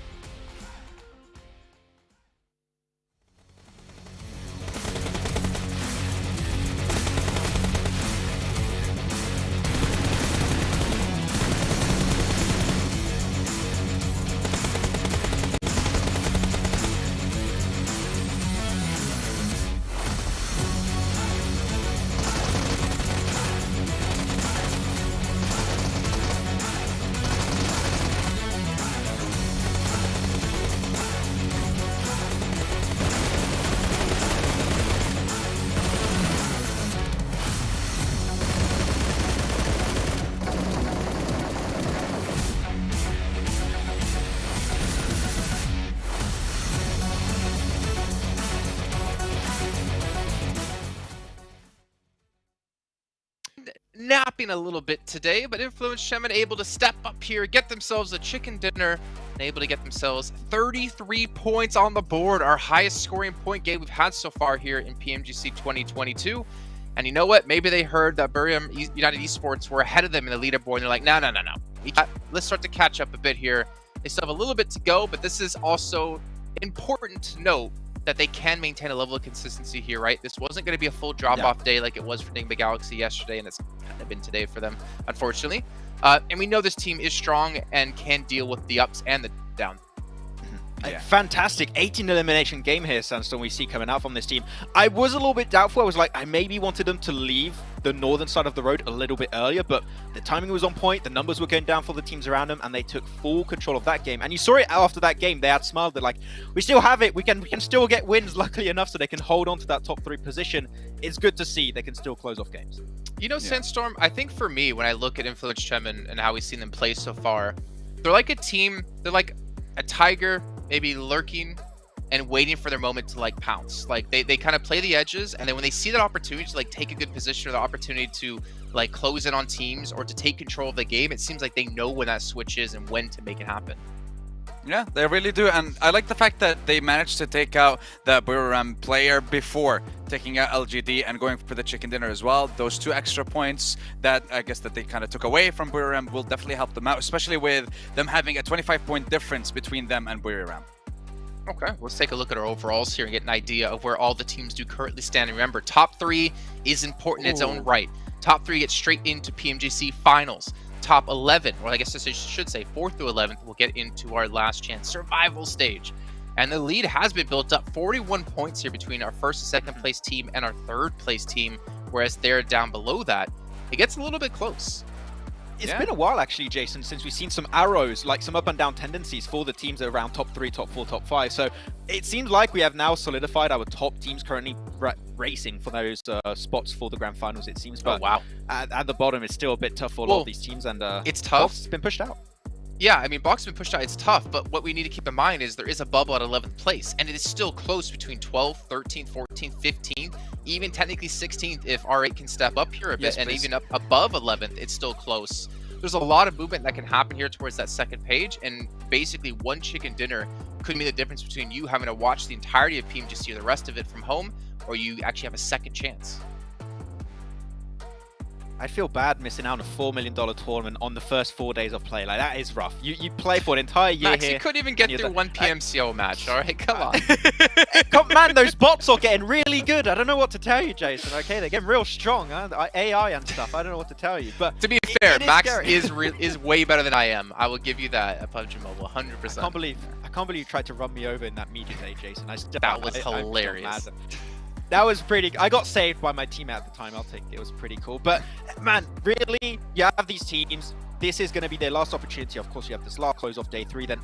napping a little bit today, but Influence Shemin able to step up here, get themselves a chicken dinner, and able to get themselves 33 points on the board, our highest scoring point game we've had so far here in PMGC 2022. And you know what? Maybe they heard that Buriram United Esports were ahead of them in the leaderboard, and they're like, no. Let's start to catch up a bit here. They still have a little bit to go, but this is also important to note that they can maintain a level of consistency here, right? This wasn't going to be a full drop-off day like it was for Ningba Galaxy yesterday, and it's kind of been today for them, unfortunately. And we know this team is strong and can deal with the ups and the downs. A fantastic 18 elimination game here, Sandstorm, we see coming out from this team. I was a little bit doubtful. I was like, I maybe wanted them to leave the northern side of the road a little bit earlier, but the timing was on point. The numbers were going down for the teams around them, and they took full control of that game. And you saw it after that game. They had smiled. They're like, we still have it. We can still get wins, luckily enough, so they can hold on to that top 3 position. It's good to see they can still close off games. You know, Sandstorm, I think for me, when I look at Influence Shemin and how we've seen them play so far, they're like a team, they're like a tiger, maybe lurking and waiting for their moment to like pounce. Like they kind of play the edges, and then when they see that opportunity to like take a good position or the opportunity to like close in on teams or to take control of the game, it seems like they know when that switch is and when to make it happen. Yeah, they really do, and I like the fact that they managed to take out the Buriram player before taking out LGD and going for the chicken dinner as well. Those 2 extra points that I guess that they kind of took away from Buriram will definitely help them out, especially with them having a 25-point difference between them and Buriram. Okay, let's take a look at our overalls here and get an idea of where all the teams do currently stand. And remember, top 3 is important in its own right. Top 3 gets straight into PMGC Finals. Top 11, or I guess I should say 4th through 11th, will get into our last chance survival stage. And the lead has been built up, 41 points here between our 1st and 2nd place team and our 3rd place team, whereas they're down below that. It gets a little bit close. It's been a while, actually, Jason, since we've seen some arrows, like some up and down tendencies for the teams around top 3, top 4, top 5. So it seems like we have now solidified our top teams currently racing for those spots for the grand finals, it seems. But wow, at the bottom, it's still a bit tough for a lot of these teams, and it's tough. It's been pushed out. Yeah, I mean, Box has been pushed out. It's tough, but what we need to keep in mind is there is a bubble at 11th place, and it is still close between 12th, 13th, 14th, 15th, even technically 16th if R8 can step up here a bit, and even up above 11th, it's still close. There's a lot of movement that can happen here towards that 2nd page, and basically one chicken dinner could mean the difference between you having to watch the entirety of PMGC or the rest of it from home, or you actually have a second chance. I feel bad missing out on a $4 million tournament on the first 4 days of play. Like, that is rough. You play for an entire year Max, here. you couldn't even get through one PMCO match, all right? Come on. Man, those bots are getting really good. I don't know what to tell you, Jason, okay? They're getting real strong, huh? AI and stuff. I don't know what to tell you. But to be fair, Max is way better than I am. I will give you that at PUBG Mobile, 100%. I can't believe you tried to run me over in that media day, Jason. That was hilarious. That was pretty. I got saved by my team at the time. I'll take it. It was pretty cool. But man, really, you have these teams. This is going to be their last opportunity. Of course, you have this last close off day 3. Then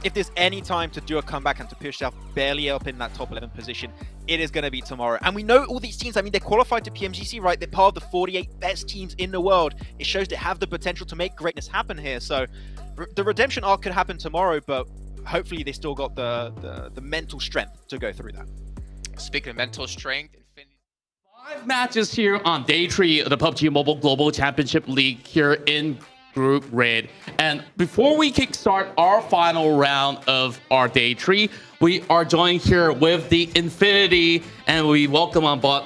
if there's any time to do a comeback and to push yourself barely up in that top 11 position, it is going to be tomorrow. And we know all these teams. I mean, they're qualified to PMGC, right? They're part of the 48 best teams in the world. It shows they have the potential to make greatness happen here. So the redemption arc could happen tomorrow, but hopefully they still got the mental strength to go through that. Speaking of mental strength, 5 matches here on day 3 of the PUBG Mobile Global Championship League here in Group Red. And before we kickstart our final round of our day 3, we are joined here with the Infinity, and we welcome on board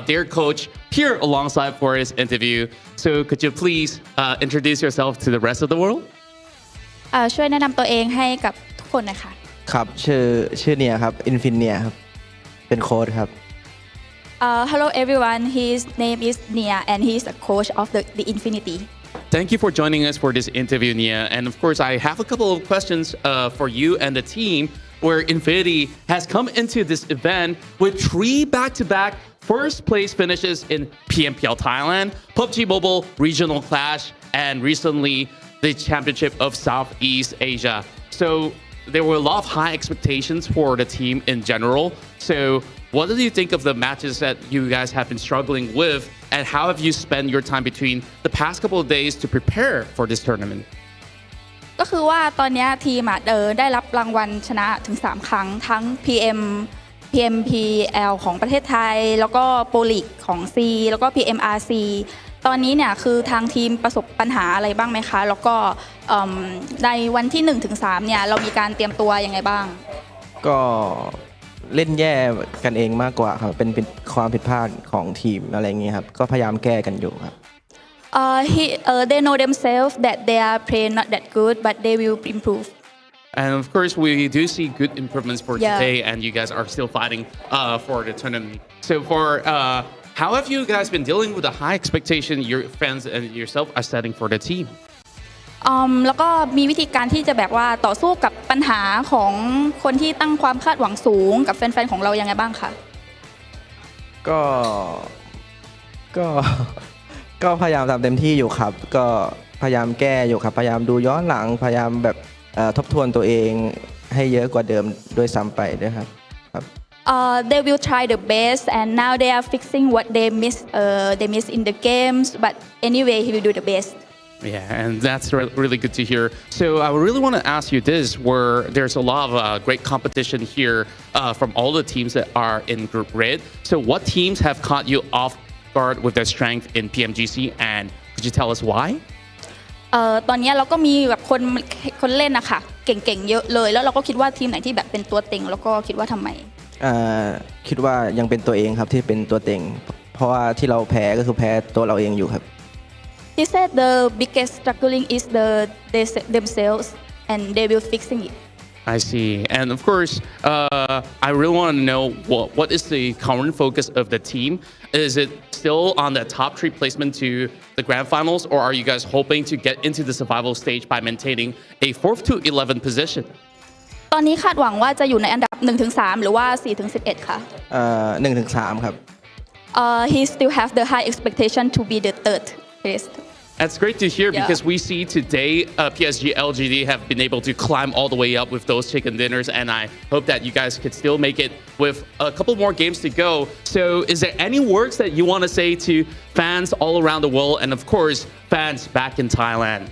their coach here alongside for his interview. So could you please introduce yourself to the rest of the world? ช่วยแนะนำตัวเองให้กับทุกคนหน่อยค่ะครับชื่อเนียครับ Infinia ครับเป็นโค้ชครับ Hello everyone, his name is Nia and he is the coach of the Infinity. Thank you for joining us for this interview, Nia. And of course, I have a couple of questions for you and the team, where Infinity has come into this event with 3 back-to-back first place finishes in PMPL Thailand, PUBG Mobile Regional Clash, and recently the Championship of Southeast Asia. So there were a lot of high expectations for the team in general. So what do you think of the matches that you guys have been struggling with, and how have you spent your time between the past couple of days to prepare for this tournament? ก็คือว่าตอนนี้ทีมได้รับรางวัลชนะถึง3ครั้งทั้ง PMPL ของประเทศไทยแล้วก็โปรลีกของ C แล้วก็ PMRC ตอนนี้เนี่ยคือทางทีมประสบปัญหาอะไรบ้างไหมคะแล้วก็ในวันที่ 1-3 เนี่ยเรามีการเตรียมตัวยังไงบ้างก็เล่นแย่กันเองมากกว่าครับเป็นความผิดพลาดของทีมอะไรอย่างเงี้ยครับก็พยายามแก้กันอยู่ครับ they know themselves that they are playing not that good but they will improve And of course, we do see good improvements for Yeah. today, and you guys are still fighting for the tournament. So, how have you guys been dealing with the high expectation your fans and yourself are setting for the team? แล้วก็มีวิธีการที่จะแบบว่าต่อสู้กับปัญหาของคนที่ตั้งความคาดหวังสูงกับแฟนๆของเรายังไงบ้างคะก็พยายามทำเต็มที่อยู่ครับก็พยายามแก้อยู่ครับพยายามดูย้อนหลังพยายามแบบทบทวนตัวเองให้เยอะกว่าเดิมด้วยซ้ำไปด้วยครับthey will try the best and now they are fixing what they miss in the games but anyway he will do the best Yeah, and that's really good to hear. So I really want to ask you this, where there's a lot of great competition here from all the teams that are in Group Red. So what teams have caught you off guard with their strength in PMGC, and could you tell us why? ตอนนี้เราก็มีแบบคนเล่นนะคะเก่งๆเยอะเลยแล้วเราก็คิดว่าทีมไหนที่แบบเป็นตัวเต็งแล้วก็คิดว่าทำไมคิดว่ายังเป็นตัวเองครับที่เป็นตัวเต็งเพราะว่าที่เราแพ้ก็คือแพ้ตัวเราเองอยู่ครับ He said the biggest struggling is themselves and they will fixing it I see. And of course, I really want to know what is the current focus of the team? Is it still on the top 3 placement to the grand finals, or are you guys hoping to get into the survival stage by maintaining a 4th to 11th position? ตอนนี้คาดหวังว่าจะอยู่ในอันดับ 1-3 หรือว่า 4-11 ค่ะ1-3 ครับhe still have the high expectation to be the third place That's great to hear because we see today PSG LGD have been able to climb all the way up with those chicken dinners, and I hope that you guys could still make it with a couple more games to go. So is there any words that you want to say to fans all around the world and of course fans back in Thailand?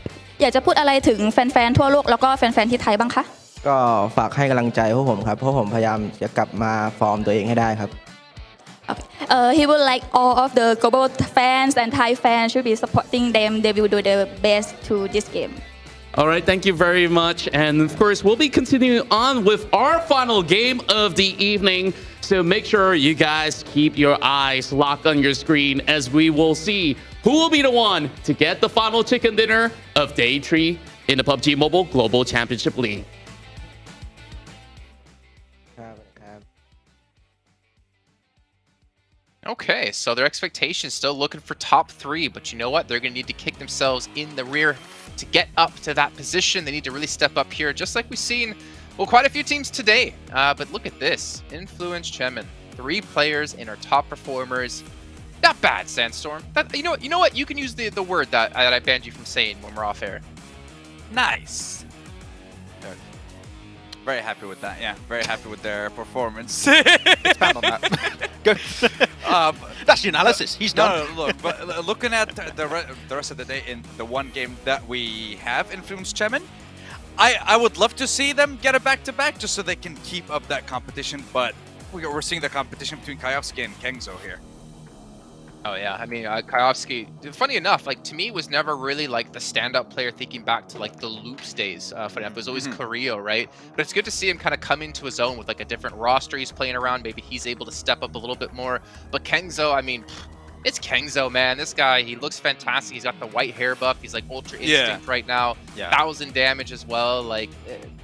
อยากจะพูดอะไรถึงแฟนๆทั่วโลกแล้วก็แฟนๆที่ไทยบ้างคะก็ฝากให้กำลังใจพวกผมครับเพราะผมพยายามจะกลับมาฟอร์มตัวเองให้ได้ครับHe would like all of the global fans and Thai fans should be supporting them. They will do their best to this game. All right, thank you very much. And of course, we'll be continuing on with our final game of the evening. So make sure you guys keep your eyes locked on your screen as we will see who will be the one to get the final chicken dinner of Day 3 in the PUBG Mobile Global Championship League. Okay, so their expectations still looking for top 3, but you know what? They're going to need to kick themselves in the rear to get up to that position. They need to really step up here, just like we've seen, well, quite a few teams today. But look at this. Influence Chemin. 3 players in our top performers. Not bad, Sandstorm. You know what? You can use the word that I banned you from saying when we're off air. Nice. Very happy with that. Yeah, very happy with their performance. Expand on that. Go. That's the analysis. He's done. No, look, but looking at the rest of the day in the one game that we have influenced Chemin, I would love to see them get a back-to-back just so they can keep up that competition. But we're seeing the competition between Kayovsky and Kengzo here. Oh yeah, I mean, Kayovsky, funny enough, like to me was never really like the stand-up player thinking back to like the Loops days for him. It was always Carrillo, right? But it's good to see him kind of come into his own with like a different roster he's playing around. Maybe he's able to step up a little bit more. But Kengzo, I mean, it's Kengzo, man. This guy, he looks fantastic. He's got the white hair buff. He's like Ultra Instinct right now. 1,000 damage as well. Like,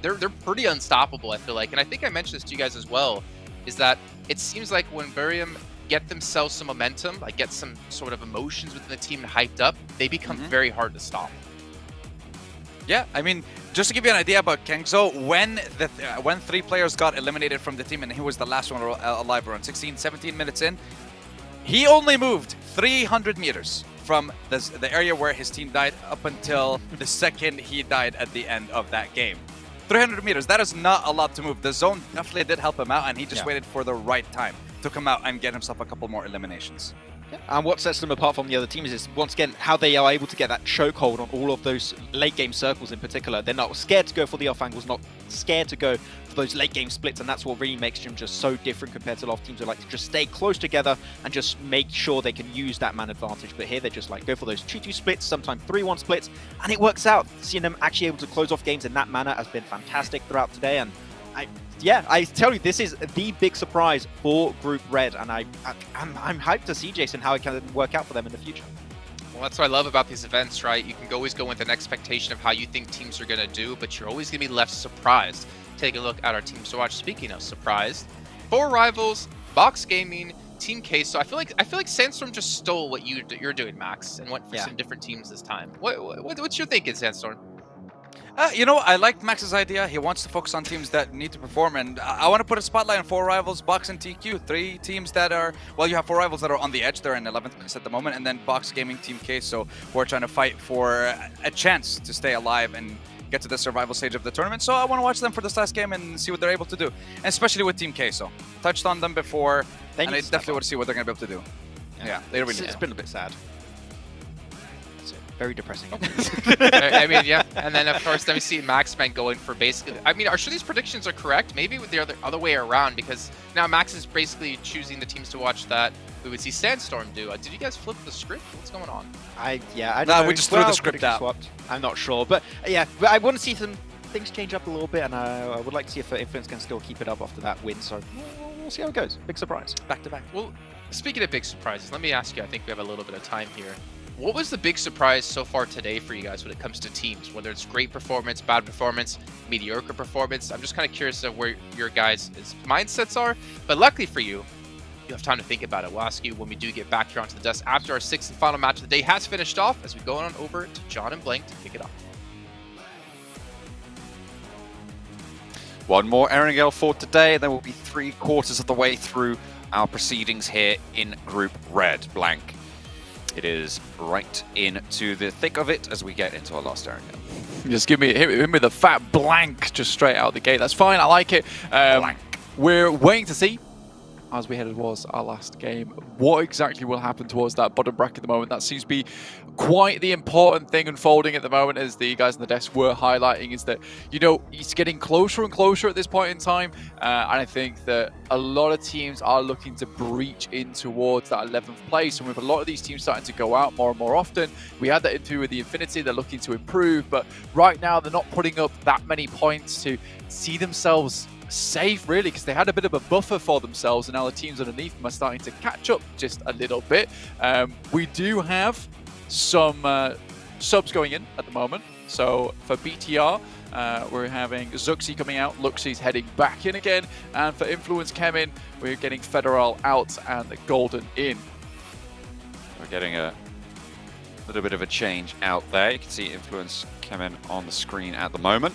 they're pretty unstoppable, I feel like. And I think I mentioned this to you guys as well, is that it seems like when Burium get themselves some momentum, like get some sort of emotions within the team hyped up, they become very hard to stop. Yeah, I mean, just to give you an idea about Kengzo, when 3 players got eliminated from the team and he was the last one alive around 16, 17 minutes in, he only moved 300 meters from the area where his team died up until the second he died at the end of that game. 300 meters, that is not a lot to move. The zone definitely did help him out, and he just waited for the right time to come out and get himself a couple more eliminations. And what sets them apart from the other teams is, once again, how they are able to get that chokehold on all of those late game circles in particular. They're not scared to go for the off angles, not scared to go for those late game splits, and that's what really makes them just so different compared to a lot of teams who like to just stay close together and just make sure they can use that man advantage. But here they're just like, go for those 2-2 splits, sometimes 3-1 splits, and it works out. Seeing them actually able to close off games in that manner has been fantastic throughout today, and I tell you, this is the big surprise for Group Red, and I'm hyped to see, Jason, how it can work out for them in the future. Well, that's what I love about these events, right? You can always go with an expectation of how you think teams are going to do, but you're always going to be left surprised. Take a look at our teams to watch. Speaking of surprised, 4 rivals, Box Gaming, Team K. So I feel like Sandstorm just stole what you're doing, Max, and went for some different teams this time. What's your thinking, Sandstorm? You know, I liked Max's idea. He wants to focus on teams that need to perform, and I want to put a spotlight on 4 rivals, Box and TQ, 3 teams that are, well, you have 4 rivals that are on the edge. They're in 11th place at the moment, and then Box Gaming, Team K, so we're trying to fight for a chance to stay alive and get to the survival stage of the tournament. So I want to watch them for this last game and see what they're able to do, and especially with Team K. So touched on them before, and I definitely want to see what they're going to be able to do. Yeah, they really. It's been a bit sad. Very depressing. I mean, yeah. And then, of course, then we see Maxman going for basically... I mean, are sure these predictions are correct? Maybe with the other way around, because now Max is basically choosing the teams to watch that we would see Sandstorm do. Did you guys flip the script? What's going on? I don't know. We just threw the script out. Swapped. I'm not sure. But, yeah, I want to see some things change up a little bit, and I would like to see if Influence can still keep it up after that win. So we'll see how it goes. Big surprise. Back to back. Well, speaking of big surprises, let me ask you, I think we have a little bit of time here. What was the big surprise so far today for you guys when it comes to teams? Whether it's great performance, bad performance, mediocre performance. I'm just kind of curious of where your guys' mindsets are. But luckily for you, you have time to think about it. We'll ask you when we do get back here onto the desk after our 6th and final match of the day has finished off, as we go on over to John and Blank to kick it off. One more Erangel for today, then we'll be 3/4 of the way through our proceedings here in Group Red. Blank. It is right into the thick of it as we get into our last Erangel. Just hit me with a fat blank just straight out the gate. That's fine. I like it. We're waiting to see, as we headed towards our last game, what exactly will happen towards that bottom bracket at the moment. That seems to be quite the important thing unfolding at the moment, as the guys on the desk were highlighting, is that, you know, it's getting closer and closer at this point in time. And I think that a lot of teams are looking to breach in towards that 11th place. And with a lot of these teams starting to go out more and more often, we had that interview with the Infinity. They're looking to improve, but right now they're not putting up that many points to see themselves safe, really, because they had a bit of a buffer for themselves, and now the teams underneath them are starting to catch up just a little bit. We do have some subs going in at the moment. So for BTR, we're having Zuxi coming out, Luxi's heading back in again, and for Influence Kemin, we're getting Federal out and Golden in. We're getting a little bit of a change out there. You can see Influence Kemin on the screen at the moment.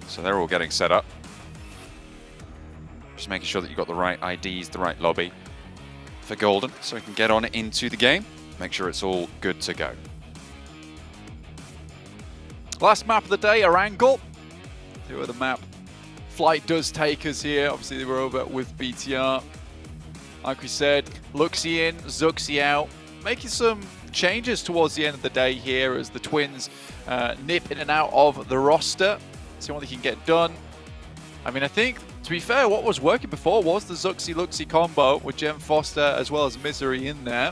So they're all getting set up. Just making sure that you've got the right IDs, the right lobby for Golden, so we can get on into the game. Make sure it's all good to go. Last map of the day, Erangel. See where the map flight does take us here. Obviously, they were over with BTR. Like we said, Luxi in, Zuxi out. Making some changes towards the end of the day here as the Twins nip in and out of the roster. See what they can get done. I mean, I think, to be fair, what was working before was the Zuxi-Luxi combo with Jem Foster as well as Misery in there.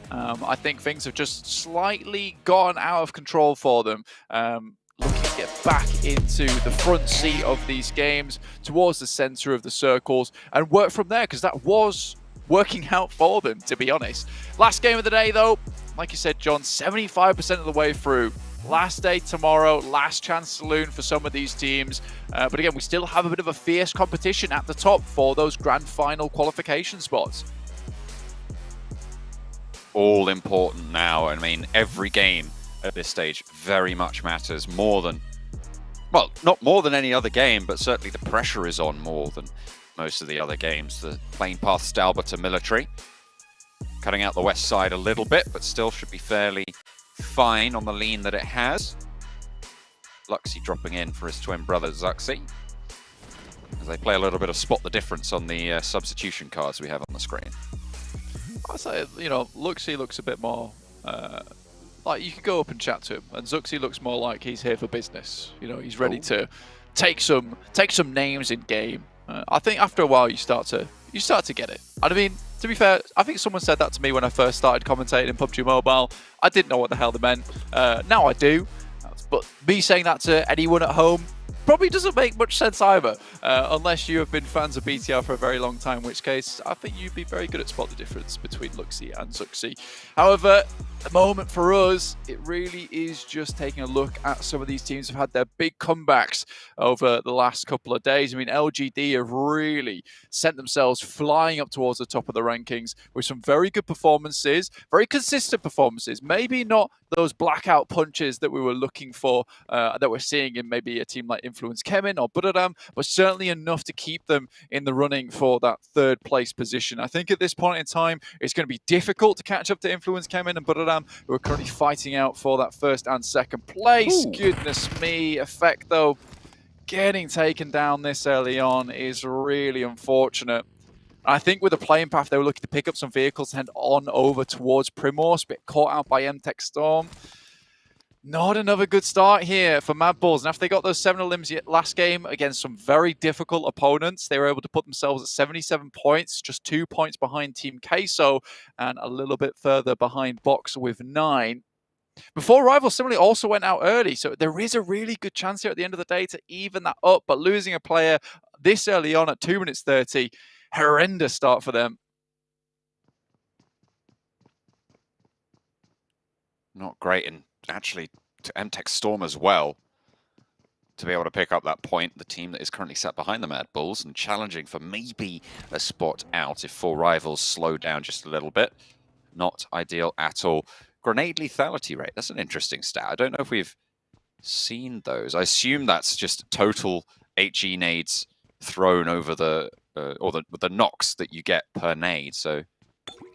I think things have just slightly gone out of control for them. Looking to get back into the front seat of these games, towards the center of the circles, and work from there, because that was working out for them, to be honest. Last game of the day, though, like you said, John, 75% of the way through. Last day tomorrow, last chance saloon for some of these teams. But again, we still have a bit of a fierce competition at the top for those grand final qualification spots. All important now. I mean, every game at this stage very much matters more than, well, not more than any other game, but certainly the pressure is on more than most of the other games. The plane path Stalber to military, cutting out the west side a little bit, but still should be fairly fine on the lean that it has. Luxi dropping in for his twin brother Zuxi, as they play a little bit of spot the difference on the substitution cards we have on the screen. I'd say, you know, Luxy looks a bit more like you could go up and chat to him, and Zuxi looks more like he's here for business. You know, he's ready to take some names in game. I think after a while you start to get it. And I mean, to be fair, I think someone said that to me when I first started commentating in PUBG Mobile. I didn't know what the hell they meant. Now I do. But me saying that to anyone at home probably doesn't make much sense either, unless you have been fans of BTR for a very long time, in which case I think you'd be very good at spot the difference between Luxy and Zuxi. However, the moment for us, it really is just taking a look at some of these teams who've had their big comebacks over the last couple of days. I mean, LGD have really sent themselves flying up towards the top of the rankings with some very good performances, very consistent performances, maybe not those blackout punches that we were looking for, that we're seeing in maybe a team like Influence Kemin or Buradam, but certainly enough to keep them in the running for that third place position. I think at this point in time, it's going to be difficult to catch up to Influence Kemin and Buradam, who are currently fighting out for that first and second place. Ooh. Goodness me, Effect though, getting taken down this early on is really unfortunate. I think with the playing path, they were looking to pick up some vehicles and head on over towards Primorsk, but caught out by MTech Storm. Not another good start here for Mad Bulls. And after they got those 7 elims last game against some very difficult opponents, they were able to put themselves at 77 points, just 2 points behind Team Queso and a little bit further behind Box with 9. Before Rivals similarly also went out early, so there is a really good chance here at the end of the day to even that up, but losing a player this early on at 2 minutes 30, horrendous start for them. Not great, and actually to MTech Storm as well, to be able to pick up that point, the team that is currently sat behind the Mad Bulls and challenging for maybe a spot out if 4 Rivals slow down just a little bit. Not ideal at all. Grenade lethality rate, that's an interesting stat. I don't know if we've seen those. I assume that's just total HE nades thrown over the the knocks that you get per nade. So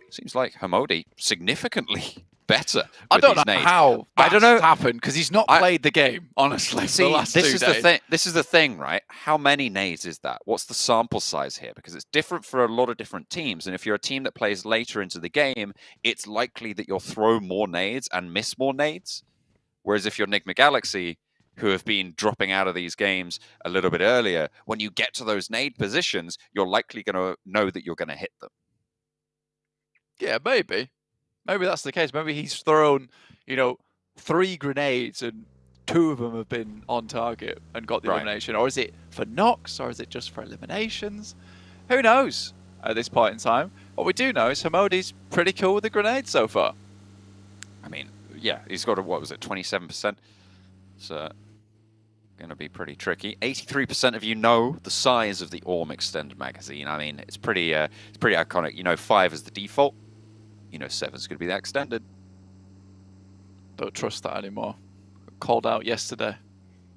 seems like Hamodi significantly better. I don't know how that's happened, because he's not played the game, honestly. See, the last this 2 is days. the thing. This is the thing, right? How many nades is that? What's the sample size here? Because it's different for a lot of different teams. And if you're a team that plays later into the game, it's likely that you'll throw more nades and miss more nades. Whereas if you're Nigma Galaxy, who have been dropping out of these games a little bit earlier, when you get to those nade positions, you're likely going to know that you're going to hit them. Yeah, maybe. Maybe that's the case. Maybe he's thrown, 3 grenades and 2 of them have been on target and got the elimination. Or is it for knocks, or is it just for eliminations? Who knows at this point in time? What we do know is Hamodi's pretty cool with the grenades so far. I mean, yeah, he's got a, 27%? So going to be pretty tricky. 83% of you know the size of the Orm Extended Magazine. I mean, it's pretty iconic. 5 is the default. 7 is going to be the extended. Don't trust that anymore. Called out yesterday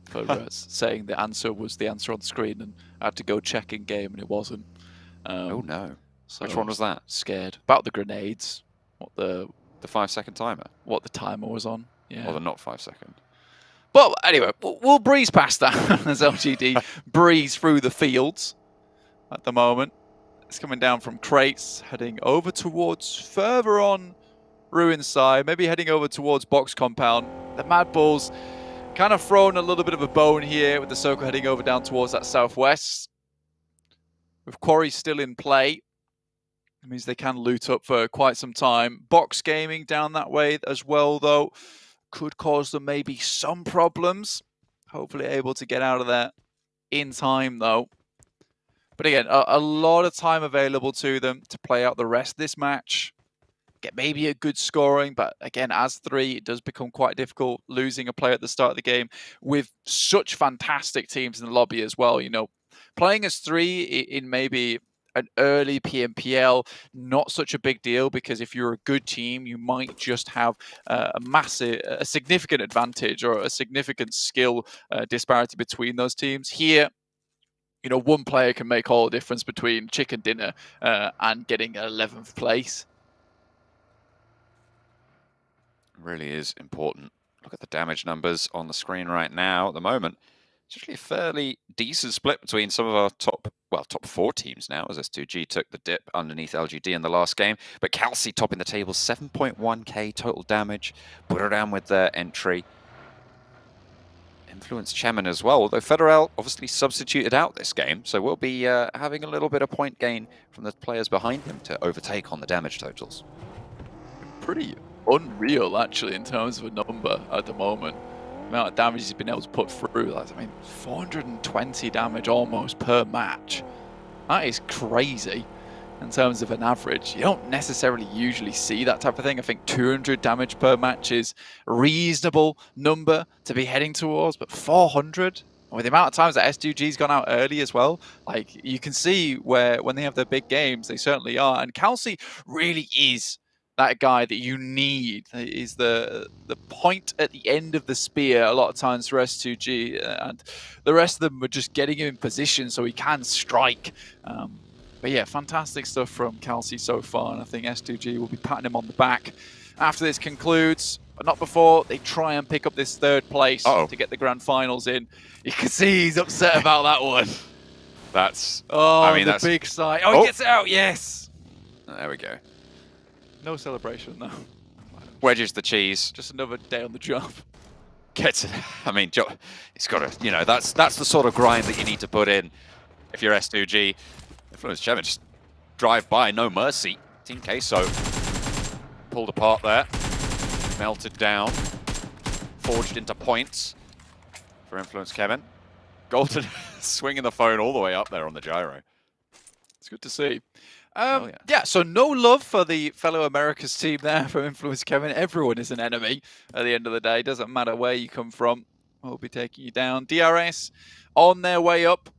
for saying the answer was the answer on the screen, and I had to go check in game and it wasn't. Oh no! So which one was that? Scared about the grenades. What the 5-second timer? What the timer was on? Yeah. Or the not 5-second. But anyway, we'll breeze past that as LGD breeze through the fields at the moment. It's coming down from crates, heading over towards further on Ruin side, maybe heading over towards Box Compound. The Mad Bulls kind of thrown a little bit of a bone here with the circle heading over down towards that southwest. With Quarry still in play, it means they can loot up for quite some time. Box Gaming down that way as well, though, could cause them maybe some problems. Hopefully able to get out of there in time, though. But again, a lot of time available to them to play out the rest of this match. Get maybe a good scoring, but again, as 3, it does become quite difficult losing a player at the start of the game with such fantastic teams in the lobby as well. Playing as 3 in maybe an early PMPL, not such a big deal, because if you're a good team, you might just have a significant advantage or a significant skill disparity between those teams. Here, one player can make all the difference between chicken dinner and getting 11th place. Really is important. Look at the damage numbers on the screen right now at the moment. It's actually a fairly decent split between some of our top 4 teams now, as S2G took the dip underneath LGD in the last game. But Kelsey topping the table, 7.1k total damage. Buradam with their entry. Influence Chemin as well, although Federal obviously substituted out this game, so we'll be having a little bit of point gain from the players behind him to overtake on the damage totals. Pretty unreal, actually, in terms of a number at the moment. The amount of damage he's been able to put through. I mean, 420 damage almost per match. That is crazy in terms of an average. You don't necessarily usually see that type of thing. I think 200 damage per match is a reasonable number to be heading towards, but 400? With the amount of times that S2G's gone out early as well, like, you can see where when they have their big games, they certainly are. And Kelsey really is that guy that you need. Is the point at the end of the spear a lot of times for S2G, and the rest of them are just getting him in position so he can strike. But yeah, fantastic stuff from Kelsey so far, and I think S2G will be patting him on the back after this concludes, but not before they try and pick up this 3rd place to get the grand finals in. You can see he's upset about that one. That's... I mean, the big sigh. Oh, he gets it out, yes! There we go. No celebration, though. Wedges the cheese. Just another day on the job. Gets it. I mean, it's got to, that's the sort of grind that you need to put in if you're S2G. Influence Chemin just drive by, no mercy. Team Queso pulled apart there. Melted down. Forged into points for Influence Chemin. Golden swinging the phone all the way up there on the gyro. It's good to see. Yeah, so no love for the fellow Americas team there from Influence Chemin. Everyone is an enemy at the end of the day. Doesn't matter where you come from. We'll be taking you down. DRS on their way up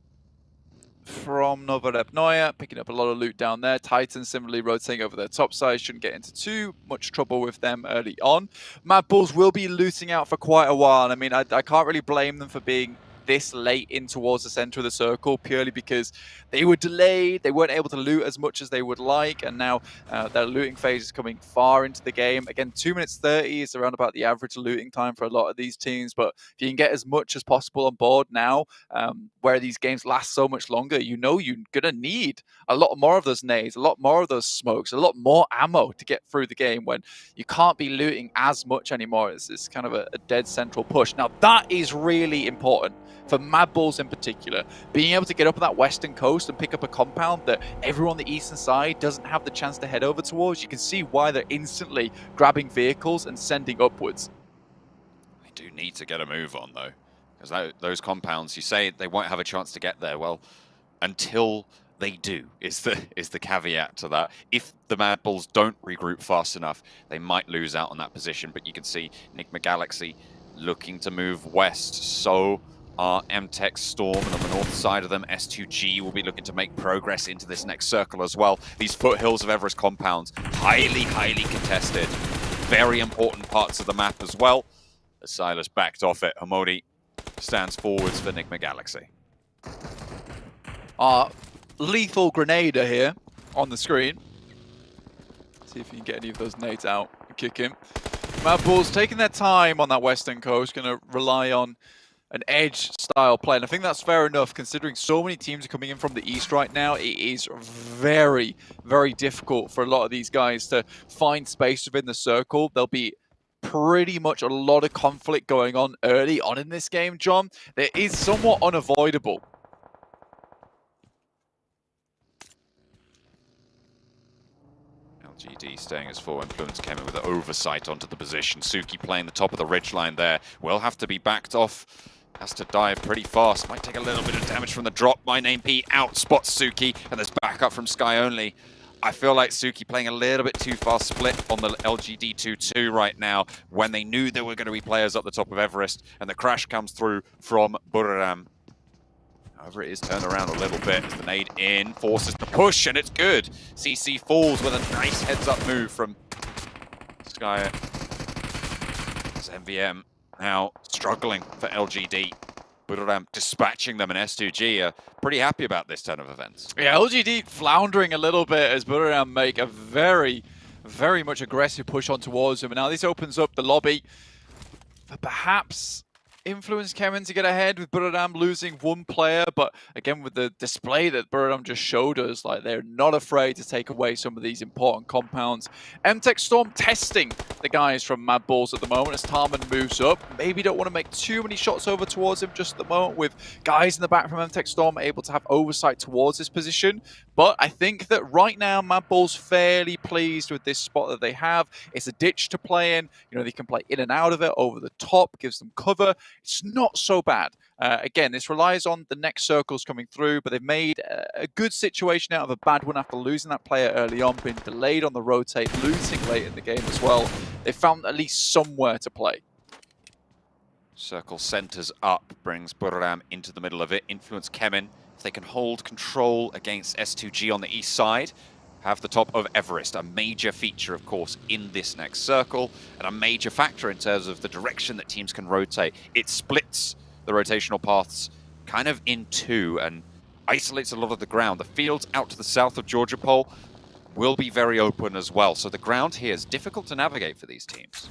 from Novorepnoye, picking up a lot of loot down there. Titans similarly rotating over their top side. Shouldn't get into too much trouble with them early on. Mad Bulls will be looting out for quite a while. I mean, I can't really blame them for being this late in towards the center of the circle, purely because they were delayed. They weren't able to loot as much as they would like, and now their looting phase is coming far into the game. Again, 2 minutes 30 is around about the average looting time for a lot of these teams, but if you can get as much as possible on board now, where these games last so much longer, you're gonna need a lot more of those nades, a lot more of those smokes, a lot more ammo to get through the game when you can't be looting as much anymore. It's kind of a dead central push. Now, that is really important for Mad Bulls in particular, being able to get up on that western coast and pick up a compound that everyone on the eastern side doesn't have the chance to head over towards. You can see why they're instantly grabbing vehicles and sending upwards. They do need to get a move on, though, because those compounds, you say they won't have a chance to get there. Well, until they do is the caveat to that. If the Mad Bulls don't regroup fast enough, they might lose out on that position. But you can see Enigma Galaxy looking to move west. So are MTech Storm, and on the north side of them, S2G will be looking to make progress into this next circle as well. These foothills of Everest compounds, highly contested. Very important parts of the map as well. As Silas backed off it, Hamodi stands forwards for Enigma Galaxy. Lethal Grenader here on the screen. See if you can get any of those nades out and kick him. Mad Bulls taking their time on that western coast, going to rely on an edge style play, and I think that's fair enough considering so many teams are coming in from the east right now. It is very difficult for a lot of these guys to find space within the circle. There'll be pretty much a lot of conflict going on early on in this game, John. That is somewhat unavoidable. LGD staying as full. Influence came in with an oversight onto the position. Suki playing the top of the ridgeline there. Will have to be backed off. Has to dive pretty fast. Might take a little bit of damage from the drop. My name P out spots Suki, and there's backup from Sky Only. I feel like Suki playing a little bit too fast split on the LGD 2-2 right now when they knew there were going to be players up the top of Everest, and the crash comes through from Buriram. However, it is turned around a little bit. The nade in, forces the push, and it's good. CC falls with a nice heads-up move from Sky. It's MVM now struggling for LGD. Buriram dispatching them, and S2G are pretty happy about this turn of events. Yeah, LGD floundering a little bit as Buriram make a very much aggressive push on towards him. And now this opens up the lobby for perhaps Influence Kemen to get ahead with Buradam losing one player, but again with the display that Buradam just showed us, like they're not afraid to take away some of these important compounds. MTech Storm testing the guys from Mad Balls at the moment as Tarman moves up. Maybe don't want to make too many shots over towards him just at the moment, with guys in the back from MTech Storm able to have oversight towards this position. But I think that right now Mad Balls fairly pleased with this spot that they have. It's a ditch to play in. You know, they can play in and out of it, over the top, gives them cover. It's not so bad. Again, this relies on the next circles coming through, but they've made a good situation out of a bad one after losing that player early on, being delayed on the rotate, losing late in the game as well. They found at least somewhere to play. Circle centers up, brings Buradam into the middle of it. Influence Kemen, if they can hold control against S2G on the east side, have the top of Everest, a major feature, of course, in this next circle, and a major factor in terms of the direction that teams can rotate. It splits the rotational paths kind of in two and isolates a lot of the ground. The fields out to the south of Georgia Pole will be very open as well, so the ground here is difficult to navigate for these teams.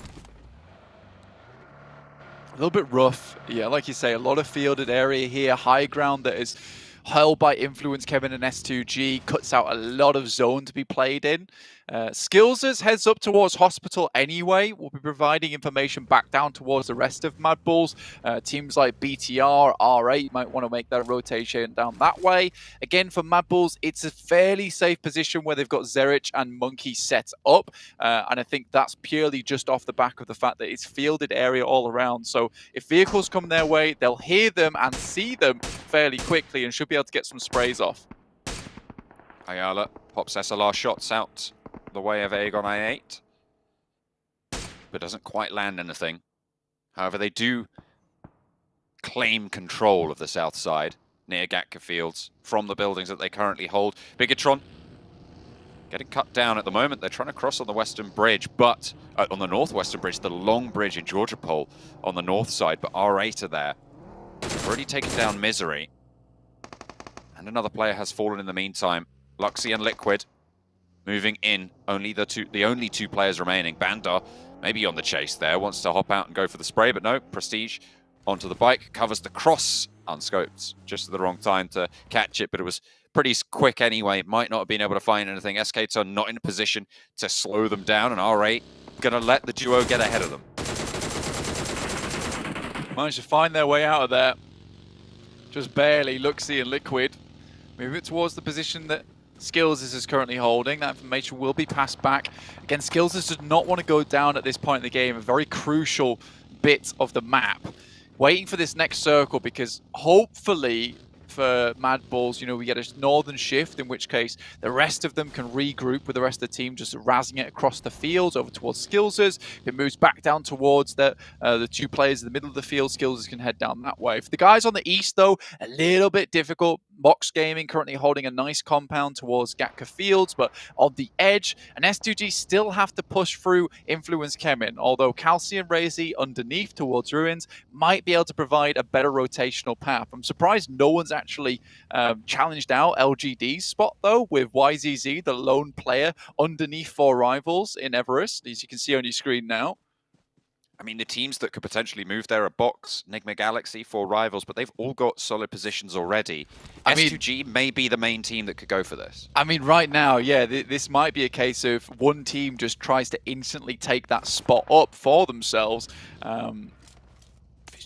A little bit rough, yeah, like you say, a lot of fielded area here, high ground that is held by Influence Kemen and S2G, cuts out a lot of zone to be played in. Skills's heads up towards Hospital anyway. We'll be providing information back down towards the rest of Mad Balls. Teams like BTR, R8 might want to make that rotation down that way. Again, for Mad Balls, it's a fairly safe position where they've got Zerich and Monkey set up. And I think that's purely just off the back of the fact that it's fielded area all around. So if vehicles come their way, they'll hear them and see them fairly quickly and should be able to get some sprays off. Ayala pops SLR shots out the way of Aegon I8, but doesn't quite land anything. However, they do claim control of the south side near Gatka Fields from the buildings that they currently hold. Bigatron getting cut down at the moment. They're trying to cross on the western bridge, but on the northwestern bridge, the long bridge in Georgia Pole on the north side, but R8 are there. They've already taken down Misery. And another player has fallen in the meantime. Luxy and Liquid moving in. The only two players remaining. Bandar maybe on the chase there. Wants to hop out and go for the spray, but no. Prestige onto the bike. Covers the cross. Unscoped just at the wrong time to catch it, but it was pretty quick anyway. Might not have been able to find anything. SK2 not in a position to slow them down, and R8 going to let the duo get ahead of them. Managed to find their way out of there. Just barely. Luxy and Liquid moving it towards the position that Skills is currently holding. That information will be passed back. Again, Skills does not want to go down at this point in the game. A very crucial bit of the map. Waiting for this next circle because hopefully for Mad Balls, you know, we get a northern shift, in which case the rest of them can regroup with the rest of the team, just razzing it across the fields over towards Skills's. If it moves back down towards the two players in the middle of the field, Skills's can head down that way. For the guys on the east, though, a little bit difficult. Mox Gaming currently holding a nice compound towards Gatka Fields, but on the edge, and S2G still have to push through Influence Kemen, although Calci and Razy underneath towards Ruins might be able to provide a better rotational path. I'm surprised no one's actually challenged out LGD's spot, though, with YZZ, the lone player, underneath 4 rivals in Everest, as you can see on your screen now. I mean, the teams that could potentially move there are Box, Nigma Galaxy, 4 rivals, but they've all got solid positions already. S2G may be the main team that could go for this. I mean, right now, yeah, this might be a case of one team just tries to instantly take that spot up for themselves.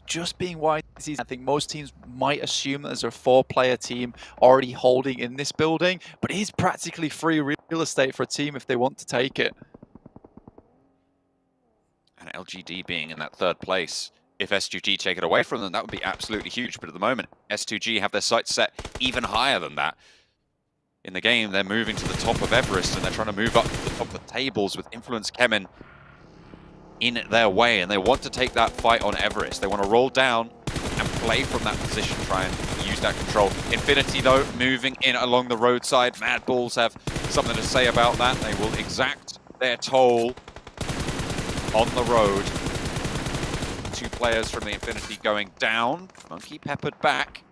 Just being YZZ, I think most teams might assume that there's a 4-player team already holding in this building, but it is practically free real estate for a team if they want to take it. And LGD being in that 3rd place, if S2G take it away from them, that would be absolutely huge. But at the moment, S2G have their sights set even higher than that. In the game, they're moving to the top of Everest, and they're trying to move up to the top of the tables with Influence Kemen in their way, and they want to take that fight on Everest. They want to roll down and play from that position, try and use that control. Infinity, though, moving in along the roadside. Mad Balls have something to say about that. They will exact their toll on the road. 2 players from the Infinity going down. Monkey peppered back.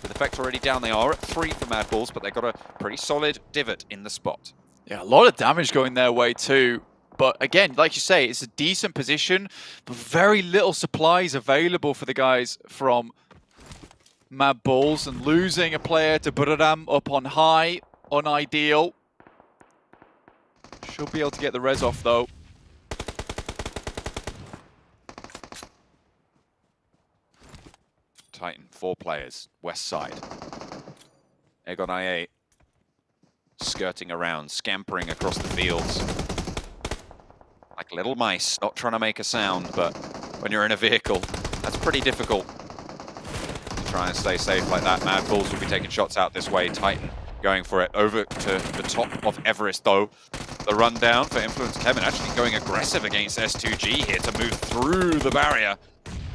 With effect already down, they are at 3 for Mad Balls, but they've got a pretty solid divot in the spot. Yeah, a lot of damage going their way too. But again, like you say, it's a decent position, but very little supplies available for the guys from Mad Bulls, and losing a player to Buradam up on high, unideal. Should be able to get the res off though. Titan, 4 players, west side. Egon IA skirting around, scampering across the fields. Like little mice, not trying to make a sound, but when you're in a vehicle, that's pretty difficult. Try and stay safe like that. Mad Bulls will be taking shots out this way. Titan going for it. Over to the top of Everest, though. The rundown for Influence Kevin actually going aggressive against S2G here to move through the barrier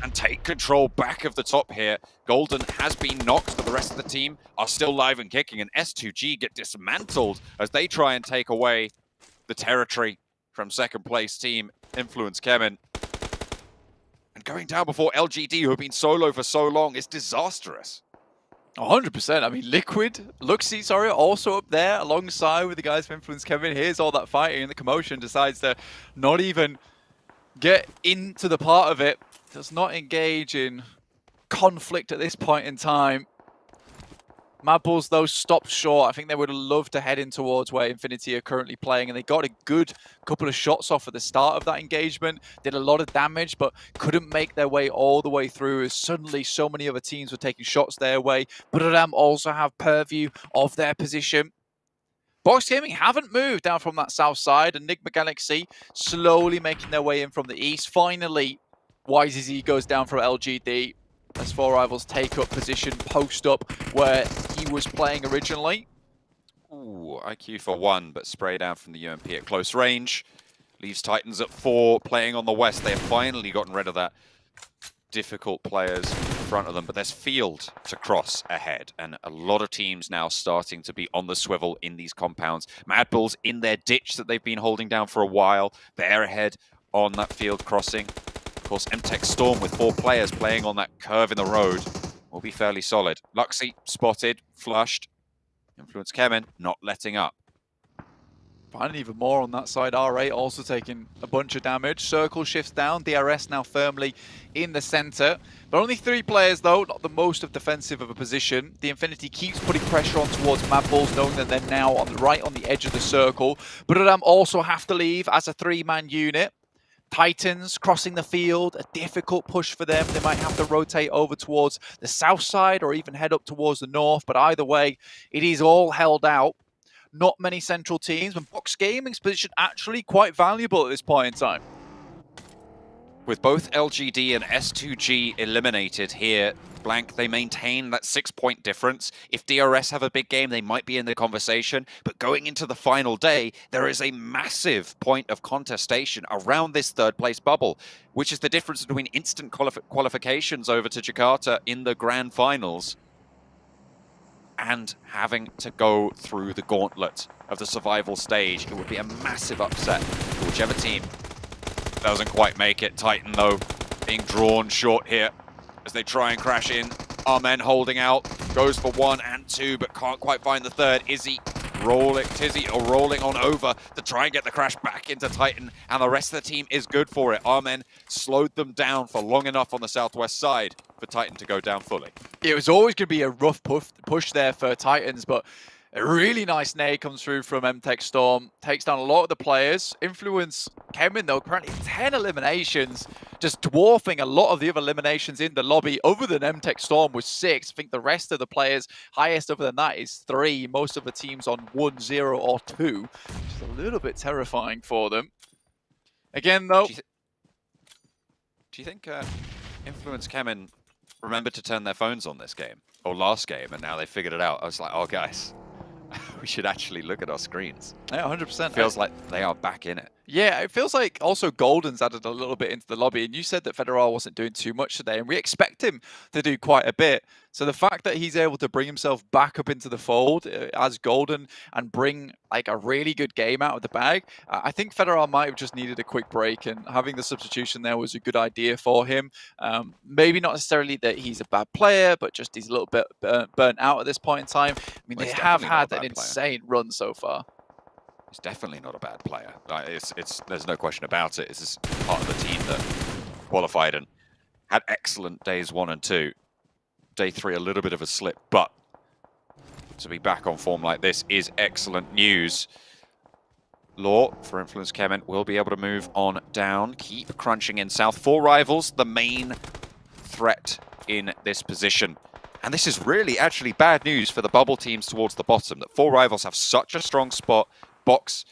and take control back of the top here. Golden has been knocked, but the rest of the team are still live and kicking, and S2G get dismantled as they try and take away the territory from second place team Influence Kevin. And going down before LGD, who have been solo for so long, is disastrous. 100%. I mean, Liquid, Luxy, sorry, also up there alongside with the guys from Influence Kevin. Here's all that fighting and the commotion, decides to not even get into the part of it. Does not engage in conflict at this point in time. Mad Bulls, though, stopped short. I think they would have loved to head in towards where Infinity are currently playing, and they got a good couple of shots off at the start of that engagement. Did a lot of damage, but couldn't make their way all the way through as suddenly so many other teams were taking shots their way. Buradam also have purview of their position. Box Gaming haven't moved down from that south side, and Enigma Galaxy slowly making their way in from the east. Finally, YZZ goes down for LGD. As 4 Rivals take up position, post up where he was playing originally. Ooh, IQ for 1, but spray down from the UMP at close range. Leaves Titans at 4, playing on the west. They have finally gotten rid of that difficult players in front of them, but there's field to cross ahead, and a lot of teams now starting to be on the swivel in these compounds. Mad Bulls in their ditch that they've been holding down for a while. They're ahead on that field crossing. Of course, MTech Storm with 4 players playing on that curve in the road will be fairly solid. Luxy spotted, flushed. Influence Kevin not letting up. Finding even more on that side. R8 also taking a bunch of damage. Circle shifts down. DRS now firmly in the center. But only 3 players, though, not the most of defensive of a position. The Infinity keeps putting pressure on towards Mad Bulls, knowing that they're now on the right on the edge of the circle. But also have to leave as a 3-man unit. Titans crossing the field, a difficult push for them. They might have to rotate over towards the south side or even head up towards the north. But either way, it is all held out. Not many central teams, and Box Gaming's position actually quite valuable at this point in time. With both LGD and S2G eliminated here, Blank, they maintain that 6-point difference. If DRS have a big game, they might be in the conversation. But going into the final day, there is a massive point of contestation around this third-place bubble, which is the difference between instant qualifications over to Jakarta in the grand finals and having to go through the gauntlet of the survival stage. It would be a massive upset for whichever team doesn't quite make it. Titan, though, being drawn short here as they try and crash in. Armen holding out, goes for 1 and 2, but can't quite find the third. Tizzy rolling on over to try and get the crash back into Titan, and the rest of the team is good for it. Armen slowed them down for long enough on the southwest side for Titan to go down fully. It was always going to be a rough push there for Titans, but a really nice nade comes through from MTech Storm, takes down a lot of the players. Influence Kevin, though, currently 10 eliminations, just dwarfing a lot of the other eliminations in the lobby. Other than MTech Storm with 6, I think the rest of the players, highest other than that is 3. Most of the teams on 1, 0, or 2, which is a little bit terrifying for them. Again, though... Do you think Influence Kevin remembered to turn their phones on this game, or last game, and now they figured it out? I was like, oh, guys, we should actually look at our screens. Yeah, 100%. Feels like they are back in it. Yeah, it feels like also Golden's added a little bit into the lobby, and you said that Federal wasn't doing too much today, and we expect him to do quite a bit. So the fact that he's able to bring himself back up into the fold as Golden and bring like a really good game out of the bag, I think Federal might have just needed a quick break, and having the substitution there was a good idea for him. Maybe not necessarily that he's a bad player, but just he's a little bit burnt out at this point in time. I mean, Well, they he's have definitely not had a an bad player. insane run so far. He's definitely not a bad player. There's no question about it. This is part of the team that qualified and had excellent days 1 and 2. Day 3, a little bit of a slip, but to be back on form like this is excellent news. Law for Influence Kemen will be able to move on down, keep crunching in south. 4 rivals, the main threat in this position. And this is really actually bad news for the bubble teams towards the bottom, that 4 rivals have such a strong spot. Box,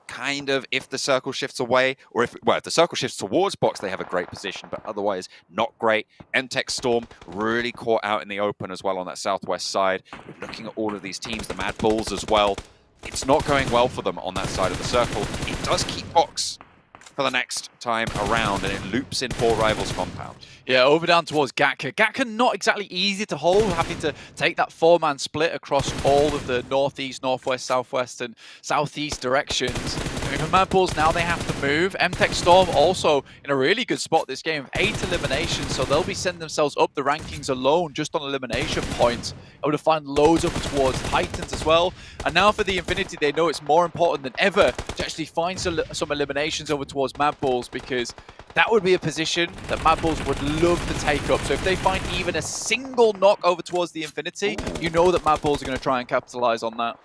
kind of, if the circle shifts away, or if the circle shifts towards Box, they have a great position, but otherwise not great. MTech Storm really caught out in the open as well on that southwest side. Looking at all of these teams, the Mad Bulls as well, it's not going well for them on that side of the circle. It does keep Box for the next time around, and it loops in 4 rivals compound. Yeah, over down towards Gatka. Gatka not exactly easy to hold, having to take that 4-man split across all of the northeast, northwest, southwest, and southeast directions. I mean, for Mad Bulls now they have to move. MTech Storm also in a really good spot this game, 8 eliminations, so they'll be sending themselves up the rankings alone just on elimination points. Able to find loads over towards Titans as well. And now for the Infinity, they know it's more important than ever to actually find some eliminations over towards Mad Bulls, because that would be a position that Mad Bulls would love to take up. So if they find even a single knock over towards the Infinity, you know that Mad Bulls are going to try and capitalize on that.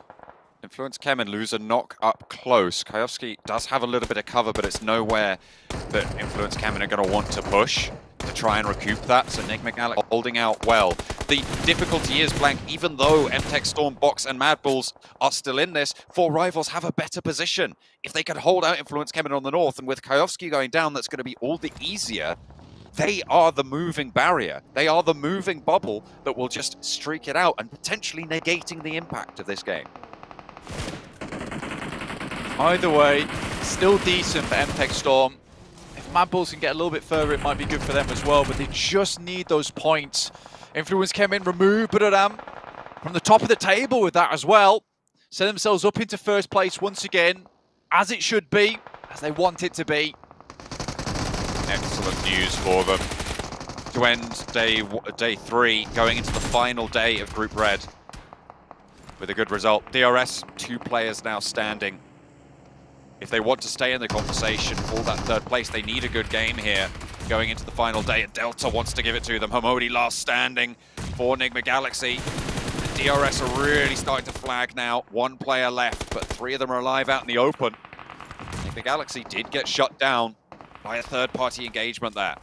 Influence Kemen lose a knock up close. Kayovsky does have a little bit of cover, but it's nowhere that Influence Kemen are going to want to push to try and recoup that. So Nick McAllick holding out well. The difficulty is, Blank, even though MTech Storm, Box, and Mad Bulls are still in this, 4 rivals have a better position. If they could hold out Influence Kemen on the north, and with Kayovsky going down, that's going to be all the easier. They are the moving barrier. They are the moving bubble that will just streak it out and potentially negating the impact of this game. Either way, still decent for MTech Storm. If Mad Bulls can get a little bit further, it might be good for them as well, but they just need those points. Influence Kemen remove Buradam from the top of the table with that as well. Set themselves up into first place once again, as it should be, as they want it to be. Excellent news for them to end day 3, going into the final day of Group Red with a good result. DRS, 2 players now standing. If they want to stay in the conversation for that 3rd place, they need a good game here going into the final day, and Delta wants to give it to them. Hamodi last standing for Enigma Galaxy. The DRS are really starting to flag now. 1 player left, but 3 of them are alive out in the open. Enigma Galaxy did get shut down by a third-party engagement there.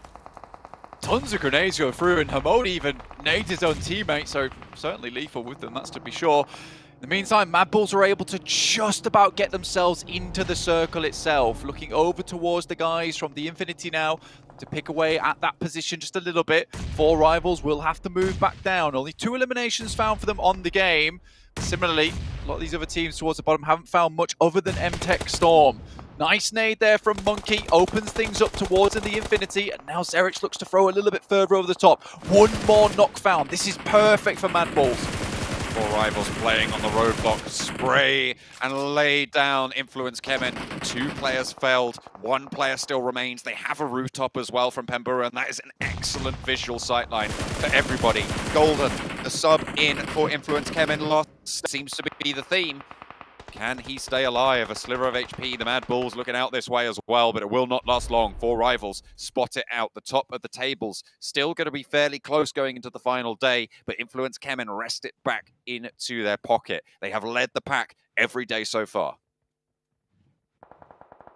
Tons of grenades go through, and Hamodi even nades his own teammate, so certainly lethal with them, that's to be sure. In the meantime, Mad Bulls are able to just about get themselves into the circle itself, looking over towards the guys from the Infinity now to pick away at that position just a little bit. 4 rivals will have to move back down. Only 2 eliminations found for them on the game. Similarly, a lot of these other teams towards the bottom haven't found much other than MTech Storm. Nice nade there from Monkey, opens things up towards the Infinity, and now Zerich looks to throw a little bit further over the top. 1 more knock found. This is perfect for Mad Bulls. 4 rivals playing on the roadblock. Spray and lay down Influence Kemen. 2 players failed. 1 player still remains. They have a rooftop as well from Pembura, and that is an excellent visual sightline for everybody. Golden, the sub in for Influence Kemen. Lost seems to be the theme. Can he stay alive? A sliver of HP. The Mad Bulls looking out this way as well, but it will not last long. 4 rivals spot it out. The top of the tables still going to be fairly close going into the final day, but Influence Kemen wrest it back into their pocket. They have led the pack every day so far.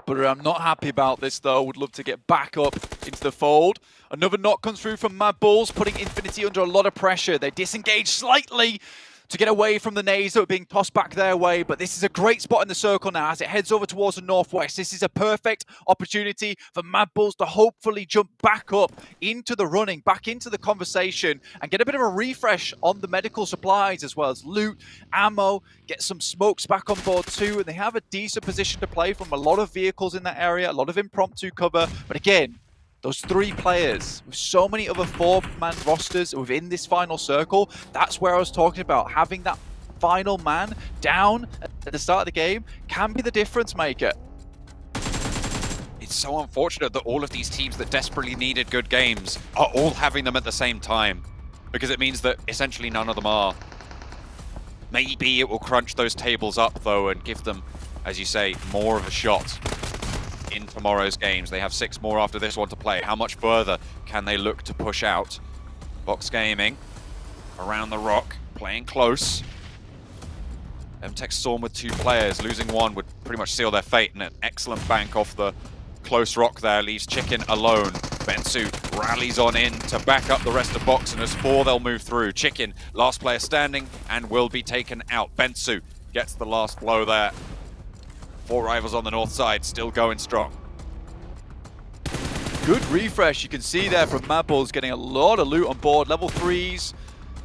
But I'm not happy about this, though. Would love to get back up into the fold. Another knock comes through from Mad Bulls, putting Infinity under a lot of pressure. They disengage slightly to get away from the nades that were being tossed back their way, but this is a great spot in the circle now as it heads over towards the northwest. This is a perfect opportunity for Mad Bulls to hopefully jump back up into the running, back into the conversation, and get a bit of a refresh on the medical supplies as well as loot, ammo, get some smokes back on board too, and they have a decent position to play from a lot of vehicles in that area, a lot of impromptu cover, but again, those 3 players with so many other 4-man rosters within this final circle, that's where I was talking about. Having that final man down at the start of the game can be the difference maker. It's so unfortunate that all of these teams that desperately needed good games are all having them at the same time, because it means that essentially none of them are. Maybe it will crunch those tables up though and give them as you say, more of a shot in tomorrow's games. They have 6 more after this one to play. How much further can they look to push out? Box Gaming around the rock, playing close. MTech Storm with 2 players, losing one would pretty much seal their fate, and an excellent bank off the close rock there leaves Chicken alone. Bensu rallies on in to back up the rest of Box, and as 4 they'll move through. Chicken, last player standing, and will be taken out. Bensu gets the last blow there. 4 rivals on the north side, still going strong. Good refresh, you can see there from Mad Bulls getting a lot of loot on board. Level 3s,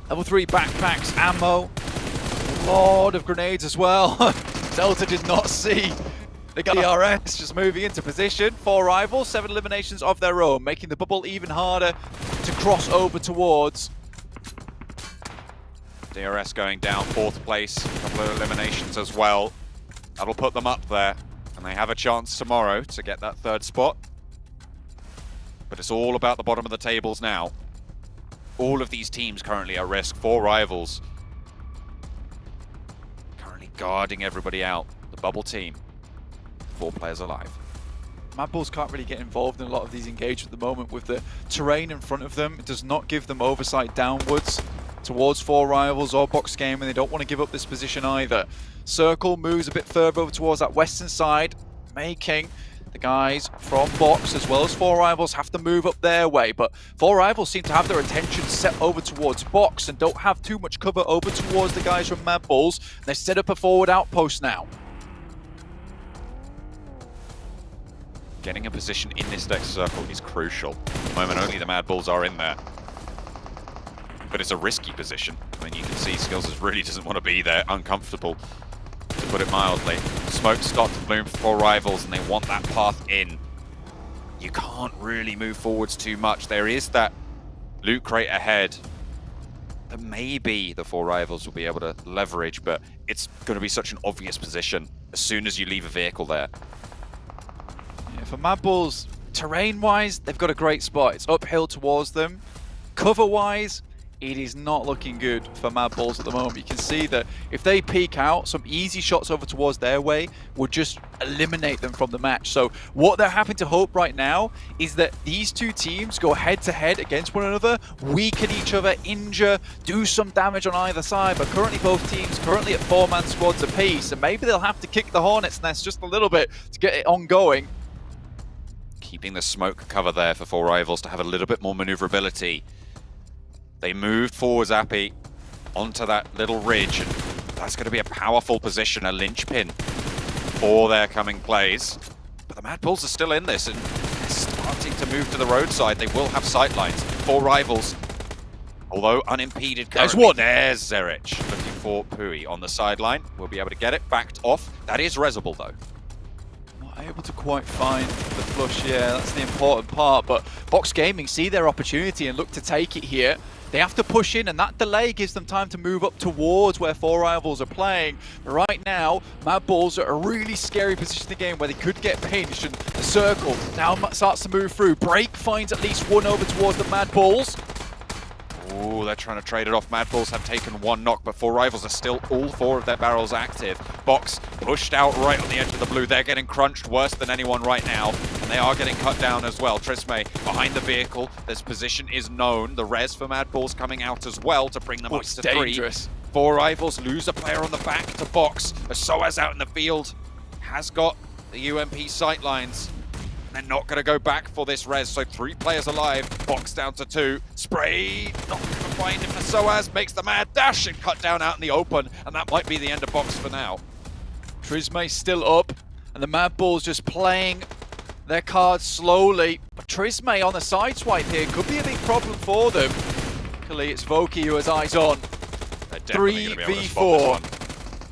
level 3 backpacks, ammo. A lot of grenades as well. Delta did not see the DRS just moving into position. 4 rivals, 7 eliminations of their own, making the bubble even harder to cross over towards. DRS going down 4th place, a couple of eliminations as well. That'll put them up there, and they have a chance tomorrow to get that 3rd spot. But it's all about the bottom of the tables now. All of these teams currently at risk. 4 rivals currently guarding everybody out. The bubble team, 4 players alive. Mad Bulls can't really get involved in a lot of these engagements at the moment with the terrain in front of them. It does not give them oversight downwards towards 4 rivals or Box Game, and they don't want to give up this position either. Circle moves a bit further over towards that western side, making the guys from Box as well as 4 rivals have to move up their way, but 4 rivals seem to have their attention set over towards Box and don't have too much cover over towards the guys from Mad Bulls. They set up a forward outpost now. Getting a position in this next circle is crucial. At the moment, only the Mad Bulls are in there. But it's a risky position. I mean, you can see Skills really doesn't want to be there, uncomfortable, to put it mildly. Smoke start to bloom for 4 rivals, and they want that path in. You can't really move forwards too much. There is that loot crate ahead that maybe the 4 rivals will be able to leverage, but it's going to be such an obvious position as soon as you leave a vehicle there. Yeah, for Mad Bulls, terrain-wise, they've got a great spot. It's uphill towards them. Cover-wise, it is not looking good for Mad Bulls at the moment. You can see that if they peek out, some easy shots over towards their way would just eliminate them from the match. So what they're having to hope right now is that these 2 teams go head-to-head against one another, weaken each other, injure, do some damage on either side. But currently both teams currently at 4-man squads apiece, and maybe they'll have to kick the Hornets' nest just a little bit to get it ongoing. Keeping the smoke cover there for 4 rivals to have a little bit more maneuverability. They moved forwards, Appy, onto that little ridge, and that's going to be a powerful position, a linchpin for their coming plays. But the Mad Bulls are still in this, and they're starting to move to the roadside. They will have sightlines. 4 rivals, although unimpeded currently. There's one. There's Zerich looking for Pui on the sideline. We'll be able to get it backed off. That is Reserble, though. Not able to quite find the flush, yeah, that's the important part. But Box Gaming see their opportunity and look to take it here. They have to push in, and that delay gives them time to move up towards where 4 rivals are playing. But right now, Mad Bulls are at a really scary position in the game where they could get pinched, and the circle now starts to move through. Break finds at least one over towards the Mad Bulls. Ooh, they're trying to trade it off. Mad Bulls have taken 1 knock, but 4 rivals are still all 4 of their barrels active. Box pushed out right on the edge of the blue. They're getting crunched worse than anyone right now, and they are getting cut down as well. Trisme behind the vehicle. This position is known. The res for Mad Bulls coming out as well to bring them up to 3. Dangerous. 4 rivals lose a player on the back to Box. As Soaz out in the field has got the UMP sightlines. They're not going to go back for this res, so 3 players alive. Box down to 2. Spray, not going to find him for Soaz. Makes the mad dash and cut down out in the open, and that might be the end of Box for now. Trisme still up, and the Mad Bulls just playing their cards slowly. But Trisme on the side swipe here could be a big problem for them. Luckily, it's Voki who has eyes on. 3v4.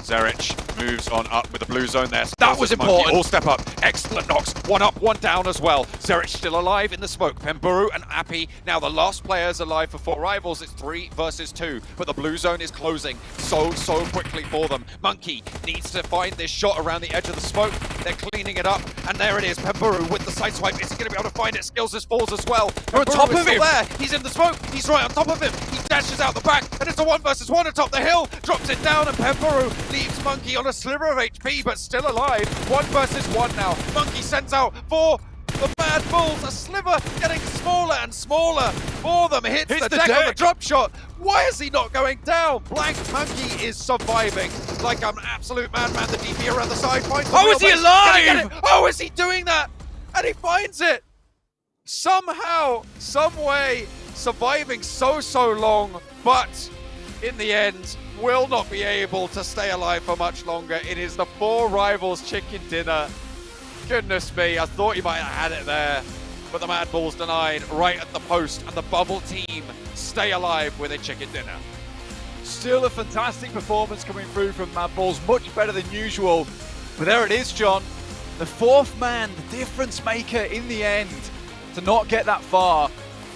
Zerich moves on up with the blue zone there. That was important. All step up. Excellent knocks. 1 up, 1 down as well. Zerich still alive in the smoke. Pemburu and Appy now the last players alive for 4 rivals. It's 3 versus 2, but the blue zone is closing so quickly for them. Monkey needs to find this shot around the edge of the smoke. They're cleaning it up, and there it is. Pemburu with the side swipe. Is he going to be able to find it? Skills falls as well. We're on top of him. There. He's in the smoke. He's right on top of him. He flashes out the back, and it's a 1 versus 1 atop the hill. Drops it down, and Pemperu leaves Monkey on a sliver of HP, but still alive. 1 versus 1 now. Monkey sends out for the Mad Bulls. A sliver getting smaller and smaller for them. Hits the deck on the drop shot. Why is he not going down? Blank Monkey is surviving like an absolute madman. The DP around the side finds the is he wheelbase. alive? Oh, is he doing that? And he finds it. Somehow, some way, surviving so long, but in the end, will not be able to stay alive for much longer. It is the 4 Rivals chicken dinner. Goodness me, I thought you might have had it there, but the Mad Bulls denied right at the post, and the Bubble team stay alive with a chicken dinner. Still a fantastic performance coming through from Mad Bulls, much better than usual. But there it is, John. The 4th man, the difference maker in the end, to not get that far.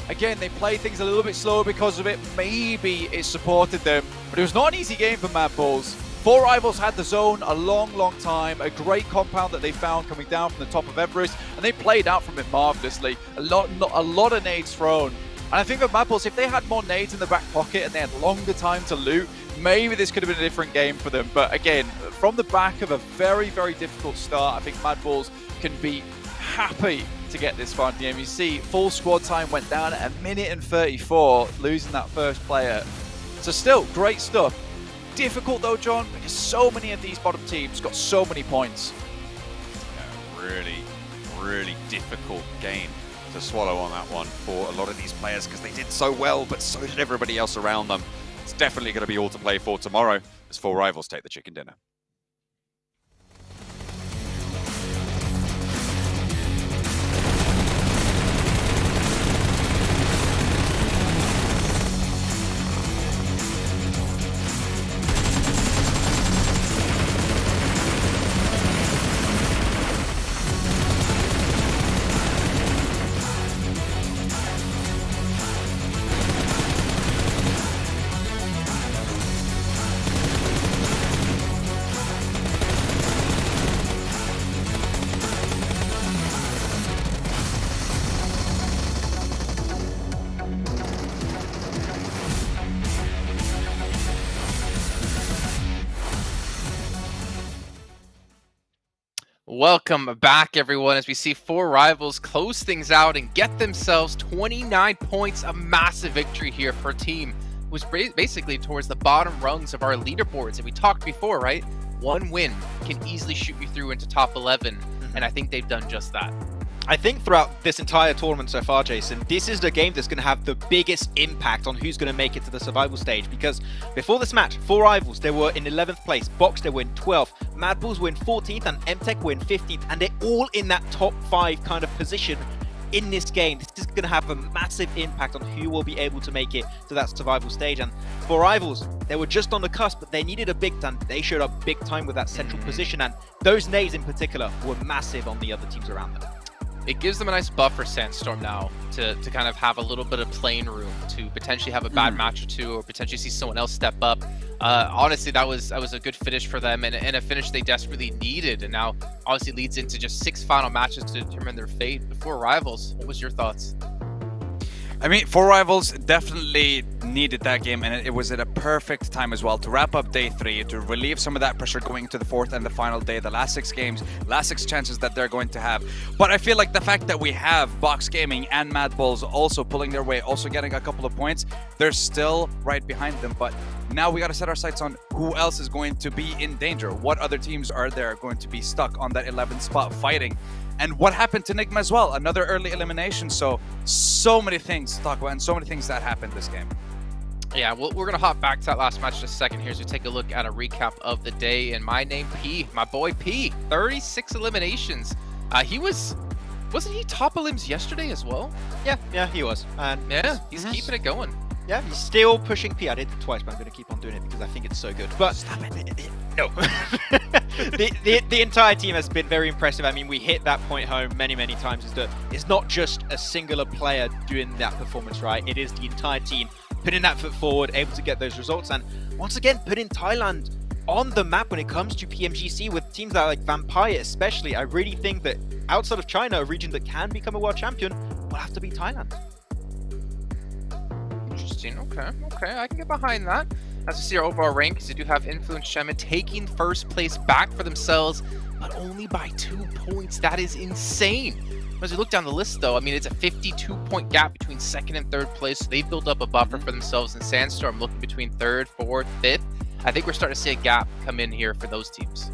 Again, they played things a little bit slower because of it. Maybe it supported them, but it was not an easy game for Mad Bulls. 4 Rivals had the zone a long time. A great compound that they found coming down from the top of Everest, and they played out from it marvelously. A lot of nades thrown. And I think for Mad Bulls, if they had more nades in the back pocket and they had longer time to loot, maybe this could have been a different game for them. But again, from the back of a very difficult start, I think Mad Bulls can be happy to get this far in the game. You see, full squad time went down at 1:34, losing that first player. So still, great stuff. Difficult though, John, because so many of these bottom teams got so many points. Yeah, really difficult game to swallow on that one for a lot of these players, because they did so well, but so did everybody else around them. It's definitely going to be all to play for tomorrow as 4 Rivals take the chicken dinner. Welcome back, everyone, as we see 4 Rivals close things out and get themselves 29 points. A massive victory here for a team who's basically towards the bottom rungs of our leaderboards. And we talked before, right? 1 win can easily shoot you through into top 11, and I think they've done just that. I think throughout this entire tournament so far, Jason, this is the game that's going to have the biggest impact on who's going to make it to the survival stage. Because before this match, 4 Rivals, they were in 11th place. Box, they were in 12th. Mad Bulls were in 14th, and MTech were in 15th. And they're all in that top 5 kind of position in this game. This is going to have a massive impact on who will be able to make it to that survival stage. And 4 Rivals, they were just on the cusp, but they needed a big time. They showed up big time with that central position. And those nades in particular were massive on the other teams around them. It gives them a nice buffer, Sandstorm, now to kind of have a little bit of playing room to potentially have a bad match or two, or potentially see someone else step up. Honestly, that was a good finish for them, and a finish they desperately needed, and now obviously leads into just 6 final matches to determine their fate before Rivals. What was your thoughts? I mean, 4 Rivals definitely needed that game, and it was at a perfect time as well to wrap up day 3, to relieve some of that pressure going into the 4th and the final day, the last 6 games, last 6 chances that they're going to have. But I feel like the fact that we have Box Gaming and Mad Bulls also pulling their way, also getting a couple of points, they're still right behind them. But now we got to set our sights on who else is going to be in danger. What other teams are there going to be stuck on that 11th spot fighting? And what happened to Nigma as well? Another early elimination. So many things to talk about, and so many things that happened this game. Yeah, well, we're going to hop back to that last match in a second here as we take a look at a recap of the day. And my name, P, my boy P, 36 eliminations. Wasn't he top elims yesterday as well? Yeah, he was. And yeah, he's keeping it going. Yeah, he's still pushing P. I did it twice, but I'm going to keep on doing it because I think it's so good. But stop it. No. the entire team has been very impressive. I mean, we hit that point home many times. Is that it's not just a singular player doing that performance, right? It is the entire team putting that foot forward, able to get those results, and once again putting Thailand on the map when it comes to PMGC with teams that are like Vampire especially. I really think that outside of China, a region that can become a world champion will have to be Thailand. Interesting. interesting. Okay, I can get behind that. As we see our overall rankings, they do have Influence Shemin taking first place back for themselves, but only by 2 points. That is insane. As we look down the list, though, I mean, it's a 52-point gap between second and third place. So they've built up a buffer for themselves in Sandstorm, looking between third, fourth, fifth. I think we're starting to see a gap come in here for those teams.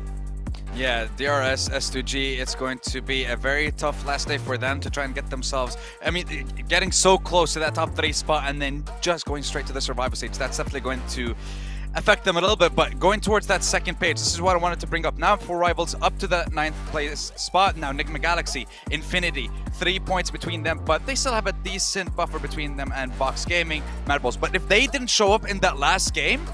Yeah, DRS, S2G, it's going to be a very tough last day for them to try and get themselves, I mean, getting so close to that top 3 spot and then just going straight to the survival stage. That's definitely going to affect them a little bit, but going towards that second page, this is what I wanted to bring up. Now 4 rivals up to the 9th place spot. Now Nigma Galaxy, Infinity, 3 points between them, but they still have a decent buffer between them and Box Gaming, Mad Balls. But if they didn't show up in that last game,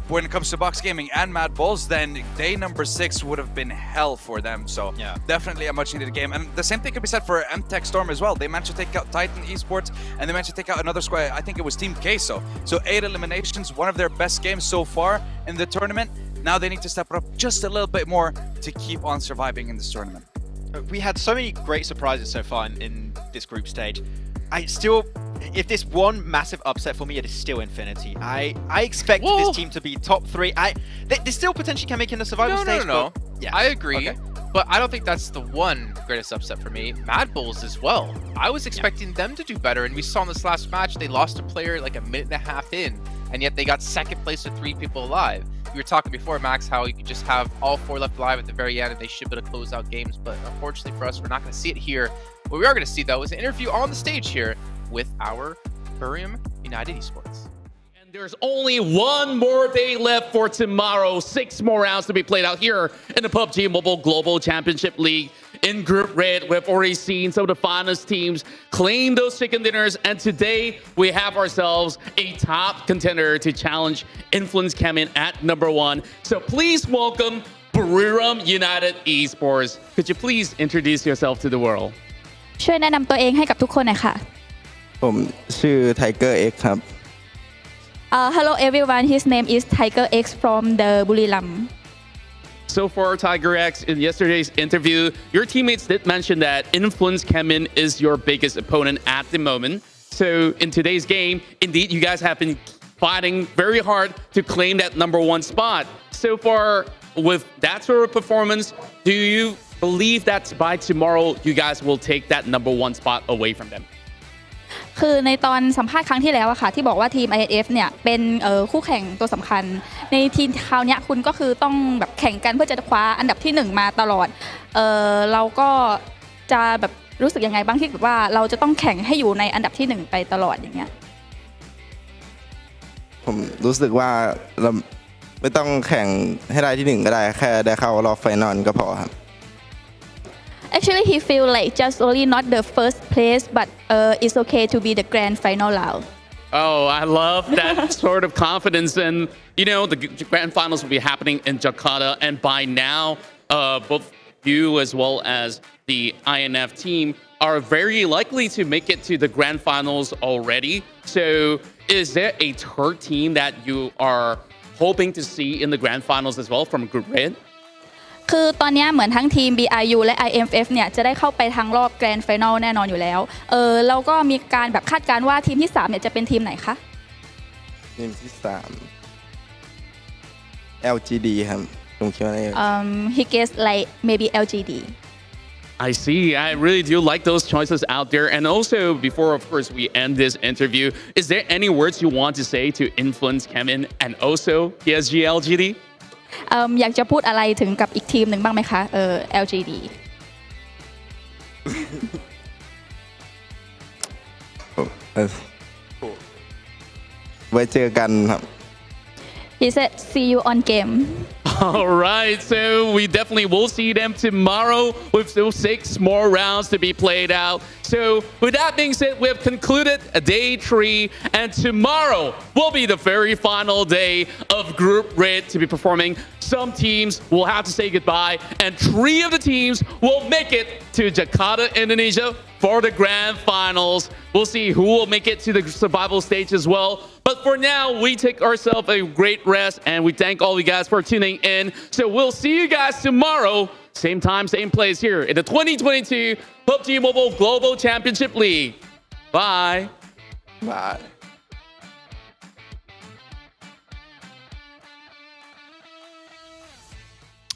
when it comes to Box Gaming and Mad Balls, then day number 6 would have been hell for them. So yeah, definitely a much needed game. And the same thing could be said for MTech Storm as well. They managed to take out Titan Esports and they managed to take out another squad. I think it was Team Queso. So 8 eliminations, one of their best games so far in the tournament. Now they need to step it up just a little bit more to keep on surviving in this tournament. We had so many great surprises so far in this group stage. If there's one massive upset for me, it is still Infinity. I expect this team to be top 3. They still potentially can make it in the survival stage. No. Yeah, I agree. Okay. But I don't think that's the one greatest upset for me. Mad Bulls as well. I was expecting them to do better, and we saw in this last match, they lost a player like a minute and a half in, and yet they got second place with 3 people alive. We were talking before, Max, how you could just have all 4 left alive at the very end, and they should be able to close out games. But unfortunately for us, we're not going to see it here. What we are going to see, though, is an interview on the stage here with our Buriram United Esports. And there's only one more day left for tomorrow. 6 more rounds to be played out here in the PUBG Mobile Global Championship League. In Group Red, we've already seen some of the finalist teams claim those chicken dinners, and today we have ourselves a top contender to challenge Influence Kemin at number 1. So please welcome Buriram United Esports. Could you please introduce yourself to the world? ช่วยแนะนำตัวเองให้กับทุกคนหน่อยค่ะ ผมชื่อ Tiger X ครับ Hello everyone, his name is Tiger X from the Buriram. So for Tiger X, in yesterday's interview, your teammates did mention that Influence Kemin is your biggest opponent at the moment. So in today's game, indeed, you guys have been fighting very hard to claim that number 1 spot. So far, with that sort of performance, do you believe that by tomorrow, you guys will take that number 1 spot away from them? คือในตอนสัมภาษณ์ครั้งที่แล้วอะค่ะที่บอกว่าทีม IF เนี่ยเป็นคู่แข่งตัวสำคัญในทีมคราวนี้คุณก็คือต้องแบบแข่งกันเพื่อจะคว้าอันดับที่1มาตลอดเราก็จะแบบรู้สึกยังไงบ้างที่แบบว่าเราจะต้องแข่งให้อยู่ในอันดับที่1ไปตลอดอย่างเงี้ยผมรู้สึกว่าเราไม่ต้องแข่งให้ได้ที่1ก็ได้แค่ได้เข้ารอบไฟนอลก็พอครับ Actually, he feel like just only not the first place, but it's okay to be the grand final now. Oh, I love that sort of confidence. And, you know, the grand finals will be happening in Jakarta. And by now, both you as well as the INF team are very likely to make it to the grand finals already. So is there a third team that you are hoping to see in the grand finals as well from Group Red? คือตอนนี้เหมือนทั้งทีม BRU และ IMF เนี่ยจะได้เข้าไปทางรอบแกรนด์ไฟนอลแน่นอนอยู่แล้วเราก็มีการแบบคาดการณ์ว่าทีมที่3เนี่ยจะเป็นทีมไหนคะทีมที่3 LGD ครับผมคิดว่า he guess like maybe LGD I see. I really do like those choices out there. And also, before, of course, we end this interview, is there any words you want to say to Influence Kemin and also PSG LGD? อยากจะพูดอะไรถึงกับอีกทีมหนึ่งบ้างไหมคะLGD ไว้เจอกันครับ He said see you on game All right, so we definitely will see them tomorrow with those 6 more rounds to be played out. So with that being said, we have concluded day 3, and tomorrow will be the very final day of Group Red to be performing. Some teams will have to say goodbye, and 3 of the teams will make it to Jakarta, Indonesia for the grand finals. We'll see who will make it to the survival stage as well. But for now, we take ourselves a great rest, and we thank all you guys for tuning in. So we'll see you guys tomorrow, same time, same place here in the 2022 PUBG Mobile Global Championship League. Bye. Bye.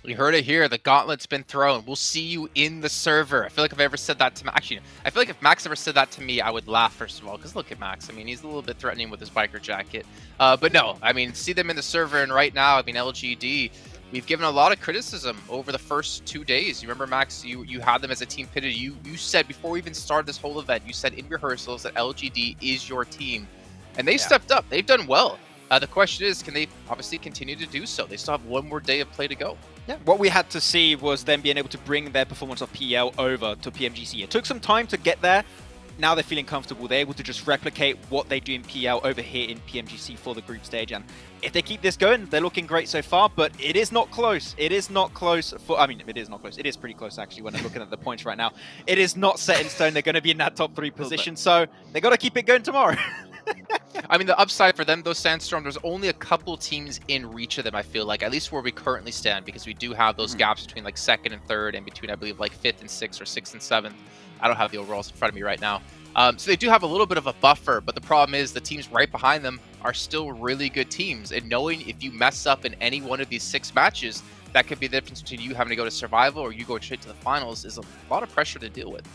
You heard it here. The gauntlet's been thrown. We'll see you in the server. I feel like if I ever said that to actually, I feel like if Max ever said that to me, I would laugh first of all. Because look at Max. I mean, he's a little bit threatening with his biker jacket. But no, I mean, see them in the server, and right now, I mean, LGD. We've given a lot of criticism over the first 2 days. You remember, Max, you had them as a team pitted. You said before we even started this whole event, you said in rehearsals that LGD is your team. And they stepped up. They've done well. The question is, can they obviously continue to do so? They still have one more day of play to go. Yeah, what we had to see was them being able to bring their performance of PL over to PMGC. It took some time to get there. Now they're feeling comfortable. They're able to just replicate what they do in PL over here in PMGC for the group stage. And if they keep this going, they're looking great so far, but it is not close. It is not close for, I mean, it is not close. It is pretty close, actually, when I'm looking at the points right now. It is not set in stone. They're going to be in that top 3 position, so they got to keep it going tomorrow. I mean, the upside for them, though, Sandstorm, there's only a couple teams in reach of them, I feel like, at least where we currently stand, because we do have those gaps between, like, 2nd and 3rd, and between, I believe, like, 5th and 6th, or 6th and 7th. I don't have the overalls in front of me right now. So they do have a little bit of a buffer, but the problem is the teams right behind them are still really good teams. And knowing if you mess up in any one of these 6 matches, that could be the difference between you having to go to survival or you going straight to the finals is a lot of pressure to deal with.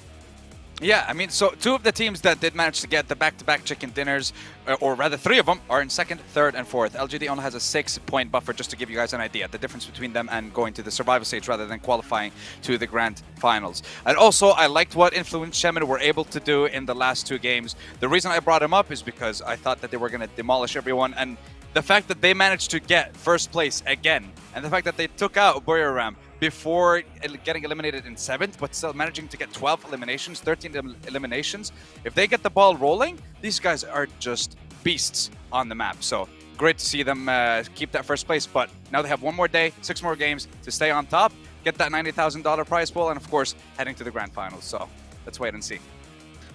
Yeah, I mean, so 2 of the teams that did manage to get the back-to-back chicken dinners, or rather 3 of them, are in 2nd, 3rd, and 4th. LGD only has a 6-point buffer, just to give you guys an idea, the difference between them and going to the survival stage rather than qualifying to the grand finals. And also, I liked what Influence Shemin were able to do in the last 2 games. The reason I brought him up is because I thought that they were going to demolish everyone, and the fact that they managed to get first place again, and the fact that they took out Buriram before getting eliminated in 7th, but still managing to get 12 eliminations, 13 eliminations. If they get the ball rolling, these guys are just beasts on the map. So great to see them keep that first place, but now they have 1 more day, 6 more games to stay on top, get that $90,000 prize pool, and of course, heading to the grand finals. So let's wait and see.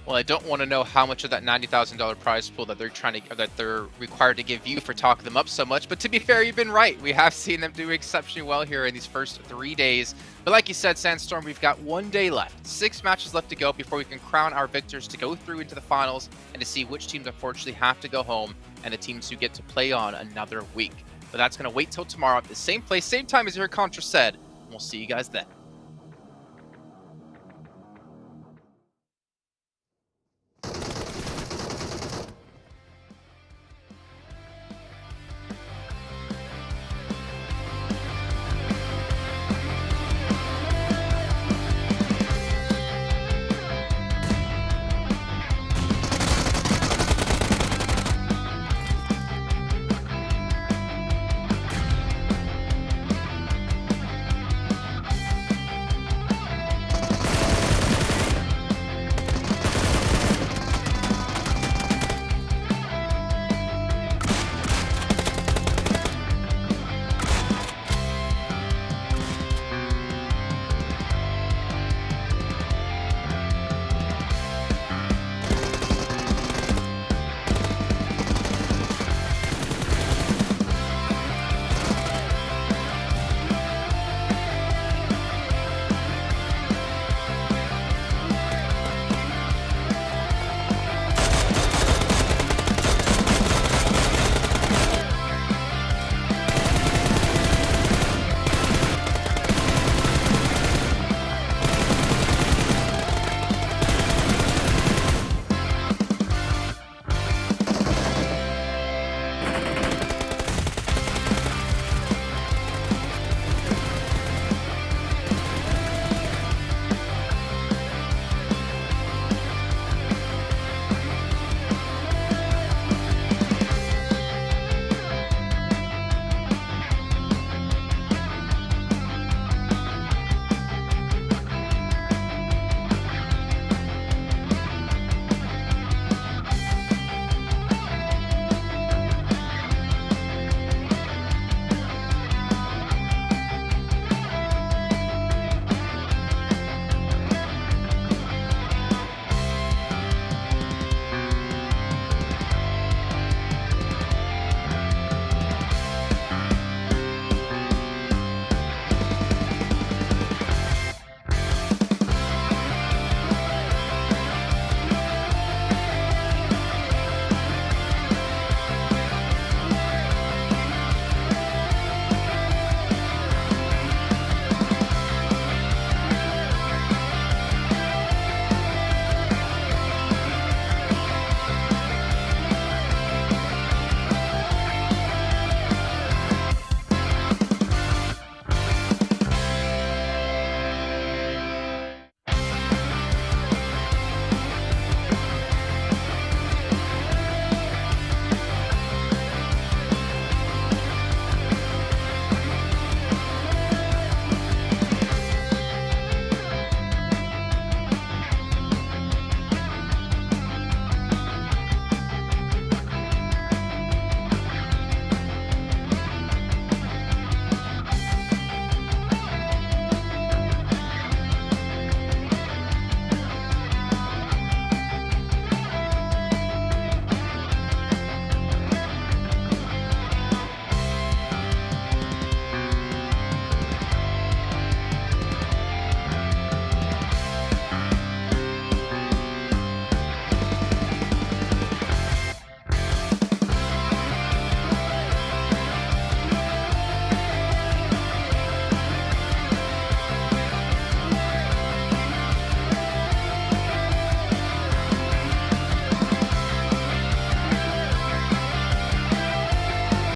Well, I don't want to know how much of that $90,000 prize pool that they're required to give you for talking them up so much. But to be fair, you've been right. We have seen them do exceptionally well here in these first 3 days. But like you said, Sandstorm, we've got 1 day left, 6 matches left to go before we can crown our victors to go through into the finals and to see which teams unfortunately have to go home and the teams who get to play on another week. But that's going to wait till tomorrow at the same place, same time as your Contra said. And we'll see you guys then.